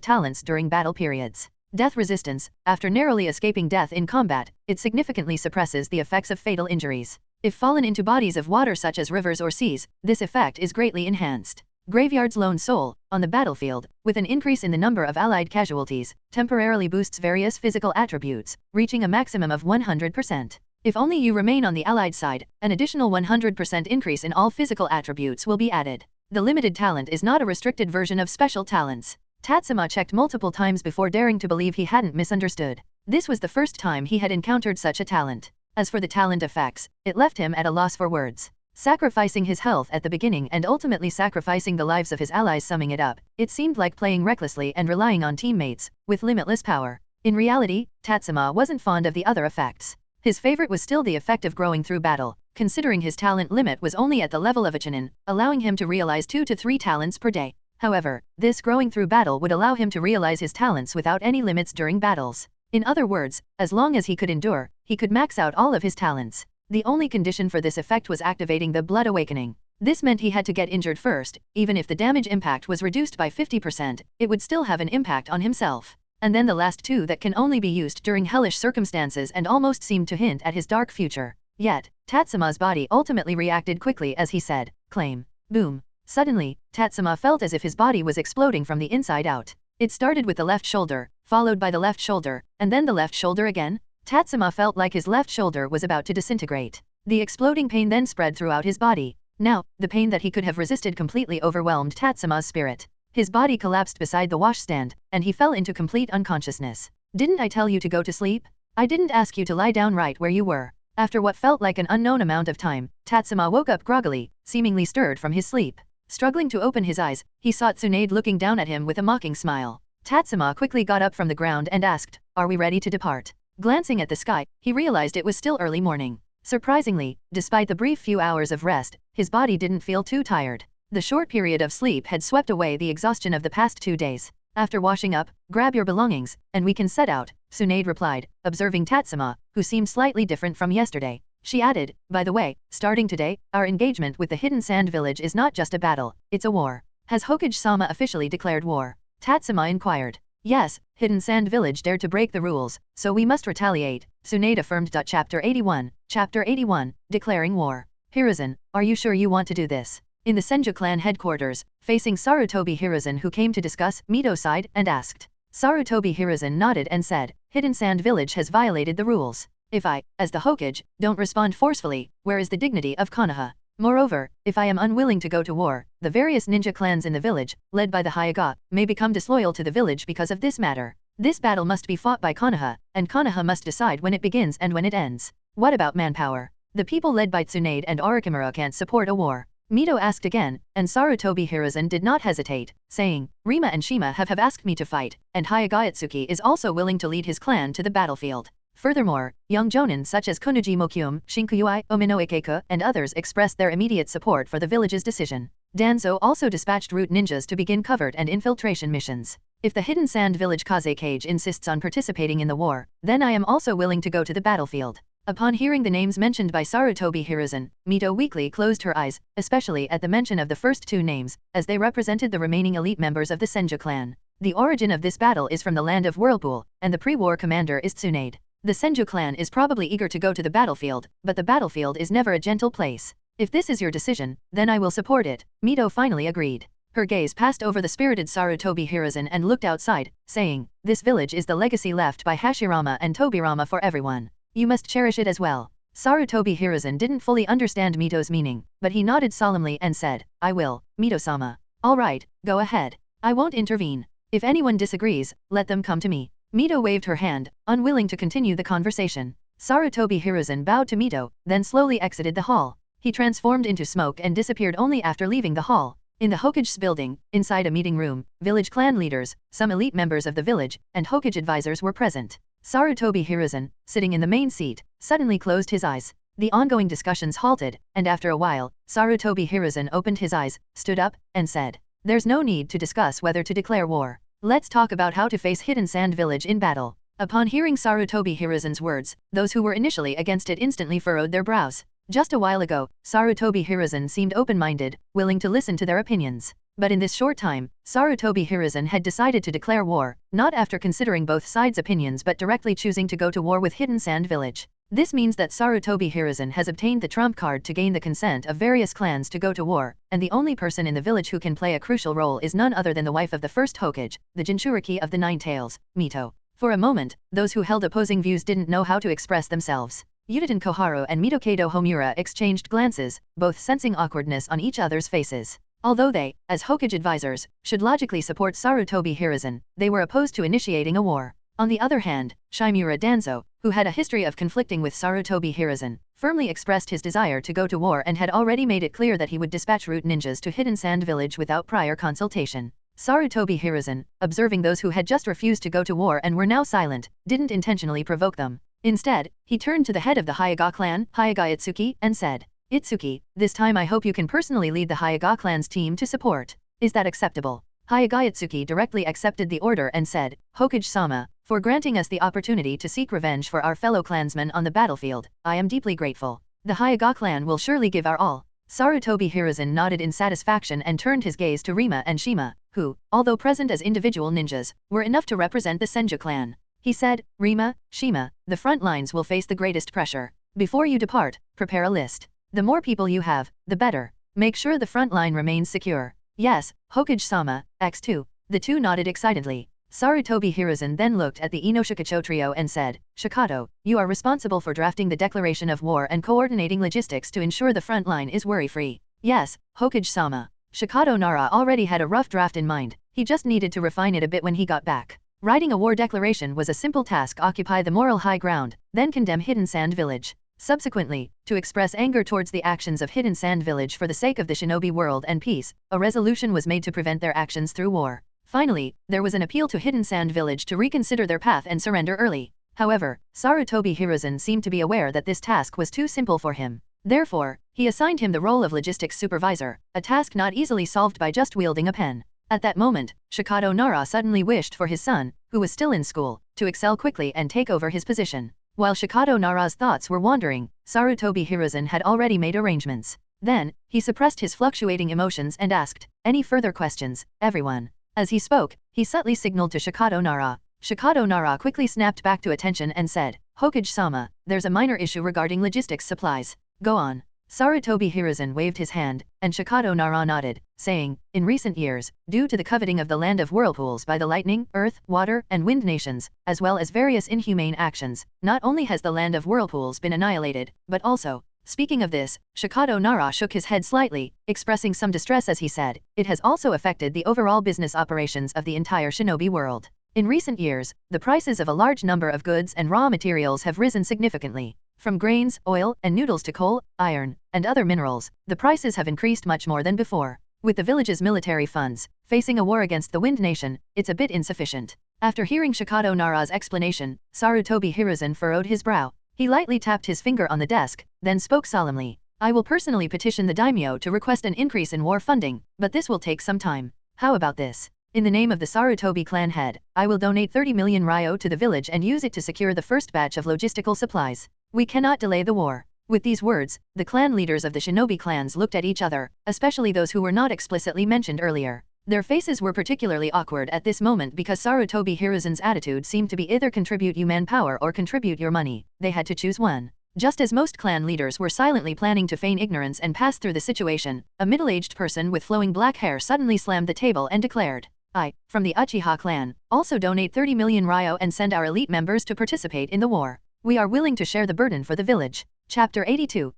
talents during battle periods. Death resistance. After narrowly escaping death in combat, it significantly suppresses the effects of fatal injuries. If fallen into bodies of water such as rivers or seas, this effect is greatly enhanced. Graveyard's lone soul, on the battlefield, with an increase in the number of allied casualties, temporarily boosts various physical attributes, reaching a maximum of 100%. If only you remain on the allied side, an additional 100% increase in all physical attributes will be added. The limited talent is not a restricted version of special talents. Tatsuma checked multiple times before daring to believe he hadn't misunderstood. This was the first time he had encountered such a talent. As for the talent effects, it left him at a loss for words. Sacrificing his health at the beginning and ultimately sacrificing the lives of his allies, summing it up, it seemed like playing recklessly and relying on teammates, with limitless power. In reality, Tatsuma wasn't fond of the other effects. His favorite was still the effect of growing through battle, considering his talent limit was only at the level of a Chunin, allowing him to realize 2 to 3 talents per day. However, this growing through battle would allow him to realize his talents without any limits during battles. In other words, as long as he could endure, he could max out all of his talents. The only condition for this effect was activating the blood awakening. This meant he had to get injured first. Even if the damage impact was reduced by 50%, it would still have an impact on himself. And then the last 2 that can only be used during hellish circumstances and almost seemed to hint at his dark future. Yet, Tatsuma's body ultimately reacted quickly as he said, "Claim." Boom. Suddenly, Tatsuma felt as if his body was exploding from the inside out. It started with the left shoulder, followed by the left shoulder, and then the left shoulder again. Tatsuma felt like his left shoulder was about to disintegrate. The exploding pain then spread throughout his body. Now, the pain that he could have resisted completely overwhelmed Tatsuma's spirit. His body collapsed beside the washstand, and he fell into complete unconsciousness. "Didn't I tell you to go to sleep? I didn't ask you to lie down right where you were." After what felt like an unknown amount of time, Tatsuma woke up groggily, seemingly stirred from his sleep. Struggling to open his eyes, he saw Tsunade looking down at him with a mocking smile. Tatsuma quickly got up from the ground and asked, "Are we ready to depart?" Glancing at the sky, he realized it was still early morning. Surprisingly, despite the brief few hours of rest, his body didn't feel too tired. The short period of sleep had swept away the exhaustion of the past 2 days. "After washing up, grab your belongings, and we can set out," Tsunade replied, observing Tatsuma, who seemed slightly different from yesterday. She added, "By the way, starting today, our engagement with the Hidden Sand Village is not just a battle, it's a war. Has Hokage-sama officially declared war?" Tatsuma inquired. "Yes, Hidden Sand Village dared to break the rules, so we must retaliate," Tsunade affirmed. Chapter 81, Declaring War. "Hiruzen, are you sure you want to do this?" In the Senju clan headquarters, facing Sarutobi Hiruzen, who came to discuss Mito side, and asked. Sarutobi Hiruzen nodded and said, "Hidden Sand Village has violated the rules. If I, as the Hokage, don't respond forcefully, where is the dignity of Konoha? Moreover, if I am unwilling to go to war, the various ninja clans in the village, led by the Hyuga, may become disloyal to the village because of this matter. This battle must be fought by Konoha, and Konoha must decide when it begins and when it ends. What about manpower? The people led by Tsunade and Orochimaru can't support a war." Mito asked again, and Sarutobi Hiruzen did not hesitate, saying, "Rima and Shima have asked me to fight, and Hyuga Itsuki is also willing to lead his clan to the battlefield. Furthermore, young jonin such as Konoji Mokyum, Shinkuyui, Omino Ikeka, and others expressed their immediate support for the village's decision. Danzo also dispatched root ninjas to begin covert and infiltration missions. If the Hidden Sand Village Kazekage insists on participating in the war, then I am also willing to go to the battlefield." Upon hearing the names mentioned by Sarutobi Hiruzen, Mito weakly closed her eyes, especially at the mention of the first 2 names, as they represented the remaining elite members of the Senju clan. The origin of this battle is from the land of Whirlpool, and the pre-war commander is Tsunade. The Senju clan is probably eager to go to the battlefield, but the battlefield is never a gentle place. "If this is your decision, then I will support it," Mito finally agreed. Her gaze passed over the spirited Sarutobi Hiruzen and looked outside, saying, "This village is the legacy left by Hashirama and Tobirama for everyone. You must cherish it as well." Sarutobi Hiruzen didn't fully understand Mito's meaning, but he nodded solemnly and said, "I will, Mito-sama." "All right, go ahead. I won't intervene. If anyone disagrees, let them come to me." Mito waved her hand, unwilling to continue the conversation. Sarutobi Hiruzen bowed to Mito, then slowly exited the hall. He transformed into smoke and disappeared only after leaving the hall. In the Hokage's building, inside a meeting room, village clan leaders, some elite members of the village, and Hokage advisors were present. Sarutobi Hiruzen, sitting in the main seat, suddenly closed his eyes. The ongoing discussions halted, and after a while, Sarutobi Hiruzen opened his eyes, stood up, and said, "There's no need to discuss whether to declare war. Let's talk about how to face Hidden Sand Village in battle." Upon hearing Sarutobi Hiruzen's words, those who were initially against it instantly furrowed their brows. Just a while ago, Sarutobi Hiruzen seemed open-minded, willing to listen to their opinions. But in this short time, Sarutobi Hiruzen had decided to declare war, not after considering both sides' opinions but directly choosing to go to war with Hidden Sand Village. This means that Sarutobi Hiruzen has obtained the trump card to gain the consent of various clans to go to war, and the only person in the village who can play a crucial role is none other than the wife of the first Hokage, the Jinchuriki of the Nine Tails, Mito. For a moment, those who held opposing views didn't know how to express themselves. Yuditen Koharu and Mitokado Homura exchanged glances, both sensing awkwardness on each other's faces. Although they, as Hokage advisors, should logically support Sarutobi Hiruzen, they were opposed to initiating a war. On the other hand, Shimura Danzo, who had a history of conflicting with Sarutobi Hiruzen, firmly expressed his desire to go to war and had already made it clear that he would dispatch root ninjas to Hidden Sand Village without prior consultation. Sarutobi Hiruzen, observing those who had just refused to go to war and were now silent, didn't intentionally provoke them. Instead, he turned to the head of the Hyuga clan, Hyuga Itsuki, and said, "Itsuki, this time I hope you can personally lead the Hyuga clan's team to support. Is that acceptable?" Hyuga Itsuki directly accepted the order and said, "Hokage-sama, for granting us the opportunity to seek revenge for our fellow clansmen on the battlefield, I am deeply grateful. The Hyuga clan will surely give our all." Sarutobi Hiruzen nodded in satisfaction and turned his gaze to Rima and Shima, who, although present as individual ninjas, were enough to represent the Senju clan. He said, "Rima, Shima, the front lines will face the greatest pressure. Before you depart, prepare a list. The more people you have, the better. Make sure the front line remains secure." "Yes, Hokage-sama, X2. The two nodded excitedly. Sarutobi Hiruzen then looked at the Inoshikacho trio and said, "Shikato, you are responsible for drafting the declaration of war and coordinating logistics to ensure the front line is worry-free." "Yes, Hokage-sama." Shikato Nara already had a rough draft in mind, he just needed to refine it a bit when he got back. Writing a war declaration was a simple task. Occupy the moral high ground, then condemn Hidden Sand Village. Subsequently, to express anger towards the actions of Hidden Sand Village for the sake of the shinobi world and peace, a resolution was made to prevent their actions through war. Finally, there was an appeal to Hidden Sand Village to reconsider their path and surrender early. However, Sarutobi Hiruzen seemed to be aware that this task was too simple for him. Therefore, he assigned him the role of logistics supervisor, a task not easily solved by just wielding a pen. At that moment, Shikato Nara suddenly wished for his son, who was still in school, to excel quickly and take over his position. While Shikato Nara's thoughts were wandering, Sarutobi Hiruzen had already made arrangements. Then, he suppressed his fluctuating emotions and asked, "Any further questions, everyone?" As he spoke, he subtly signaled to Shikato Nara. Shikato Nara quickly snapped back to attention and said, "Hokage-sama, there's a minor issue regarding logistics supplies. Go on." Sarutobi Hiruzen waved his hand, and Shikato Nara nodded, saying, "In recent years, due to the coveting of the land of whirlpools by the lightning, earth, water, and wind nations, as well as various inhumane actions, not only has the land of whirlpools been annihilated, but also..." Speaking of this, Shikato Nara shook his head slightly, expressing some distress as he said, "It has also affected the overall business operations of the entire shinobi world. In recent years, the prices of a large number of goods and raw materials have risen significantly. From grains, oil, and noodles to coal, iron, and other minerals, the prices have increased much more than before. With the village's military funds, facing a war against the Wind Nation, it's a bit insufficient." After hearing Shikato Nara's explanation, Sarutobi Hiruzen furrowed his brow. He lightly tapped his finger on the desk, then spoke solemnly, "I will personally petition the daimyo to request an increase in war funding, but this will take some time. How about this? In the name of the Sarutobi clan head, I will donate 30 million ryo to the village and use it to secure the first batch of logistical supplies. We cannot delay the war." With these words, the clan leaders of the shinobi clans looked at each other, especially those who were not explicitly mentioned earlier. Their faces were particularly awkward at this moment because Sarutobi Hiruzen's attitude seemed to be either contribute your manpower or contribute your money. They had to choose one. Just as most clan leaders were silently planning to feign ignorance and pass through the situation, a middle-aged person with flowing black hair suddenly slammed the table and declared, "I, from the Uchiha clan, also donate 30 million ryo and send our elite members to participate in the war. We are willing to share the burden for the village." Chapter 82,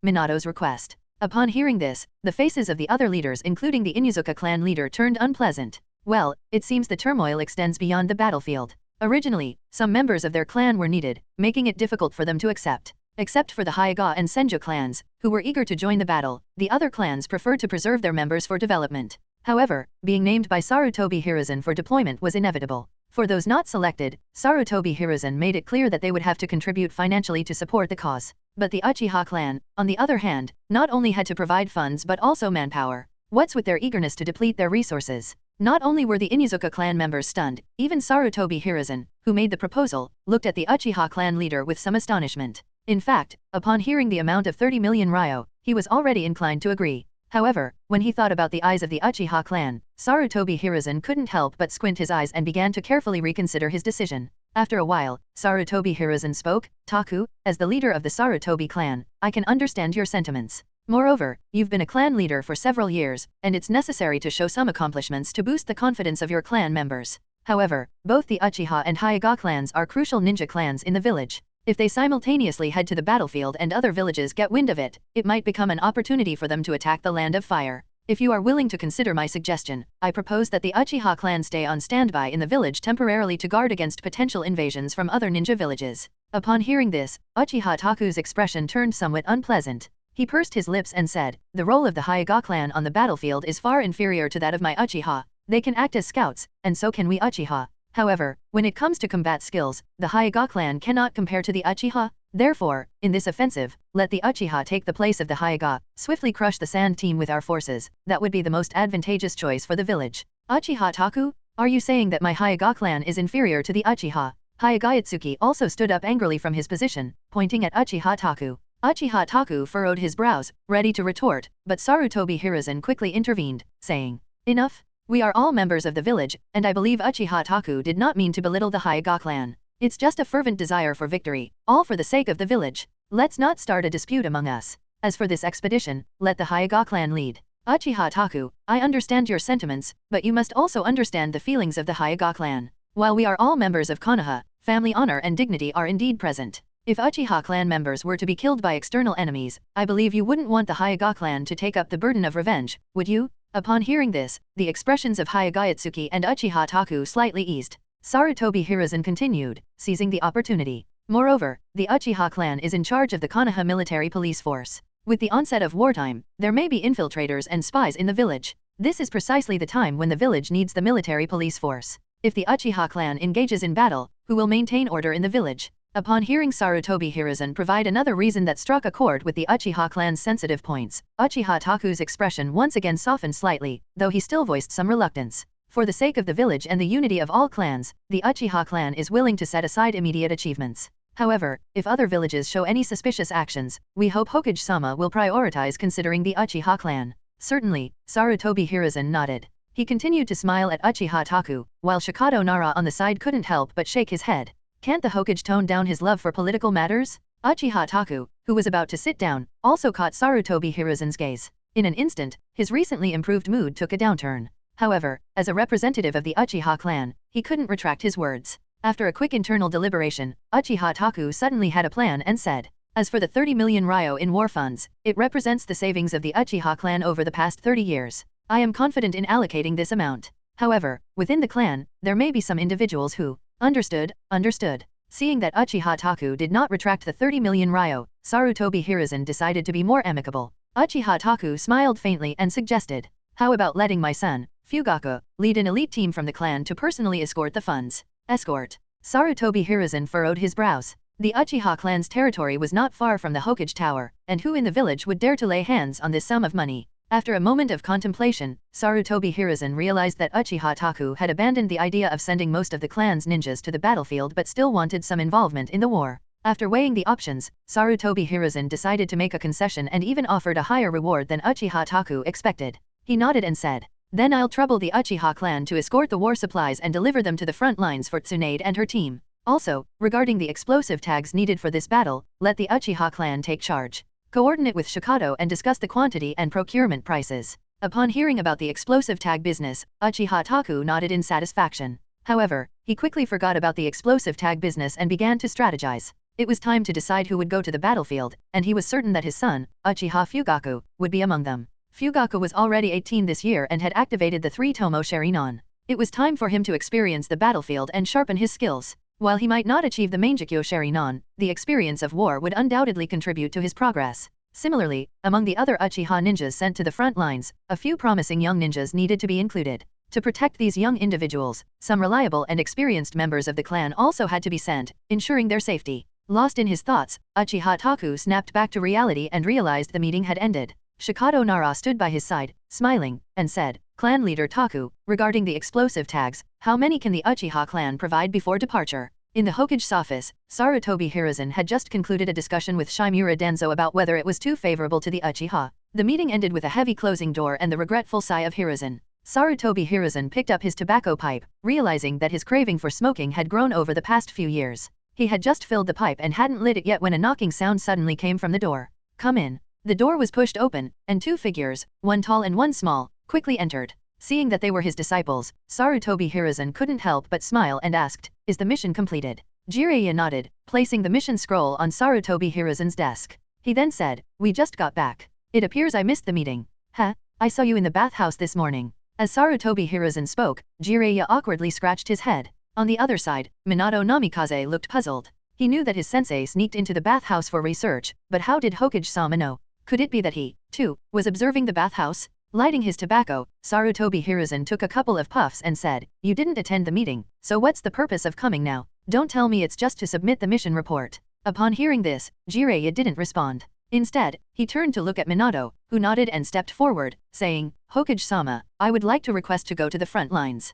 Minato's request. Upon hearing this, the faces of the other leaders including the Inuzuka clan leader turned unpleasant. Well, it seems the turmoil extends beyond the battlefield. Originally, some members of their clan were needed, making it difficult for them to accept. Except for the Hyuga and Senju clans, who were eager to join the battle, the other clans preferred to preserve their members for development. However, being named by Sarutobi Hiruzen for deployment was inevitable. For those not selected, Sarutobi Hiruzen made it clear that they would have to contribute financially to support the cause. But the Uchiha clan, on the other hand, not only had to provide funds but also manpower. What's with their eagerness to deplete their resources? Not only were the Inuzuka clan members stunned, even Sarutobi Hiruzen, who made the proposal, looked at the Uchiha clan leader with some astonishment. In fact, upon hearing the amount of 30 million ryo, he was already inclined to agree. However, when he thought about the eyes of the Uchiha clan, Sarutobi Hiruzen couldn't help but squint his eyes and began to carefully reconsider his decision. After a while, Sarutobi Hiruzen spoke, "Taku, as the leader of the Sarutobi clan, I can understand your sentiments. Moreover, you've been a clan leader for several years, and it's necessary to show some accomplishments to boost the confidence of your clan members. However, both the Uchiha and Hyuga clans are crucial ninja clans in the village. If they simultaneously head to the battlefield and other villages get wind of it, it might become an opportunity for them to attack the Land of Fire. If you are willing to consider my suggestion, I propose that the Uchiha clan stay on standby in the village temporarily to guard against potential invasions from other ninja villages." Upon hearing this, Uchiha Taku's expression turned somewhat unpleasant. He pursed his lips and said, "The role of the Hyuga clan on the battlefield is far inferior to that of my Uchiha. They can act as scouts, and so can we Uchiha. However, when it comes to combat skills, the Hyuga clan cannot compare to the Uchiha. Therefore, in this offensive, let the Uchiha take the place of the Hyuga, swiftly crush the Sand team with our forces. That would be the most advantageous choice for the village." "Uchiha Taku? Are you saying that my Hyuga clan is inferior to the Uchiha?" Hyuga Itsuki also stood up angrily from his position, pointing at Uchiha Taku. Uchiha Taku furrowed his brows, ready to retort, but Sarutobi Hiruzen quickly intervened, saying, "Enough. We are all members of the village, and I believe Uchiha Taku did not mean to belittle the Hyuga clan. It's just a fervent desire for victory, all for the sake of the village. Let's not start a dispute among us. As for this expedition, let the Hyuga clan lead." "Uchiha Taku, I understand your sentiments, but you must also understand the feelings of the Hyuga clan. While we are all members of Konoha, family honor and dignity are indeed present. If Uchiha clan members were to be killed by external enemies, I believe you wouldn't want the Hyuga clan to take up the burden of revenge, would you?" Upon hearing this, the expressions of Hyuga Itsuki and Uchiha Taku slightly eased. Sarutobi Hiruzen continued, seizing the opportunity. "Moreover, the Uchiha clan is in charge of the Konoha military police force. With the onset of wartime, there may be infiltrators and spies in the village. This is precisely the time when the village needs the military police force. If the Uchiha clan engages in battle, who will maintain order in the village?" Upon hearing Sarutobi Hiruzen provide another reason that struck a chord with the Uchiha clan's sensitive points, Uchiha Taku's expression once again softened slightly, though he still voiced some reluctance. For the sake of the village and the unity of all clans, the Uchiha clan is willing to set aside immediate achievements. However, if other villages show any suspicious actions, we hope Hokage-sama will prioritize considering the Uchiha clan. "Certainly," Sarutobi Hiruzen nodded. He continued to smile at Uchiha Taku, while Shikado Nara on the side couldn't help but shake his head. Can't the Hokage tone down his love for political matters? Uchiha Taku, who was about to sit down, also caught Sarutobi Hiruzen's gaze. In an instant, his recently improved mood took a downturn. However, as a representative of the Uchiha clan, he couldn't retract his words. After a quick internal deliberation, Uchiha Taku suddenly had a plan and said, "As for the 30 million ryo in war funds, it represents the savings of the Uchiha clan over the past 30 years. I am confident in allocating this amount. However, within the clan, there may be some individuals who..." "Understood, understood." Seeing that Uchiha Taku did not retract the 30 million ryo, Sarutobi Hiruzen decided to be more amicable. Uchiha Taku smiled faintly and suggested, "How about letting my son, Fugaku, lead an elite team from the clan to personally escort the funds?" "Escort?" Sarutobi Hiruzen furrowed his brows. The Uchiha clan's territory was not far from the Hokage Tower, and who in the village would dare to lay hands on this sum of money? After a moment of contemplation, Sarutobi Hiruzen realized that Uchiha Taku had abandoned the idea of sending most of the clan's ninjas to the battlefield but still wanted some involvement in the war. After weighing the options, Sarutobi Hiruzen decided to make a concession and even offered a higher reward than Uchiha Taku expected. He nodded and said, "Then I'll trouble the Uchiha clan to escort the war supplies and deliver them to the front lines for Tsunade and her team. Also, regarding the explosive tags needed for this battle, let the Uchiha clan take charge. Coordinate with Shikado and discuss the quantity and procurement prices." Upon hearing about the explosive tag business, Uchiha Taku nodded in satisfaction. However, he quickly forgot about the explosive tag business and began to strategize. It was time to decide who would go to the battlefield, and he was certain that his son, Uchiha Fugaku, would be among them. Fugaku was already 18 this year and had activated the 3-Tomo Sharingan. It was time for him to experience the battlefield and sharpen his skills. While he might not achieve the Mangekyo Sharingan, the experience of war would undoubtedly contribute to his progress. Similarly, among the other Uchiha ninjas sent to the front lines, a few promising young ninjas needed to be included. To protect these young individuals, some reliable and experienced members of the clan also had to be sent, ensuring their safety. Lost in his thoughts, Uchiha Taku snapped back to reality and realized the meeting had ended. Shikado Nara stood by his side, smiling, and said, "Clan leader Taku, regarding the explosive tags, how many can the Uchiha clan provide before departure?" In the Hokage's office, Sarutobi Hiruzen had just concluded a discussion with Shimura Danzo about whether it was too favorable to the Uchiha. The meeting ended with a heavy closing door and the regretful sigh of Hiruzen. Sarutobi Hiruzen picked up his tobacco pipe, realizing that his craving for smoking had grown over the past few years. He had just filled the pipe and hadn't lit it yet when a knocking sound suddenly came from the door. "Come in." The door was pushed open, and two figures, one tall and one small, quickly entered. Seeing that they were his disciples, Sarutobi Hiruzen couldn't help but smile and asked, "Is the mission completed?" Jiraiya nodded, placing the mission scroll on Sarutobi Hiruzen's desk. He then said, "We just got back. It appears I missed the meeting." "Huh? I saw you in the bathhouse this morning." As Sarutobi Hiruzen spoke, Jiraiya awkwardly scratched his head. On the other side, Minato Namikaze looked puzzled. He knew that his sensei sneaked into the bathhouse for research, but how did Hokage-sama know? Could it be that he, too, was observing the bathhouse? Lighting his tobacco, Sarutobi Hiruzen took a couple of puffs and said, "You didn't attend the meeting, so what's the purpose of coming now? Don't tell me it's just to submit the mission report." Upon hearing this, Jiraiya didn't respond. Instead, he turned to look at Minato, who nodded and stepped forward, saying, "Hokage-sama, I would like to request to go to the front lines."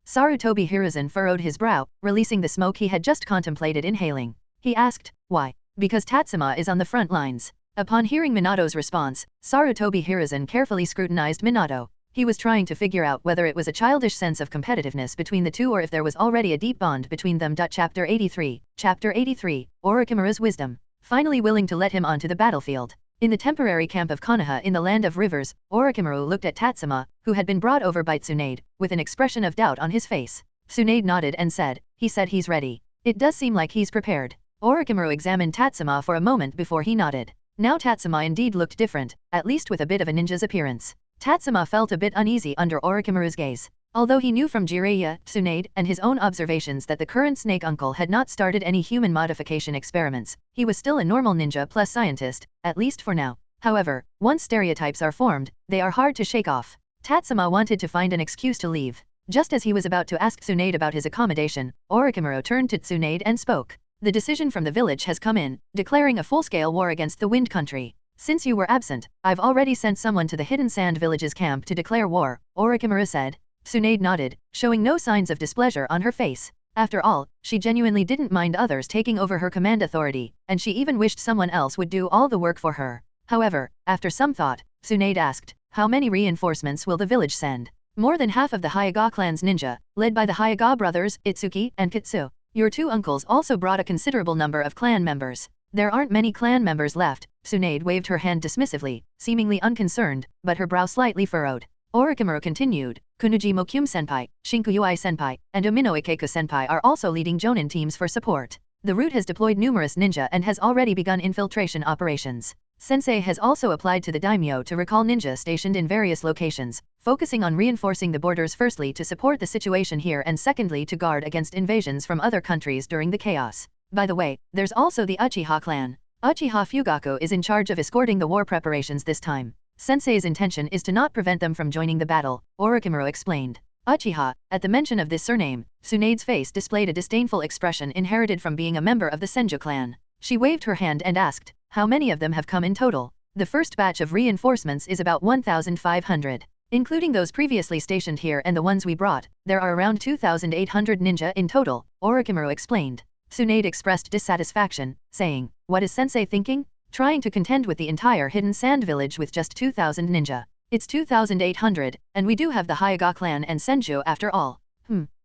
Sarutobi Hiruzen furrowed his brow, releasing the smoke he had just contemplated inhaling. He asked, "Why?" "Because Tatsuma is on the front lines." Upon hearing Minato's response, Sarutobi Hiruzen carefully scrutinized Minato. He was trying to figure out whether it was a childish sense of competitiveness between the two or if there was already a deep bond between them. Chapter 83, Orochimaru's Wisdom. Finally willing to let him onto the battlefield. In the temporary camp of Konoha in the Land of Rivers, Orochimaru looked at Tatsuma, who had been brought over by Tsunade, with an expression of doubt on his face. Tsunade nodded and said, "He said he's ready. It does seem like he's prepared." Orochimaru examined Tatsuma for a moment before he nodded. Now Tatsuma indeed looked different, at least with a bit of a ninja's appearance. Tatsuma felt a bit uneasy under Orochimaru's gaze. Although he knew from Jiraiya, Tsunade, and his own observations that the current snake uncle had not started any human modification experiments, he was still a normal ninja plus scientist, at least for now. However, once stereotypes are formed, they are hard to shake off. Tatsuma wanted to find an excuse to leave. Just as he was about to ask Tsunade about his accommodation, Orochimaru turned to Tsunade and spoke. "The decision from the village has come in, declaring a full-scale war against the Wind Country. Since you were absent, I've already sent someone to the Hidden Sand Village's camp to declare war," Orochimaru said. Tsunade nodded, showing no signs of displeasure on her face. After all, she genuinely didn't mind others taking over her command authority, and she even wished someone else would do all the work for her. However, after some thought, Tsunade asked, "How many reinforcements will the village send?" "More than half of the Hyuga clan's ninja, led by the Hyuga brothers, Itsuki and Kitsu. Your two uncles also brought a considerable number of clan members. There aren't many clan members left." Tsunade waved her hand dismissively, seemingly unconcerned, but her brow slightly furrowed. Orochimaru continued, "Kunuji Mokyum Senpai, Shinkuyui Senpai, and Umino Ikeku Senpai are also leading Jonin teams for support. The route has deployed numerous ninja and has already begun infiltration operations. Sensei has also applied to the daimyo to recall ninja stationed in various locations, focusing on reinforcing the borders firstly to support the situation here and secondly to guard against invasions from other countries during the chaos. By the way, there's also the Uchiha clan. Uchiha Fugaku is in charge of escorting the war preparations this time. Sensei's intention is to not prevent them from joining the battle," Orochimaru explained. Uchiha, at the mention of this surname, Tsunade's face displayed a disdainful expression inherited from being a member of the Senju clan. She waved her hand and asked, "How many of them have come in total?" "The first batch of reinforcements is about 1,500. Including those previously stationed here and the ones we brought, there are around 2,800 ninja in total," Orochimaru explained. Tsunade expressed dissatisfaction, saying, "What is Sensei thinking? Trying to contend with the entire Hidden Sand Village with just 2,000 ninja. It's 2,800, and we do have the Hyuga clan and Senju after all."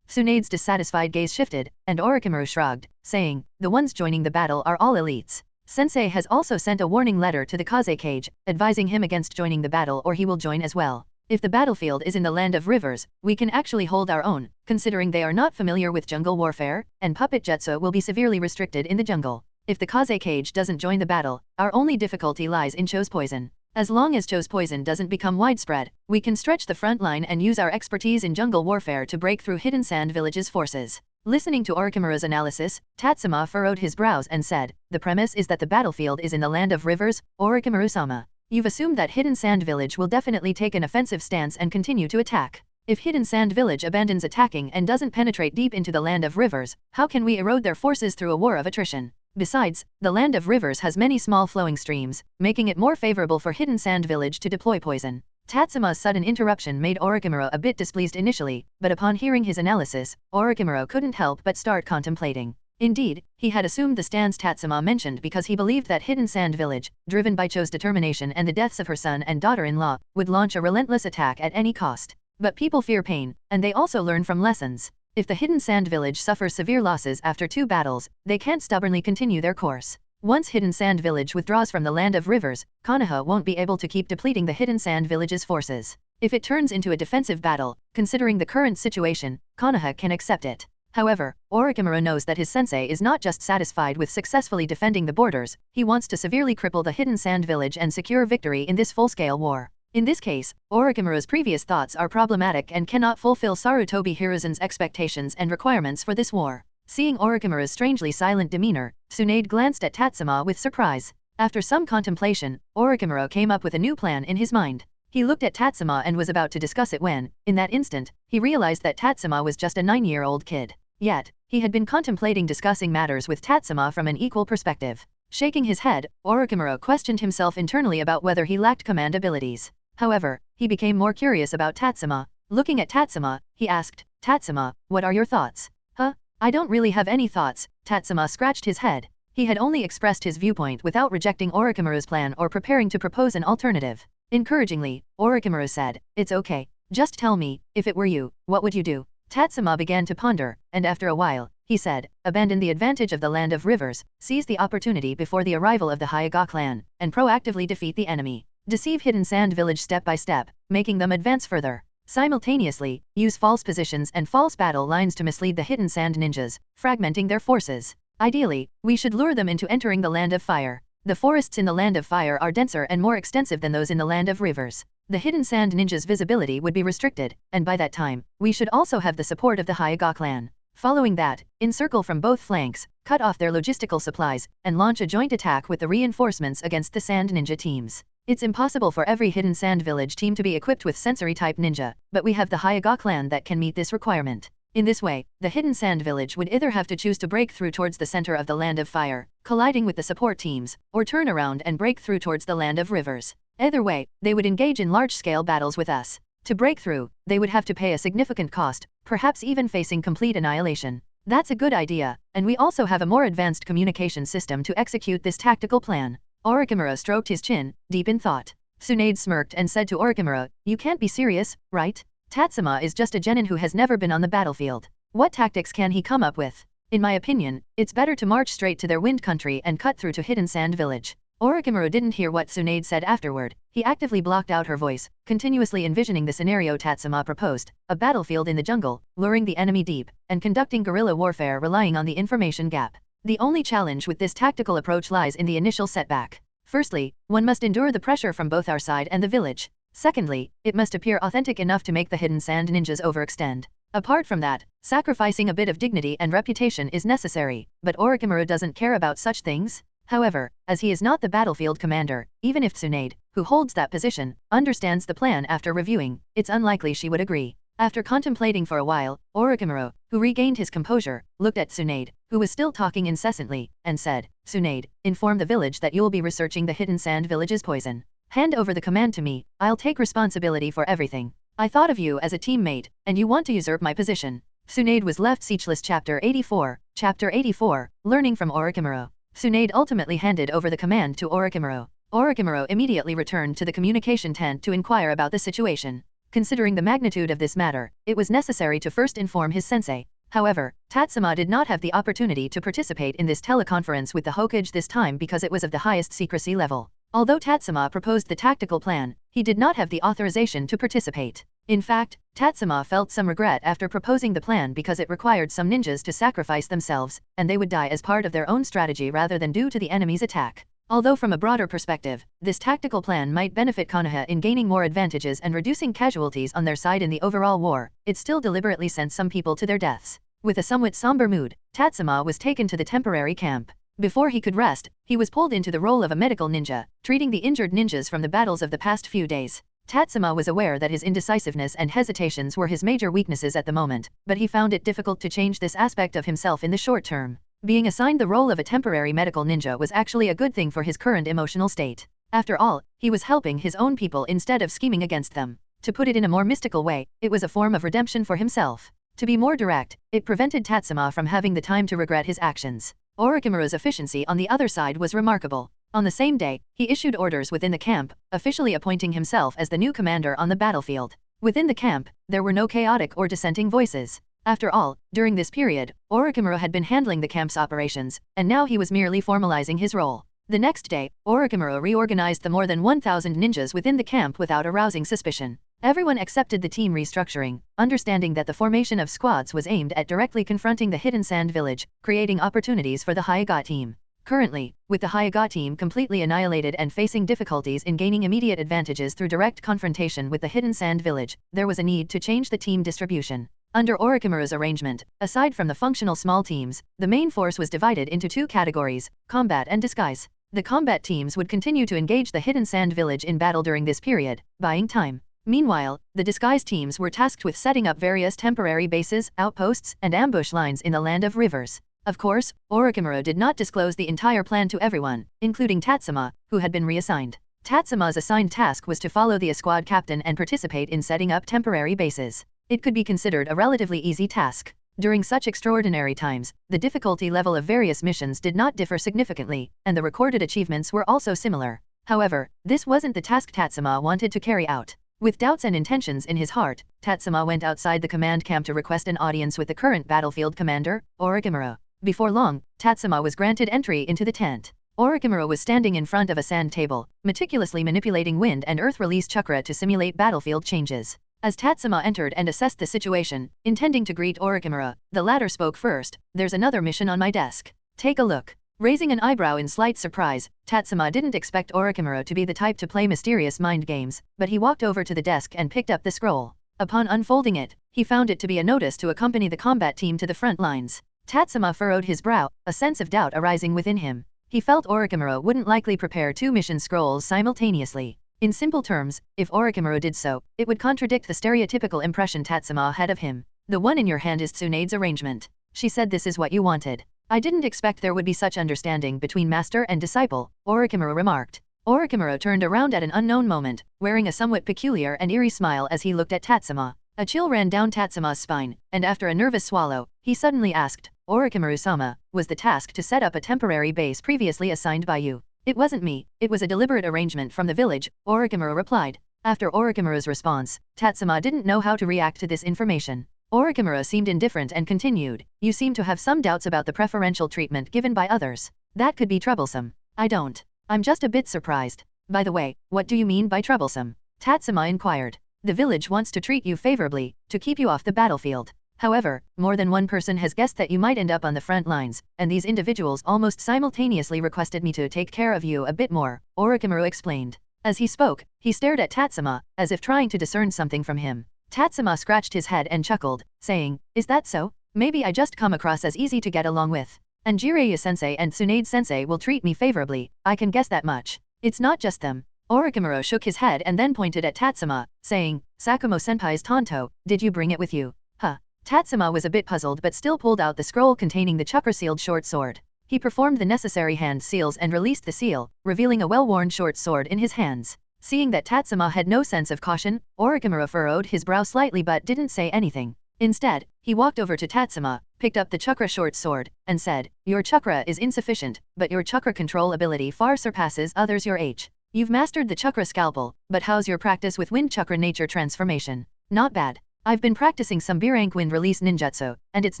Tsunade's dissatisfied gaze shifted, and Orochimaru shrugged, saying, "The ones joining the battle are all elites. Sensei has also sent a warning letter to the Kaze Cage, advising him against joining the battle or he will join as well. If the battlefield is in the Land of Rivers, we can actually hold our own, considering they are not familiar with jungle warfare, and puppet jutsu will be severely restricted in the jungle. If the Kaze Cage doesn't join the battle, our only difficulty lies in Cho's poison. As long as Cho's poison doesn't become widespread, we can stretch the front line and use our expertise in jungle warfare to break through Hidden Sand Village's forces." Listening to Orochimaru's analysis, Tatsuma furrowed his brows and said, "The premise is that the battlefield is in the Land of Rivers, Orochimaru-sama. You've assumed that Hidden Sand Village will definitely take an offensive stance and continue to attack. If Hidden Sand Village abandons attacking and doesn't penetrate deep into the Land of Rivers, how can we erode their forces through a war of attrition? Besides, the Land of Rivers has many small flowing streams, making it more favorable for Hidden Sand Village to deploy poison. Tatsuma's sudden interruption made Orochimaru a bit displeased initially, but upon hearing his analysis, Orochimaru couldn't help but start contemplating. Indeed, he had assumed the stance Tatsuma mentioned because he believed that Hidden Sand Village, driven by Cho's determination and the deaths of her son and daughter-in-law, would launch a relentless attack at any cost. But people fear pain, and they also learn from lessons. If the Hidden Sand Village suffers severe losses after 2 battles, they can't stubbornly continue their course. Once Hidden Sand Village withdraws from the Land of Rivers, Konoha won't be able to keep depleting the Hidden Sand Village's forces. If it turns into a defensive battle, considering the current situation, Konoha can accept it. However, Orochimaru knows that his sensei is not just satisfied with successfully defending the borders, he wants to severely cripple the Hidden Sand Village and secure victory in this full-scale war. In this case, Orochimaru's previous thoughts are problematic and cannot fulfill Sarutobi Hiruzen's expectations and requirements for this war. Seeing Orochimaru's strangely silent demeanor, Tsunade glanced at Tatsuma with surprise. After some contemplation, Orochimaru came up with a new plan in his mind. He looked at Tatsuma and was about to discuss it when, in that instant, he realized that Tatsuma was just a 9-year-old kid. Yet, he had been contemplating discussing matters with Tatsuma from an equal perspective. Shaking his head, Orochimaru questioned himself internally about whether he lacked command abilities. However, he became more curious about Tatsuma. Looking at Tatsuma, he asked, "Tatsuma, what are your thoughts?" "Huh? I don't really have any thoughts." Tatsuma scratched his head. He had only expressed his viewpoint without rejecting Orochimaru's plan or preparing to propose an alternative. Encouragingly, Orochimaru said, "It's okay. Just tell me, if it were you, what would you do?" Tatsuma began to ponder, and after a while, he said, "Abandon the advantage of the Land of Rivers, seize the opportunity before the arrival of the Hyuga clan, and proactively defeat the enemy. Deceive Hidden Sand Village step by step, making them advance further. Simultaneously, use false positions and false battle lines to mislead the Hidden Sand ninjas, fragmenting their forces. Ideally, we should lure them into entering the Land of Fire. The forests in the Land of Fire are denser and more extensive than those in the Land of Rivers. The Hidden Sand ninjas' visibility would be restricted, and by that time, we should also have the support of the Hyuga clan. Following that, encircle from both flanks, cut off their logistical supplies, and launch a joint attack with the reinforcements against the Sand Ninja teams. It's impossible for every Hidden Sand Village team to be equipped with sensory-type ninja, but we have the Hyuga clan that can meet this requirement. In this way, the Hidden Sand Village would either have to choose to break through towards the center of the Land of Fire, colliding with the support teams, or turn around and break through towards the Land of Rivers. Either way, they would engage in large-scale battles with us. To break through, they would have to pay a significant cost, perhaps even facing complete annihilation. That's a good idea, and we also have a more advanced communication system to execute this tactical plan." Orochimaru stroked his chin, deep in thought. Tsunade smirked and said to Orochimaru, "You can't be serious, right? Tatsuma is just a genin who has never been on the battlefield. What tactics can he come up with? In my opinion, it's better to march straight to their wind country and cut through to Hidden Sand Village." Orochimaru didn't hear what Tsunade said afterward. He actively blocked out her voice, continuously envisioning the scenario Tatsuma proposed, a battlefield in the jungle, luring the enemy deep, and conducting guerrilla warfare relying on the information gap. The only challenge with this tactical approach lies in the initial setback. Firstly, one must endure the pressure from both our side and the village. Secondly, it must appear authentic enough to make the Hidden Sand ninjas overextend. Apart from that, sacrificing a bit of dignity and reputation is necessary, but Orochimaru doesn't care about such things. However, as he is not the battlefield commander, even if Tsunade, who holds that position, understands the plan after reviewing, it's unlikely she would agree. After contemplating for a while, Orochimaru, who regained his composure, looked at Tsunade, who was still talking incessantly, and said, "Tsunade, inform the village that you will be researching the Hidden Sand Village's poison. Hand over the command to me, I'll take responsibility for everything. I thought of you as a teammate, and you want to usurp my position." Tsunade was left speechless. Chapter 84, Learning from Orochimaru. Tsunade ultimately handed over the command to Orochimaru. Orochimaru immediately returned to the communication tent to inquire about the situation. Considering the magnitude of this matter, it was necessary to first inform his sensei. However, Tatsuma did not have the opportunity to participate in this teleconference with the Hokage this time because it was of the highest secrecy level. Although Tatsuma proposed the tactical plan, he did not have the authorization to participate. In fact, Tatsuma felt some regret after proposing the plan because it required some ninjas to sacrifice themselves, and they would die as part of their own strategy rather than due to the enemy's attack. Although from a broader perspective, this tactical plan might benefit Konoha in gaining more advantages and reducing casualties on their side in the overall war, it still deliberately sent some people to their deaths. With a somewhat somber mood, Tatsuma was taken to the temporary camp. Before he could rest, he was pulled into the role of a medical ninja, treating the injured ninjas from the battles of the past few days. Tatsuma was aware that his indecisiveness and hesitations were his major weaknesses at the moment, but he found it difficult to change this aspect of himself in the short term. Being assigned the role of a temporary medical ninja was actually a good thing for his current emotional state. After all, he was helping his own people instead of scheming against them. To put it in a more mystical way, it was a form of redemption for himself. To be more direct, it prevented Tatsuma from having the time to regret his actions. Orochimaru's efficiency on the other side was remarkable. On the same day, he issued orders within the camp, officially appointing himself as the new commander on the battlefield. Within the camp, there were no chaotic or dissenting voices. After all, during this period, Orochimaru had been handling the camp's operations, and now he was merely formalizing his role. The next day, Orochimaru reorganized the more than 1,000 ninjas within the camp without arousing suspicion. Everyone accepted the team restructuring, understanding that the formation of squads was aimed at directly confronting the hidden sand village, creating opportunities for the Hyuga team. Currently, with the Hyuga team completely annihilated and facing difficulties in gaining immediate advantages through direct confrontation with the hidden sand village, there was a need to change the team distribution. Under Orochimaru's arrangement, aside from the functional small teams, the main force was divided into two categories, combat and disguise. The combat teams would continue to engage the hidden sand village in battle during this period, buying time. Meanwhile, the disguise teams were tasked with setting up various temporary bases, outposts, and ambush lines in the Land of Rivers. Of course, Orochimaru did not disclose the entire plan to everyone, including Tatsuma, who had been reassigned. Tatsuma's assigned task was to follow the squad captain and participate in setting up temporary bases. It could be considered a relatively easy task. During such extraordinary times, the difficulty level of various missions did not differ significantly, and the recorded achievements were also similar. However, this wasn't the task Tatsuma wanted to carry out. With doubts and intentions in his heart, Tatsuma went outside the command camp to request an audience with the current battlefield commander, Orochimaru. Before long, Tatsuma was granted entry into the tent. Orochimaru was standing in front of a sand table, meticulously manipulating wind and earth release chakra to simulate battlefield changes. As Tatsuma entered and assessed the situation, intending to greet Orochimaru, the latter spoke first. "There's another mission on my desk. Take a look." Raising an eyebrow in slight surprise, Tatsuma didn't expect Orochimaru to be the type to play mysterious mind games, but he walked over to the desk and picked up the scroll. Upon unfolding it, he found it to be a notice to accompany the combat team to the front lines. Tatsuma furrowed his brow, a sense of doubt arising within him. He felt Orochimaru wouldn't likely prepare two mission scrolls simultaneously. In simple terms, if Orochimaru did so, it would contradict the stereotypical impression Tatsuma had of him. "The one in your hand is Tsunade's arrangement. She said this is what you wanted." "I didn't expect there would be such understanding between master and disciple," Orochimaru remarked. Orochimaru turned around at an unknown moment, wearing a somewhat peculiar and eerie smile as he looked at Tatsuma. A chill ran down Tatsuma's spine, and after a nervous swallow, he suddenly asked, "Orochimaru-sama, was the task to set up a temporary base previously assigned by you?" "It wasn't me, it was a deliberate arrangement from the village," Orochimaru replied. After Orochimaru's response, Tatsuma didn't know how to react to this information. Orochimaru seemed indifferent and continued, "You seem to have some doubts about the preferential treatment given by others. That could be troublesome." "I don't. I'm just a bit surprised." "By the way, what do you mean by troublesome?" Tatsuma inquired. "The village wants to treat you favorably, to keep you off the battlefield. However, more than one person has guessed that you might end up on the front lines, and these individuals almost simultaneously requested me to take care of you a bit more," Orochimaru explained. As he spoke, he stared at Tatsuma, as if trying to discern something from him. Tatsuma scratched his head and chuckled, saying, "Is that so? Maybe I just come across as easy to get along with. And Jiraiya-sensei and Tsunade-sensei will treat me favorably, I can guess that much. It's not just them." Orochimaru shook his head and then pointed at Tatsuma, saying, "Sakamoto-senpai's Tonto, did you bring it with you?" "Huh." Tatsuma was a bit puzzled but still pulled out the scroll containing the chakra-sealed short sword. He performed the necessary hand seals and released the seal, revealing a well-worn short sword in his hands. Seeing that Tatsuma had no sense of caution, Orochimaru furrowed his brow slightly but didn't say anything. Instead, he walked over to Tatsuma, picked up the chakra short sword, and said, "Your chakra is insufficient, but your chakra control ability far surpasses others your age. You've mastered the chakra scalpel, but how's your practice with wind chakra nature transformation?" "Not bad. I've been practicing some B-rank wind release ninjutsu, and it's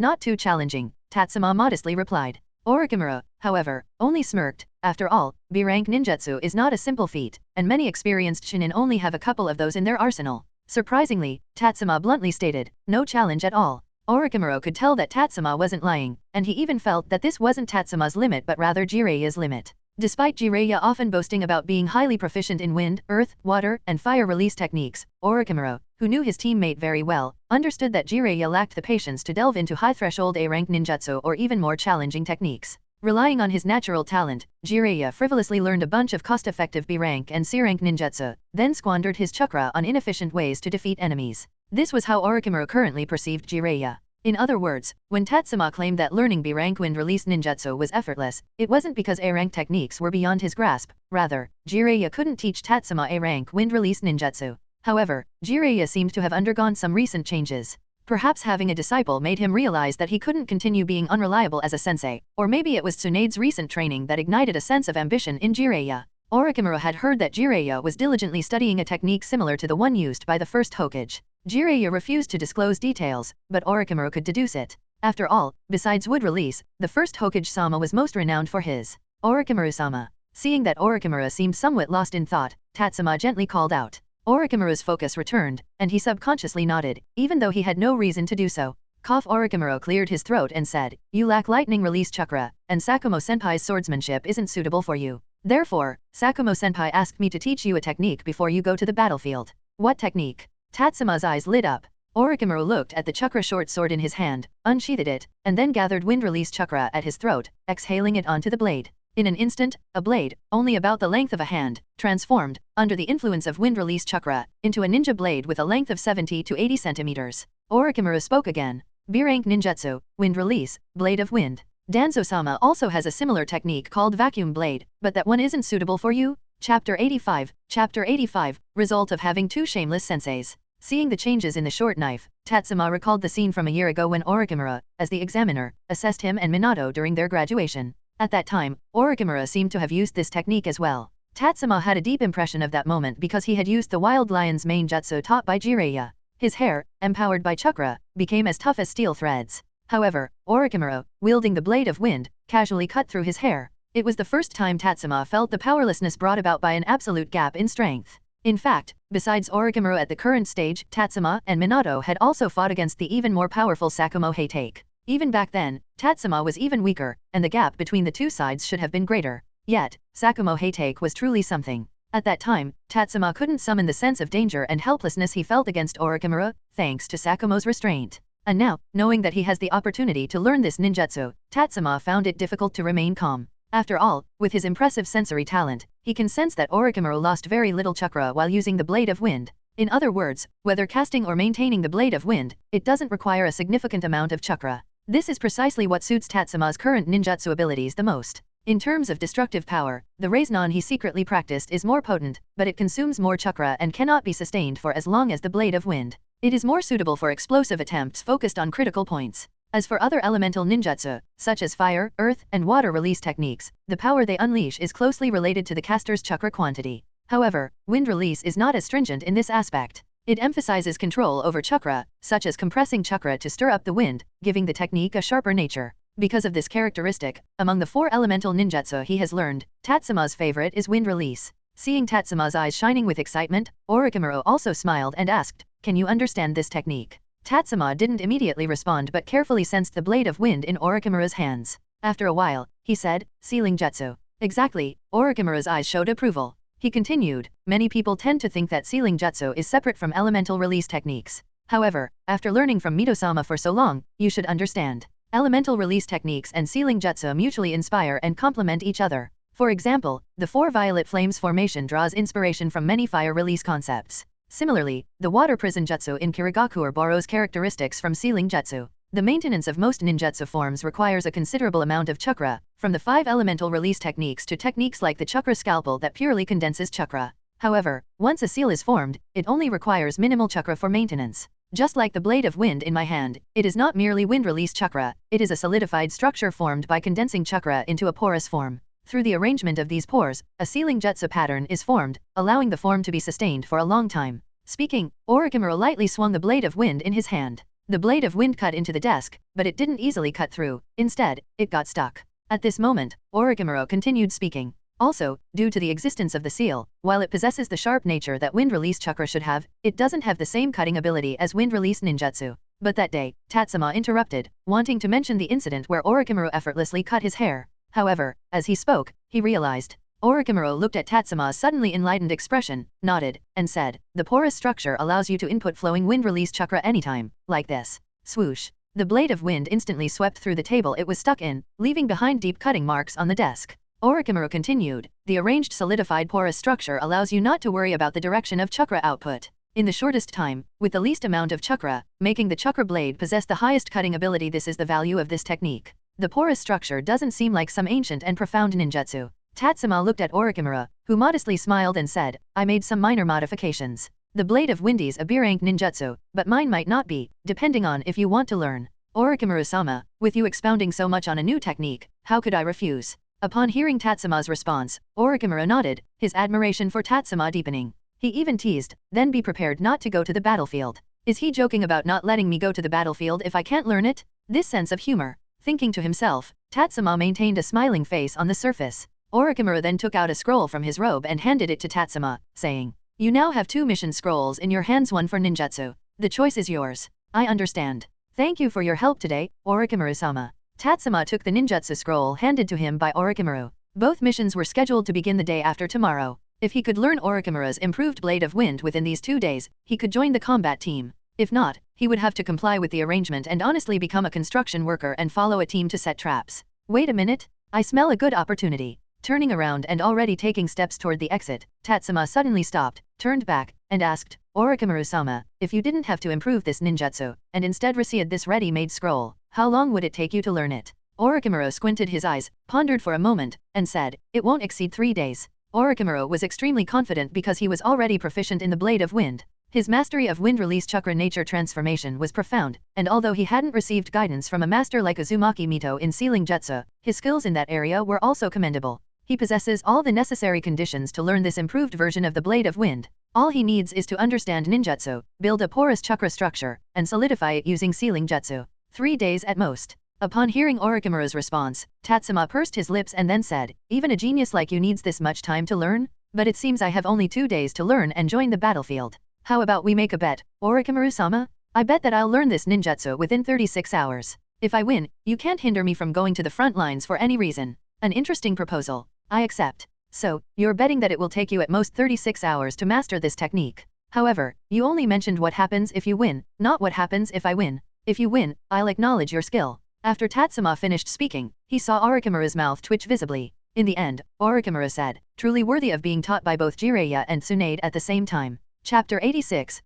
not too challenging," Tatsuma modestly replied. Orochimaru, however, only smirked. After all, B-rank ninjutsu is not a simple feat, and many experienced shinin only have a couple of those in their arsenal. Surprisingly, Tatsuma bluntly stated, "No challenge at all." Orochimaru could tell that Tatsuma wasn't lying, and he even felt that this wasn't Tatsuma's limit but rather Jiraiya's limit. Despite Jiraiya often boasting about being highly proficient in wind, earth, water, and fire release techniques, Orochimaru, who knew his teammate very well, understood that Jiraiya lacked the patience to delve into high-threshold A-rank ninjutsu or even more challenging techniques. Relying on his natural talent, Jiraiya frivolously learned a bunch of cost-effective B-rank and C-rank ninjutsu, then squandered his chakra on inefficient ways to defeat enemies. This was how Orochimaru currently perceived Jiraiya. In other words, when Tatsuma claimed that learning B-rank wind release ninjutsu was effortless, it wasn't because A-rank techniques were beyond his grasp, rather, Jiraiya couldn't teach Tatsuma A-rank wind release ninjutsu. However, Jiraiya seemed to have undergone some recent changes. Perhaps having a disciple made him realize that he couldn't continue being unreliable as a sensei, or maybe it was Tsunade's recent training that ignited a sense of ambition in Jiraiya. Orochimaru had heard that Jiraiya was diligently studying a technique similar to the one used by the first Hokage. Jiraiya refused to disclose details, but Orochimaru could deduce it. After all, besides wood release, the first Hokage-sama was most renowned for his Orochimaru-sama. Seeing that Orochimaru seemed somewhat lost in thought, Tatsuma gently called out. Orochimaru's focus returned, and he subconsciously nodded, even though he had no reason to do so. Orochimaru cleared his throat and said, "You lack lightning release chakra, and Sakamoto-senpai's swordsmanship isn't suitable for you. Therefore, Sakamoto-senpai asked me to teach you a technique before you go to the battlefield." "What technique?" Tatsuma's eyes lit up. Orochimaru looked at the chakra short sword in his hand, unsheathed it, and then gathered wind release chakra at his throat, exhaling it onto the blade. In an instant, a blade, only about the length of a hand, transformed, under the influence of wind release chakra, into a ninja blade with a length of 70 to 80 centimeters. Orochimaru spoke again. B-rank ninjutsu, wind release, blade of wind. Danzo-sama also has a similar technique called vacuum blade, but that one isn't suitable for you? Chapter 85, Result of having two shameless senseis. Seeing the changes in the short knife, Tatsuma recalled the scene from a year ago when Orochimaru, as the examiner, assessed him and Minato during their graduation. At that time, Orochimaru seemed to have used this technique as well. Tatsuma had a deep impression of that moment because he had used the Wild Lion's main jutsu taught by Jiraiya. His hair, empowered by chakra, became as tough as steel threads. However, Orochimaru, wielding the blade of wind, casually cut through his hair. It was the first time Tatsuma felt the powerlessness brought about by an absolute gap in strength. In fact, besides Orochimaru at the current stage, Tatsuma and Minato had also fought against the even more powerful Sakamoto Tatsuma. Even back then, Tatsuma was even weaker, and the gap between the two sides should have been greater. Yet, Sakamoto Tatsuma was truly something. At that time, Tatsuma couldn't summon the sense of danger and helplessness he felt against Orochimaru, thanks to Sakamoto's restraint. And now, knowing that he has the opportunity to learn this ninjutsu, Tatsuma found it difficult to remain calm. After all, with his impressive sensory talent, he can sense that Orochimaru lost very little chakra while using the blade of wind. In other words, whether casting or maintaining the blade of wind, it doesn't require a significant amount of chakra. This is precisely what suits Tatsuma's current ninjutsu abilities the most. In terms of destructive power, the Rasengan he secretly practiced is more potent, but it consumes more chakra and cannot be sustained for as long as the blade of wind. It is more suitable for explosive attempts focused on critical points. As for other elemental ninjutsu, such as fire, earth, and water release techniques, the power they unleash is closely related to the caster's chakra quantity. However, wind release is not as stringent in this aspect. It emphasizes control over chakra, such as compressing chakra to stir up the wind, giving the technique a sharper nature. Because of this characteristic, among the 4 elemental ninjutsu he has learned, Tatsuma's favorite is wind release. Seeing Tatsuma's eyes shining with excitement, Orochimaru also smiled and asked, "Can you understand this technique?" Tatsuma didn't immediately respond but carefully sensed the blade of wind in Orochimaru's hands. After a while, he said, "Sealing jutsu." "Exactly." Orochimaru's eyes showed approval. He continued, "Many people tend to think that sealing jutsu is separate from elemental release techniques. However, after learning from Mito-sama for so long, you should understand. Elemental release techniques and sealing jutsu mutually inspire and complement each other. For example, the 4 violet flames formation draws inspiration from many fire release concepts. Similarly, the water prison jutsu in Kirigaku borrows characteristics from sealing jutsu. The maintenance of most ninjutsu forms requires a considerable amount of chakra, from the 5 elemental release techniques to techniques like the chakra scalpel that purely condenses chakra. However, once a seal is formed, it only requires minimal chakra for maintenance. Just like the blade of wind in my hand, it is not merely wind release chakra, it is a solidified structure formed by condensing chakra into a porous form. Through the arrangement of these pores, a sealing jutsu pattern is formed, allowing the form to be sustained for a long time." Speaking, Orochimaru lightly swung the blade of wind in his hand. The blade of wind cut into the desk, but it didn't easily cut through. Instead, it got stuck. At this moment, Orochimaru continued speaking. "Also, due to the existence of the seal, while it possesses the sharp nature that wind release chakra should have, it doesn't have the same cutting ability as wind release ninjutsu." But that day, Tatsuma interrupted, wanting to mention the incident where Orochimaru effortlessly cut his hair. However, as he spoke, he realized. Orochimaru looked at Tatsuma's suddenly enlightened expression, nodded, and said, "The porous structure allows you to input flowing wind release chakra anytime, like this." Swoosh. The blade of wind instantly swept through the table it was stuck in, leaving behind deep cutting marks on the desk. Orochimaru continued, "The arranged solidified porous structure allows you not to worry about the direction of chakra output. in the shortest time, with the least amount of chakra, making the chakra blade possess the highest cutting ability. This is the value of this technique. The porous structure doesn't seem like some ancient and profound ninjutsu. Tatsuma looked at Orochimaru, who modestly smiled and said, I made some minor modifications. The blade of wind is a B-rank ninjutsu, but mine might not be, depending on if you want to learn. Orochimaru-sama, with you expounding so much on a new technique, how could I refuse? Upon hearing Tatsuma's response, Orochimaru nodded, his admiration for Tatsuma deepening. He even teased, then be prepared not to go to the battlefield. Is he joking about not letting me go to the battlefield if I can't learn it? This sense of humor. Thinking to himself, Tatsuma maintained a smiling face on the surface. Orochimaru then took out a scroll from his robe and handed it to Tatsuma, saying, You now have 2 mission scrolls in your hands, one for ninjutsu. The choice is yours. I understand. Thank you for your help today, Orochimaru-sama. Tatsuma took the ninjutsu scroll handed to him by Orochimaru. Both missions were scheduled to begin the day after tomorrow. If he could learn Orochimaru's improved Blade of Wind within these 2 days, he could join the combat team. If not, he would have to comply with the arrangement and honestly become a construction worker and follow a team to set traps. Wait a minute, I smell a good opportunity. Turning around and already taking steps toward the exit, Tatsuma suddenly stopped, turned back, and asked, Orochimaru-sama, if you didn't have to improve this ninjutsu, and instead received this ready-made scroll, how long would it take you to learn it? Orochimaru squinted his eyes, pondered for a moment, and said, It won't exceed 3 days. Orochimaru was extremely confident because he was already proficient in the Blade of Wind. His mastery of wind release chakra nature transformation was profound, and although he hadn't received guidance from a master like Uzumaki Mito in sealing jutsu, his skills in that area were also commendable. He possesses all the necessary conditions to learn this improved version of the Blade of Wind. All he needs is to understand ninjutsu, build a porous chakra structure, and solidify it using sealing jutsu. 3 days at most. Upon hearing Orochimaru's response, Tatsuma pursed his lips and then said, Even a genius like you needs this much time to learn? But it seems I have only 2 days to learn and join the battlefield. How about we make a bet, Orochimaru-sama? I bet that I'll learn this ninjutsu within 36 hours. If I win, you can't hinder me from going to the front lines for any reason. An interesting proposal. I accept. So, you're betting that it will take you at most 36 hours to master this technique. However, you only mentioned what happens if you win, not what happens if I win. If you win, I'll acknowledge your skill. After Tatsuma finished speaking, he saw Orochimaru's mouth twitch visibly. In the end, Orochimaru said, truly worthy of being taught by both Jiraiya and Tsunade at the same time. Chapter 86,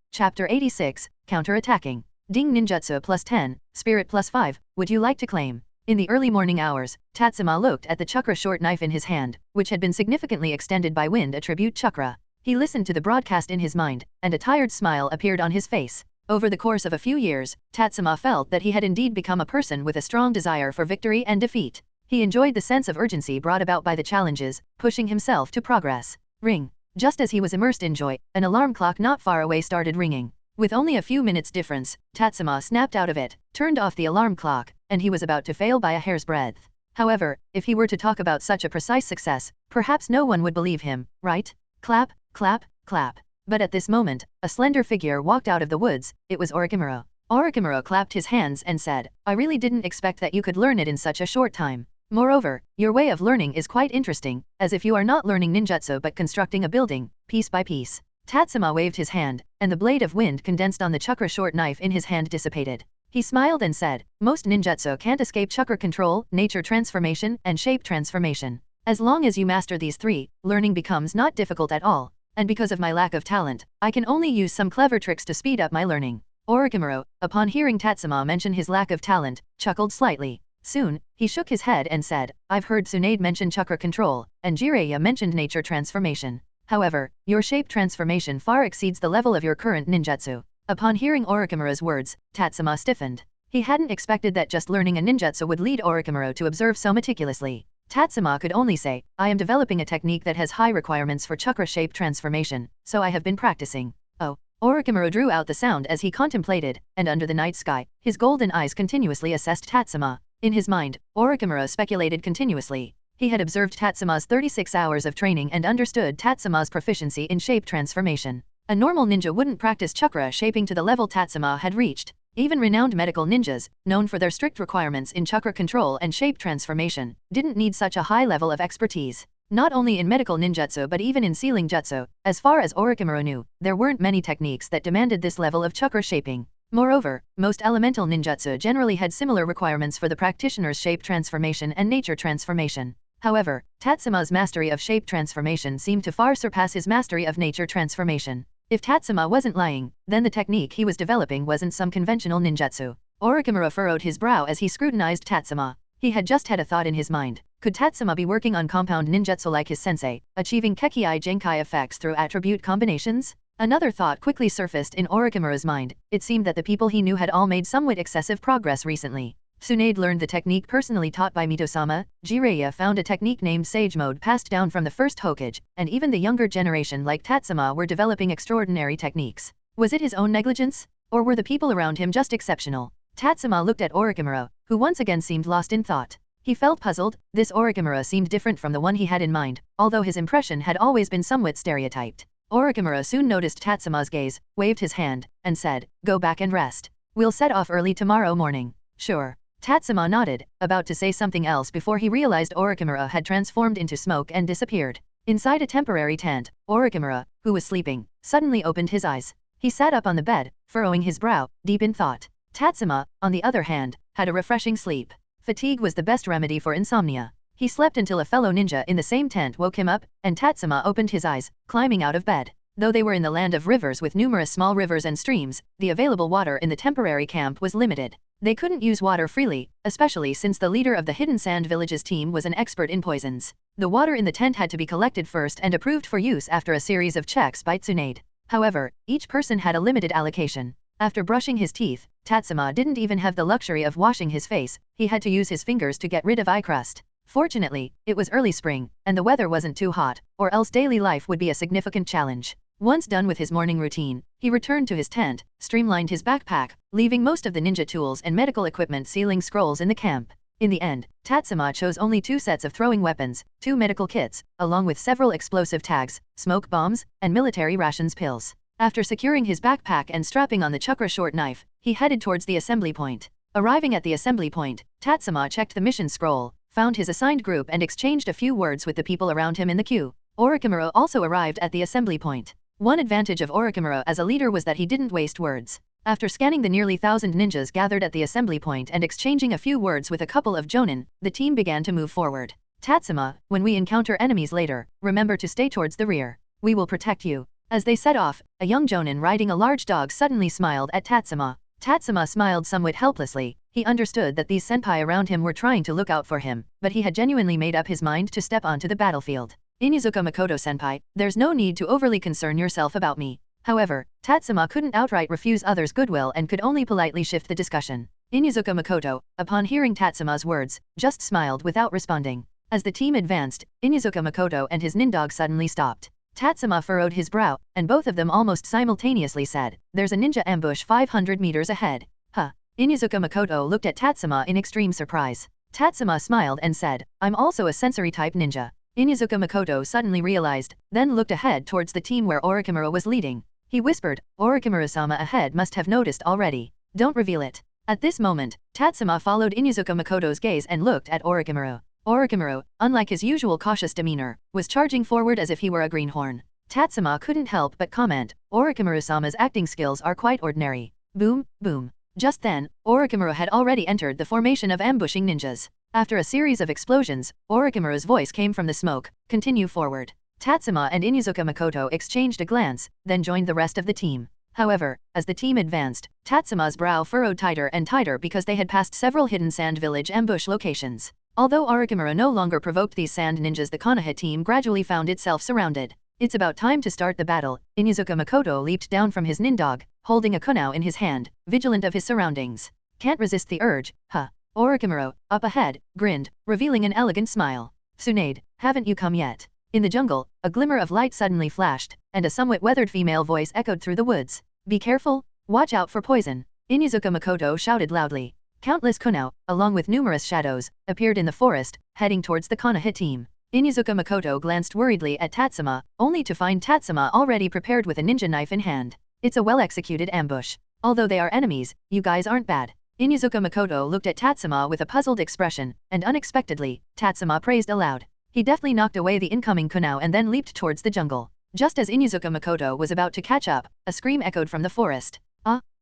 Counter-attacking. Ding ninjutsu plus 10, spirit plus 5, would you like to claim? In the early morning hours, Tatsuma looked at the chakra short knife in his hand, which had been significantly extended by wind attribute chakra. He listened to the broadcast in his mind, and a tired smile appeared on his face. Over the course of a few years, Tatsuma felt that he had indeed become a person with a strong desire for victory and defeat. He enjoyed the sense of urgency brought about by the challenges, pushing himself to progress. Ring. Just as he was immersed in joy, an alarm clock not far away started ringing. With only a few minutes difference, Tatsuma snapped out of it, turned off the alarm clock, and he was about to fail by a hair's breadth. However, if he were to talk about such a precise success, perhaps no one would believe him, right? Clap, clap, clap. But at this moment, a slender figure walked out of the woods. It was Orochimaru. Orochimaru clapped his hands and said, I really didn't expect that you could learn it in such a short time. Moreover, your way of learning is quite interesting, as if you are not learning ninjutsu but constructing a building, piece by piece. Tatsuma waved his hand, and the blade of wind condensed on the chakra short knife in his hand dissipated. He smiled and said, most ninjutsu can't escape chakra control, nature transformation, and shape transformation. As long as you master these 3, learning becomes not difficult at all. And because of my lack of talent, I can only use some clever tricks to speed up my learning. Orochimaru, upon hearing Tatsuma mention his lack of talent, chuckled slightly. Soon, he shook his head and said, I've heard Tsunade mention chakra control, and Jiraiya mentioned nature transformation. However, your shape transformation far exceeds the level of your current ninjutsu. Upon hearing Orochimaru's words, Tatsuma stiffened. He hadn't expected that just learning a ninjutsu would lead Orochimaru to observe so meticulously. Tatsuma could only say, I am developing a technique that has high requirements for chakra shape transformation, so I have been practicing. Oh. Orochimaru drew out the sound as he contemplated, and under the night sky, his golden eyes continuously assessed Tatsuma. In his mind, Orochimaru speculated continuously. He had observed Tatsuma's 36 hours of training and understood Tatsuma's proficiency in shape transformation. A normal ninja wouldn't practice chakra shaping to the level Tatsuma had reached. Even renowned medical ninjas, known for their strict requirements in chakra control and shape transformation, didn't need such a high level of expertise. Not only in medical ninjutsu but even in sealing jutsu, as far as Orochimaru knew, there weren't many techniques that demanded this level of chakra shaping. Moreover, most elemental ninjutsu generally had similar requirements for the practitioner's shape transformation and nature transformation. However, Tatsuma's mastery of shape transformation seemed to far surpass his mastery of nature transformation. If Tatsuma wasn't lying, then the technique he was developing wasn't some conventional ninjutsu. Orochimaru furrowed his brow as he scrutinized Tatsuma. He had just had a thought in his mind. Could Tatsuma be working on compound ninjutsu like his sensei, achieving Kekkei Genkai effects through attribute combinations? Another thought quickly surfaced in Orochimaru's mind. It seemed that the people he knew had all made somewhat excessive progress recently. Tsunade learned the technique personally taught by Mitosama, Jiraiya found a technique named Sage Mode passed down from the first Hokage, and even the younger generation like Tatsuma were developing extraordinary techniques. Was it his own negligence? Or were the people around him just exceptional? Tatsuma looked at Orochimaru, who once again seemed lost in thought. He felt puzzled. This Orochimaru seemed different from the one he had in mind, although his impression had always been somewhat stereotyped. Orochimaru soon noticed Tatsuma's gaze, waved his hand, and said, "Go back and rest. We'll set off early tomorrow morning." "Sure." Tatsuma nodded, about to say something else before he realized Orochimaru had transformed into smoke and disappeared. Inside a temporary tent, Orochimaru, who was sleeping, suddenly opened his eyes. He sat up on the bed, furrowing his brow, deep in thought. Tatsuma, on the other hand, had a refreshing sleep. Fatigue was the best remedy for insomnia. He slept until a fellow ninja in the same tent woke him up, and Tatsuma opened his eyes, climbing out of bed. Though they were in the land of rivers with numerous small rivers and streams, the available water in the temporary camp was limited. They couldn't use water freely, especially since the leader of the Hidden Sand Village's team was an expert in poisons. The water in the tent had to be collected first and approved for use after a series of checks by Tsunade. However, each person had a limited allocation. After brushing his teeth, Tatsuma didn't even have the luxury of washing his face. He had to use his fingers to get rid of eye crust. Fortunately, it was early spring, and the weather wasn't too hot, or else daily life would be a significant challenge. Once done with his morning routine, he returned to his tent, streamlined his backpack, leaving most of the ninja tools and medical equipment sealing scrolls in the camp. In the end, Tatsuma chose only 2 sets of throwing weapons, 2 medical kits, along with several explosive tags, smoke bombs, and military rations pills. After securing his backpack and strapping on the chakra short knife, he headed towards the assembly point. Arriving at the assembly point, Tatsuma checked the mission scroll, found his assigned group and exchanged a few words with the people around him in the queue. Orochimaru also arrived at the assembly point. One advantage of Orochimaru as a leader was that he didn't waste words. After scanning the nearly 1,000 ninjas gathered at the assembly point and exchanging a few words with a couple of jonin, the team began to move forward. "Tatsuma, when we encounter enemies later, remember to stay towards the rear. We will protect you." As they set off, a young jonin riding a large dog suddenly smiled at Tatsuma. Tatsuma smiled somewhat helplessly. He understood that these senpai around him were trying to look out for him, but he had genuinely made up his mind to step onto the battlefield. "Inizuka Makoto senpai, there's no need to overly concern yourself about me." However, Tatsuma couldn't outright refuse others' goodwill and could only politely shift the discussion. Inizuka Makoto, upon hearing Tatsuma's words, just smiled without responding. As the team advanced, Inizuka Makoto and his nindog suddenly stopped. Tatsuma furrowed his brow, and both of them almost simultaneously said, "There's a ninja ambush 500 meters ahead." Huh. Inizuka Makoto looked at Tatsuma in extreme surprise. Tatsuma smiled and said, "I'm also a sensory-type ninja." Inizuka Makoto suddenly realized, then looked ahead towards the team where Orochimaru was leading. He whispered, "Orochimaru-sama ahead must have noticed already. Don't reveal it." At this moment, Tatsuma followed Inizuka Makoto's gaze and looked at Orochimaru. Orochimaru, unlike his usual cautious demeanor, was charging forward as if he were a greenhorn. Tatsuma couldn't help but comment, "Orochimaru-sama's acting skills are quite ordinary." Boom, boom. Just then, Orochimaru had already entered the formation of ambushing ninjas. After a series of explosions, Orochimaru's voice came from the smoke, "Continue forward." Tatsuma and Inizuka Makoto exchanged a glance, then joined the rest of the team. However, as the team advanced, Tatsuma's brow furrowed tighter and tighter because they had passed several hidden sand village ambush locations. Although Orochimaru no longer provoked these sand ninjas, the Konoha team gradually found itself surrounded. "It's about time to start the battle." Inizuka Makoto leaped down from his nindog, holding a kunao in his hand, vigilant of his surroundings. "Can't resist the urge, huh?" Orochimaru, up ahead, grinned, revealing an elegant smile. "Tsunade, haven't you come yet?" In the jungle, a glimmer of light suddenly flashed, and a somewhat weathered female voice echoed through the woods. "Be careful, watch out for poison." Inizuka Makoto shouted loudly. Countless kunao, along with numerous shadows, appeared in the forest, heading towards the Konoha team. Inizuka Makoto glanced worriedly at Tatsuma, only to find Tatsuma already prepared with a ninja knife in hand. "It's a well-executed ambush. Although they are enemies, you guys aren't bad." Inizuka Makoto looked at Tatsuma with a puzzled expression, and unexpectedly, Tatsuma praised aloud. He deftly knocked away the incoming kunao and then leaped towards the jungle. Just as Inizuka Makoto was about to catch up, a scream echoed from the forest.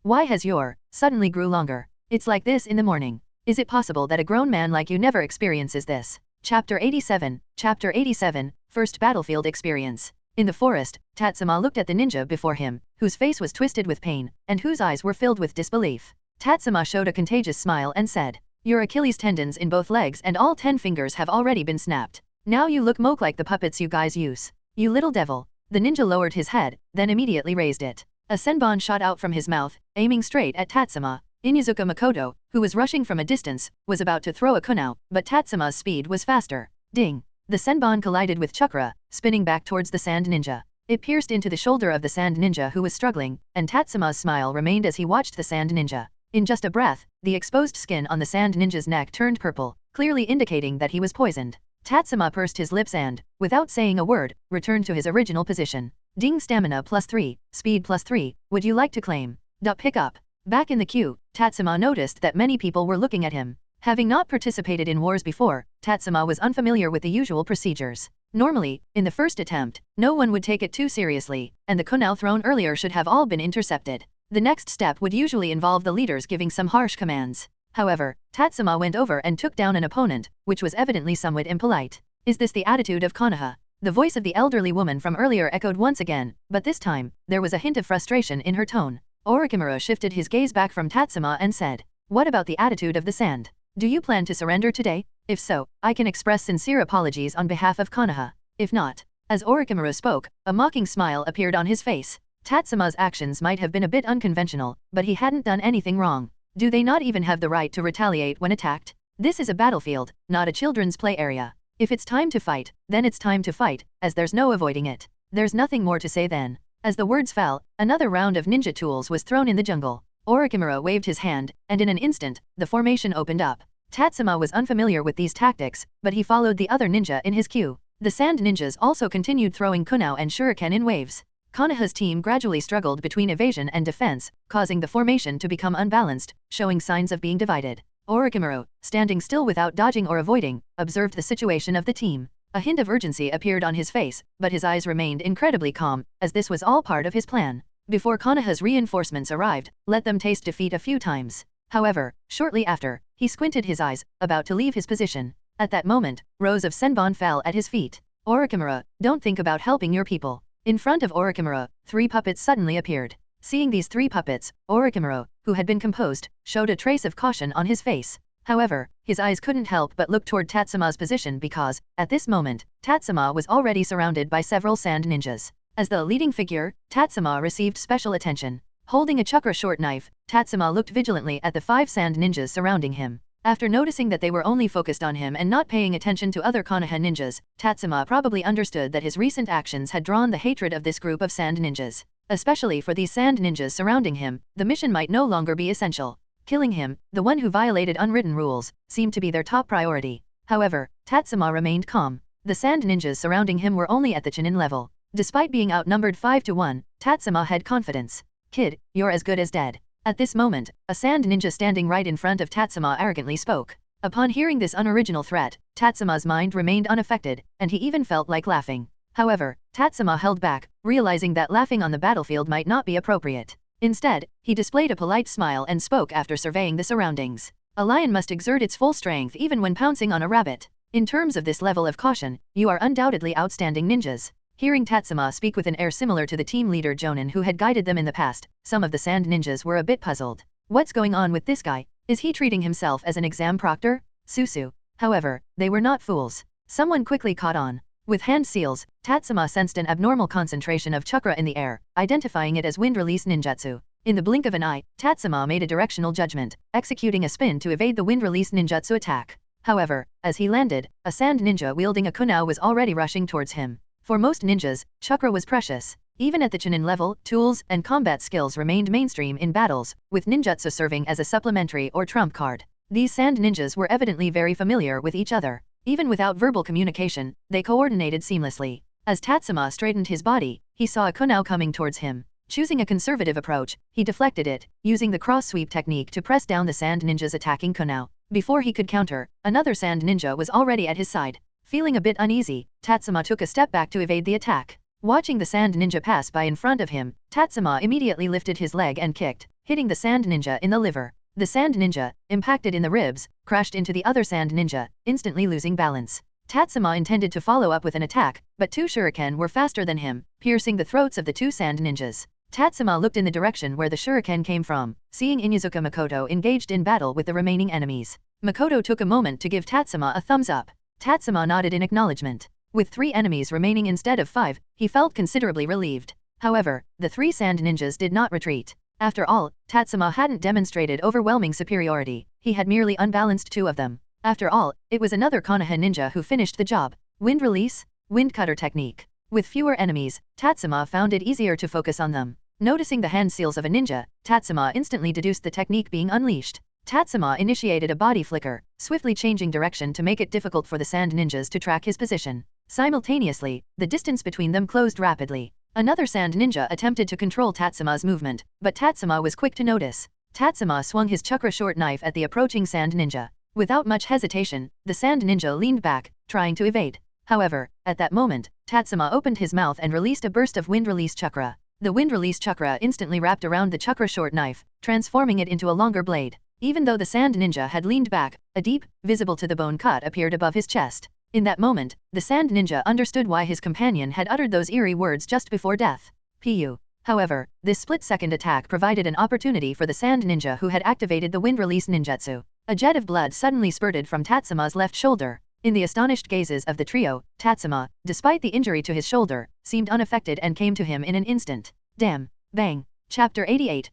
Why has your suddenly grew longer? It's like this in the morning. Is it possible that a grown man like you never experiences this?" Chapter 87, First Battlefield Experience. In the forest, Tatsuma looked at the ninja before him, whose face was twisted with pain, and whose eyes were filled with disbelief. Tatsuma showed a contagious smile and said, "Your Achilles tendons in both legs and all 10 fingers have already been snapped. Now you look more like the puppets you guys use. You little devil." The ninja lowered his head, then immediately raised it. A senbon shot out from his mouth, aiming straight at Tatsuma. Inuzuka Makoto, who was rushing from a distance, was about to throw a kunao, but Tatsuma's speed was faster. Ding! The senbon collided with chakra, spinning back towards the sand ninja. It pierced into the shoulder of the sand ninja who was struggling, and Tatsuma's smile remained as he watched the sand ninja. In just a breath, the exposed skin on the sand ninja's neck turned purple, clearly indicating that he was poisoned. Tatsuma pursed his lips and, without saying a word, returned to his original position. Ding, stamina +3, speed +3, would you like to claim? Pick up. Back in the queue, Tatsuma noticed that many people were looking at him. Having not participated in wars before, Tatsuma was unfamiliar with the usual procedures. Normally, in the first attempt, no one would take it too seriously, and the kunao thrown earlier should have all been intercepted. The next step would usually involve the leaders giving some harsh commands. However, Tatsuma went over and took down an opponent, which was evidently somewhat impolite. Is this the attitude of Konoha? The voice of the elderly woman from earlier echoed once again, but this time, there was a hint of frustration in her tone. Orochimaru shifted his gaze back from Tatsuma and said, "What about the attitude of the sand? Do you plan to surrender today? If so, I can express sincere apologies on behalf of Konoha. If not." As Orochimaru spoke, a mocking smile appeared on his face. Tatsuma's actions might have been a bit unconventional, but he hadn't done anything wrong. Do they not even have the right to retaliate when attacked? This is a battlefield, not a children's play area. If it's time to fight, then it's time to fight, as there's no avoiding it. There's nothing more to say then. As the words fell, another round of ninja tools was thrown in the jungle. Orochimaru waved his hand, and in an instant, the formation opened up. Tatsuma was unfamiliar with these tactics, but he followed the other ninja in his queue. The sand ninjas also continued throwing kunao and shuriken in waves. Konoha's team gradually struggled between evasion and defense, causing the formation to become unbalanced, showing signs of being divided. Orochimaru, standing still without dodging or avoiding, observed the situation of the team. A hint of urgency appeared on his face, but his eyes remained incredibly calm, as this was all part of his plan. Before Konoha's reinforcements arrived, let them taste defeat a few times. However, shortly after, he squinted his eyes, about to leave his position. At that moment, rows of senbon fell at his feet. Orochimaru, don't think about helping your people. In front of Orochimaru, 3 puppets suddenly appeared. Seeing these 3 puppets, Orochimaru, who had been composed, showed a trace of caution on his face. However, his eyes couldn't help but look toward Tatsuma's position because, at this moment, Tatsuma was already surrounded by several sand ninjas. As the leading figure, Tatsuma received special attention. Holding a chakra short knife, Tatsuma looked vigilantly at the 5 sand ninjas surrounding him. After noticing that they were only focused on him and not paying attention to other Konoha ninjas, Tatsuma probably understood that his recent actions had drawn the hatred of this group of sand ninjas. Especially for these sand ninjas surrounding him, the mission might no longer be essential. Killing him, the one who violated unwritten rules, seemed to be their top priority. However, Tatsuma remained calm. The sand ninjas surrounding him were only at the Chunin level. Despite being outnumbered 5-1, Tatsuma had confidence. "Kid, you're as good as dead." At this moment, a sand ninja standing right in front of Tatsuma arrogantly spoke. Upon hearing this unoriginal threat, Tatsuma's mind remained unaffected, and he even felt like laughing. However, Tatsuma held back, realizing that laughing on the battlefield might not be appropriate. Instead, he displayed a polite smile and spoke after surveying the surroundings. A lion must exert its full strength even when pouncing on a rabbit. In terms of this level of caution, you are undoubtedly outstanding ninjas. Hearing Tatsuma speak with an air similar to the team leader Jonin who had guided them in the past, some of the sand ninjas were a bit puzzled. What's going on with this guy? Is he treating himself as an exam proctor? Susu. However, they were not fools. Someone quickly caught on. With hand seals, Tatsuma sensed an abnormal concentration of chakra in the air, identifying it as wind release ninjutsu. In the blink of an eye, Tatsuma made a directional judgment, executing a spin to evade the wind release ninjutsu attack. However, as he landed, a sand ninja wielding a kunao was already rushing towards him. For most ninjas, chakra was precious. Even at the Chunin level, tools and combat skills remained mainstream in battles, with ninjutsu serving as a supplementary or trump card. These sand ninjas were evidently very familiar with each other. Even without verbal communication, they coordinated seamlessly. As Tatsuma straightened his body, he saw a kunao coming towards him. Choosing a conservative approach, he deflected it, using the cross-sweep technique to press down the sand ninja's attacking kunao. Before he could counter, another sand ninja was already at his side. Feeling a bit uneasy, Tatsuma took a step back to evade the attack. Watching the sand ninja pass by in front of him, Tatsuma immediately lifted his leg and kicked, hitting the sand ninja in the liver. The sand ninja, impacted in the ribs, crashed into the other sand ninja, instantly losing balance. Tatsuma intended to follow up with an attack, but two shuriken were faster than him, piercing the throats of the two sand ninjas. Tatsuma looked in the direction where the shuriken came from, seeing Inuzuka Makoto engaged in battle with the remaining enemies. Makoto took a moment to give Tatsuma a thumbs up. Tatsuma nodded in acknowledgement. With 3 enemies remaining instead of 5, he felt considerably relieved. However, the 3 sand ninjas did not retreat. After all, Tatsuma hadn't demonstrated overwhelming superiority, he had merely unbalanced 2 of them. After all, it was another Konoha ninja who finished the job. Wind release? Wind cutter technique. With fewer enemies, Tatsuma found it easier to focus on them. Noticing the hand seals of a ninja, Tatsuma instantly deduced the technique being unleashed. Tatsuma initiated a body flicker, swiftly changing direction to make it difficult for the sand ninjas to track his position. Simultaneously, the distance between them closed rapidly. Another sand ninja attempted to control Tatsuma's movement, but Tatsuma was quick to notice. Tatsuma swung his chakra short knife at the approaching sand ninja. Without much hesitation, the sand ninja leaned back, trying to evade. However, at that moment, Tatsuma opened his mouth and released a burst of wind release chakra. The wind release chakra instantly wrapped around the chakra short knife, transforming it into a longer blade. Even though the sand ninja had leaned back, a deep, visible to the bone cut appeared above his chest. In that moment, the sand ninja understood why his companion had uttered those eerie words just before death. Pu. However, this split-second attack provided an opportunity for the sand ninja who had activated the wind release ninjutsu. A jet of blood suddenly spurted from Tatsuma's left shoulder. In the astonished gazes of the trio, Tatsuma, despite the injury to his shoulder, seemed unaffected and came to him in an instant. Damn. Bang. Chapter 88,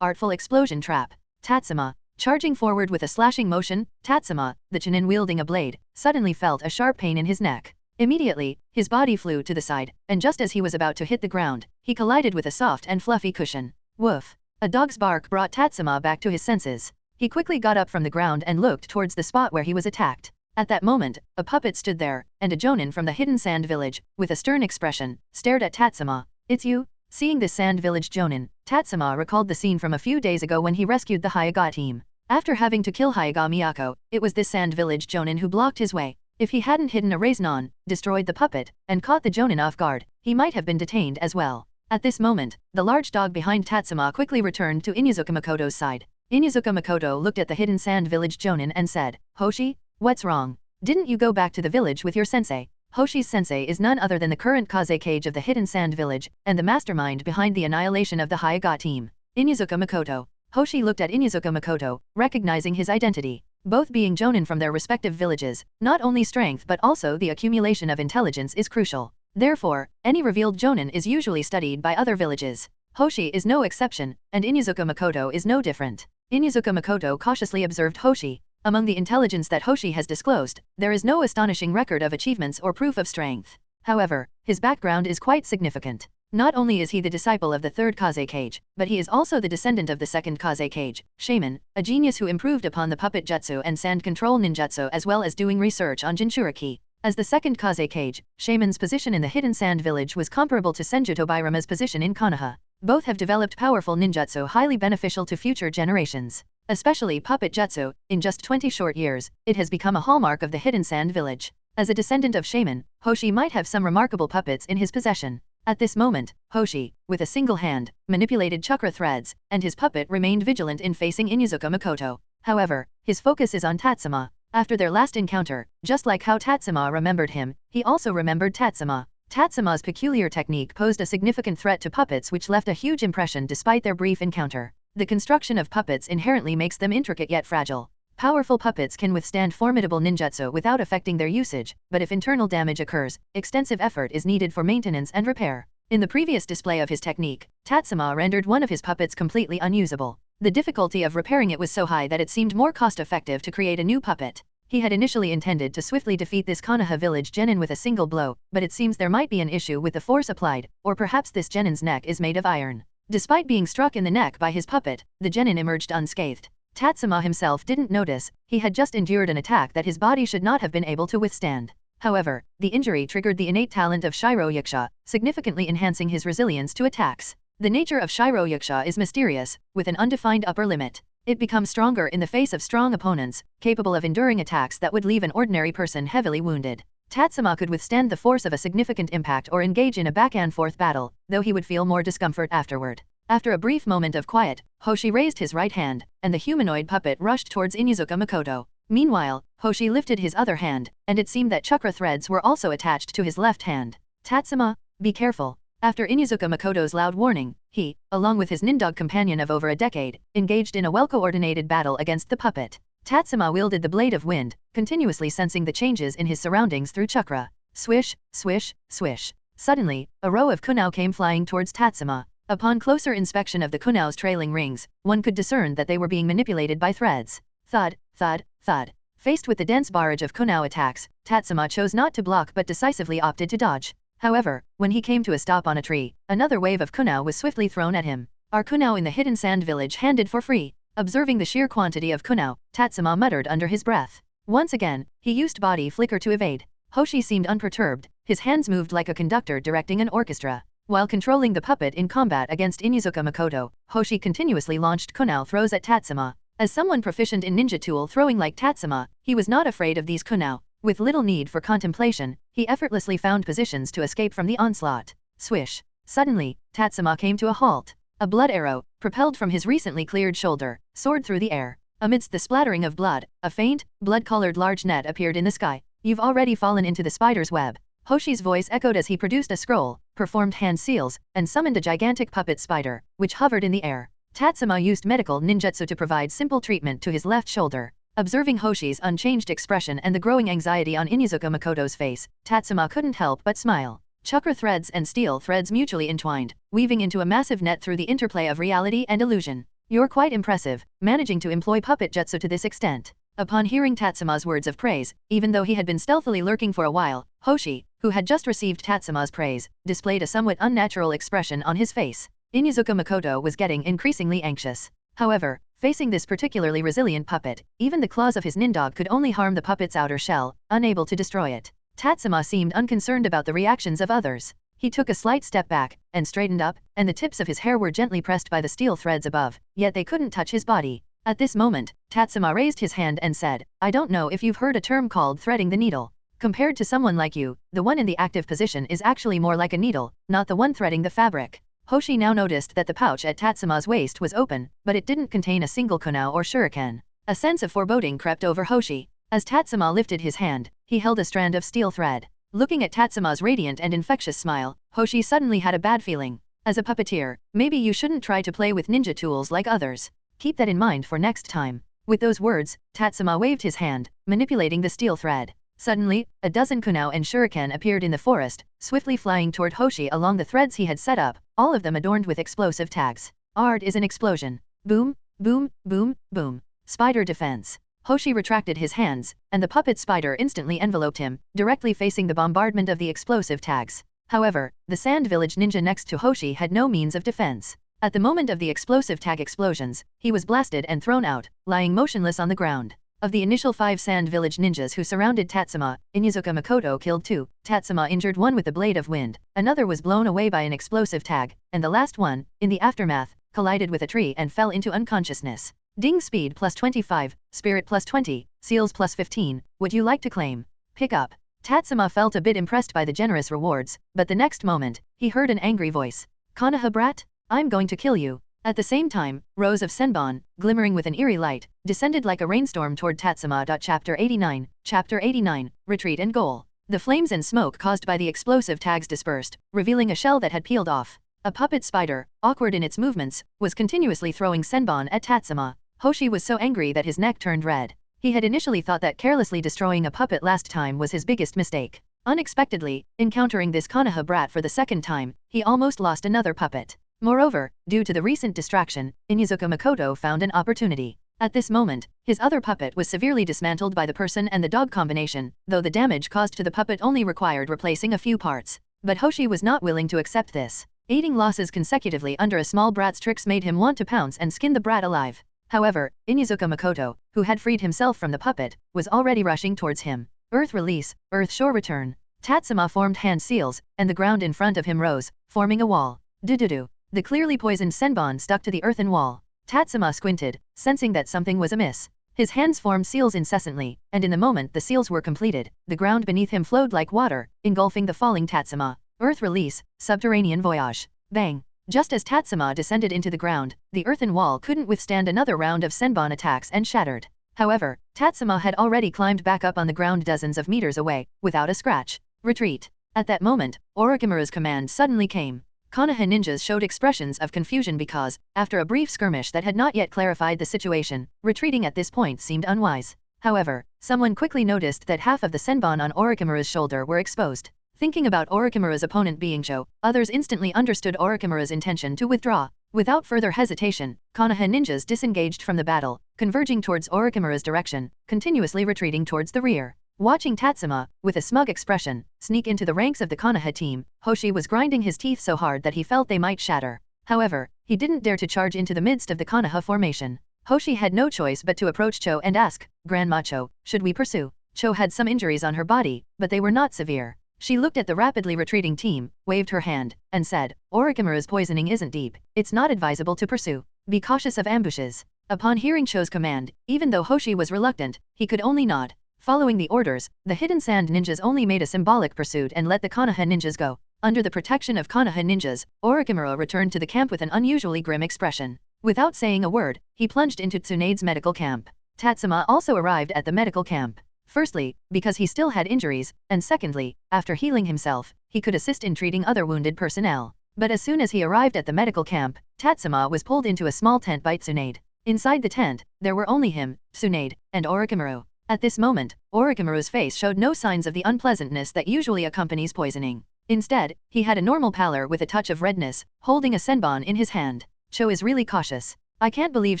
Artful Explosion Trap. Tatsuma. Charging forward with a slashing motion, Tatsuma, the Chunin wielding a blade, suddenly felt a sharp pain in his neck. Immediately, his body flew to the side, and just as he was about to hit the ground, he collided with a soft and fluffy cushion. Woof. A dog's bark brought Tatsuma back to his senses. He quickly got up from the ground and looked towards the spot where he was attacked. At that moment, a puppet stood there, and a jonin from the hidden sand village, with a stern expression, stared at Tatsuma. It's you? Seeing this sand village jonin, Tatsuma recalled the scene from a few days ago when he rescued the Hyuga team. After having to kill Hyuga Miyako, it was this sand village jonin who blocked his way. If he hadn't hidden a Raiznon, destroyed the puppet, and caught the jonin off guard, he might have been detained as well. At this moment, the large dog behind Tatsuma quickly returned to Inuzuka Makoto's side. Inuzuka Makoto looked at the hidden sand village jonin and said, Hoshi, what's wrong? Didn't you go back to the village with your sensei? Hoshi's sensei is none other than the current Kaze Kage of the hidden sand village, and the mastermind behind the annihilation of the Hyuga team. Inuzuka Makoto. Hoshi looked at Inuzuka Makoto, recognizing his identity. Both being jonin from their respective villages, not only strength but also the accumulation of intelligence is crucial. Therefore, any revealed jonin is usually studied by other villages. Hoshi is no exception, and Inuzuka Makoto is no different. Inuzuka Makoto cautiously observed Hoshi. Among the intelligence that Hoshi has disclosed, there is no astonishing record of achievements or proof of strength. However, his background is quite significant. Not only is he the disciple of the third Kaze Kage, but he is also the descendant of the second Kaze Kage, Shaman, a genius who improved upon the puppet jutsu and sand control ninjutsu as well as doing research on Jinchuriki. As the second Kaze Kage, Shaman's position in the hidden sand village was comparable to Senju Tobirama's position in Konoha. Both have developed powerful ninjutsu highly beneficial to future generations. Especially puppet jutsu, in just 20 short years, it has become a hallmark of the hidden sand village. As a descendant of Shaman, Hoshi might have some remarkable puppets in his possession. At this moment, Hoshi, with a single hand, manipulated chakra threads, and his puppet remained vigilant in facing Inuzuka Makoto. However, his focus is on Tatsuma. After their last encounter, just like how Tatsuma remembered him, he also remembered Tatsuma. Tatsuma's peculiar technique posed a significant threat to puppets which left a huge impression despite their brief encounter. The construction of puppets inherently makes them intricate yet fragile. Powerful puppets can withstand formidable ninjutsu without affecting their usage, but if internal damage occurs, extensive effort is needed for maintenance and repair. In the previous display of his technique, Tatsuma rendered one of his puppets completely unusable. The difficulty of repairing it was so high that it seemed more cost-effective to create a new puppet. He had initially intended to swiftly defeat this Konoha village genin with a single blow, but it seems there might be an issue with the force applied, or perhaps this genin's neck is made of iron. Despite being struck in the neck by his puppet, the genin emerged unscathed. Tatsuma himself didn't notice, he had just endured an attack that his body should not have been able to withstand. However, the injury triggered the innate talent of Shiro Yakusha, significantly enhancing his resilience to attacks. The nature of Shiro Yakusha is mysterious, with an undefined upper limit. It becomes stronger in the face of strong opponents, capable of enduring attacks that would leave an ordinary person heavily wounded. Tatsuma could withstand the force of a significant impact or engage in a back-and-forth battle, though he would feel more discomfort afterward. After a brief moment of quiet, Hoshi raised his right hand, and the humanoid puppet rushed towards Inuzuka Makoto. Meanwhile, Hoshi lifted his other hand, and it seemed that chakra threads were also attached to his left hand. Tatsuma, be careful. After Inuzuka Makoto's loud warning, he, along with his nindog companion of over a decade, engaged in a well-coordinated battle against the puppet. Tatsuma wielded the blade of wind, continuously sensing the changes in his surroundings through chakra. Swish, swish, swish. Suddenly, a row of kunao came flying towards Tatsuma. Upon closer inspection of the kunao's trailing rings, one could discern that they were being manipulated by threads. Thud, thud, thud. Faced with the dense barrage of kunao attacks, Tatsuma chose not to block but decisively opted to dodge. However, when he came to a stop on a tree, another wave of kunao was swiftly thrown at him. Are kunao in the hidden sand village handed for free? Observing the sheer quantity of kunao, Tatsuma muttered under his breath. Once again, he used body flicker to evade. Hoshi seemed unperturbed, his hands moved like a conductor directing an orchestra. While controlling the puppet in combat against Inuzuka Makoto, Hoshi continuously launched kunao throws at Tatsuma. As someone proficient in ninja tool throwing like Tatsuma, he was not afraid of these kunao. With little need for contemplation, he effortlessly found positions to escape from the onslaught. Swish. Suddenly, Tatsuma came to a halt. A blood arrow, propelled from his recently cleared shoulder, soared through the air. Amidst the splattering of blood, a faint, blood-colored large net appeared in the sky. You've already fallen into the spider's web. Hoshi's voice echoed as he produced a scroll, performed hand seals, and summoned a gigantic puppet spider, which hovered in the air. Tatsuma used medical ninjutsu to provide simple treatment to his left shoulder. Observing Hoshi's unchanged expression and the growing anxiety on Inuzuka Makoto's face, Tatsuma couldn't help but smile. Chakra threads and steel threads mutually entwined, weaving into a massive net through the interplay of reality and illusion. You're quite impressive, managing to employ puppet jutsu to this extent. Upon hearing Tatsuma's words of praise, even though he had been stealthily lurking for a while, Hoshi, who had just received Tatsuma's praise, displayed a somewhat unnatural expression on his face. Inuzuka Makoto was getting increasingly anxious. However, facing this particularly resilient puppet, even the claws of his nindog could only harm the puppet's outer shell, unable to destroy it. Tatsuma seemed unconcerned about the reactions of others. He took a slight step back, and straightened up, and the tips of his hair were gently pressed by the steel threads above, yet they couldn't touch his body. At this moment, Tatsuma raised his hand and said, I don't know if you've heard a term called threading the needle. Compared to someone like you, the one in the active position is actually more like a needle, not the one threading the fabric. Hoshi now noticed that the pouch at Tatsuma's waist was open, but it didn't contain a single kunao or shuriken. A sense of foreboding crept over Hoshi. As Tatsuma lifted his hand, he held a strand of steel thread. Looking at Tatsuma's radiant and infectious smile, Hoshi suddenly had a bad feeling. As a puppeteer, maybe you shouldn't try to play with ninja tools like others. Keep that in mind for next time. With those words, Tatsuma waved his hand, manipulating the steel thread. Suddenly, a dozen kunao and shuriken appeared in the forest, swiftly flying toward Hoshi along the threads he had set up, all of them adorned with explosive tags. Ard is an explosion. Boom, boom, boom, boom. Spider defense. Hoshi retracted his hands, and the puppet spider instantly enveloped him, directly facing the bombardment of the explosive tags. However, the sand village ninja next to Hoshi had no means of defense. At the moment of the explosive tag explosions, he was blasted and thrown out, lying motionless on the ground. Of the initial 5 sand village ninjas who surrounded Tatsuma, Inuzuka Makoto killed 2, Tatsuma injured 1 with a blade of wind, another was blown away by an explosive tag, and the last one, in the aftermath, collided with a tree and fell into unconsciousness. Ding speed plus 25, spirit plus 20, seals plus 15, would you like to claim? Pick up. Tatsuma felt a bit impressed by the generous rewards, but the next moment, he heard an angry voice. Konoha brat? I'm going to kill you. At the same time, rows of senbon, glimmering with an eerie light, descended like a rainstorm toward Tatsuma. Chapter 89, Retreat and Goal. The flames and smoke caused by the explosive tags dispersed, revealing a shell that had peeled off. A puppet spider, awkward in its movements, was continuously throwing senbon at Tatsuma. Hoshi was so angry that his neck turned red. He had initially thought that carelessly destroying a puppet last time was his biggest mistake. Unexpectedly, encountering this Konoha brat for the second time, he almost lost another puppet. Moreover, due to the recent distraction, Inuzuka Makoto found an opportunity. At this moment, his other puppet was severely dismantled by the person and the dog combination, though the damage caused to the puppet only required replacing a few parts. But Hoshi was not willing to accept this. 8 losses consecutively under a small brat's tricks made him want to pounce and skin the brat alive. However, Inuzuka Makoto, who had freed himself from the puppet, was already rushing towards him. Earth release, Earth shore return. Tatsuma formed hand seals, and the ground in front of him rose, forming a wall. Do-do-do. The clearly poisoned senbon stuck to the earthen wall. Tatsuma squinted, sensing that something was amiss. His hands formed seals incessantly, and in the moment the seals were completed, the ground beneath him flowed like water, engulfing the falling Tatsuma. Earth release, subterranean voyage. Bang! Just as Tatsuma descended into the ground, the earthen wall couldn't withstand another round of senbon attacks and shattered. However, Tatsuma had already climbed back up on the ground dozens of meters away, without a scratch. Retreat. At that moment, Orochimaru's command suddenly came. Konoha ninjas showed expressions of confusion because, after a brief skirmish that had not yet clarified the situation, retreating at this point seemed unwise. However, someone quickly noticed that half of the senbon on Orochimaru's shoulder were exposed. Thinking about Orochimaru's opponent being Cho, others instantly understood Orochimaru's intention to withdraw. Without further hesitation, Konoha ninjas disengaged from the battle, converging towards Orochimaru's direction, continuously retreating towards the rear. Watching Tatsuma, with a smug expression, sneak into the ranks of the Konoha team, Hoshi was grinding his teeth so hard that he felt they might shatter. However, he didn't dare to charge into the midst of the Konoha formation. Hoshi had no choice but to approach Cho and ask, "Grandma Cho, should we pursue?" Cho had some injuries on her body, but they were not severe. She looked at the rapidly retreating team, waved her hand, and said, "Orochimaru's poisoning isn't deep. It's not advisable to pursue. Be cautious of ambushes." Upon hearing Cho's command, even though Hoshi was reluctant, he could only nod. Following the orders, the hidden sand ninjas only made a symbolic pursuit and let the Konoha ninjas go. Under the protection of Konoha ninjas, Orochimaru returned to the camp with an unusually grim expression. Without saying a word, he plunged into Tsunade's medical camp. Tatsuma also arrived at the medical camp. Firstly, because he still had injuries, and secondly, after healing himself, he could assist in treating other wounded personnel. But as soon as he arrived at the medical camp, Tatsuma was pulled into a small tent by Tsunade. Inside the tent, there were only him, Tsunade, and Orochimaru. At this moment, Orochimaru's face showed no signs of the unpleasantness that usually accompanies poisoning. Instead, he had a normal pallor with a touch of redness, holding a senbon in his hand. Cho is really cautious. I can't believe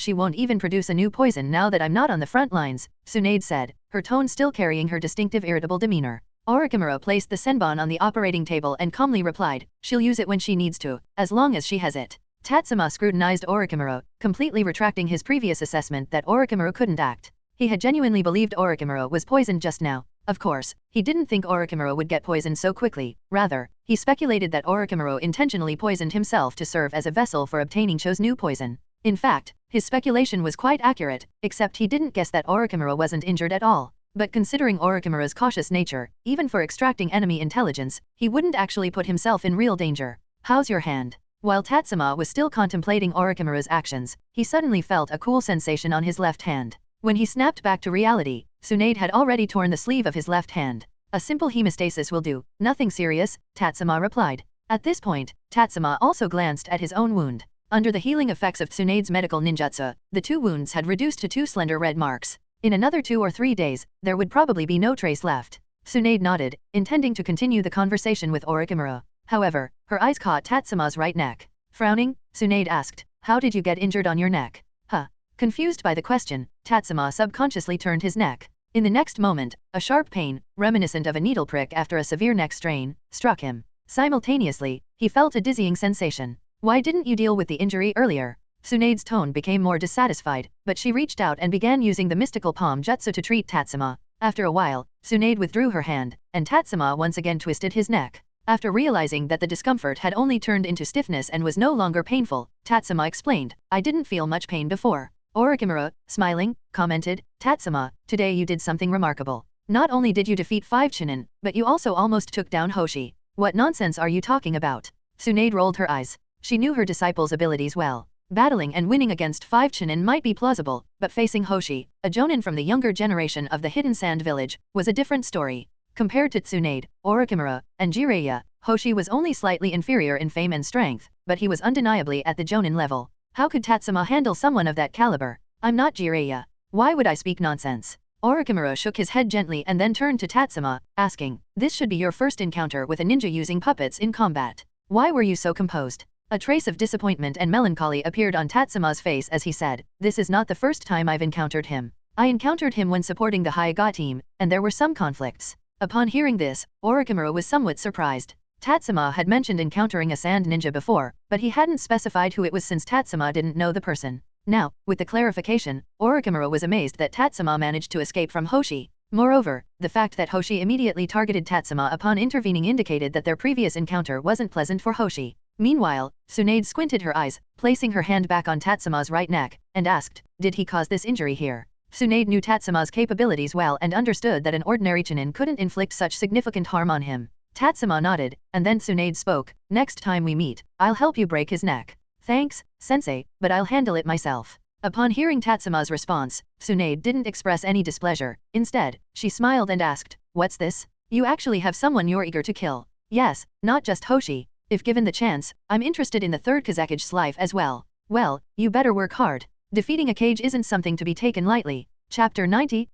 she won't even produce a new poison now that I'm not on the front lines, Tsunade said, her tone still carrying her distinctive irritable demeanor. Orochimaru placed the senbon on the operating table and calmly replied, "She'll use it when she needs to, as long as she has it." Tatsuma scrutinized Orochimaru, completely retracting his previous assessment that Orochimaru couldn't act. He had genuinely believed Orochimaru was poisoned just now. Of course, he didn't think Orochimaru would get poisoned so quickly. Rather, he speculated that Orochimaru intentionally poisoned himself to serve as a vessel for obtaining Cho's new poison. In fact, his speculation was quite accurate, except he didn't guess that Orochimaru wasn't injured at all. But considering Orochimaru's cautious nature, even for extracting enemy intelligence, he wouldn't actually put himself in real danger. "How's your hand?" While Tatsuma was still contemplating Orochimaru's actions, he suddenly felt a cool sensation on his left hand. When he snapped back to reality, Tsunade had already torn the sleeve of his left hand. "A simple hemostasis will do, nothing serious," Tatsuma replied. At this point, Tatsuma also glanced at his own wound. Under the healing effects of Tsunade's medical ninjutsu, the two wounds had reduced to 2 slender red marks. In another 2 or 3 days, there would probably be no trace left. Tsunade nodded, intending to continue the conversation with Orochimaru. However, her eyes caught Tatsuma's right neck. Frowning, Tsunade asked, "How did you get injured on your neck?" "Huh?" Confused by the question, Tatsuma subconsciously turned his neck. In the next moment, a sharp pain, reminiscent of a needle prick after a severe neck strain, struck him. Simultaneously, he felt a dizzying sensation. "Why didn't you deal with the injury earlier?" Tsunade's tone became more dissatisfied, but she reached out and began using the mystical palm jutsu to treat Tatsuma. After a while, Tsunade withdrew her hand, and Tatsuma once again twisted his neck. After realizing that the discomfort had only turned into stiffness and was no longer painful, Tatsuma explained, "I didn't feel much pain before." Orochimaru, smiling, commented, "Tatsuma, today you did something remarkable. Not only did you defeat 5 Chunin, but you also almost took down Hoshi. What nonsense are you talking about?" Tsunade rolled her eyes. She knew her disciple's abilities well. Battling and winning against 5 Chunin might be plausible, but facing Hoshi, a Jonin from the younger generation of the Hidden Sand Village, was a different story. Compared to Tsunade, Orochimaru, and Jiraiya, Hoshi was only slightly inferior in fame and strength, but he was undeniably at the Jonin level. How could Tatsuma handle someone of that caliber? "I'm not Jiraiya. Why would I speak nonsense?" Orochimaru shook his head gently and then turned to Tatsuma, asking, "This should be your first encounter with a ninja using puppets in combat. Why were you so composed?" A trace of disappointment and melancholy appeared on Tatsuma's face as he said, "This is not the first time I've encountered him. I encountered him when supporting the Hyuga team, and there were some conflicts." Upon hearing this, Orochimaru was somewhat surprised. Tatsuma had mentioned encountering a sand ninja before, but he hadn't specified who it was since Tatsuma didn't know the person. Now, with the clarification, Orochimaru was amazed that Tatsuma managed to escape from Hoshi. Moreover, the fact that Hoshi immediately targeted Tatsuma upon intervening indicated that their previous encounter wasn't pleasant for Hoshi. Meanwhile, Tsunade squinted her eyes, placing her hand back on Tatsuma's right neck, and asked, "Did he cause this injury here?" Tsunade knew Tatsuma's capabilities well and understood that an ordinary Chunin couldn't inflict such significant harm on him. Tatsuma nodded, and then Tsunade spoke, "Next time we meet, I'll help you break his neck." "Thanks, sensei, but I'll handle it myself." Upon hearing Tatsuma's response, Tsunade didn't express any displeasure. Instead, she smiled and asked, "What's this? You actually have someone you're eager to kill?" "Yes, not just Hoshi. If given the chance, I'm interested in the third Kazakuge's life as well." "Well, you better work hard. Defeating a Kage isn't something to be taken lightly." Chapter 90,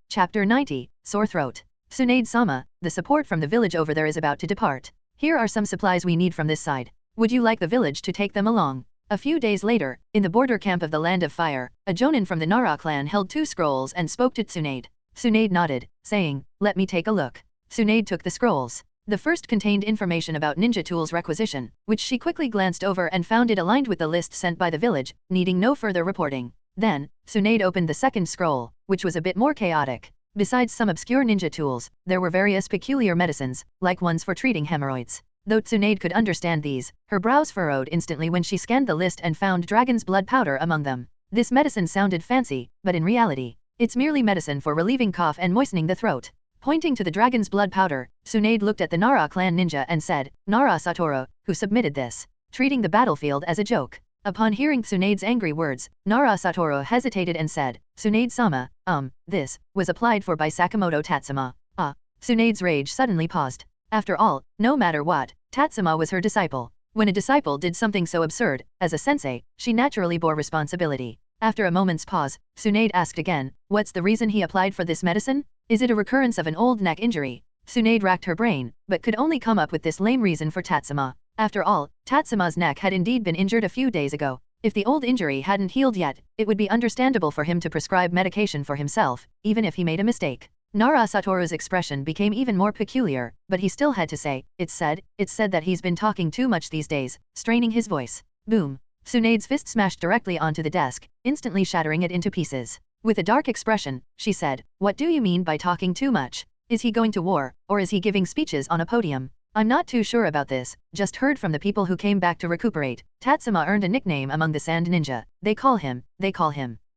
Sore Throat. Tsunade-sama, the support from the village over there is about to depart. Here are some supplies we need from this side. Would you like the village to take them along? A few days later, in the border camp of the Land of Fire, a jonin from the Nara clan held 2 scrolls and spoke to Tsunade. Tsunade nodded, saying, "Let me take a look." Tsunade took the scrolls. The first contained information about ninja tools requisition, which she quickly glanced over and found it aligned with the list sent by the village, needing no further reporting. Then, Tsunade opened the second scroll, which was a bit more chaotic. Besides some obscure ninja tools, there were various peculiar medicines, like ones for treating hemorrhoids. Though Tsunade could understand these, her brows furrowed instantly when she scanned the list and found dragon's blood powder among them. This medicine sounded fancy, but in reality, it's merely medicine for relieving cough and moistening the throat. Pointing to the dragon's blood powder, Tsunade looked at the Nara clan ninja and said, "Nara Satoru, who submitted this?" Treating the battlefield as a joke. Upon hearing Tsunade's angry words, Nara Satoru hesitated and said, "Tsunade-sama, this was applied for by Sakamoto Tatsuma." Tsunade's rage suddenly paused. After all, no matter what, Tatsuma was her disciple. When a disciple did something so absurd, as a sensei, she naturally bore responsibility. After a moment's pause, Tsunade asked again, "What's the reason he applied for this medicine? Is it a recurrence of an old neck injury?" Tsunade racked her brain, but could only come up with this lame reason for Tatsuma. After all, Tatsuma's neck had indeed been injured a few days ago. If the old injury hadn't healed yet, it would be understandable for him to prescribe medication for himself, even if he made a mistake. Nara Satoru's expression became even more peculiar, but he still had to say, It's said that he's been talking too much these days," straining his voice. Boom. Tsunade's fist smashed directly onto the desk, instantly shattering it into pieces. With a dark expression, she said, "What do you mean by talking too much? Is he going to war, or is he giving speeches on a podium? I'm not too sure about this, just heard from the people who came back to recuperate. Tatsuma earned a nickname among the Sand Ninja. They call him.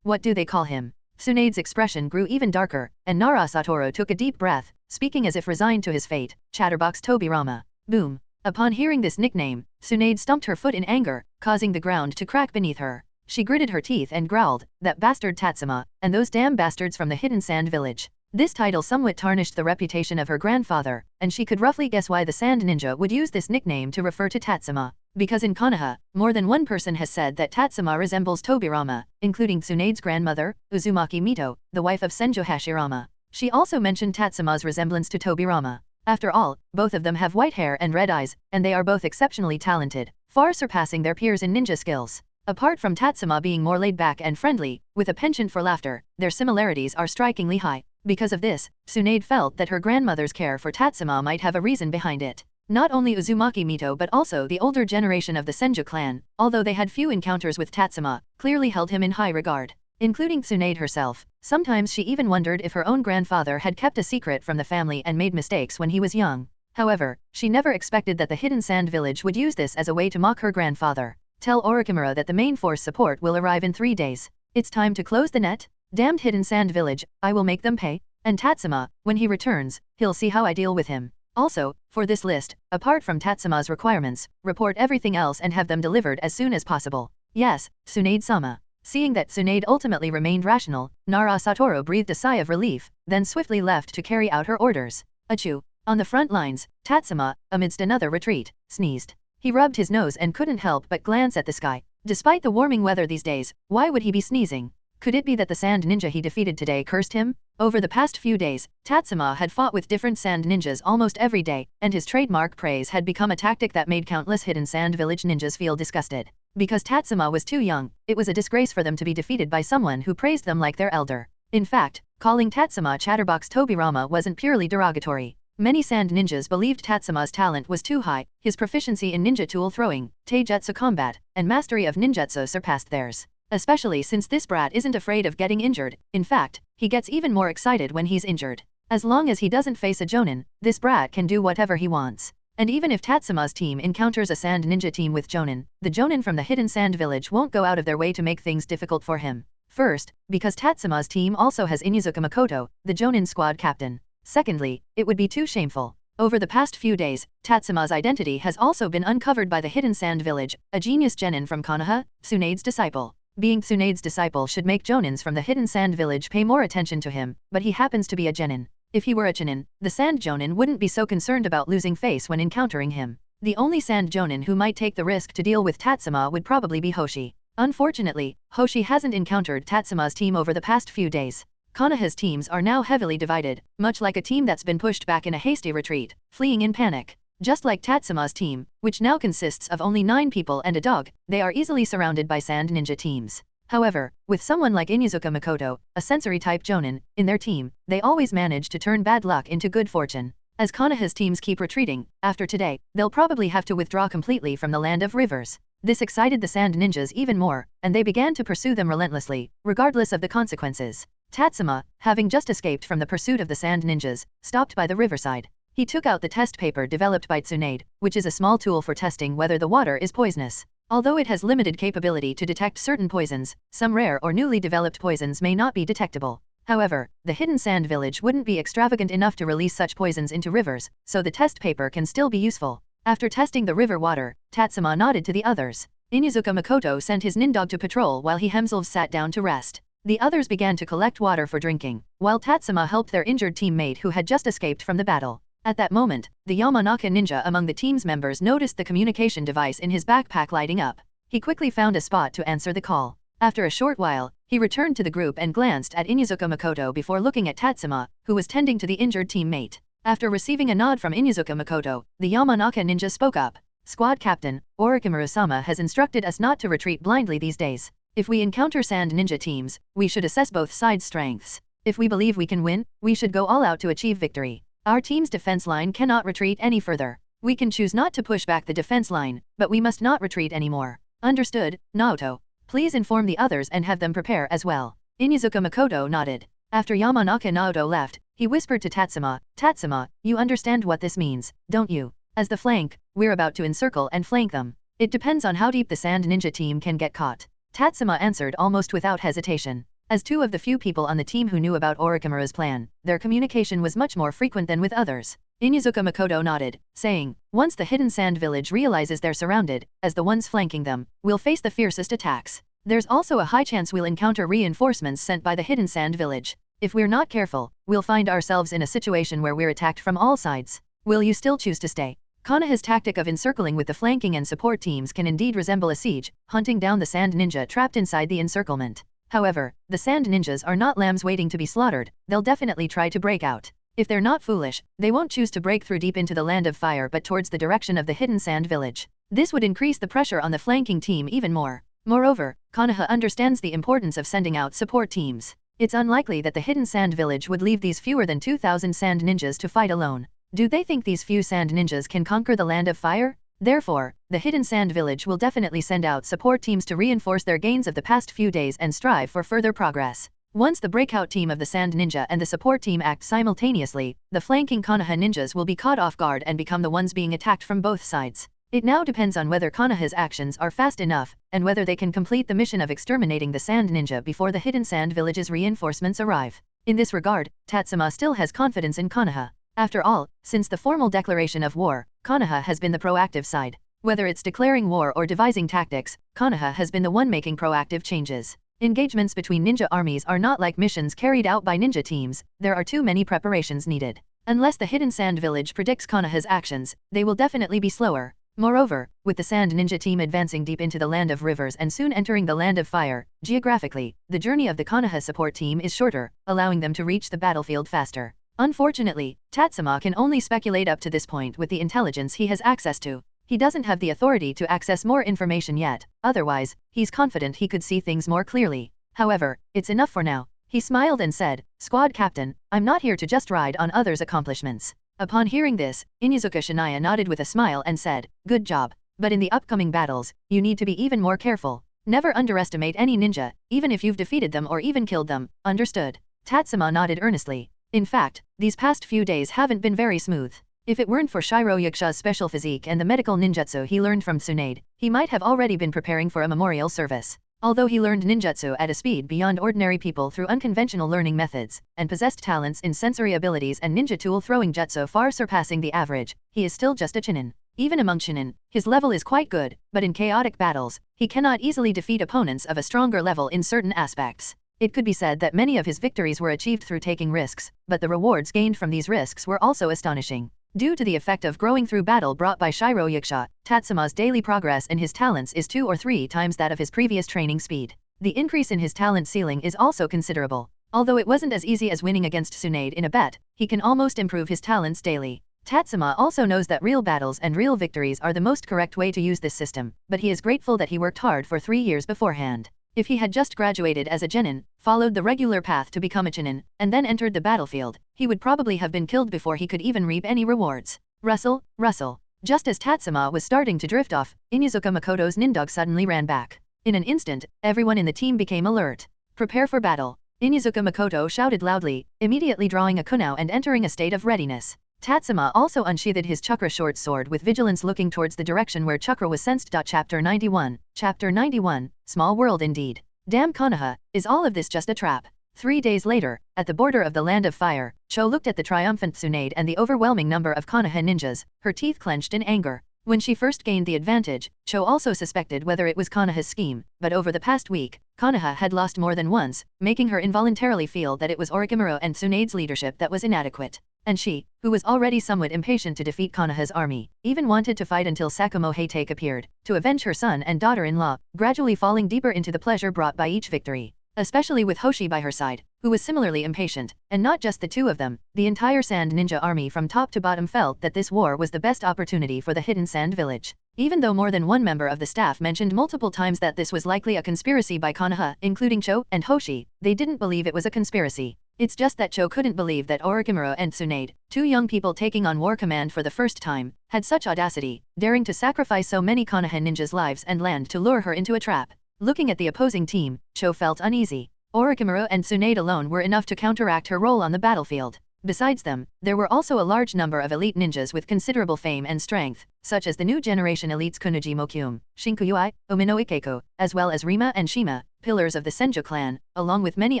What do they call him?" Tsunade's expression grew even darker, and Nara Satoru took a deep breath, speaking as if resigned to his fate, "Chatterbox Tobirama." Boom. Upon hearing this nickname, Tsunade stumped her foot in anger, causing the ground to crack beneath her. She gritted her teeth and growled, "That bastard Tatsuma, and those damn bastards from the Hidden Sand Village." This title somewhat tarnished the reputation of her grandfather, and she could roughly guess why the Sand Ninja would use this nickname to refer to Tatsuma. Because in Konoha, more than one person has said that Tatsuma resembles Tobirama, including Tsunade's grandmother, Uzumaki Mito, the wife of Senjo Hashirama. She also mentioned Tatsuma's resemblance to Tobirama. After all, both of them have white hair and red eyes, and they are both exceptionally talented, far surpassing their peers in ninja skills. Apart from Tatsuma being more laid back and friendly, with a penchant for laughter, their similarities are strikingly high. Because of this, Tsunade felt that her grandmother's care for Tatsuma might have a reason behind it. Not only Uzumaki Mito but also the older generation of the Senju clan, although they had few encounters with Tatsuma, clearly held him in high regard. Including Tsunade herself, sometimes she even wondered if her own grandfather had kept a secret from the family and made mistakes when he was young. However, she never expected that the Hidden Sand Village would use this as a way to mock her grandfather. "Tell Orikimura that the main force support will arrive in 3 days. It's time to close the net. Damned Hidden Sand Village, I will make them pay. And Tatsuma, when he returns, he'll see how I deal with him. Also, for this list, apart from Tatsuma's requirements, report everything else and have them delivered as soon as possible." "Yes, Tsunade-sama." Seeing that Tsunade ultimately remained rational, Nara Satoru breathed a sigh of relief, then swiftly left to carry out her orders. Achoo. On the front lines, Tatsuma, amidst another retreat, sneezed. He rubbed his nose and couldn't help but glance at the sky. Despite the warming weather these days, why would he be sneezing? Could it be that the Sand Ninja he defeated today cursed him? Over the past few days, Tatsuma had fought with different Sand Ninjas almost every day, and his trademark praise had become a tactic that made countless Hidden Sand Village ninjas feel disgusted. Because Tatsuma was too young, it was a disgrace for them to be defeated by someone who praised them like their elder. In fact, calling Tatsuma Chatterbox Tobirama wasn't purely derogatory. Many Sand Ninjas believed Tatsuma's talent was too high, his proficiency in ninja tool throwing, taijutsu combat, and mastery of ninjutsu surpassed theirs. Especially since this brat isn't afraid of getting injured. In fact, he gets even more excited when he's injured. As long as he doesn't face a jonin, this brat can do whatever he wants. And even if Tatsuma's team encounters a Sand Ninja team with jonin, the jonin from the Hidden Sand Village won't go out of their way to make things difficult for him. First, because Tatsuma's team also has Inuzuka Makoto, the jonin squad captain. Secondly, it would be too shameful. Over the past few days, Tatsuma's identity has also been uncovered by the Hidden Sand Village, a genius genin from Konoha, Tsunade's disciple. Being Tsunade's disciple should make jonins from the hidden sand village pay more attention to him, but he happens to be a genin. If he were a chunin, the sand jonin wouldn't be so concerned about losing face when encountering him. The only sand jonin who might take the risk to deal with Tatsuma would probably be Hoshi. Unfortunately, Hoshi hasn't encountered Tatsuma's team over the past few days. Konoha's teams are now heavily divided, much like a team that's been pushed back in a hasty retreat, fleeing in panic. Just like Tatsuma's team, which now consists of only 9 people and a dog, they are easily surrounded by sand ninja teams. However, with someone like Inuzuka Makoto, a sensory-type jonin, in their team, they always manage to turn bad luck into good fortune. As Konoha's teams keep retreating, after today, they'll probably have to withdraw completely from the land of rivers. This excited the sand ninjas even more, and they began to pursue them relentlessly, regardless of the consequences. Tatsuma, having just escaped from the pursuit of the sand ninjas, stopped by the riverside. He took out the test paper developed by Tsunade, which is a small tool for testing whether the water is poisonous. Although it has limited capability to detect certain poisons, some rare or newly developed poisons may not be detectable. However, the hidden sand village wouldn't be extravagant enough to release such poisons into rivers, so the test paper can still be useful. After testing the river water, Tatsuma nodded to the others. Inuzuka Makoto sent his nindog to patrol while he himself sat down to rest. The others began to collect water for drinking, while Tatsuma helped their injured teammate who had just escaped from the battle. At that moment, the Yamanaka ninja among the team's members noticed the communication device in his backpack lighting up. He quickly found a spot to answer the call. After a short while, he returned to the group and glanced at Inuzuka Makoto before looking at Tatsuma, who was tending to the injured teammate. After receiving a nod from Inuzuka Makoto, the Yamanaka ninja spoke up. Squad Captain, Orochimaru-sama has instructed us not to retreat blindly these days. If we encounter sand ninja teams, we should assess both sides' strengths. If we believe we can win, we should go all out to achieve victory. Our team's defense line cannot retreat any further. We can choose not to push back the defense line, but we must not retreat anymore. Understood, Naoto. Please inform the others and have them prepare as well. Inuzuka Makoto nodded. After Yamanaka Naoto left, he whispered to Tatsuma, Tatsuma, you understand what this means, don't you? As the flank, we're about to encircle and flank them. It depends on how deep the sand ninja team can get caught. Tatsuma answered almost without hesitation. As 2 of the few people on the team who knew about Orochimaru's plan, their communication was much more frequent than with others. Inuzuka Makoto nodded, saying, once the hidden sand village realizes they're surrounded, as the ones flanking them, we'll face the fiercest attacks. There's also a high chance we'll encounter reinforcements sent by the hidden sand village. If we're not careful, we'll find ourselves in a situation where we're attacked from all sides. Will you still choose to stay? Konoha's tactic of encircling with the flanking and support teams can indeed resemble a siege, hunting down the sand ninja trapped inside the encirclement. However, the sand ninjas are not lambs waiting to be slaughtered, they'll definitely try to break out. If they're not foolish, they won't choose to break through deep into the land of fire but towards the direction of the hidden sand village. This would increase the pressure on the flanking team even more. Moreover, Konoha understands the importance of sending out support teams. It's unlikely that the hidden sand village would leave these fewer than 2,000 sand ninjas to fight alone. Do they think these few sand ninjas can conquer the land of fire? Therefore, the hidden sand village will definitely send out support teams to reinforce their gains of the past few days and strive for further progress. Once the breakout team of the sand ninja and the support team act simultaneously, the flanking Konoha ninjas will be caught off guard and become the ones being attacked from both sides. It now depends on whether Konoha's actions are fast enough, and whether they can complete the mission of exterminating the sand ninja before the hidden sand village's reinforcements arrive. In this regard, Tatsuma still has confidence in Konoha. After all, since the formal declaration of war, Konoha has been the proactive side. Whether it's declaring war or devising tactics, Konoha has been the one making proactive changes. Engagements between ninja armies are not like missions carried out by ninja teams, there are too many preparations needed. Unless the hidden sand village predicts Konoha's actions, they will definitely be slower. Moreover, with the sand ninja team advancing deep into the land of rivers and soon entering the land of fire, geographically, the journey of the Konoha support team is shorter, allowing them to reach the battlefield faster. Unfortunately, Tatsuma can only speculate up to this point with the intelligence he has access to. He doesn't have the authority to access more information yet, otherwise, he's confident he could see things more clearly. However, it's enough for now. He smiled and said, Squad Captain, I'm not here to just ride on others' accomplishments. Upon hearing this, Inuzuka Shinaya nodded with a smile and said, good job. But in the upcoming battles, you need to be even more careful. Never underestimate any ninja, even if you've defeated them or even killed them, understood? Tatsuma nodded earnestly. In fact, these past few days haven't been very smooth. If it weren't for Shiro Yakusha's special physique and the medical ninjutsu he learned from Tsunade, he might have already been preparing for a memorial service. Although he learned ninjutsu at a speed beyond ordinary people through unconventional learning methods, and possessed talents in sensory abilities and ninja tool throwing jutsu far surpassing the average, he is still just a chunin. Even among Chunin, his level is quite good, but in chaotic battles, he cannot easily defeat opponents of a stronger level in certain aspects. It could be said that many of his victories were achieved through taking risks, but the rewards gained from these risks were also astonishing. Due to the effect of growing through battle brought by Shiro Yakusha, Tatsuma's daily progress in his talents is 2 or 3 times that of his previous training speed. The increase in his talent ceiling is also considerable. Although it wasn't as easy as winning against Tsunade in a bet, he can almost improve his talents daily. Tatsuma also knows that real battles and real victories are the most correct way to use this system, but he is grateful that he worked hard for 3 years beforehand. If he had just graduated as a genin, followed the regular path to become a chunin, and then entered the battlefield, he would probably have been killed before he could even reap any rewards. Rustle, rustle. Just as Tatsuma was starting to drift off, Inuzuka Makoto's nindog suddenly ran back. In an instant, everyone in the team became alert. Prepare for battle. Inuzuka Makoto shouted loudly, immediately drawing a kunao and entering a state of readiness. Tatsuma also unsheathed his chakra short sword with vigilance, looking towards the direction where chakra was sensed. Chapter 91. Chapter 91, Small World Indeed. Damn Konoha, is all of this just a trap? 3 days later, at the border of the Land of Fire, Cho looked at the triumphant Tsunade and the overwhelming number of Konoha ninjas, her teeth clenched in anger. When she first gained the advantage, Cho also suspected whether it was Konoha's scheme, but over the past week, Konoha had lost more than once, making her involuntarily feel that it was Orochimaru and Tsunade's leadership that was inadequate. And she, who was already somewhat impatient to defeat Konoha's army, even wanted to fight until Sakamoto Tatsuma appeared, to avenge her son and daughter-in-law, gradually falling deeper into the pleasure brought by each victory. Especially with Hoshi by her side, who was similarly impatient, and not just the two of them, the entire Sand Ninja army from top to bottom felt that this war was the best opportunity for the hidden Sand Village. Even though more than one member of the staff mentioned multiple times that this was likely a conspiracy by Konoha, including Cho and Hoshi, they didn't believe it was a conspiracy. It's just that Cho couldn't believe that Orochimaru and Tsunade, 2 young people taking on war command for the first time, had such audacity, daring to sacrifice so many Konoha ninjas' lives and land to lure her into a trap. Looking at the opposing team, Cho felt uneasy. Orochimaru and Tsunade alone were enough to counteract her role on the battlefield. Besides them, there were also a large number of elite ninjas with considerable fame and strength, such as the new generation elites Kunoji Mokyum, Shinkuyui, Umino Ikeko, as well as Rima and Shima, pillars of the Senju clan, along with many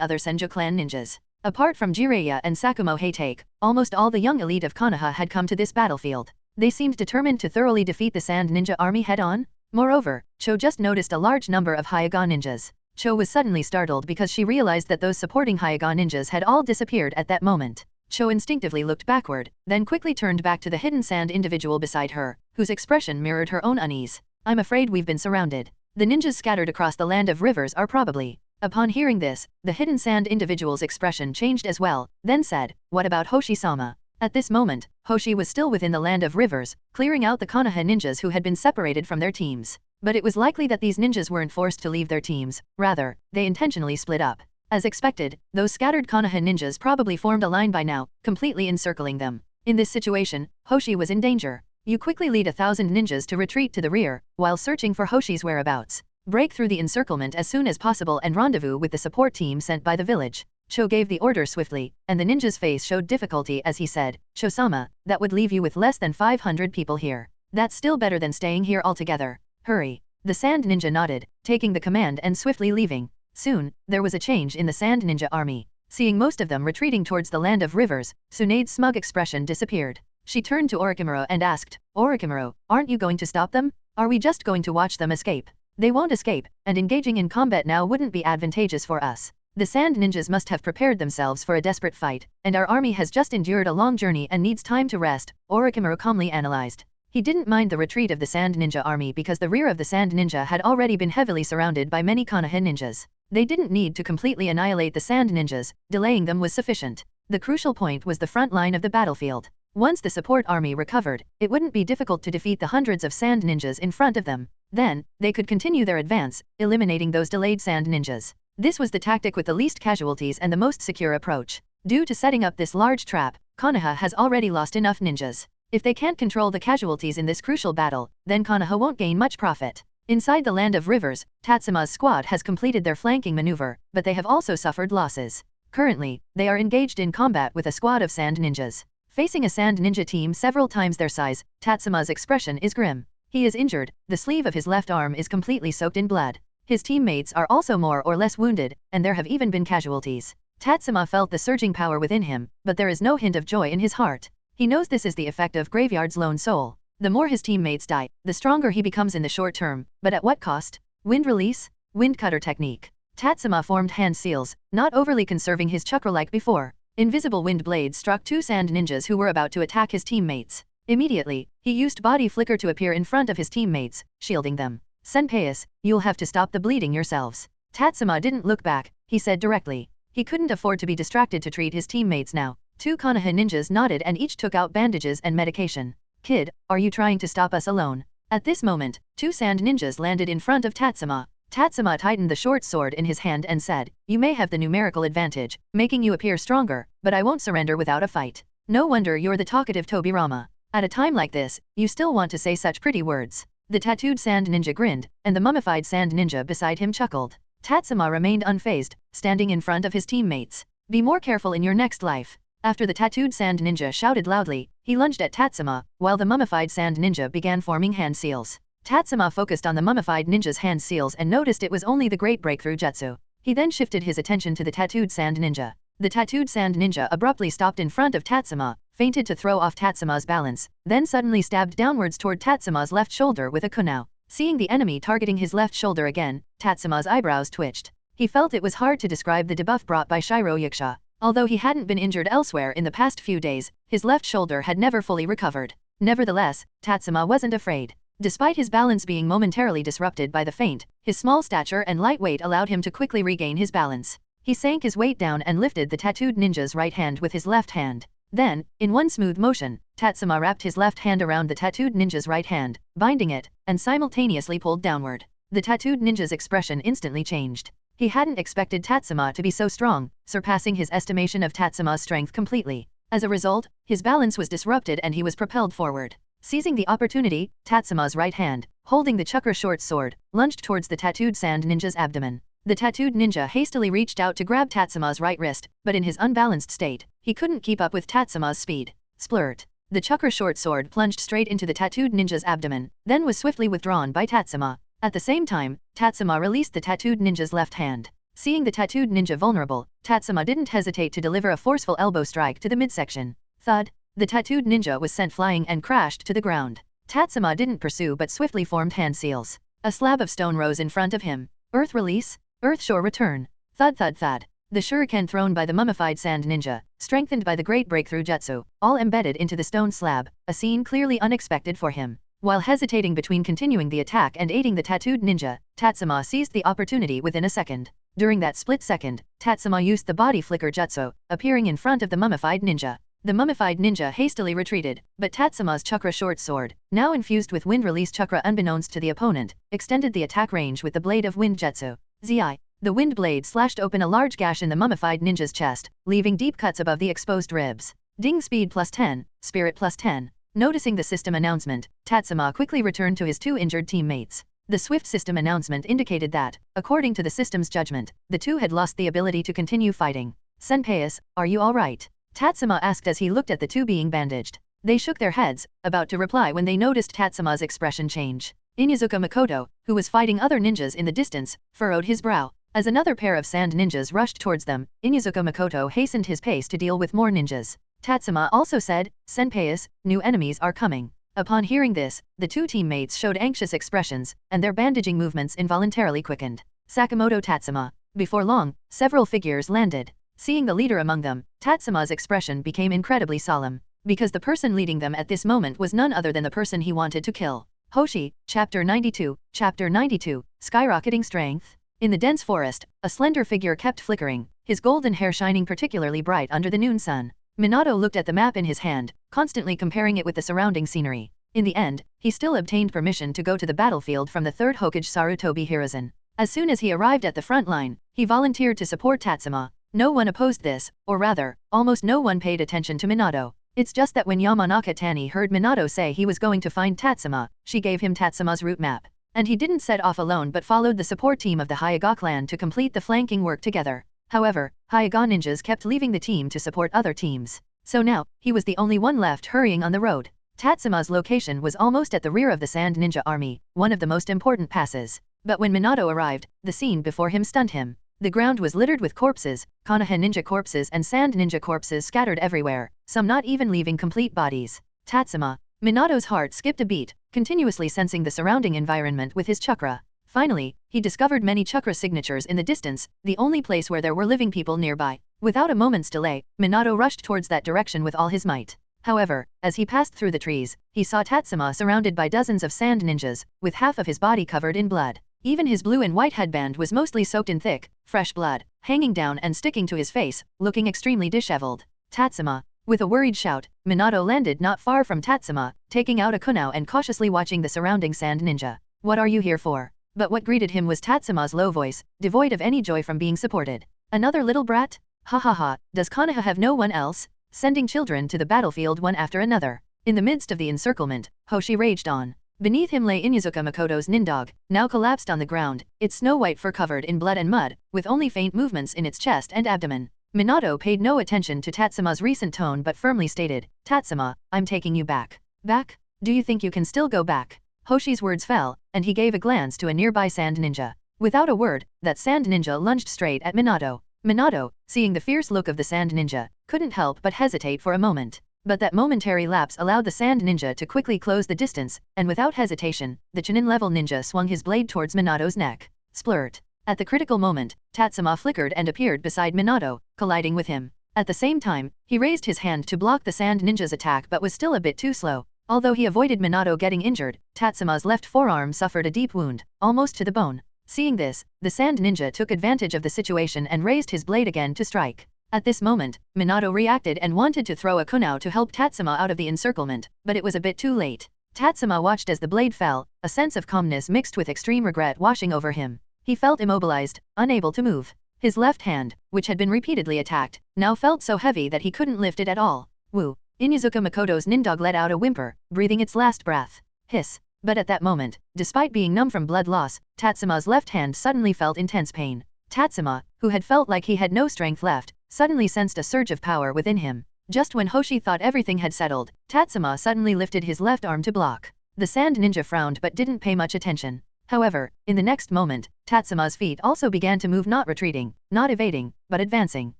other Senju clan ninjas. Apart from Jiraiya and Sakamoto Tatsuma, almost all the young elite of Konoha had come to this battlefield. They seemed determined to thoroughly defeat the Sand Ninja army head-on. Moreover, Cho just noticed a large number of Hyuga ninjas. Cho was suddenly startled because she realized that those supporting Hyuga ninjas had all disappeared at that moment. Cho instinctively looked backward, then quickly turned back to the hidden sand individual beside her, whose expression mirrored her own unease. I'm afraid we've been surrounded. The ninjas scattered across the land of rivers are probably. Upon hearing this, the hidden sand individual's expression changed as well, then said, what about Hoshi-sama? At this moment, Hoshi was still within the land of rivers, clearing out the Konoha ninjas who had been separated from their teams. But it was likely that these ninjas weren't forced to leave their teams, rather, they intentionally split up. As expected, those scattered Konoha ninjas probably formed a line by now, completely encircling them. In this situation, Hoshi was in danger. You quickly lead 1,000 ninjas to retreat to the rear, while searching for Hoshi's whereabouts. Break through the encirclement as soon as possible and rendezvous with the support team sent by the village. Cho gave the order swiftly, and the ninja's face showed difficulty as he said, Cho-sama, that would leave you with less than 500 people here. That's still better than staying here altogether. Hurry. The Sand Ninja nodded, taking the command and swiftly leaving. Soon, there was a change in the Sand Ninja army. Seeing most of them retreating towards the land of rivers, Tsunade's smug expression disappeared. She turned to Orochimaru and asked, Orochimaru, aren't you going to stop them? Are we just going to watch them escape? They won't escape, and engaging in combat now wouldn't be advantageous for us. The Sand Ninjas must have prepared themselves for a desperate fight, and our army has just endured a long journey and needs time to rest, Orochimaru calmly analyzed. He didn't mind the retreat of the Sand Ninja army because the rear of the Sand Ninja had already been heavily surrounded by many Konoha ninjas. They didn't need to completely annihilate the Sand Ninjas, delaying them was sufficient. The crucial point was the front line of the battlefield. Once the support army recovered, it wouldn't be difficult to defeat the hundreds of Sand Ninjas in front of them. Then, they could continue their advance, eliminating those delayed Sand Ninjas. This was the tactic with the least casualties and the most secure approach. Due to setting up this large trap, Konoha has already lost enough ninjas. If they can't control the casualties in this crucial battle, then Konoha won't gain much profit. Inside the land of rivers, Tatsuma's squad has completed their flanking maneuver, but they have also suffered losses. Currently, they are engaged in combat with a squad of Sand Ninjas. Facing a Sand Ninja team several times their size, Tatsuma's expression is grim. He is injured, the sleeve of his left arm is completely soaked in blood. His teammates are also more or less wounded, and there have even been casualties. Tatsuma felt the surging power within him, but there is no hint of joy in his heart. He knows this is the effect of Graveyard's lone soul. The more his teammates die, the stronger he becomes in the short term, but at what cost? Wind release? Wind cutter technique. Tatsuma formed hand seals, not overly conserving his chakra like before. Invisible wind blades struck two sand ninjas who were about to attack his teammates. Immediately, he used body flicker to appear in front of his teammates, shielding them. Senpais, you'll have to stop the bleeding yourselves. Tatsuma didn't look back, he said directly. He couldn't afford to be distracted to treat his teammates now. Two Konoha ninjas nodded and each took out bandages and medication. Kid, are you trying to stop us alone? At this moment, two sand ninjas landed in front of Tatsuma. Tatsuma tightened the short sword in his hand and said, you may have the numerical advantage, making you appear stronger, but I won't surrender without a fight. No wonder you're the talkative Tobirama. At a time like this, you still want to say such pretty words. The tattooed sand ninja grinned, and the mummified sand ninja beside him chuckled. Tatsuma remained unfazed, standing in front of his teammates. Be more careful in your next life. After the tattooed sand ninja shouted loudly, he lunged at Tatsuma, while the mummified sand ninja began forming hand seals. Tatsuma focused on the mummified ninja's hand seals and noticed it was only the great breakthrough jutsu. He then shifted his attention to the tattooed sand ninja. The tattooed sand ninja abruptly stopped in front of Tatsuma, feinted to throw off Tatsuma's balance, then suddenly stabbed downwards toward Tatsuma's left shoulder with a kunao. Seeing the enemy targeting his left shoulder again, Tatsuma's eyebrows twitched. He felt it was hard to describe the debuff brought by Shiro Yakusha. Although he hadn't been injured elsewhere in the past few days, his left shoulder had never fully recovered. Nevertheless, Tatsuma wasn't afraid. Despite his balance being momentarily disrupted by the feint, his small stature and light weight allowed him to quickly regain his balance. He sank his weight down and lifted the tattooed ninja's right hand with his left hand. Then, in one smooth motion, Tatsuma wrapped his left hand around the tattooed ninja's right hand, binding it, and simultaneously pulled downward. The tattooed ninja's expression instantly changed. He hadn't expected Tatsuma to be so strong, surpassing his estimation of Tatsuma's strength completely. As a result, his balance was disrupted and he was propelled forward. Seizing the opportunity, Tatsuma's right hand, holding the chakra short sword, lunged towards the tattooed sand ninja's abdomen. The tattooed ninja hastily reached out to grab Tatsuma's right wrist, but in his unbalanced state, he couldn't keep up with Tatsuma's speed. Splurt. The chakra short sword plunged straight into the tattooed ninja's abdomen, then was swiftly withdrawn by Tatsuma. At the same time, Tatsuma released the tattooed ninja's left hand. Seeing the tattooed ninja vulnerable, Tatsuma didn't hesitate to deliver a forceful elbow strike to the midsection. Thud. The tattooed ninja was sent flying and crashed to the ground. Tatsuma didn't pursue but swiftly formed hand seals. A slab of stone rose in front of him. Earth release? Earth shore return. Thud thud thud. The shuriken thrown by the mummified sand ninja, strengthened by the great breakthrough jutsu, all embedded into the stone slab, a scene clearly unexpected for him. While hesitating between continuing the attack and aiding the tattooed ninja, Tatsuma seized the opportunity within a second. During that split second, Tatsuma used the body flicker jutsu, appearing in front of the mummified ninja. The mummified ninja hastily retreated, but Tatsuma's chakra short sword, now infused with wind release chakra unbeknownst to the opponent, extended the attack range with the blade of wind jutsu. Zi. The wind blade slashed open a large gash in the mummified ninja's chest, leaving deep cuts above the exposed ribs. Ding speed +10, spirit +10. Noticing the system announcement, Tatsuma quickly returned to his two injured teammates. The swift system announcement indicated that, according to the system's judgment, the two had lost the ability to continue fighting. Senpais, are you alright? Tatsuma asked as he looked at the two being bandaged. They shook their heads, about to reply when they noticed Tatsuma's expression change. Inuzuka Makoto, who was fighting other ninjas in the distance, furrowed his brow. As another pair of sand ninjas rushed towards them, Inuzuka Makoto hastened his pace to deal with more ninjas. Tatsuma also said, Senpais, new enemies are coming. Upon hearing this, the two teammates showed anxious expressions, and their bandaging movements involuntarily quickened. Sakamoto Tatsuma. Before long, several figures landed. Seeing the leader among them, Tatsuma's expression became incredibly solemn, because the person leading them at this moment was none other than the person he wanted to kill. Hoshi, Chapter 92, Skyrocketing Strength. In the dense forest, a slender figure kept flickering, his golden hair shining particularly bright under the noon sun. Minato looked at the map in his hand, constantly comparing it with the surrounding scenery. In the end, he still obtained permission to go to the battlefield from the 3rd Hokage Sarutobi Hiruzen. As soon as he arrived at the front line, he volunteered to support Tatsuma. No one opposed this, or rather, almost no one paid attention to Minato. It's just that when Yamanaka Tani heard Minato say he was going to find Tatsuma, she gave him Tatsuma's route map. And he didn't set off alone but followed the support team of the Hyuga clan to complete the flanking work together. However, Hyuga ninjas kept leaving the team to support other teams. So now, he was the only one left hurrying on the road. Tatsuma's location was almost at the rear of the Sand Ninja army, one of the most important passes. But when Minato arrived, the scene before him stunned him. The ground was littered with corpses, Konoha ninja corpses and sand ninja corpses scattered everywhere, some not even leaving complete bodies. Tatsuma, Minato's heart skipped a beat, continuously sensing the surrounding environment with his chakra. Finally, he discovered many chakra signatures in the distance, the only place where there were living people nearby. Without a moment's delay, Minato rushed towards that direction with all his might. However, as he passed through the trees, he saw Tatsuma surrounded by dozens of sand ninjas, with half of his body covered in blood. Even his blue and white headband was mostly soaked in thick, fresh blood, hanging down and sticking to his face, looking extremely disheveled. Tatsuma. With a worried shout, Minato landed not far from Tatsuma, taking out a kunao and cautiously watching the surrounding sand ninja. What are you here for? But what greeted him was Tatsuma's low voice, devoid of any joy from being supported. Another little brat? Ha ha ha, does Konoha have no one else? Sending children to the battlefield one after another. In the midst of the encirclement, Hoshi raged on. Beneath him lay Inuzuka Makoto's nindog, now collapsed on the ground, its snow-white fur covered in blood and mud, with only faint movements in its chest and abdomen. Minato paid no attention to Tatsuma's recent tone but firmly stated, Tatsuma, I'm taking you back. Back? Do you think you can still go back? Hoshi's words fell, and he gave a glance to a nearby sand ninja. Without a word, that sand ninja lunged straight at Minato. Minato, seeing the fierce look of the sand ninja, couldn't help but hesitate for a moment. But that momentary lapse allowed the sand ninja to quickly close the distance, and without hesitation, the Chunin-level ninja swung his blade towards Minato's neck. Splurt. At the critical moment, Tatsuma flickered and appeared beside Minato, colliding with him. At the same time, he raised his hand to block the sand ninja's attack but was still a bit too slow. Although he avoided Minato getting injured, Tatsuma's left forearm suffered a deep wound, almost to the bone. Seeing this, the sand ninja took advantage of the situation and raised his blade again to strike. At this moment, Minato reacted and wanted to throw a kunao to help Tatsuma out of the encirclement, but it was a bit too late. Tatsuma watched as the blade fell, a sense of calmness mixed with extreme regret washing over him. He felt immobilized, unable to move. His left hand, which had been repeatedly attacked, now felt so heavy that he couldn't lift it at all. Woo! Inuzuka Makoto's nindog let out a whimper, breathing its last breath. Hiss. But at that moment, despite being numb from blood loss, Tatsuma's left hand suddenly felt intense pain. Tatsuma, who had felt like he had no strength left, suddenly sensed a surge of power within him. Just when Hoshi thought everything had settled, Tatsuma suddenly lifted his left arm to block. The sand ninja frowned but didn't pay much attention. However, in the next moment, Tatsuma's feet also began to move, not retreating, not evading, but advancing.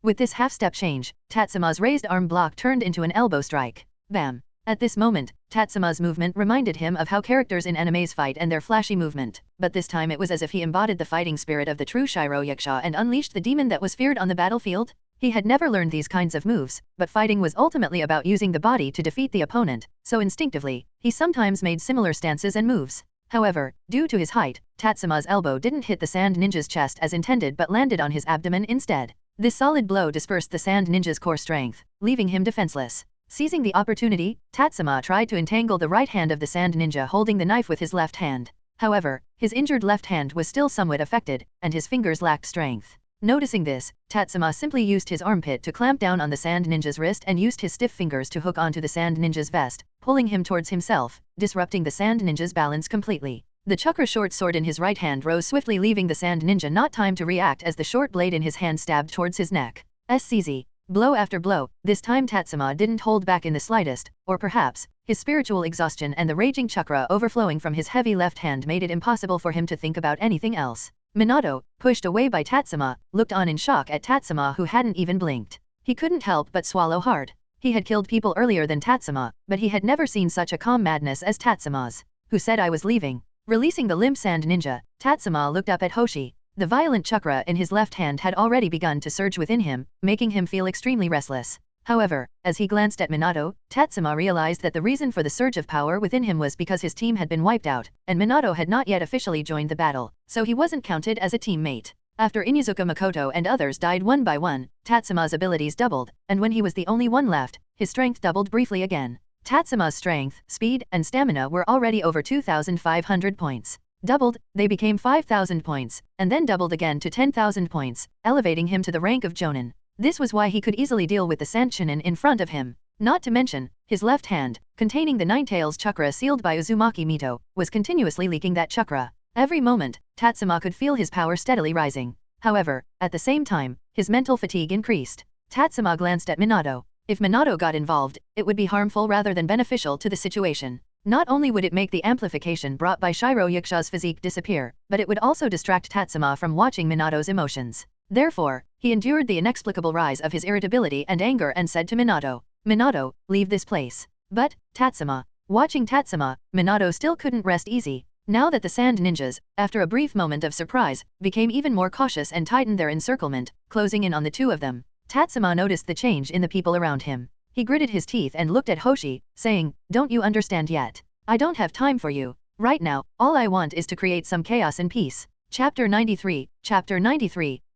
With this half-step change, Tatsuma's raised arm block turned into an elbow strike. Bam! At this moment, Tatsuma's movement reminded him of how characters in animes fight and their flashy movement, but this time it was as if he embodied the fighting spirit of the true Shiroyakusha and unleashed the demon that was feared on the battlefield. He had never learned these kinds of moves, but fighting was ultimately about using the body to defeat the opponent, so instinctively, he sometimes made similar stances and moves. However, due to his height, Tatsuma's elbow didn't hit the sand ninja's chest as intended but landed on his abdomen instead. This solid blow dispersed the sand ninja's core strength, leaving him defenseless. Seizing the opportunity, Tatsuma tried to entangle the right hand of the sand ninja holding the knife with his left hand. However, his injured left hand was still somewhat affected, and his fingers lacked strength. Noticing this, Tatsuma simply used his armpit to clamp down on the sand ninja's wrist and used his stiff fingers to hook onto the sand ninja's vest, pulling him towards himself, disrupting the sand ninja's balance completely. The chakra short sword in his right hand rose swiftly, leaving the sand ninja not time to react as the short blade in his hand stabbed towards his neck. SCZ. Blow after blow, this time Tatsuma didn't hold back in the slightest, or perhaps, his spiritual exhaustion and the raging chakra overflowing from his heavy left hand made it impossible for him to think about anything else. Minato, pushed away by Tatsuma, looked on in shock at Tatsuma who hadn't even blinked. He couldn't help but swallow hard. He had killed people earlier than Tatsuma, but he had never seen such a calm madness as Tatsuma's. Who said I was leaving? Releasing the limp sand ninja, Tatsuma looked up at Hoshi. The violent chakra in his left hand had already begun to surge within him, making him feel extremely restless. However, as he glanced at Minato, Tatsuma realized that the reason for the surge of power within him was because his team had been wiped out, and Minato had not yet officially joined the battle, so he wasn't counted as a teammate. After Inuzuka Makoto and others died one by one, Tatsuma's abilities doubled, and when he was the only one left, his strength doubled briefly again. Tatsuma's strength, speed, and stamina were already over 2,500 points. Doubled, they became 5,000 points, and then doubled again to 10,000 points, elevating him to the rank of Jonin. This was why he could easily deal with the sand Chunin in front of him. Not to mention, his left hand, containing the Nine-Tails chakra sealed by Uzumaki Mito, was continuously leaking that chakra. Every moment, Tatsuma could feel his power steadily rising. However, at the same time, his mental fatigue increased. Tatsuma glanced at Minato. If Minato got involved, it would be harmful rather than beneficial to the situation. Not only would it make the amplification brought by Shiroyakusha's physique disappear, but it would also distract Tatsuma from watching Minato's emotions. Therefore, he endured the inexplicable rise of his irritability and anger and said to Minato, Minato, leave this place. But, Tatsuma, Watching Tatsuma, Minato still couldn't rest easy. Now that the sand ninjas, after a brief moment of surprise, became even more cautious and tightened their encirclement, closing in on the two of them, Tatsuma noticed the change in the people around him. He gritted his teeth and looked at Hoshi, saying, "Don't you understand yet? I don't have time for you. Right now, all I want is to create some chaos and peace." Chapter 93,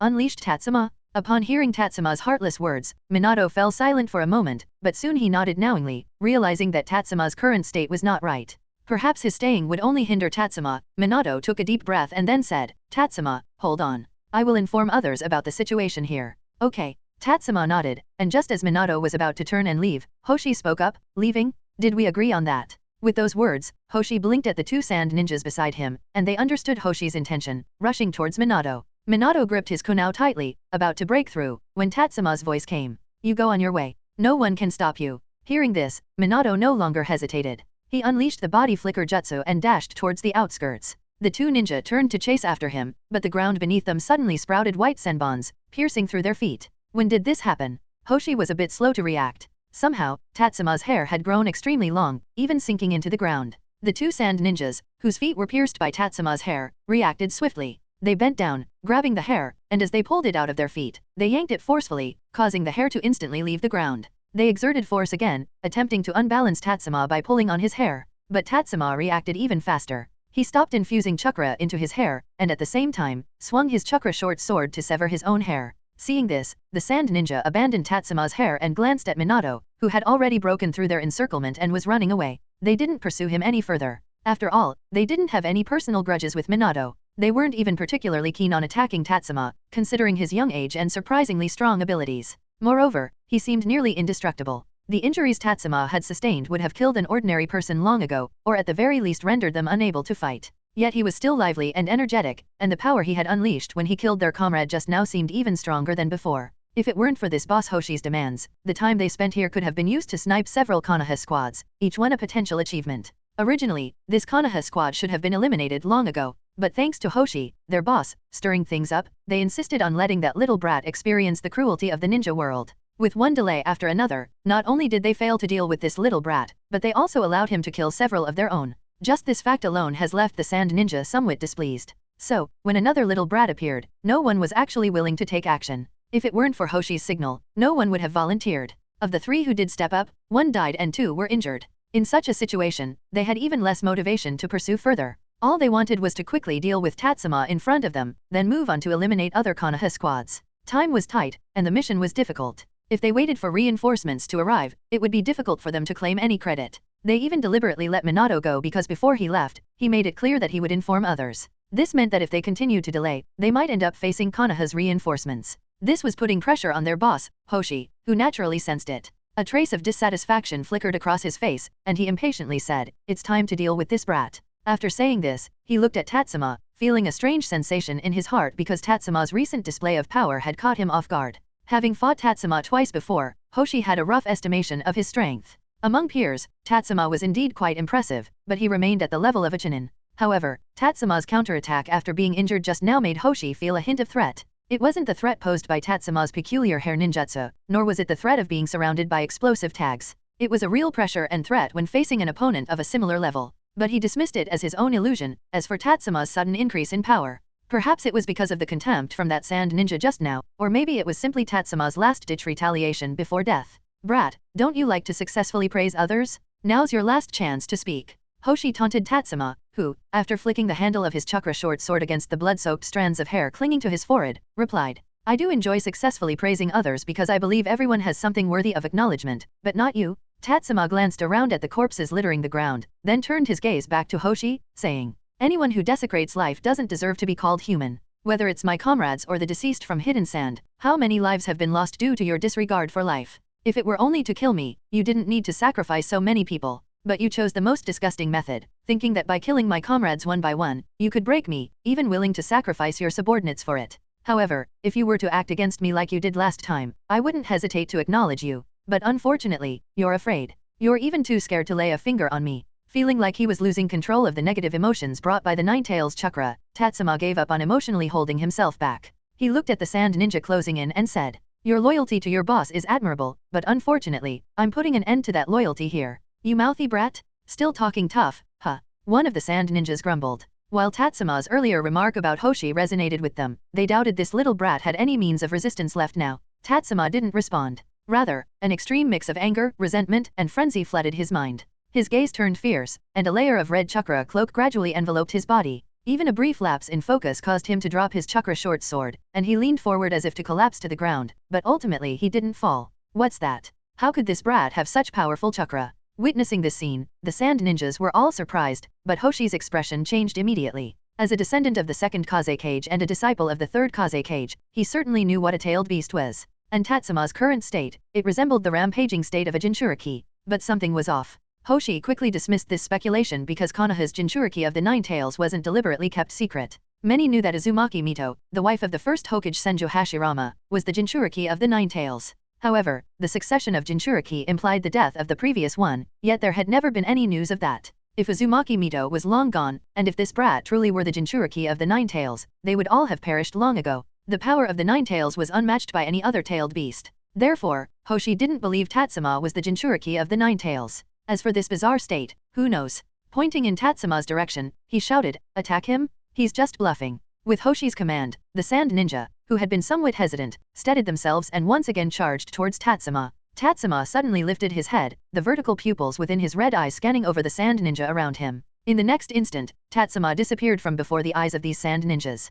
Unleashed Tatsuma? Upon hearing Tatsuma's heartless words, Minato fell silent for a moment, but soon he nodded knowingly, realizing that Tatsuma's current state was not right. Perhaps his staying would only hinder Tatsuma. Minato took a deep breath and then said, "Tatsuma, hold on. I will inform others about the situation here." "Okay." Tatsuma nodded, and just as Minato was about to turn and leave, Hoshi spoke up, "Leaving? Did we agree on that?" With those words, Hoshi blinked at the two sand ninjas beside him, and they understood Hoshi's intention, rushing towards Minato. Minato gripped his kunai tightly, about to break through, when Tatsuma's voice came. "You go on your way. No one can stop you." Hearing this, Minato no longer hesitated. He unleashed the body flicker jutsu and dashed towards the outskirts. The two ninja turned to chase after him, but the ground beneath them suddenly sprouted white senbons, piercing through their feet. When did this happen? Hoshi was a bit slow to react. Somehow, Tatsuma's hair had grown extremely long, even sinking into the ground. The two sand ninjas, whose feet were pierced by Tatsuma's hair, reacted swiftly. They bent down, grabbing the hair, and as they pulled it out of their feet, they yanked it forcefully, causing the hair to instantly leave the ground. They exerted force again, attempting to unbalance Tatsuma by pulling on his hair, but Tatsuma reacted even faster. He stopped infusing chakra into his hair, and at the same time, swung his chakra short sword to sever his own hair. Seeing this, the sand ninja abandoned Tatsuma's hair and glanced at Minato, who had already broken through their encirclement and was running away. They didn't pursue him any further. After all, they didn't have any personal grudges with Minato. They weren't even particularly keen on attacking Tatsuma, considering his young age and surprisingly strong abilities. Moreover, he seemed nearly indestructible. The injuries Tatsuma had sustained would have killed an ordinary person long ago, or at the very least rendered them unable to fight. Yet he was still lively and energetic, and the power he had unleashed when he killed their comrade just now seemed even stronger than before. If it weren't for this boss Hoshi's demands, the time they spent here could have been used to snipe several Konoha squads, each one a potential achievement. Originally, this Konoha squad should have been eliminated long ago, but thanks to Hoshi, their boss, stirring things up, they insisted on letting that little brat experience the cruelty of the ninja world. With one delay after another, not only did they fail to deal with this little brat, but they also allowed him to kill several of their own. Just this fact alone has left the sand ninja somewhat displeased. So, when another little brat appeared, no one was actually willing to take action. If it weren't for Hoshi's signal, no one would have volunteered. Of the three who did step up, one died and two were injured. In such a situation, they had even less motivation to pursue further. All they wanted was to quickly deal with Tatsuma in front of them, then move on to eliminate other Konoha squads. Time was tight, and the mission was difficult. If they waited for reinforcements to arrive, it would be difficult for them to claim any credit. They even deliberately let Minato go because before he left, he made it clear that he would inform others. This meant that if they continued to delay, they might end up facing Konoha's reinforcements. This was putting pressure on their boss, Hoshi, who naturally sensed it. A trace of dissatisfaction flickered across his face, and he impatiently said, "It's time to deal with this brat." After saying this, he looked at Tatsuma, feeling a strange sensation in his heart because Tatsuma's recent display of power had caught him off guard. Having fought Tatsuma twice before, Hoshi had a rough estimation of his strength. Among peers, Tatsuma was indeed quite impressive, but he remained at the level of a chunin. However, Tatsuma's counterattack after being injured just now made Hoshi feel a hint of threat. It wasn't the threat posed by Tatsuma's peculiar hair ninjutsu, nor was it the threat of being surrounded by explosive tags. It was a real pressure and threat when facing an opponent of a similar level. But he dismissed it as his own illusion. As for Tatsuma's sudden increase in power, perhaps it was because of the contempt from that sand ninja just now, or maybe it was simply Tatsuma's last-ditch retaliation before death. "Brat, don't you like to successfully praise others? Now's your last chance to speak." Hoshi taunted Tatsuma, who, after flicking the handle of his chakra short sword against the blood-soaked strands of hair clinging to his forehead, replied, "I do enjoy successfully praising others because I believe everyone has something worthy of acknowledgement, but not you." Tatsuma glanced around at the corpses littering the ground, then turned his gaze back to Hoshi, saying, "Anyone who desecrates life doesn't deserve to be called human. Whether it's my comrades or the deceased from Hidden Sand, how many lives have been lost due to your disregard for life? If it were only to kill me, you didn't need to sacrifice so many people. But you chose the most disgusting method, thinking that by killing my comrades one by one, you could break me, even willing to sacrifice your subordinates for it. However, if you were to act against me like you did last time, I wouldn't hesitate to acknowledge you. But unfortunately, you're afraid. You're even too scared to lay a finger on me." Feeling like he was losing control of the negative emotions brought by the Nine Tails chakra, Tatsuma gave up on emotionally holding himself back. He looked at the sand ninja closing in and said, "Your loyalty to your boss is admirable, but unfortunately, I'm putting an end to that loyalty here. You mouthy brat." Still talking tough, huh? One of the sand ninjas grumbled. While Tatsuma's earlier remark about Hoshi resonated with them, they doubted this little brat had any means of resistance left now. Tatsuma didn't respond. Rather, an extreme mix of anger, resentment, and frenzy flooded his mind. His gaze turned fierce, and a layer of red chakra cloak gradually enveloped his body. Even a brief lapse in focus caused him to drop his chakra short sword, and he leaned forward as if to collapse to the ground, but ultimately he didn't fall. What's that? How could this brat have such powerful chakra? Witnessing this scene, the sand ninjas were all surprised, but Hoshi's expression changed immediately. As a descendant of the second Kazekage and a disciple of the third Kazekage, he certainly knew what a tailed beast was. And Tatsuma's current state, it resembled the rampaging state of a Jinchuriki. But something was off. Hoshi quickly dismissed this speculation because Konoha's Jinchuriki of the Nine Tails wasn't deliberately kept secret. Many knew that Uzumaki Mito, the wife of the first Hokage Senju Hashirama, was the Jinchuriki of the Nine Tails. However, the succession of Jinchuriki implied the death of the previous one, yet there had never been any news of that. If Uzumaki Mito was long gone, and if this brat truly were the Jinchuriki of the Nine Tails, they would all have perished long ago. The power of the Nine Tails was unmatched by any other tailed beast. Therefore, Hoshi didn't believe Tatsuma was the Jinchuriki of the Nine Tails. As for this bizarre state, who knows? Pointing in Tatsuma's direction, he shouted, "Attack him? He's just bluffing." With Hoshi's command, the sand ninja, who had been somewhat hesitant, steadied themselves and once again charged towards Tatsuma. Tatsuma suddenly lifted his head, the vertical pupils within his red eyes scanning over the sand ninja around him. In the next instant, Tatsuma disappeared from before the eyes of these sand ninjas.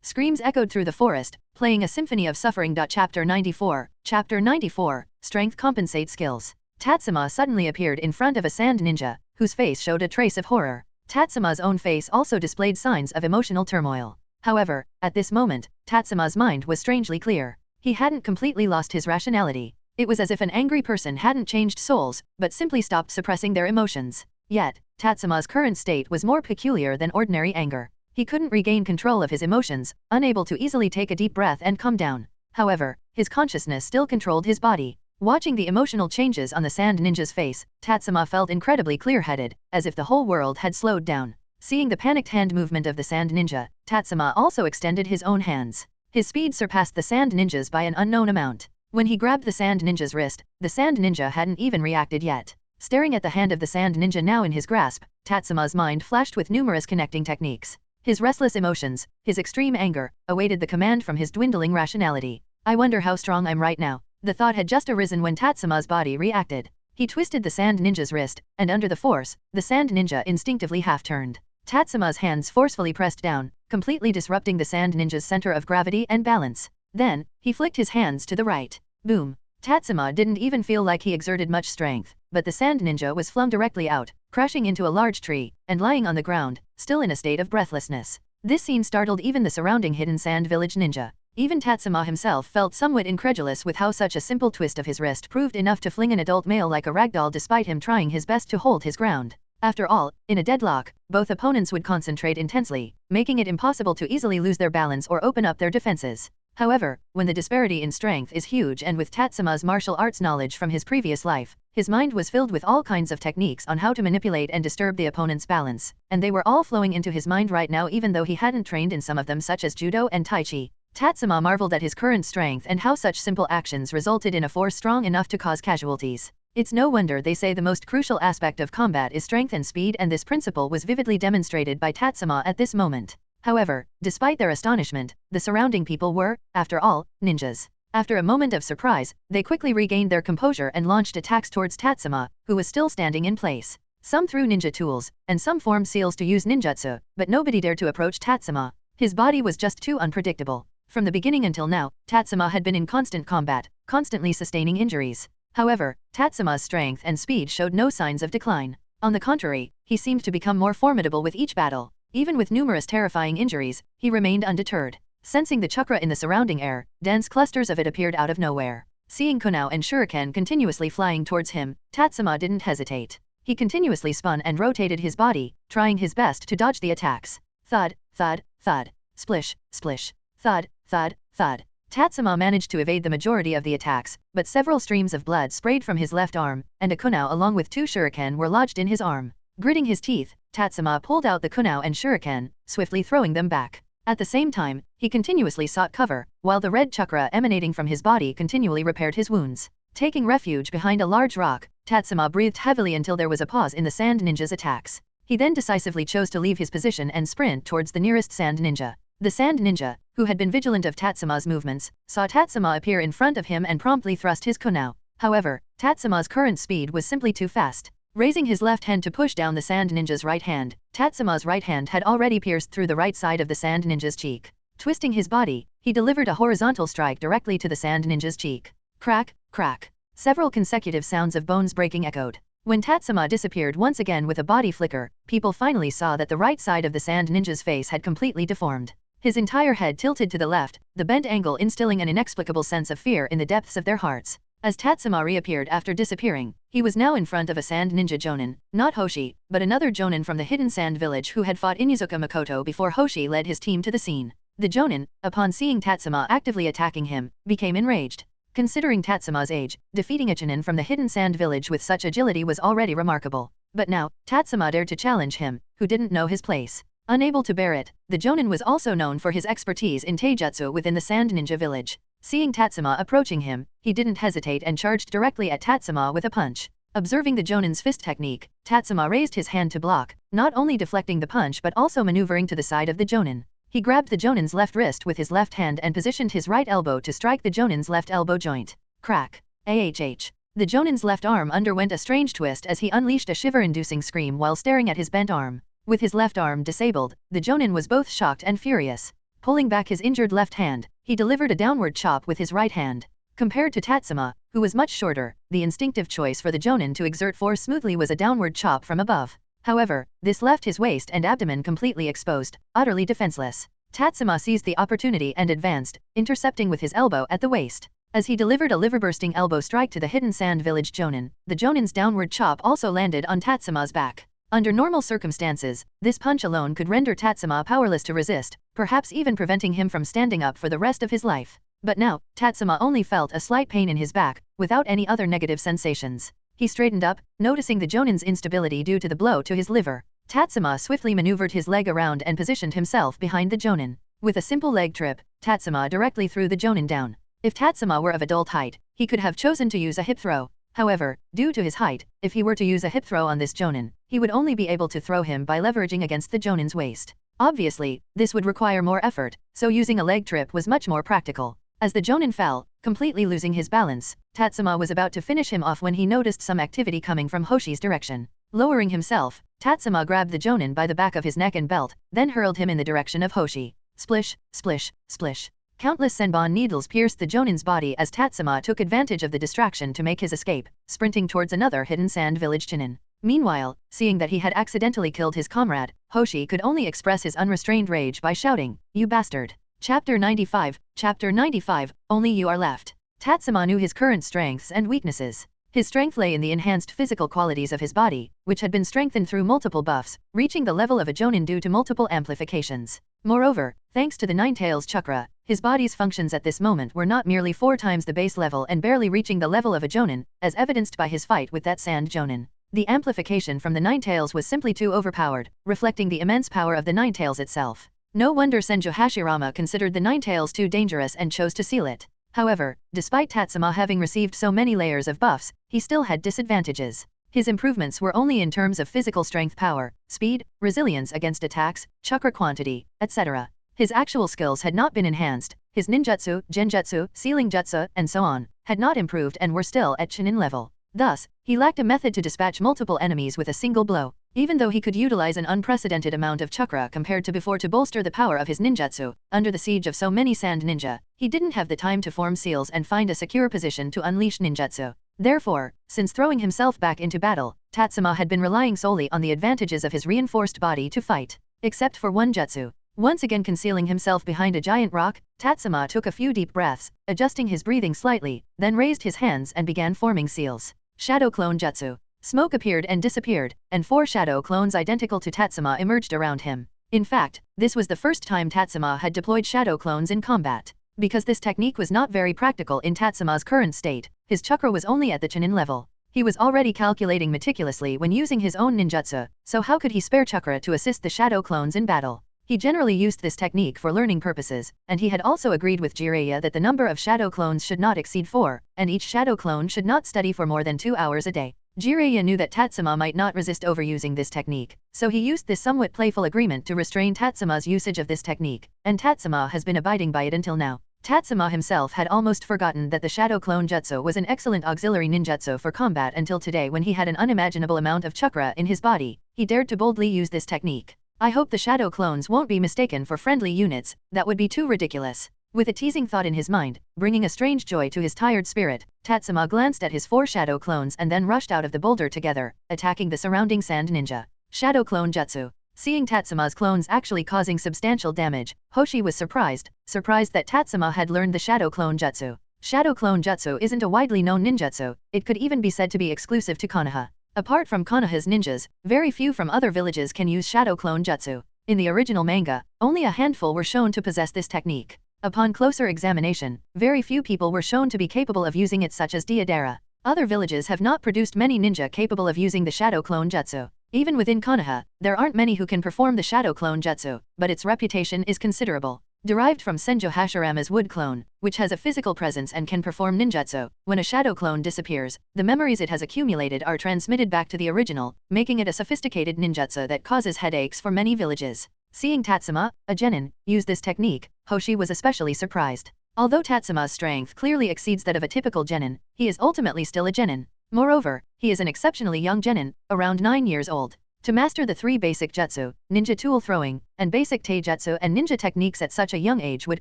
Screams echoed through the forest, playing a symphony of suffering. Chapter 94, Strength Compensate Skills. Tatsuma suddenly appeared in front of a sand ninja, whose face showed a trace of horror. Tatsuma's own face also displayed signs of emotional turmoil. However, at this moment, Tatsuma's mind was strangely clear. He hadn't completely lost his rationality. It was as if an angry person hadn't changed souls, but simply stopped suppressing their emotions. Yet, Tatsuma's current state was more peculiar than ordinary anger. He couldn't regain control of his emotions, unable to easily take a deep breath and calm down. However, his consciousness still controlled his body. Watching the emotional changes on the sand ninja's face, Tatsuma felt incredibly clear-headed, as if the whole world had slowed down. Seeing the panicked hand movement of the sand ninja, Tatsuma also extended his own hands. His speed surpassed the sand ninja's by an unknown amount. When he grabbed the sand ninja's wrist, the sand ninja hadn't even reacted yet. Staring at the hand of the sand ninja now in his grasp, Tatsuma's mind flashed with numerous connecting techniques. His restless emotions, his extreme anger, awaited the command from his dwindling rationality. I wonder how strong I'm right now. The thought had just arisen when Tatsuma's body reacted. He twisted the sand ninja's wrist, and under the force, the sand ninja instinctively half-turned. Tatsuma's hands forcefully pressed down, completely disrupting the sand ninja's center of gravity and balance. Then, he flicked his hands to the right. Boom! Tatsuma didn't even feel like he exerted much strength, but the sand ninja was flung directly out, crashing into a large tree, and lying on the ground, still in a state of breathlessness. This scene startled even the surrounding hidden sand village ninja. Even Tatsuma himself felt somewhat incredulous with how such a simple twist of his wrist proved enough to fling an adult male like a ragdoll despite him trying his best to hold his ground. After all, in a deadlock, both opponents would concentrate intensely, making it impossible to easily lose their balance or open up their defenses. However, when the disparity in strength is huge and with Tatsuma's martial arts knowledge from his previous life, his mind was filled with all kinds of techniques on how to manipulate and disturb the opponent's balance, and they were all flowing into his mind right now even though he hadn't trained in some of them such as judo and tai chi. Tatsuma marveled at his current strength and how such simple actions resulted in a force strong enough to cause casualties. It's no wonder they say the most crucial aspect of combat is strength and speed, and this principle was vividly demonstrated by Tatsuma at this moment. However, despite their astonishment, the surrounding people were, after all, ninjas. After a moment of surprise, they quickly regained their composure and launched attacks towards Tatsuma, who was still standing in place. Some threw ninja tools, and some formed seals to use ninjutsu, but nobody dared to approach Tatsuma. His body was just too unpredictable. From the beginning until now, Tatsuma had been in constant combat, constantly sustaining injuries. However, Tatsuma's strength and speed showed no signs of decline. On the contrary, he seemed to become more formidable with each battle. Even with numerous terrifying injuries, he remained undeterred. Sensing the chakra in the surrounding air, dense clusters of it appeared out of nowhere. Seeing kunao and shuriken continuously flying towards him, Tatsuma didn't hesitate. He continuously spun and rotated his body, trying his best to dodge the attacks. Thud, thud, thud. Splish, splish. Thud, thud, thud. Tatsuma managed to evade the majority of the attacks, but several streams of blood sprayed from his left arm, and a kunao along with 2 shuriken were lodged in his arm. Gritting his teeth, Tatsuma pulled out the kunao and shuriken, swiftly throwing them back. At the same time, he continuously sought cover, while the red chakra emanating from his body continually repaired his wounds. Taking refuge behind a large rock, Tatsuma breathed heavily until there was a pause in the sand ninja's attacks. He then decisively chose to leave his position and sprint towards the nearest sand ninja. The sand ninja, who had been vigilant of Tatsuma's movements, saw Tatsuma appear in front of him and promptly thrust his kunao. However, Tatsuma's current speed was simply too fast. Raising his left hand to push down the sand ninja's right hand, Tatsuma's right hand had already pierced through the right side of the sand ninja's cheek. Twisting his body, he delivered a horizontal strike directly to the sand ninja's cheek. Crack, crack. Several consecutive sounds of bones breaking echoed. When Tatsuma disappeared once again with a body flicker, people finally saw that the right side of the sand ninja's face had completely deformed. His entire head tilted to the left, the bent angle instilling an inexplicable sense of fear in the depths of their hearts. As Tatsuma reappeared after disappearing, he was now in front of a sand ninja jonin, not Hoshi, but another jonin from the hidden sand village who had fought Inuzuka Makoto before Hoshi led his team to the scene. The jonin, upon seeing Tatsuma actively attacking him, became enraged. Considering Tatsuma's age, defeating a jonin from the hidden sand village with such agility was already remarkable. But now, Tatsuma dared to challenge him, who didn't know his place. Unable to bear it, the jonin was also known for his expertise in taijutsu within the sand ninja village. Seeing Tatsuma approaching him, he didn't hesitate and charged directly at Tatsuma with a punch. Observing the jonin's fist technique, Tatsuma raised his hand to block, not only deflecting the punch but also maneuvering to the side of the jonin. He grabbed the jonin's left wrist with his left hand and positioned his right elbow to strike the jonin's left elbow joint. Crack. AHH. The jonin's left arm underwent a strange twist as he unleashed a shiver-inducing scream while staring at his bent arm. With his left arm disabled, the jonin was both shocked and furious. Pulling back his injured left hand, he delivered a downward chop with his right hand. Compared to Tatsuma, who was much shorter, the instinctive choice for the jonin to exert force smoothly was a downward chop from above. However, this left his waist and abdomen completely exposed, utterly defenseless. Tatsuma seized the opportunity and advanced, intercepting with his elbow at the waist. As he delivered a liver-bursting elbow strike to the hidden sand village jonin, the jonin's downward chop also landed on Tatsuma's back. Under normal circumstances, this punch alone could render Tatsuma powerless to resist, perhaps even preventing him from standing up for the rest of his life. But now, Tatsuma only felt a slight pain in his back, without any other negative sensations. He straightened up, noticing the jonin's instability due to the blow to his liver. Tatsuma swiftly maneuvered his leg around and positioned himself behind the jonin. With a simple leg trip, Tatsuma directly threw the jonin down. If Tatsuma were of adult height, he could have chosen to use a hip throw. However, due to his height, if he were to use a hip throw on this jonin, he would only be able to throw him by leveraging against the jonin's waist. Obviously, this would require more effort, so using a leg trip was much more practical. As the jonin fell, completely losing his balance, Tatsuma was about to finish him off when he noticed some activity coming from Hoshi's direction. Lowering himself, Tatsuma grabbed the jonin by the back of his neck and belt, then hurled him in the direction of Hoshi. Splish, splish, splish. Countless senbon needles pierced the jonin's body as Tatsuma took advantage of the distraction to make his escape, sprinting towards another hidden sand village jonin. Meanwhile, seeing that he had accidentally killed his comrade, Hoshi could only express his unrestrained rage by shouting, "You bastard!" Chapter 95, Chapter 95, Only You Are Left. Tatsuma knew his current strengths and weaknesses. His strength lay in the enhanced physical qualities of his body, which had been strengthened through multiple buffs, reaching the level of a jonin due to multiple amplifications. Moreover, thanks to the Nine Tails chakra, his body's functions at this moment were not merely 4 times the base level and barely reaching the level of a jonin, as evidenced by his fight with that sand jonin. The amplification from the Nine Tails was simply too overpowered, reflecting the immense power of the Nine Tails itself. No wonder Senju Hashirama considered the Nine Tails too dangerous and chose to seal it. However, despite Tatsuma having received so many layers of buffs, he still had disadvantages. His improvements were only in terms of physical strength, power, speed, resilience against attacks, chakra quantity, etc. His actual skills had not been enhanced. His ninjutsu, genjutsu, sealing jutsu, and so on, had not improved and were still at Chunin level. Thus, he lacked a method to dispatch multiple enemies with a single blow. Even though he could utilize an unprecedented amount of chakra compared to before to bolster the power of his ninjutsu, under the siege of so many sand ninja, he didn't have the time to form seals and find a secure position to unleash ninjutsu. Therefore, since throwing himself back into battle, Tatsuma had been relying solely on the advantages of his reinforced body to fight. Except for one jutsu. Once again concealing himself behind a giant rock, Tatsuma took a few deep breaths, adjusting his breathing slightly, then raised his hands and began forming seals. Shadow Clone Jutsu. Smoke appeared and disappeared, and 4 shadow clones identical to Tatsuma emerged around him. In fact, this was the first time Tatsuma had deployed shadow clones in combat. Because this technique was not very practical in Tatsuma's current state, his chakra was only at the Chunin level. He was already calculating meticulously when using his own ninjutsu, so how could he spare chakra to assist the shadow clones in battle? He generally used this technique for learning purposes, and he had also agreed with Jiraiya that the number of shadow clones should not exceed 4, and each shadow clone should not study for more than 2 hours a day. Jiraiya knew that Tatsuma might not resist overusing this technique, so he used this somewhat playful agreement to restrain Tatsuma's usage of this technique, and Tatsuma has been abiding by it until now. Tatsuma himself had almost forgotten that the Shadow Clone Jutsu was an excellent auxiliary ninjutsu for combat until today when he had an unimaginable amount of chakra in his body. He dared to boldly use this technique. I hope the Shadow Clones won't be mistaken for friendly units, that would be too ridiculous. With a teasing thought in his mind, bringing a strange joy to his tired spirit, Tatsuma glanced at his 4 Shadow Clones and then rushed out of the boulder together, attacking the surrounding sand ninja. Shadow Clone Jutsu. Seeing Tatsuma's clones actually causing substantial damage, Hoshi was surprised that Tatsuma had learned the Shadow Clone Jutsu. Shadow Clone Jutsu isn't a widely known ninjutsu, it could even be said to be exclusive to Konoha. Apart from Konoha's ninjas, very few from other villages can use Shadow Clone Jutsu. In the original manga, only a handful were shown to possess this technique. Upon closer examination, very few people were shown to be capable of using it, such as Deidara. Other villages have not produced many ninja capable of using the Shadow Clone Jutsu. Even within Konoha, there aren't many who can perform the Shadow Clone Jutsu, but its reputation is considerable. Derived from Senjo Hashirama's wood clone, which has a physical presence and can perform ninjutsu, when a shadow clone disappears, the memories it has accumulated are transmitted back to the original, making it a sophisticated ninjutsu that causes headaches for many villages. Seeing Tatsuma, a genin, use this technique, Hoshi was especially surprised. Although Tatsuma's strength clearly exceeds that of a typical genin, he is ultimately still a genin. Moreover, he is an exceptionally young genin, around 9 years old. To master the 3 basic jutsu, ninja tool throwing, and basic taijutsu and ninja techniques at such a young age would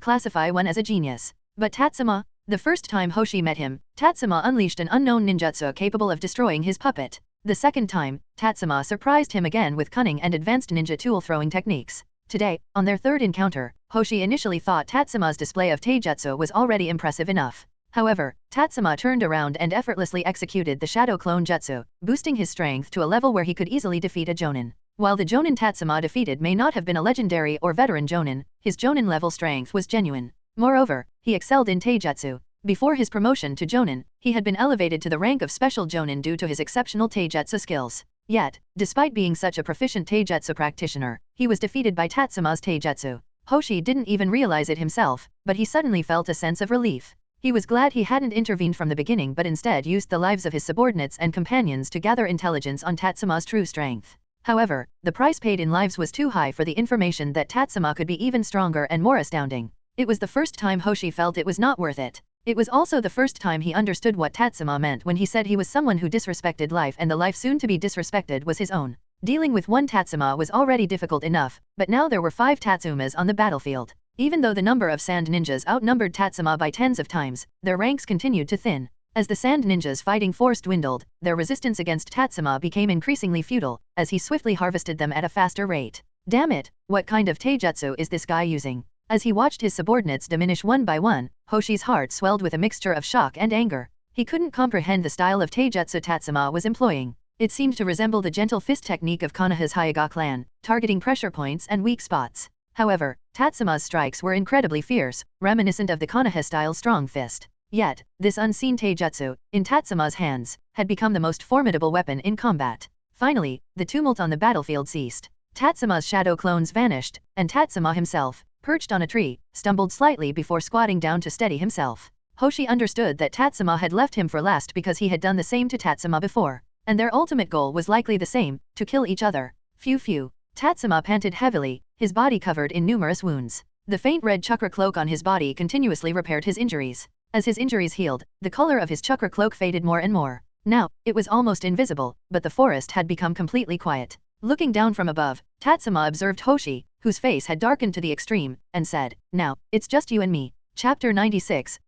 classify one as a genius. But Tatsuma, the first time Hoshi met him, Tatsuma unleashed an unknown ninjutsu capable of destroying his puppet. The second time, Tatsuma surprised him again with cunning and advanced ninja tool throwing techniques. Today, on their third encounter, Hoshi initially thought Tatsuma's display of taijutsu was already impressive enough. However, Tatsuma turned around and effortlessly executed the Shadow Clone Jutsu, boosting his strength to a level where he could easily defeat a Jonin. While the Jonin Tatsuma defeated may not have been a legendary or veteran Jonin, his Jonin level strength was genuine. Moreover, he excelled in taijutsu. Before his promotion to Jonin, he had been elevated to the rank of Special Jonin due to his exceptional taijutsu skills. Yet, despite being such a proficient taijutsu practitioner, he was defeated by Tatsuma's taijutsu. Hoshi didn't even realize it himself, but he suddenly felt a sense of relief. He was glad he hadn't intervened from the beginning but instead used the lives of his subordinates and companions to gather intelligence on Tatsuma's true strength. However, the price paid in lives was too high for the information that Tatsuma could be even stronger and more astounding. It was the first time Hoshi felt it was not worth it. It was also the first time he understood what Tatsuma meant when he said he was someone who disrespected life and the life soon to be disrespected was his own. Dealing with one Tatsuma was already difficult enough, but now there were 5 Tatsumas on the battlefield. Even though the number of sand ninjas outnumbered Tatsuma by tens of times, their ranks continued to thin. As the sand ninjas' fighting force dwindled, their resistance against Tatsuma became increasingly futile, as he swiftly harvested them at a faster rate. Damn it, what kind of taijutsu is this guy using? As he watched his subordinates diminish one by one, Hoshi's heart swelled with a mixture of shock and anger. He couldn't comprehend the style of taijutsu Tatsuma was employing. It seemed to resemble the gentle fist technique of Konoha's Hyuga clan, targeting pressure points and weak spots. However, Tatsuma's strikes were incredibly fierce, reminiscent of the Konoha-style strong fist. Yet, this unseen taijutsu, in Tatsuma's hands, had become the most formidable weapon in combat. Finally, the tumult on the battlefield ceased. Tatsuma's shadow clones vanished, and Tatsuma himself, perched on a tree, stumbled slightly before squatting down to steady himself. Hoshi understood that Tatsuma had left him for last because he had done the same to Tatsuma before, and their ultimate goal was likely the same, to kill each other. Phew. Tatsuma panted heavily, his body covered in numerous wounds. The faint red chakra cloak on his body continuously repaired his injuries. As his injuries healed, the color of his chakra cloak faded more and more. Now, it was almost invisible, but the forest had become completely quiet. Looking down from above, Tatsuma observed Hoshi, whose face had darkened to the extreme, and said, "Now, it's just you and me." Chapter 96,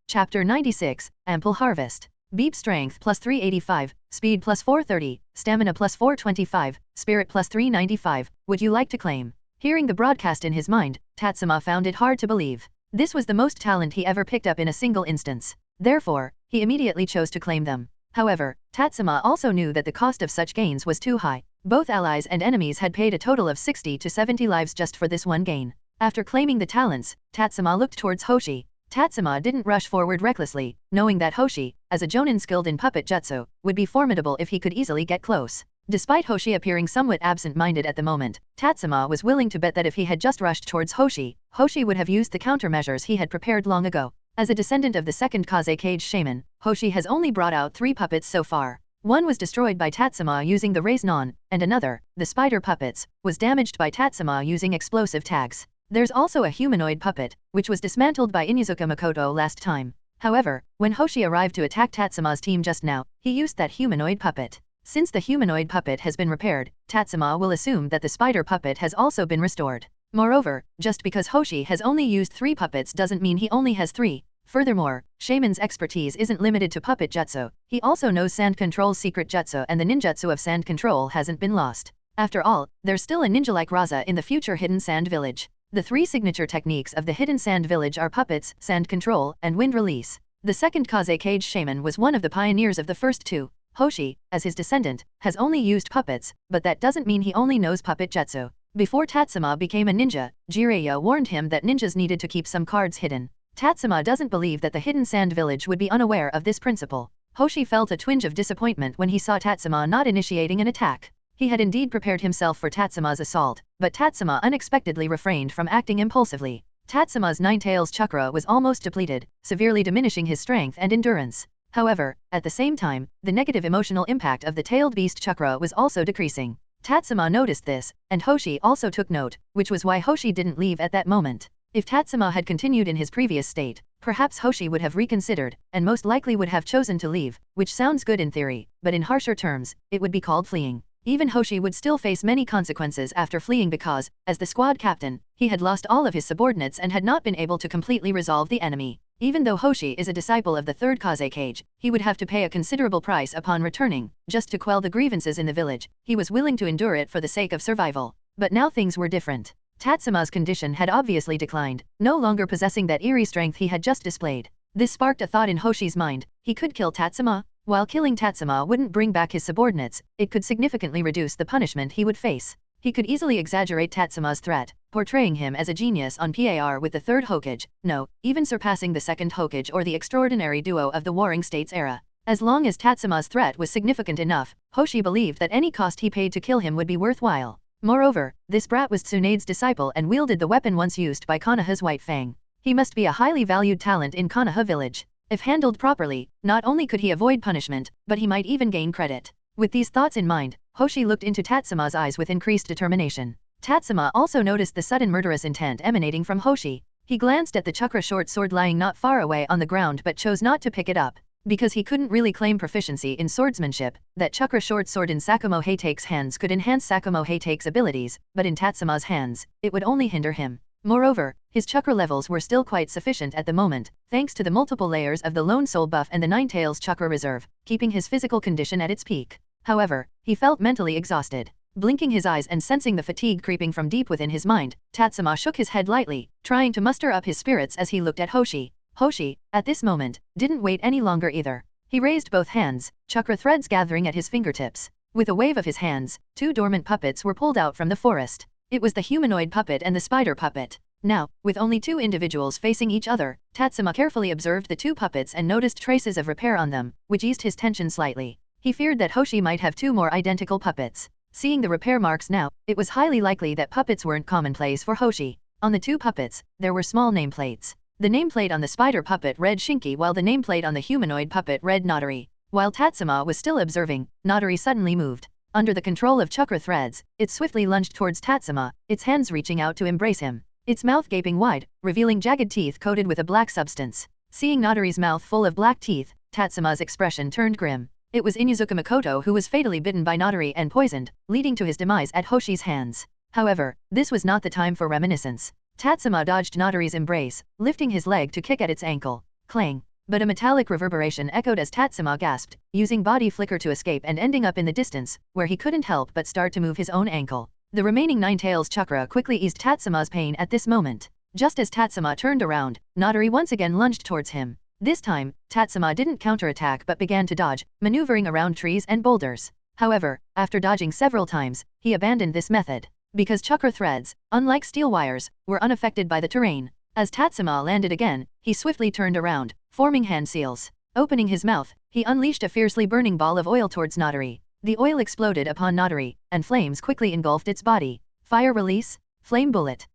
Ample Harvest. Beep strength plus 385, speed plus 430, stamina plus 425, spirit plus 395, would you like to claim? Hearing the broadcast in his mind, Tatsuma found it hard to believe. This was the most talent he ever picked up in a single instance. Therefore, he immediately chose to claim them. However, Tatsuma also knew that the cost of such gains was too high. Both allies and enemies had paid a total of 60 to 70 lives just for this one gain. After claiming the talents, Tatsuma looked towards Hoshi. Tatsuma didn't rush forward recklessly, knowing that Hoshi, as a jonin skilled in puppet jutsu, would be formidable if he could easily get close. Despite Hoshi appearing somewhat absent-minded at the moment, Tatsuma was willing to bet that if he had just rushed towards Hoshi, Hoshi would have used the countermeasures he had prepared long ago. As a descendant of the second Kaze Cage Shaman, Hoshi has only brought out 3 puppets so far. One was destroyed by Tatsuma using the raise non, and another, the spider puppets, was damaged by Tatsuma using explosive tags. There's also a humanoid puppet, which was dismantled by Inuzuka Makoto last time. However, when Hoshi arrived to attack Tatsuma's team just now, he used that humanoid puppet. Since the humanoid puppet has been repaired, Tatsuma will assume that the spider puppet has also been restored. Moreover, just because Hoshi has only used 3 puppets doesn't mean he only has 3. Furthermore, Shaman's expertise isn't limited to puppet jutsu, he also knows Sand Control's secret jutsu, and the ninjutsu of Sand Control hasn't been lost. After all, there's still a ninja like Raza in the future Hidden Sand Village. The 3 signature techniques of the Hidden Sand Village are puppets, Sand Control, and Wind Release. The second Kaze Cage Shaman was one of the pioneers of the first 2. Hoshi, as his descendant, has only used puppets, but that doesn't mean he only knows puppet jutsu. Before Tatsuma became a ninja, Jiraiya warned him that ninjas needed to keep some cards hidden. Tatsuma doesn't believe that the Hidden Sand Village would be unaware of this principle. Hoshi felt a twinge of disappointment when he saw Tatsuma not initiating an attack. He had indeed prepared himself for Tatsuma's assault, but Tatsuma unexpectedly refrained from acting impulsively. Tatsuma's Nine Tails chakra was almost depleted, severely diminishing his strength and endurance. However, at the same time, the negative emotional impact of the tailed beast chakra was also decreasing. Tatsuma noticed this, and Hoshi also took note, which was why Hoshi didn't leave at that moment. If Tatsuma had continued in his previous state, perhaps Hoshi would have reconsidered, and most likely would have chosen to leave, which sounds good in theory, but in harsher terms, it would be called fleeing. Even Hoshi would still face many consequences after fleeing because, as the squad captain, he had lost all of his subordinates and had not been able to completely resolve the enemy. Even though Hoshi is a disciple of the third Kaze Cage, he would have to pay a considerable price upon returning, just to quell the grievances in the village. He was willing to endure it for the sake of survival. But now things were different. Tatsuma's condition had obviously declined, no longer possessing that eerie strength he had just displayed. This sparked a thought in Hoshi's mind: he could kill Tatsuma? While killing Tatsuma wouldn't bring back his subordinates, it could significantly reduce the punishment he would face. He could easily exaggerate Tatsuma's threat, portraying him as a genius on par with the third Hokage, no, even surpassing the second Hokage or the extraordinary duo of the Warring States era. As long as Tatsuma's threat was significant enough, Hoshi believed that any cost he paid to kill him would be worthwhile. Moreover, this brat was Tsunade's disciple and wielded the weapon once used by Konoha's White Fang. He must be a highly valued talent in Konoha village. If handled properly, not only could he avoid punishment, but he might even gain credit. With these thoughts in mind, Hoshi looked into Tatsuma's eyes with increased determination. Tatsuma also noticed the sudden murderous intent emanating from Hoshi. He glanced at the chakra short sword lying not far away on the ground but chose not to pick it up. Because he couldn't really claim proficiency in swordsmanship, that chakra short sword in Sakamoto Tate's hands could enhance Sakamoto Tate's abilities, but in Tatsuma's hands, it would only hinder him. Moreover, his chakra levels were still quite sufficient at the moment, thanks to the multiple layers of the Lone Soul buff and the Nine Tails chakra reserve, keeping his physical condition at its peak. However, he felt mentally exhausted. Blinking his eyes and sensing the fatigue creeping from deep within his mind, Tatsuma shook his head lightly, trying to muster up his spirits as he looked at Hoshi. Hoshi, at this moment, didn't wait any longer either. He raised both hands, chakra threads gathering at his fingertips. With a wave of his hands, 2 dormant puppets were pulled out from the forest. It was the humanoid puppet and the spider puppet. Now, with only 2 individuals facing each other, Tatsuma carefully observed the 2 puppets and noticed traces of repair on them, which eased his tension slightly. He feared that Hoshi might have 2 more identical puppets. Seeing the repair marks now, it was highly likely that puppets weren't commonplace for Hoshi. On the 2 puppets, there were small nameplates. The nameplate on the spider puppet read Shinki while the nameplate on the humanoid puppet read Natori. While Tatsuma was still observing, Natori suddenly moved. Under the control of chakra threads, it swiftly lunged towards Tatsuma, its hands reaching out to embrace him. Its mouth gaping wide, revealing jagged teeth coated with a black substance. Seeing Natori's mouth full of black teeth, Tatsuma's expression turned grim. It was Inuzuka Makoto who was fatally bitten by Natori and poisoned, leading to his demise at Hoshi's hands. However, this was not the time for reminiscence. Tatsuma dodged Natori's embrace, lifting his leg to kick at its ankle. Clang! But a metallic reverberation echoed as Tatsuma gasped, using body flicker to escape and ending up in the distance, where he couldn't help but start to move his own ankle. The remaining Nine Tails chakra quickly eased Tatsuma's pain at this moment. Just as Tatsuma turned around, Natori once again lunged towards him. This time, Tatsuma didn't counterattack but began to dodge, maneuvering around trees and boulders. However, after dodging several times, he abandoned this method. Because chakra threads, unlike steel wires, were unaffected by the terrain. As Tatsuma landed again, he swiftly turned around, forming hand seals. Opening his mouth, he unleashed a fiercely burning ball of oil towards Natori. The oil exploded upon Natori, and flames quickly engulfed its body. Fire release? Flame bullet.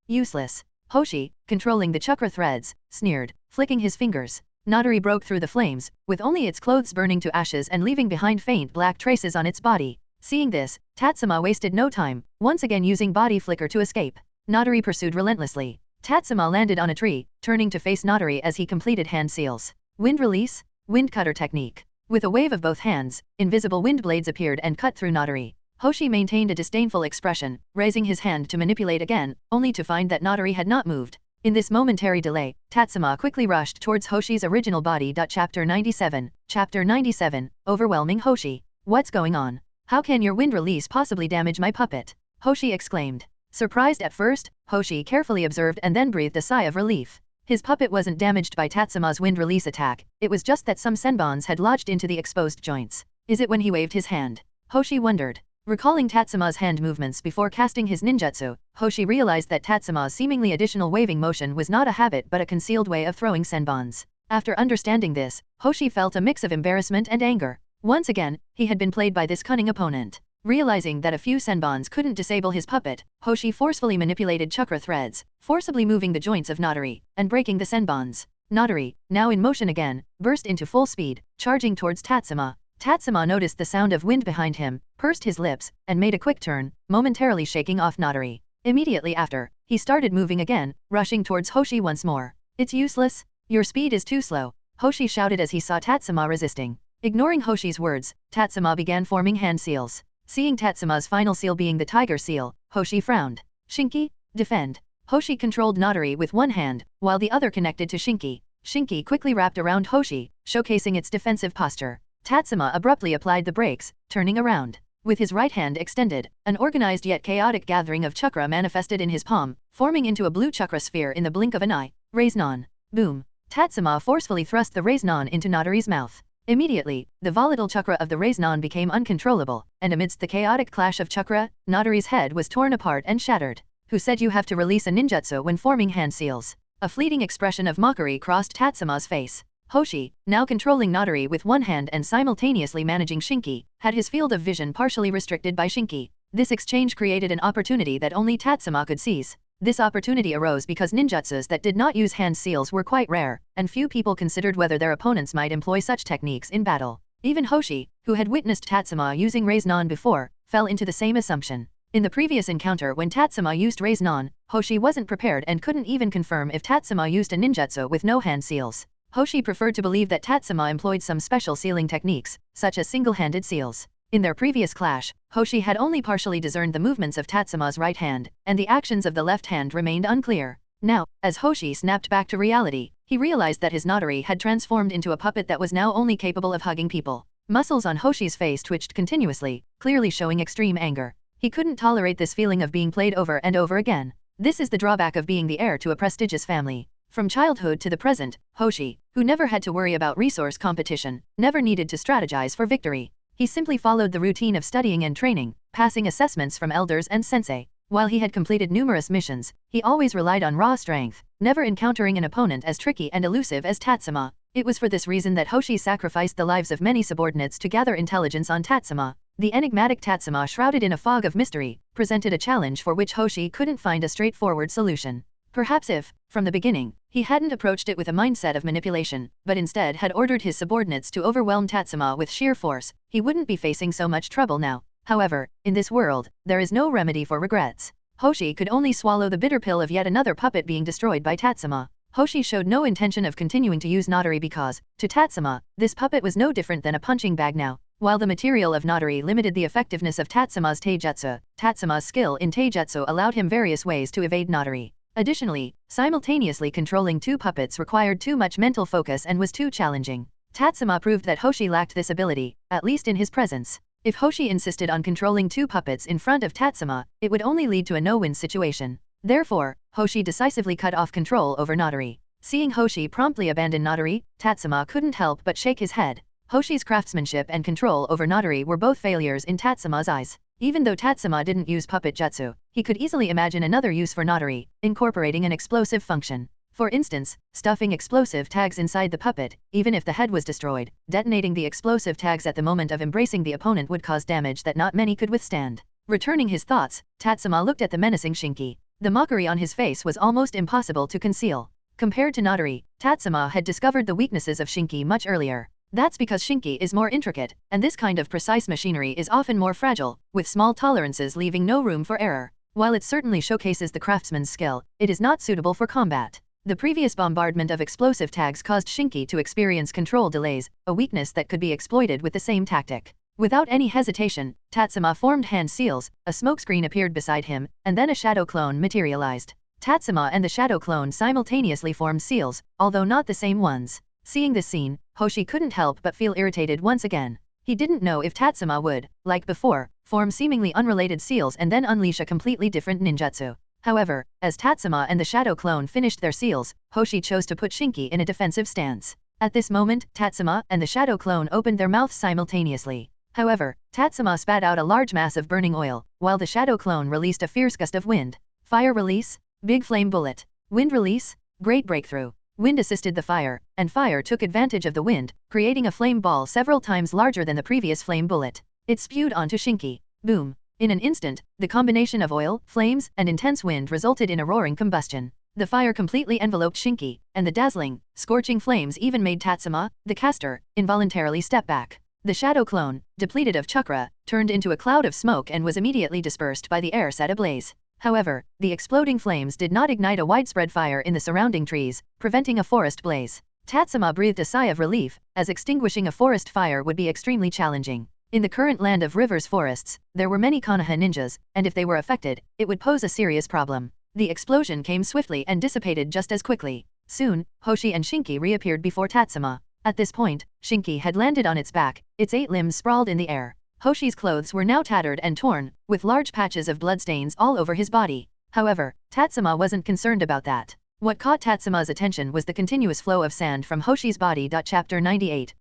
Useless. Hoshi, controlling the chakra threads, sneered, flicking his fingers. Natori broke through the flames, with only its clothes burning to ashes and leaving behind faint black traces on its body. Seeing this, Tatsuma wasted no time, once again using body flicker to escape. Natori pursued relentlessly. Tatsuma landed on a tree, turning to face Natori as he completed hand seals. Wind release, wind cutter technique. With a wave of both hands, invisible wind blades appeared and cut through Natori. Hoshi maintained a disdainful expression, raising his hand to manipulate again, only to find that Natori had not moved. In this momentary delay, Tatsuma quickly rushed towards Hoshi's original body. Chapter 97. Chapter 97, Overwhelming Hoshi. What's going on? How can your wind release possibly damage my puppet? Hoshi exclaimed. Surprised at first, Hoshi carefully observed and then breathed a sigh of relief. His puppet wasn't damaged by Tatsuma's wind release attack, it was just that some senbons had lodged into the exposed joints. Is it when he waved his hand? Hoshi wondered. Recalling Tatsuma's hand movements before casting his ninjutsu, Hoshi realized that Tatsuma's seemingly additional waving motion was not a habit but a concealed way of throwing senbons. After understanding this, Hoshi felt a mix of embarrassment and anger. Once again, he had been played by this cunning opponent. Realizing that a few senbons couldn't disable his puppet, Hoshi forcefully manipulated chakra threads, forcibly moving the joints of Natori, and breaking the senbons. Natori, now in motion again, burst into full speed, charging towards Tatsuma. Tatsuma noticed the sound of wind behind him, pursed his lips, and made a quick turn, momentarily shaking off Natori. Immediately after, he started moving again, rushing towards Hoshi once more. It's useless. Your speed is too slow, Hoshi shouted as he saw Tatsuma resisting. Ignoring Hoshi's words, Tatsuma began forming hand seals. Seeing Tatsuma's final seal being the tiger seal, Hoshi frowned. Shinki, defend. Hoshi controlled Natori with one hand, while the other connected to Shinki. Shinki quickly wrapped around Hoshi, showcasing its defensive posture. Tatsuma abruptly applied the brakes, turning around. With his right hand extended, an organized yet chaotic gathering of chakra manifested in his palm, forming into a blue chakra sphere in the blink of an eye. Raise-non. Boom. Tatsuma forcefully thrust the raise-non into Natori's mouth. Immediately, the volatile chakra of the raise-non became uncontrollable, and amidst the chaotic clash of chakra, Natori's head was torn apart and shattered. Who said you have to release a ninjutsu when forming hand seals? A fleeting expression of mockery crossed Tatsuma's face. Hoshi, now controlling Natori with one hand and simultaneously managing Shinki, had his field of vision partially restricted by Shinki. This exchange created an opportunity that only Tatsuma could seize. This opportunity arose because ninjutsus that did not use hand seals were quite rare, and few people considered whether their opponents might employ such techniques in battle. Even Hoshi, who had witnessed Tatsuma using raise-non before, fell into the same assumption. In the previous encounter when Tatsuma used raise-non, Hoshi wasn't prepared and couldn't even confirm if Tatsuma used a ninjutsu with no hand seals. Hoshi preferred to believe that Tatsuma employed some special sealing techniques, such as single-handed seals. In their previous clash, Hoshi had only partially discerned the movements of Tatsuma's right hand, and the actions of the left hand remained unclear. Now, as Hoshi snapped back to reality, he realized that his Natori had transformed into a puppet that was now only capable of hugging people. Muscles on Hoshi's face twitched continuously, clearly showing extreme anger. He couldn't tolerate this feeling of being played over and over again. This is the drawback of being the heir to a prestigious family. From childhood to the present, Hoshi, who never had to worry about resource competition, never needed to strategize for victory. He simply followed the routine of studying and training, passing assessments from elders and sensei. While he had completed numerous missions, he always relied on raw strength, never encountering an opponent as tricky and elusive as Tatsuma. It was for this reason that Hoshi sacrificed the lives of many subordinates to gather intelligence on Tatsuma. The enigmatic Tatsuma, shrouded in a fog of mystery, presented a challenge for which Hoshi couldn't find a straightforward solution. Perhaps if, from the beginning, he hadn't approached it with a mindset of manipulation, but instead had ordered his subordinates to overwhelm Tatsuma with sheer force, he wouldn't be facing so much trouble now. However, in this world, there is no remedy for regrets. Hoshi could only swallow the bitter pill of yet another puppet being destroyed by Tatsuma. Hoshi showed no intention of continuing to use Natori because, to Tatsuma, this puppet was no different than a punching bag now. While the material of Natori limited the effectiveness of Tatsuma's taijutsu, Tatsuma's skill in taijutsu allowed him various ways to evade Natori. Additionally, simultaneously controlling two puppets required too much mental focus and was too challenging. Tatsuma proved that Hoshi lacked this ability, at least in his presence. If Hoshi insisted on controlling two puppets in front of Tatsuma, it would only lead to a no-win situation. Therefore, Hoshi decisively cut off control over Natori. Seeing Hoshi promptly abandon Natori, Tatsuma couldn't help but shake his head. Hoshi's craftsmanship and control over Natori were both failures in Tatsuma's eyes. Even though Tatsuma didn't use puppet jutsu, he could easily imagine another use for Natori, incorporating an explosive function. For instance, stuffing explosive tags inside the puppet, even if the head was destroyed. Detonating the explosive tags at the moment of embracing the opponent would cause damage that not many could withstand. Returning his thoughts, Tatsuma looked at the menacing Shinki. The mockery on his face was almost impossible to conceal. Compared to Naruto, Tatsuma had discovered the weaknesses of Shinki much earlier. That's because Shinki is more intricate, and this kind of precise machinery is often more fragile, with small tolerances leaving no room for error. While it certainly showcases the craftsman's skill, it is not suitable for combat. The previous bombardment of explosive tags caused Shinki to experience control delays, a weakness that could be exploited with the same tactic. Without any hesitation, Tatsuma formed hand seals, a smokescreen appeared beside him, and then a shadow clone materialized. Tatsuma and the shadow clone simultaneously formed seals, although not the same ones. Seeing this scene, Hoshi couldn't help but feel irritated once again. He didn't know if Tatsuma would, like before, form seemingly unrelated seals and then unleash a completely different ninjutsu. However, as Tatsuma and the shadow clone finished their seals, Hoshi chose to put Shinki in a defensive stance. At this moment, Tatsuma and the shadow clone opened their mouths simultaneously. However, Tatsuma spat out a large mass of burning oil, while the shadow clone released a fierce gust of wind. Fire release, big flame bullet. Wind release, great breakthrough. Wind assisted the fire, and fire took advantage of the wind, creating a flame ball several times larger than the previous flame bullet. It spewed onto Shinki. Boom. In an instant, the combination of oil, flames, and intense wind resulted in a roaring combustion. The fire completely enveloped Shinki, and the dazzling, scorching flames even made Tatsuma, the caster, involuntarily step back. The shadow clone, depleted of chakra, turned into a cloud of smoke and was immediately dispersed by the air set ablaze. However, the exploding flames did not ignite a widespread fire in the surrounding trees, preventing a forest blaze. Tatsuma breathed a sigh of relief, as extinguishing a forest fire would be extremely challenging. In the current land of rivers forests, there were many Konoha ninjas, and if they were affected, it would pose a serious problem. The explosion came swiftly and dissipated just as quickly. Soon, Hoshi and Shinki reappeared before Tatsuma. At this point, Shinki had landed on its back, its 8 limbs sprawled in the air. Hoshi's clothes were now tattered and torn, with large patches of bloodstains all over his body. However, Tatsuma wasn't concerned about that. What caught Tatsuma's attention was the continuous flow of sand from Hoshi's body. Chapter 98,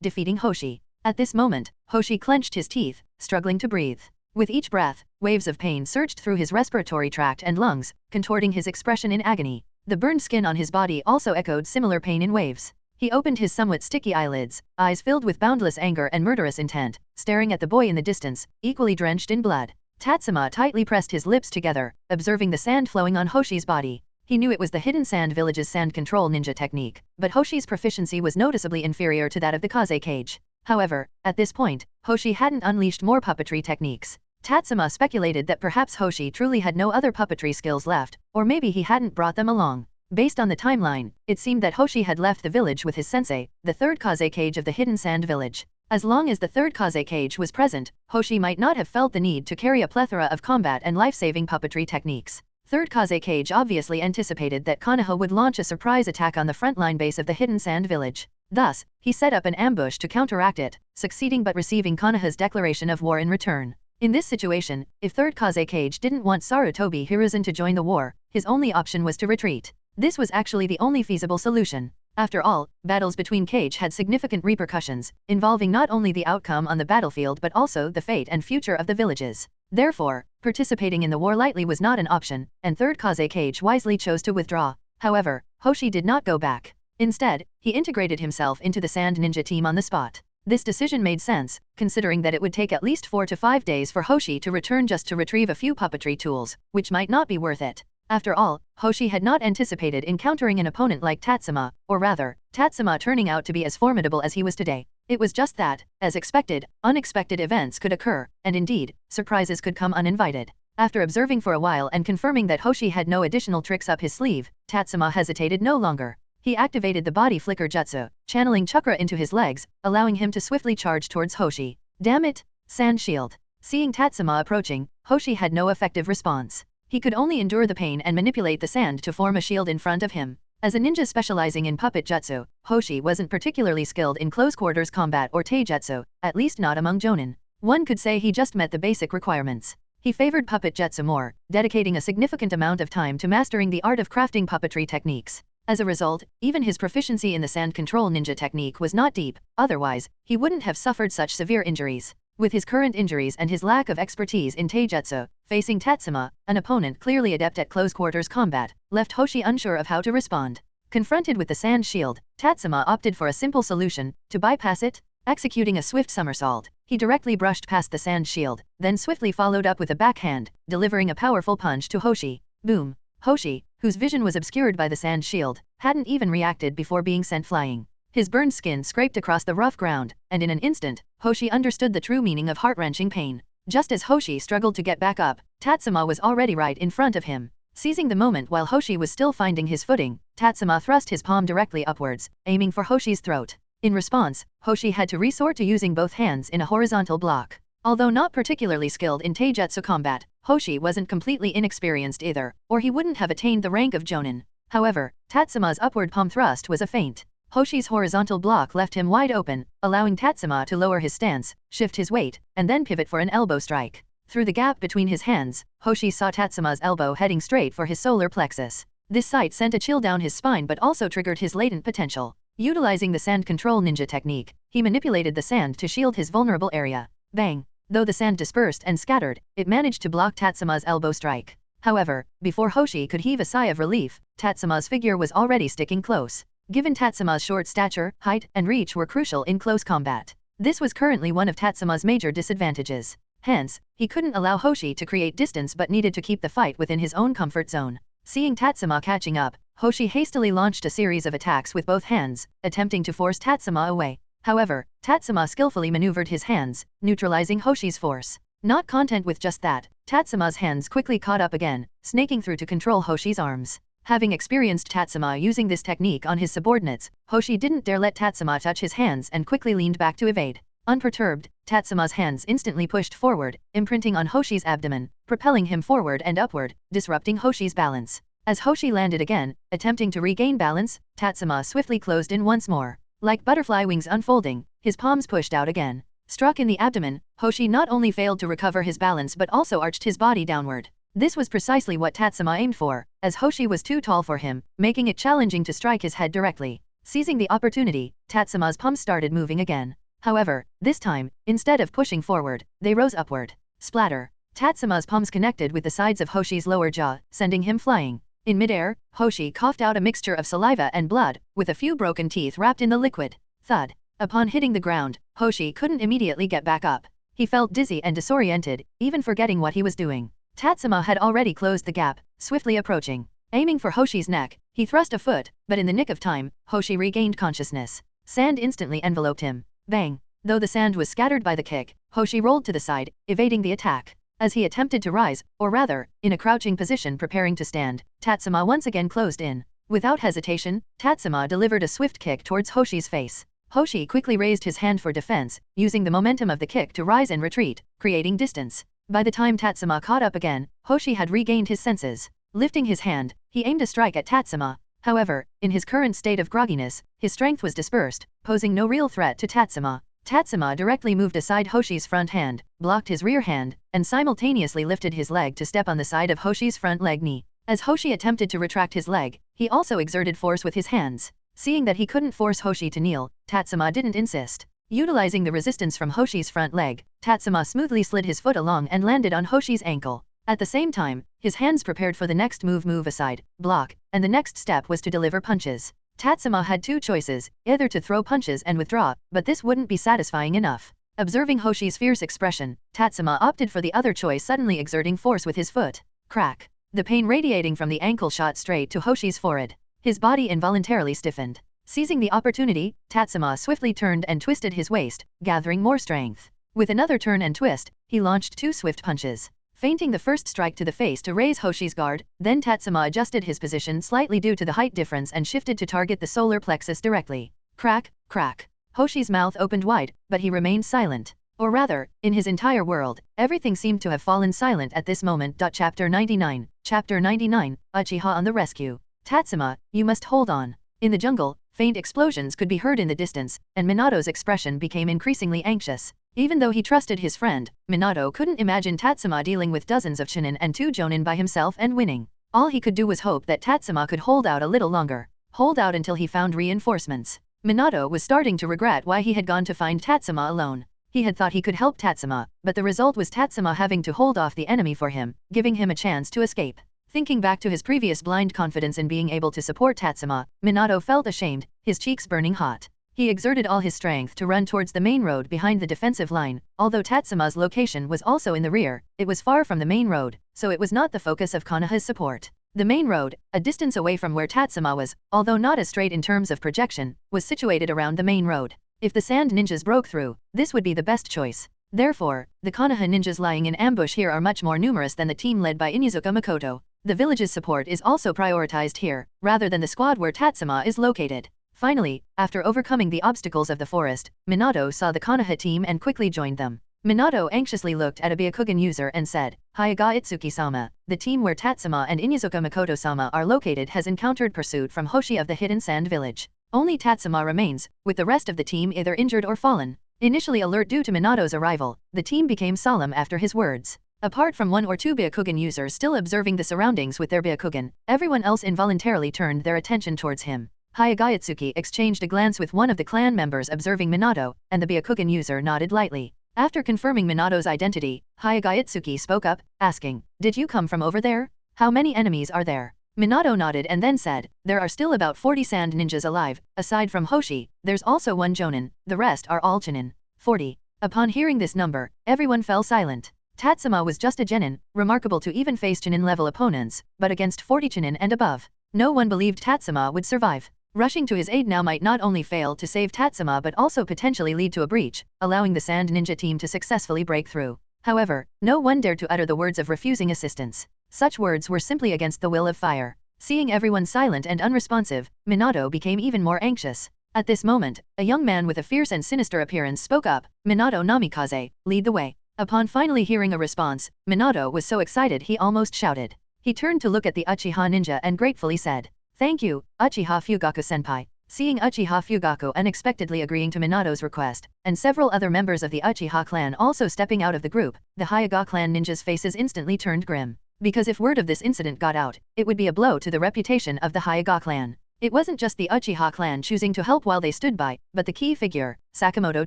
Defeating Hoshi. At this moment, Hoshi clenched his teeth, struggling to breathe. With each breath, waves of pain surged through his respiratory tract and lungs, contorting his expression in agony. The burned skin on his body also echoed similar pain in waves. He opened his somewhat sticky eyelids, eyes filled with boundless anger and murderous intent, staring at the boy in the distance, equally drenched in blood. Tatsuma tightly pressed his lips together, observing the sand flowing on Hoshi's body. He knew it was the Hidden Sand Village's sand control ninja technique, but Hoshi's proficiency was noticeably inferior to that of the Kaze cage. However, at this point, Hoshi hadn't unleashed more puppetry techniques. Tatsuma speculated that perhaps Hoshi truly had no other puppetry skills left, or maybe he hadn't brought them along. Based on the timeline, it seemed that Hoshi had left the village with his sensei, the third Kaze cage of the Hidden Sand Village. As long as the third Kaze cage was present, Hoshi might not have felt the need to carry a plethora of combat and life-saving puppetry techniques. Third Kaze cage obviously anticipated that Konoha would launch a surprise attack on the frontline base of the Hidden Sand Village. Thus, he set up an ambush to counteract it, succeeding but receiving Konoha's declaration of war in return. In this situation, if third Kaze cage didn't want Sarutobi Hiruzen to join the war, his only option was to retreat. This was actually the only feasible solution. After all, battles between Cage had significant repercussions, involving not only the outcome on the battlefield but also the fate and future of the villages. Therefore, participating in the war lightly was not an option, and third Kaze cage wisely chose to withdraw. However, Hoshi did not go back. Instead, he integrated himself into the Sand Ninja team on the spot. This decision made sense, considering that it would take at least 4 to 5 days for Hoshi to return just to retrieve a few puppetry tools, which might not be worth it. After all, Hoshi had not anticipated encountering an opponent like Tatsuma, or rather, Tatsuma turning out to be as formidable as he was today. It was just that, as expected, unexpected events could occur, and indeed, surprises could come uninvited. After observing for a while and confirming that Hoshi had no additional tricks up his sleeve, Tatsuma hesitated no longer. He activated the body flicker jutsu, channeling chakra into his legs, allowing him to swiftly charge towards Hoshi. Damn it! Sand shield. Seeing Tatsuma approaching, Hoshi had no effective response. He could only endure the pain and manipulate the sand to form a shield in front of him. As a ninja specializing in puppet jutsu, Hoshi wasn't particularly skilled in close-quarters combat or taijutsu, at least not among jonin. One could say he just met the basic requirements. He favored puppet jutsu more, dedicating a significant amount of time to mastering the art of crafting puppetry techniques. As a result, even his proficiency in the sand control ninja technique was not deep, otherwise, he wouldn't have suffered such severe injuries. With his current injuries and his lack of expertise in taijutsu, facing Tatsuma, an opponent clearly adept at close-quarters combat, left Hoshi unsure of how to respond. Confronted with the sand shield, Tatsuma opted for a simple solution: to bypass it. Executing a swift somersault, he directly brushed past the sand shield, then swiftly followed up with a backhand, delivering a powerful punch to Hoshi. Boom! Hoshi, whose vision was obscured by the sand shield, hadn't even reacted before being sent flying. His burned skin scraped across the rough ground, and in an instant, Hoshi understood the true meaning of heart-wrenching pain. Just as Hoshi struggled to get back up, Tatsuma was already right in front of him. Seizing the moment while Hoshi was still finding his footing, Tatsuma thrust his palm directly upwards, aiming for Hoshi's throat. In response, Hoshi had to resort to using both hands in a horizontal block. Although not particularly skilled in taijutsu combat, Hoshi wasn't completely inexperienced either, or he wouldn't have attained the rank of jonin. However, Tatsuma's upward palm thrust was a feint. Hoshi's horizontal block left him wide open, allowing Tatsuma to lower his stance, shift his weight, and then pivot for an elbow strike. Through the gap between his hands, Hoshi saw Tatsuma's elbow heading straight for his solar plexus. This sight sent a chill down his spine but also triggered his latent potential. Utilizing the sand control ninja technique, he manipulated the sand to shield his vulnerable area. Bang! Though the sand dispersed and scattered, it managed to block Tatsuma's elbow strike. However, before Hoshi could heave a sigh of relief, Tatsuma's figure was already sticking close. Given Tatsuma's short stature, height, and reach were crucial in close combat. This was currently one of Tatsuma's major disadvantages. Hence, he couldn't allow Hoshi to create distance but needed to keep the fight within his own comfort zone. Seeing Tatsuma catching up, Hoshi hastily launched a series of attacks with both hands, attempting to force Tatsuma away. However, Tatsuma skillfully maneuvered his hands, neutralizing Hoshi's force. Not content with just that, Tatsuma's hands quickly caught up again, snaking through to control Hoshi's arms. Having experienced Tatsuma using this technique on his subordinates, Hoshi didn't dare let Tatsuma touch his hands and quickly leaned back to evade. Unperturbed, Tatsuma's hands instantly pushed forward, imprinting on Hoshi's abdomen, propelling him forward and upward, disrupting Hoshi's balance. As Hoshi landed again, attempting to regain balance, Tatsuma swiftly closed in once more. Like butterfly wings unfolding, his palms pushed out again. Struck in the abdomen, Hoshi not only failed to recover his balance but also arched his body downward. This was precisely what Tatsuma aimed for, as Hoshi was too tall for him, making it challenging to strike his head directly. Seizing the opportunity, Tatsuma's palms started moving again. However, this time, instead of pushing forward, they rose upward. Splatter! Tatsuma's palms connected with the sides of Hoshi's lower jaw, sending him flying. In midair, Hoshi coughed out a mixture of saliva and blood, with a few broken teeth wrapped in the liquid. Thud! Upon hitting the ground, Hoshi couldn't immediately get back up. He felt dizzy and disoriented, even forgetting what he was doing. Tatsuma had already closed the gap, swiftly approaching. Aiming for Hoshi's neck, he thrust a foot, but in the nick of time, Hoshi regained consciousness. Sand instantly enveloped him. Bang! Though the sand was scattered by the kick, Hoshi rolled to the side, evading the attack. As he attempted to rise, or rather, in a crouching position preparing to stand, Tatsuma once again closed in. Without hesitation, Tatsuma delivered a swift kick towards Hoshi's face. Hoshi quickly raised his hand for defense, using the momentum of the kick to rise and retreat, creating distance. By the time Tatsuma caught up again, Hoshi had regained his senses. Lifting his hand, he aimed a strike at Tatsuma. However, in his current state of grogginess, his strength was dispersed, posing no real threat to Tatsuma. Tatsuma directly moved aside Hoshi's front hand, blocked his rear hand, and simultaneously lifted his leg to step on the side of Hoshi's front leg knee. As Hoshi attempted to retract his leg, he also exerted force with his hands. Seeing that he couldn't force Hoshi to kneel, Tatsuma didn't insist. Utilizing the resistance from Hoshi's front leg, Tatsuma smoothly slid his foot along and landed on Hoshi's ankle. At the same time, his hands prepared for the next move aside, block, and the next step was to deliver punches. Tatsuma had two choices, either to throw punches and withdraw, but this wouldn't be satisfying enough. Observing Hoshi's fierce expression, Tatsuma opted for the other choice, suddenly exerting force with his foot. Crack! The pain radiating from the ankle shot straight to Hoshi's forehead. His body involuntarily stiffened. Seizing the opportunity, Tatsuma swiftly turned and twisted his waist, gathering more strength. With another turn and twist, he launched two swift punches. Feinting the first strike to the face to raise Hoshi's guard, then Tatsuma adjusted his position slightly due to the height difference and shifted to target the solar plexus directly. Crack, crack. Hoshi's mouth opened wide, but he remained silent. Or rather, in his entire world, everything seemed to have fallen silent at this moment. Chapter 99, Uchiha on the rescue. Tatsuma, you must hold on. In the jungle, faint explosions could be heard in the distance, and Minato's expression became increasingly anxious. Even though he trusted his friend, Minato couldn't imagine Tatsuma dealing with dozens of Chunin and 2 Jonin by himself and winning. All he could do was hope that Tatsuma could hold out a little longer. Hold out until he found reinforcements. Minato was starting to regret why he had gone to find Tatsuma alone. He had thought he could help Tatsuma, but the result was Tatsuma having to hold off the enemy for him, giving him a chance to escape. Thinking back to his previous blind confidence in being able to support Tatsuma, Minato felt ashamed, his cheeks burning hot. He exerted all his strength to run towards the main road behind the defensive line. Although Tatsuma's location was also in the rear, it was far from the main road, so it was not the focus of Konoha's support. The main road, a distance away from where Tatsuma was, although not as straight in terms of projection, was situated around the main road. If the sand ninjas broke through, this would be the best choice. Therefore, the Konoha ninjas lying in ambush here are much more numerous than the team led by Inuzuka Makoto. The village's support is also prioritized here, rather than the squad where Tatsuma is located. Finally, after overcoming the obstacles of the forest, Minato saw the Konoha team and quickly joined them. Minato anxiously looked at a Byakugan user and said, "Hyaga Itsuki-sama, the team where Tatsuma and Inuzuka Makoto-sama are located has encountered pursuit from Hoshi of the Hidden Sand Village. Only Tatsuma remains, with the rest of the team either injured or fallen." Initially alert due to Minato's arrival, the team became solemn after his words. Apart from one or two Byakugan users still observing the surroundings with their Byakugan, everyone else involuntarily turned their attention towards him. Hyagayatsuki exchanged a glance with one of the clan members observing Minato, and the Byakugan user nodded lightly. After confirming Minato's identity, Hyagayatsuki spoke up, asking, "Did you come from over there? How many enemies are there?" Minato nodded and then said, "There are still about 40 sand ninjas alive. Aside from Hoshi, there's also one Jonin, the rest are all Chunin." 40. Upon hearing this number, everyone fell silent. Tatsuma was just a genin, remarkable to even face Chunin-level opponents, but against 40 Chunin and above, no one believed Tatsuma would survive. Rushing to his aid now might not only fail to save Tatsuma but also potentially lead to a breach, allowing the Sand Ninja team to successfully break through. However, no one dared to utter the words of refusing assistance. Such words were simply against the will of fire. Seeing everyone silent and unresponsive, Minato became even more anxious. At this moment, a young man with a fierce and sinister appearance spoke up, "Minato Namikaze, lead the way." Upon finally hearing a response, Minato was so excited he almost shouted. He turned to look at the Uchiha ninja and gratefully said, "Thank you, Uchiha Fugaku-senpai." Seeing Uchiha Fugaku unexpectedly agreeing to Minato's request, and several other members of the Uchiha clan also stepping out of the group, the Hyaga clan ninjas' faces instantly turned grim. Because if word of this incident got out, it would be a blow to the reputation of the Hyaga clan. It wasn't just the Uchiha clan choosing to help while they stood by, but the key figure, Sakamoto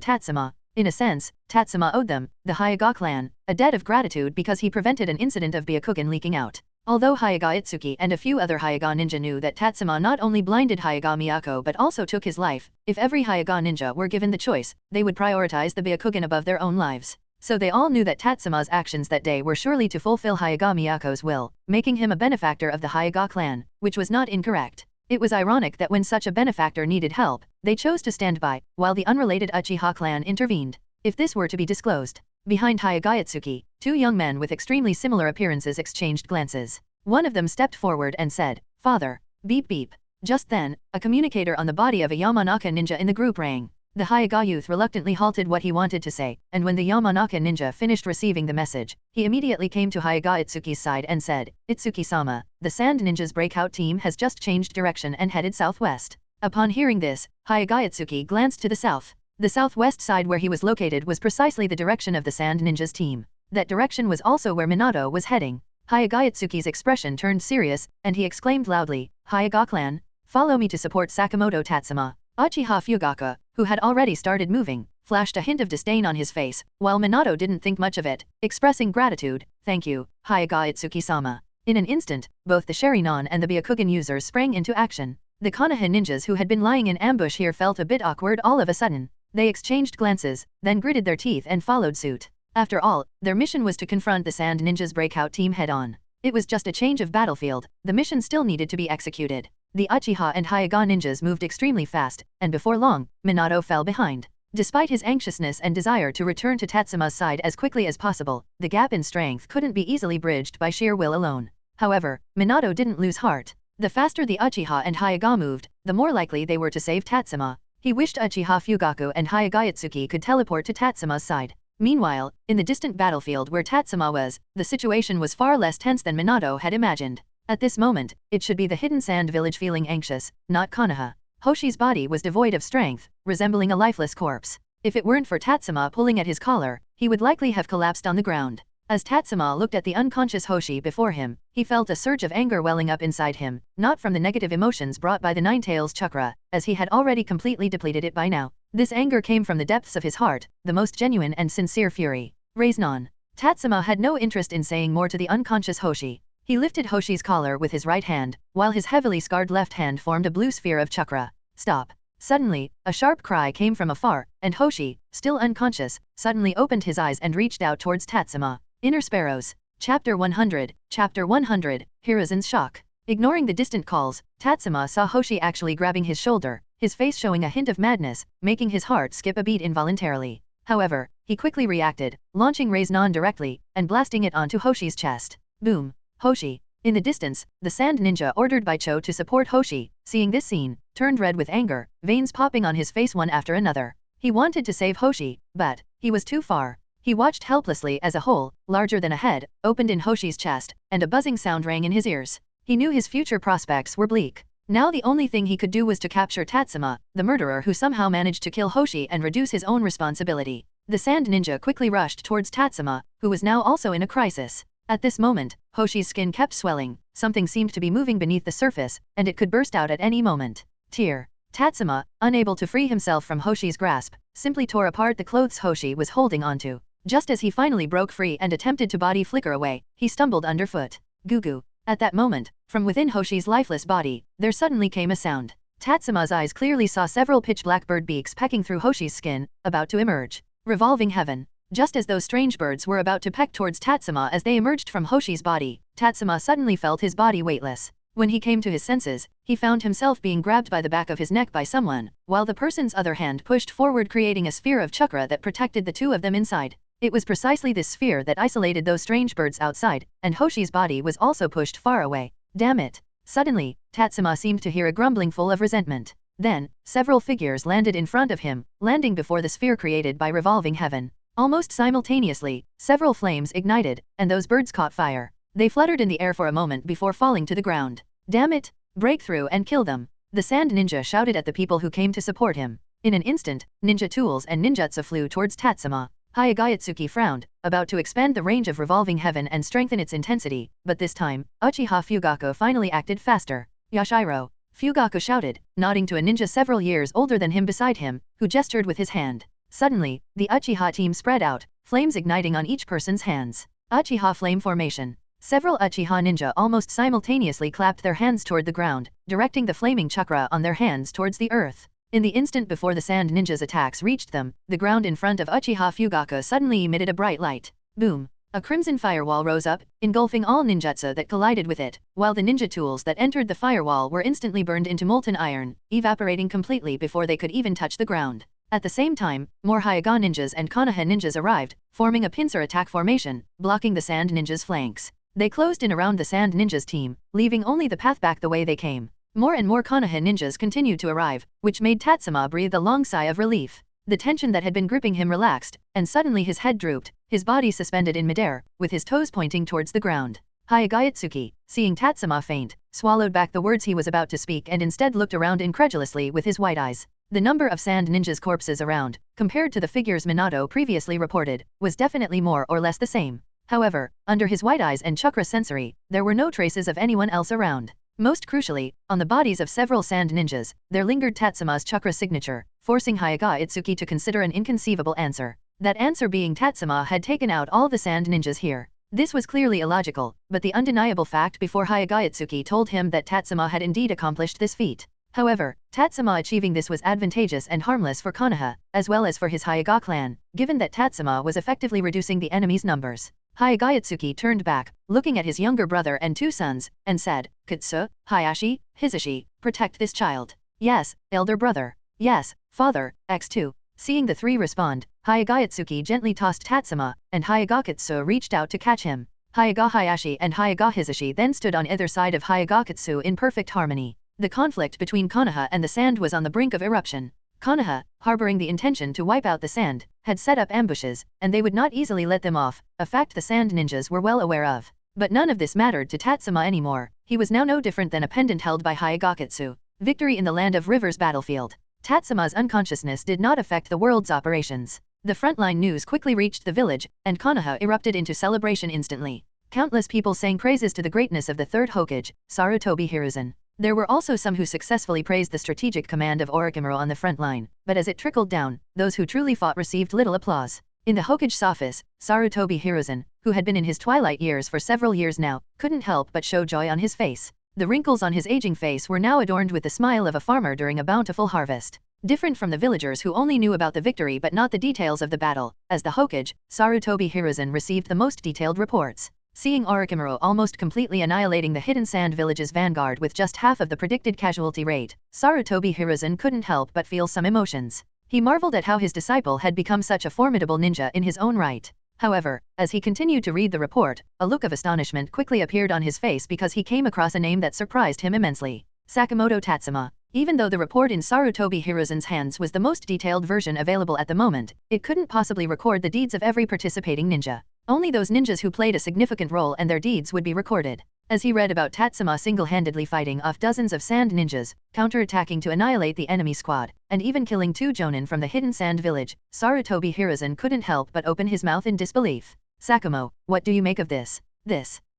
Tatsuma. In a sense, Tatsuma owed them, the Hyaga clan, a debt of gratitude because he prevented an incident of Byakugan leaking out. Although Hyaga Itsuki and a few other Hyaga ninja knew that Tatsuma not only blinded Hyaga Miyako but also took his life, if every Hyaga ninja were given the choice, they would prioritize the Byakugan above their own lives. So they all knew that Tatsuma's actions that day were surely to fulfill Hyaga Miyako's will, making him a benefactor of the Hyaga clan, which was not incorrect. It was ironic that when such a benefactor needed help, they chose to stand by, while the unrelated Uchiha clan intervened. If this were to be disclosed, behind Hyagayatsuki, two young men with extremely similar appearances exchanged glances. One of them stepped forward and said, "Father." Beep beep. Just then, a communicator on the body of a Yamanaka ninja in the group rang. The Hyaga youth reluctantly halted what he wanted to say, and when the Yamanaka ninja finished receiving the message, he immediately came to Hyaga Itsuki's side and said, "Itsuki-sama, the Sand Ninjas breakout team has just changed direction and headed southwest." Upon hearing this, Hyaga Itsuki glanced to the south. The southwest side where he was located was precisely the direction of the Sand Ninjas team. That direction was also where Minato was heading. Hyagayatsuki's expression turned serious, and he exclaimed loudly, "Hyaga clan, follow me to support Sakamoto Tatsuma." Uchiha Fugaku, who had already started moving, flashed a hint of disdain on his face, while Minato didn't think much of it, expressing gratitude, "Thank you, Hyagayatsuki-sama." In an instant, both the Sharingan and the Byakugan users sprang into action. The Konoha ninjas who had been lying in ambush here felt a bit awkward all of a sudden. They exchanged glances, then gritted their teeth and followed suit. After all, their mission was to confront the Sand Ninjas breakout team head-on. It was just a change of battlefield, the mission still needed to be executed. The Uchiha and Hyaga ninjas moved extremely fast, and before long, Minato fell behind. Despite his anxiousness and desire to return to Tatsuma's side as quickly as possible, the gap in strength couldn't be easily bridged by sheer will alone. However, Minato didn't lose heart. The faster the Uchiha and Hyaga moved, the more likely they were to save Tatsuma. He wished Uchiha Fugaku and Hyagayatsuki could teleport to Tatsuma's side. Meanwhile, in the distant battlefield where Tatsuma was, the situation was far less tense than Minato had imagined. At this moment, it should be the Hidden Sand Village feeling anxious, not Konoha. Hoshi's body was devoid of strength, resembling a lifeless corpse. If it weren't for Tatsuma pulling at his collar, he would likely have collapsed on the ground. As Tatsuma looked at the unconscious Hoshi before him, he felt a surge of anger welling up inside him, not from the negative emotions brought by the Nine-Tails chakra, as he had already completely depleted it by now. This anger came from the depths of his heart, the most genuine and sincere fury. Raisnon. Tatsuma had no interest in saying more to the unconscious Hoshi. He lifted Hoshi's collar with his right hand, while his heavily scarred left hand formed a blue sphere of chakra. Stop. Suddenly, a sharp cry came from afar, and Hoshi, still unconscious, suddenly opened his eyes and reached out towards Tatsuma. Inner Sparrows. Chapter 100, Hiruzen's Shock. Ignoring the distant calls, Tatsuma saw Hoshi actually grabbing his shoulder, his face showing a hint of madness, making his heart skip a beat involuntarily. However, he quickly reacted, launching Ray's non-directly, and blasting it onto Hoshi's chest. Boom! Hoshi! In the distance, the sand ninja ordered by Cho to support Hoshi, seeing this scene, turned red with anger, veins popping on his face one after another. He wanted to save Hoshi, but he was too far. He watched helplessly as a hole, larger than a head, opened in Hoshi's chest, and a buzzing sound rang in his ears. He knew his future prospects were bleak. Now the only thing he could do was to capture Tatsuma, the murderer who somehow managed to kill Hoshi and reduce his own responsibility. The sand ninja quickly rushed towards Tatsuma, who was now also in a crisis. At this moment, Hoshi's skin kept swelling, something seemed to be moving beneath the surface, and it could burst out at any moment. Tear. Tatsuma, unable to free himself from Hoshi's grasp, simply tore apart the clothes Hoshi was holding onto. Just as he finally broke free and attempted to body flicker away, he stumbled underfoot. Goo-goo. At that moment, from within Hoshi's lifeless body, there suddenly came a sound. Tatsuma's eyes clearly saw several pitch-black bird beaks pecking through Hoshi's skin, about to emerge. Revolving heaven. Just as those strange birds were about to peck towards Tatsuma as they emerged from Hoshi's body, Tatsuma suddenly felt his body weightless. When he came to his senses, he found himself being grabbed by the back of his neck by someone, while the person's other hand pushed forward creating a sphere of chakra that protected the two of them inside. It was precisely this sphere that isolated those strange birds outside, and Hoshi's body was also pushed far away. Damn it! Suddenly, Tatsuma seemed to hear a grumbling full of resentment. Then, several figures landed in front of him, landing before the sphere created by revolving heaven. Almost simultaneously, several flames ignited, and those birds caught fire. They fluttered in the air for a moment before falling to the ground. Damn it! Break through and kill them! The sand ninja shouted at the people who came to support him. In an instant, ninja tools and ninjutsu flew towards Tatsuma. Hayagayatsuki frowned, about to expand the range of revolving heaven and strengthen its intensity, but this time, Uchiha Fugaku finally acted faster. Yashiro! Fugaku shouted, nodding to a ninja several years older than him beside him, who gestured with his hand. Suddenly, the Uchiha team spread out, flames igniting on each person's hands. Uchiha flame formation. Several Uchiha ninja almost simultaneously clapped their hands toward the ground, directing the flaming chakra on their hands towards the earth. In the instant before the sand ninja's attacks reached them, the ground in front of Uchiha Fugaku suddenly emitted a bright light. Boom! A crimson firewall rose up, engulfing all ninjutsu that collided with it, while the ninja tools that entered the firewall were instantly burned into molten iron, evaporating completely before they could even touch the ground. At the same time, more Hyuga ninjas and Konoha ninjas arrived, forming a pincer attack formation, blocking the sand ninjas' flanks. They closed in around the sand ninjas team, leaving only the path back the way they came. More and more Konoha ninjas continued to arrive, which made Tatsuma breathe a long sigh of relief. The tension that had been gripping him relaxed, and suddenly his head drooped, his body suspended in midair, with his toes pointing towards the ground. Hayagayatsuki, seeing Tatsuma faint, swallowed back the words he was about to speak and instead looked around incredulously with his white eyes. The number of sand ninjas' corpses around, compared to the figures Minato previously reported, was definitely more or less the same. However, under his white eyes and chakra sensory, there were no traces of anyone else around. Most crucially, on the bodies of several sand ninjas, there lingered Tatsuma's chakra signature, forcing Hayagayatsuki to consider an inconceivable answer. That answer being Tatsuma had taken out all the sand ninjas here. This was clearly illogical, but the undeniable fact before Hayagayatsuki told him that Tatsuma had indeed accomplished this feat. However, Tatsuma achieving this was advantageous and harmless for Konoha, as well as for his Hyuga clan, given that Tatsuma was effectively reducing the enemy's numbers. Hayagayatsuki turned back, looking at his younger brother and two sons, and said, "Kutsu, Hayashi, Hisashi, protect this child." "Yes, elder brother." "Yes, father." X2. Seeing the three respond, Hayagayatsuki gently tossed Tatsuma, and Hayagakutsu reached out to catch him. Hyuga Hayashi and Hyuga Hisashi then stood on either side of Hayagakutsu in perfect harmony. The conflict between Konoha and the sand was on the brink of eruption. Konoha, harboring the intention to wipe out the sand, had set up ambushes, and they would not easily let them off, a fact the sand ninjas were well aware of. But none of this mattered to Tatsuma anymore. He was now no different than a pendant held by Hayagakutsu. Victory in the Land of Rivers battlefield. Tatsuma's unconsciousness did not affect the world's operations. The frontline news quickly reached the village, and Konoha erupted into celebration instantly. Countless people sang praises to the greatness of the third Hokage, Sarutobi Hiruzen. There were also some who successfully praised the strategic command of Orochimaru on the front line, but as it trickled down, those who truly fought received little applause. In the Hokage's office, Sarutobi Hiruzen, who had been in his twilight years for several years now, couldn't help but show joy on his face. The wrinkles on his aging face were now adorned with the smile of a farmer during a bountiful harvest. Different from the villagers who only knew about the victory but not the details of the battle, as the Hokage, Sarutobi Hiruzen received the most detailed reports. Seeing Orochimaru almost completely annihilating the Hidden Sand Village's vanguard with just half of the predicted casualty rate, Sarutobi Hiruzen couldn't help but feel some emotions. He marveled at how his disciple had become such a formidable ninja in his own right. However, as he continued to read the report, a look of astonishment quickly appeared on his face because he came across a name that surprised him immensely. Sakamoto Tatsuma. Even though the report in Sarutobi Hiruzen's hands was the most detailed version available at the moment, it couldn't possibly record the deeds of every participating ninja. Only those ninjas who played a significant role and their deeds would be recorded. As he read about Tatsuma single-handedly fighting off dozens of sand ninjas, counterattacking to annihilate the enemy squad, and even killing 2 jonin from the Hidden Sand Village, Sarutobi Hiruzen couldn't help but open his mouth in disbelief. Sakamo, what do you make of this?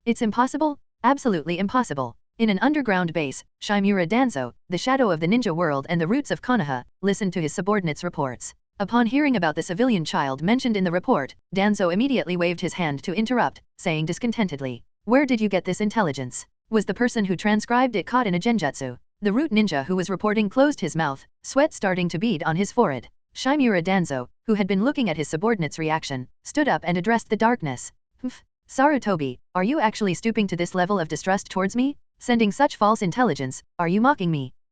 It's impossible? Absolutely impossible. In an underground base, Shimura Danzo, the shadow of the ninja world and the roots of Konoha, listened to his subordinates' reports. Upon hearing about the civilian child mentioned in the report, Danzo immediately waved his hand to interrupt, saying discontentedly, "Where did you get this intelligence? Was the person who transcribed it caught in a genjutsu?" The root ninja who was reporting closed his mouth, sweat starting to bead on his forehead. Shimura Danzo, who had been looking at his subordinate's reaction, stood up and addressed the darkness. Sarutobi, are you actually stooping to this level of distrust towards me? Sending such false intelligence, are you mocking me?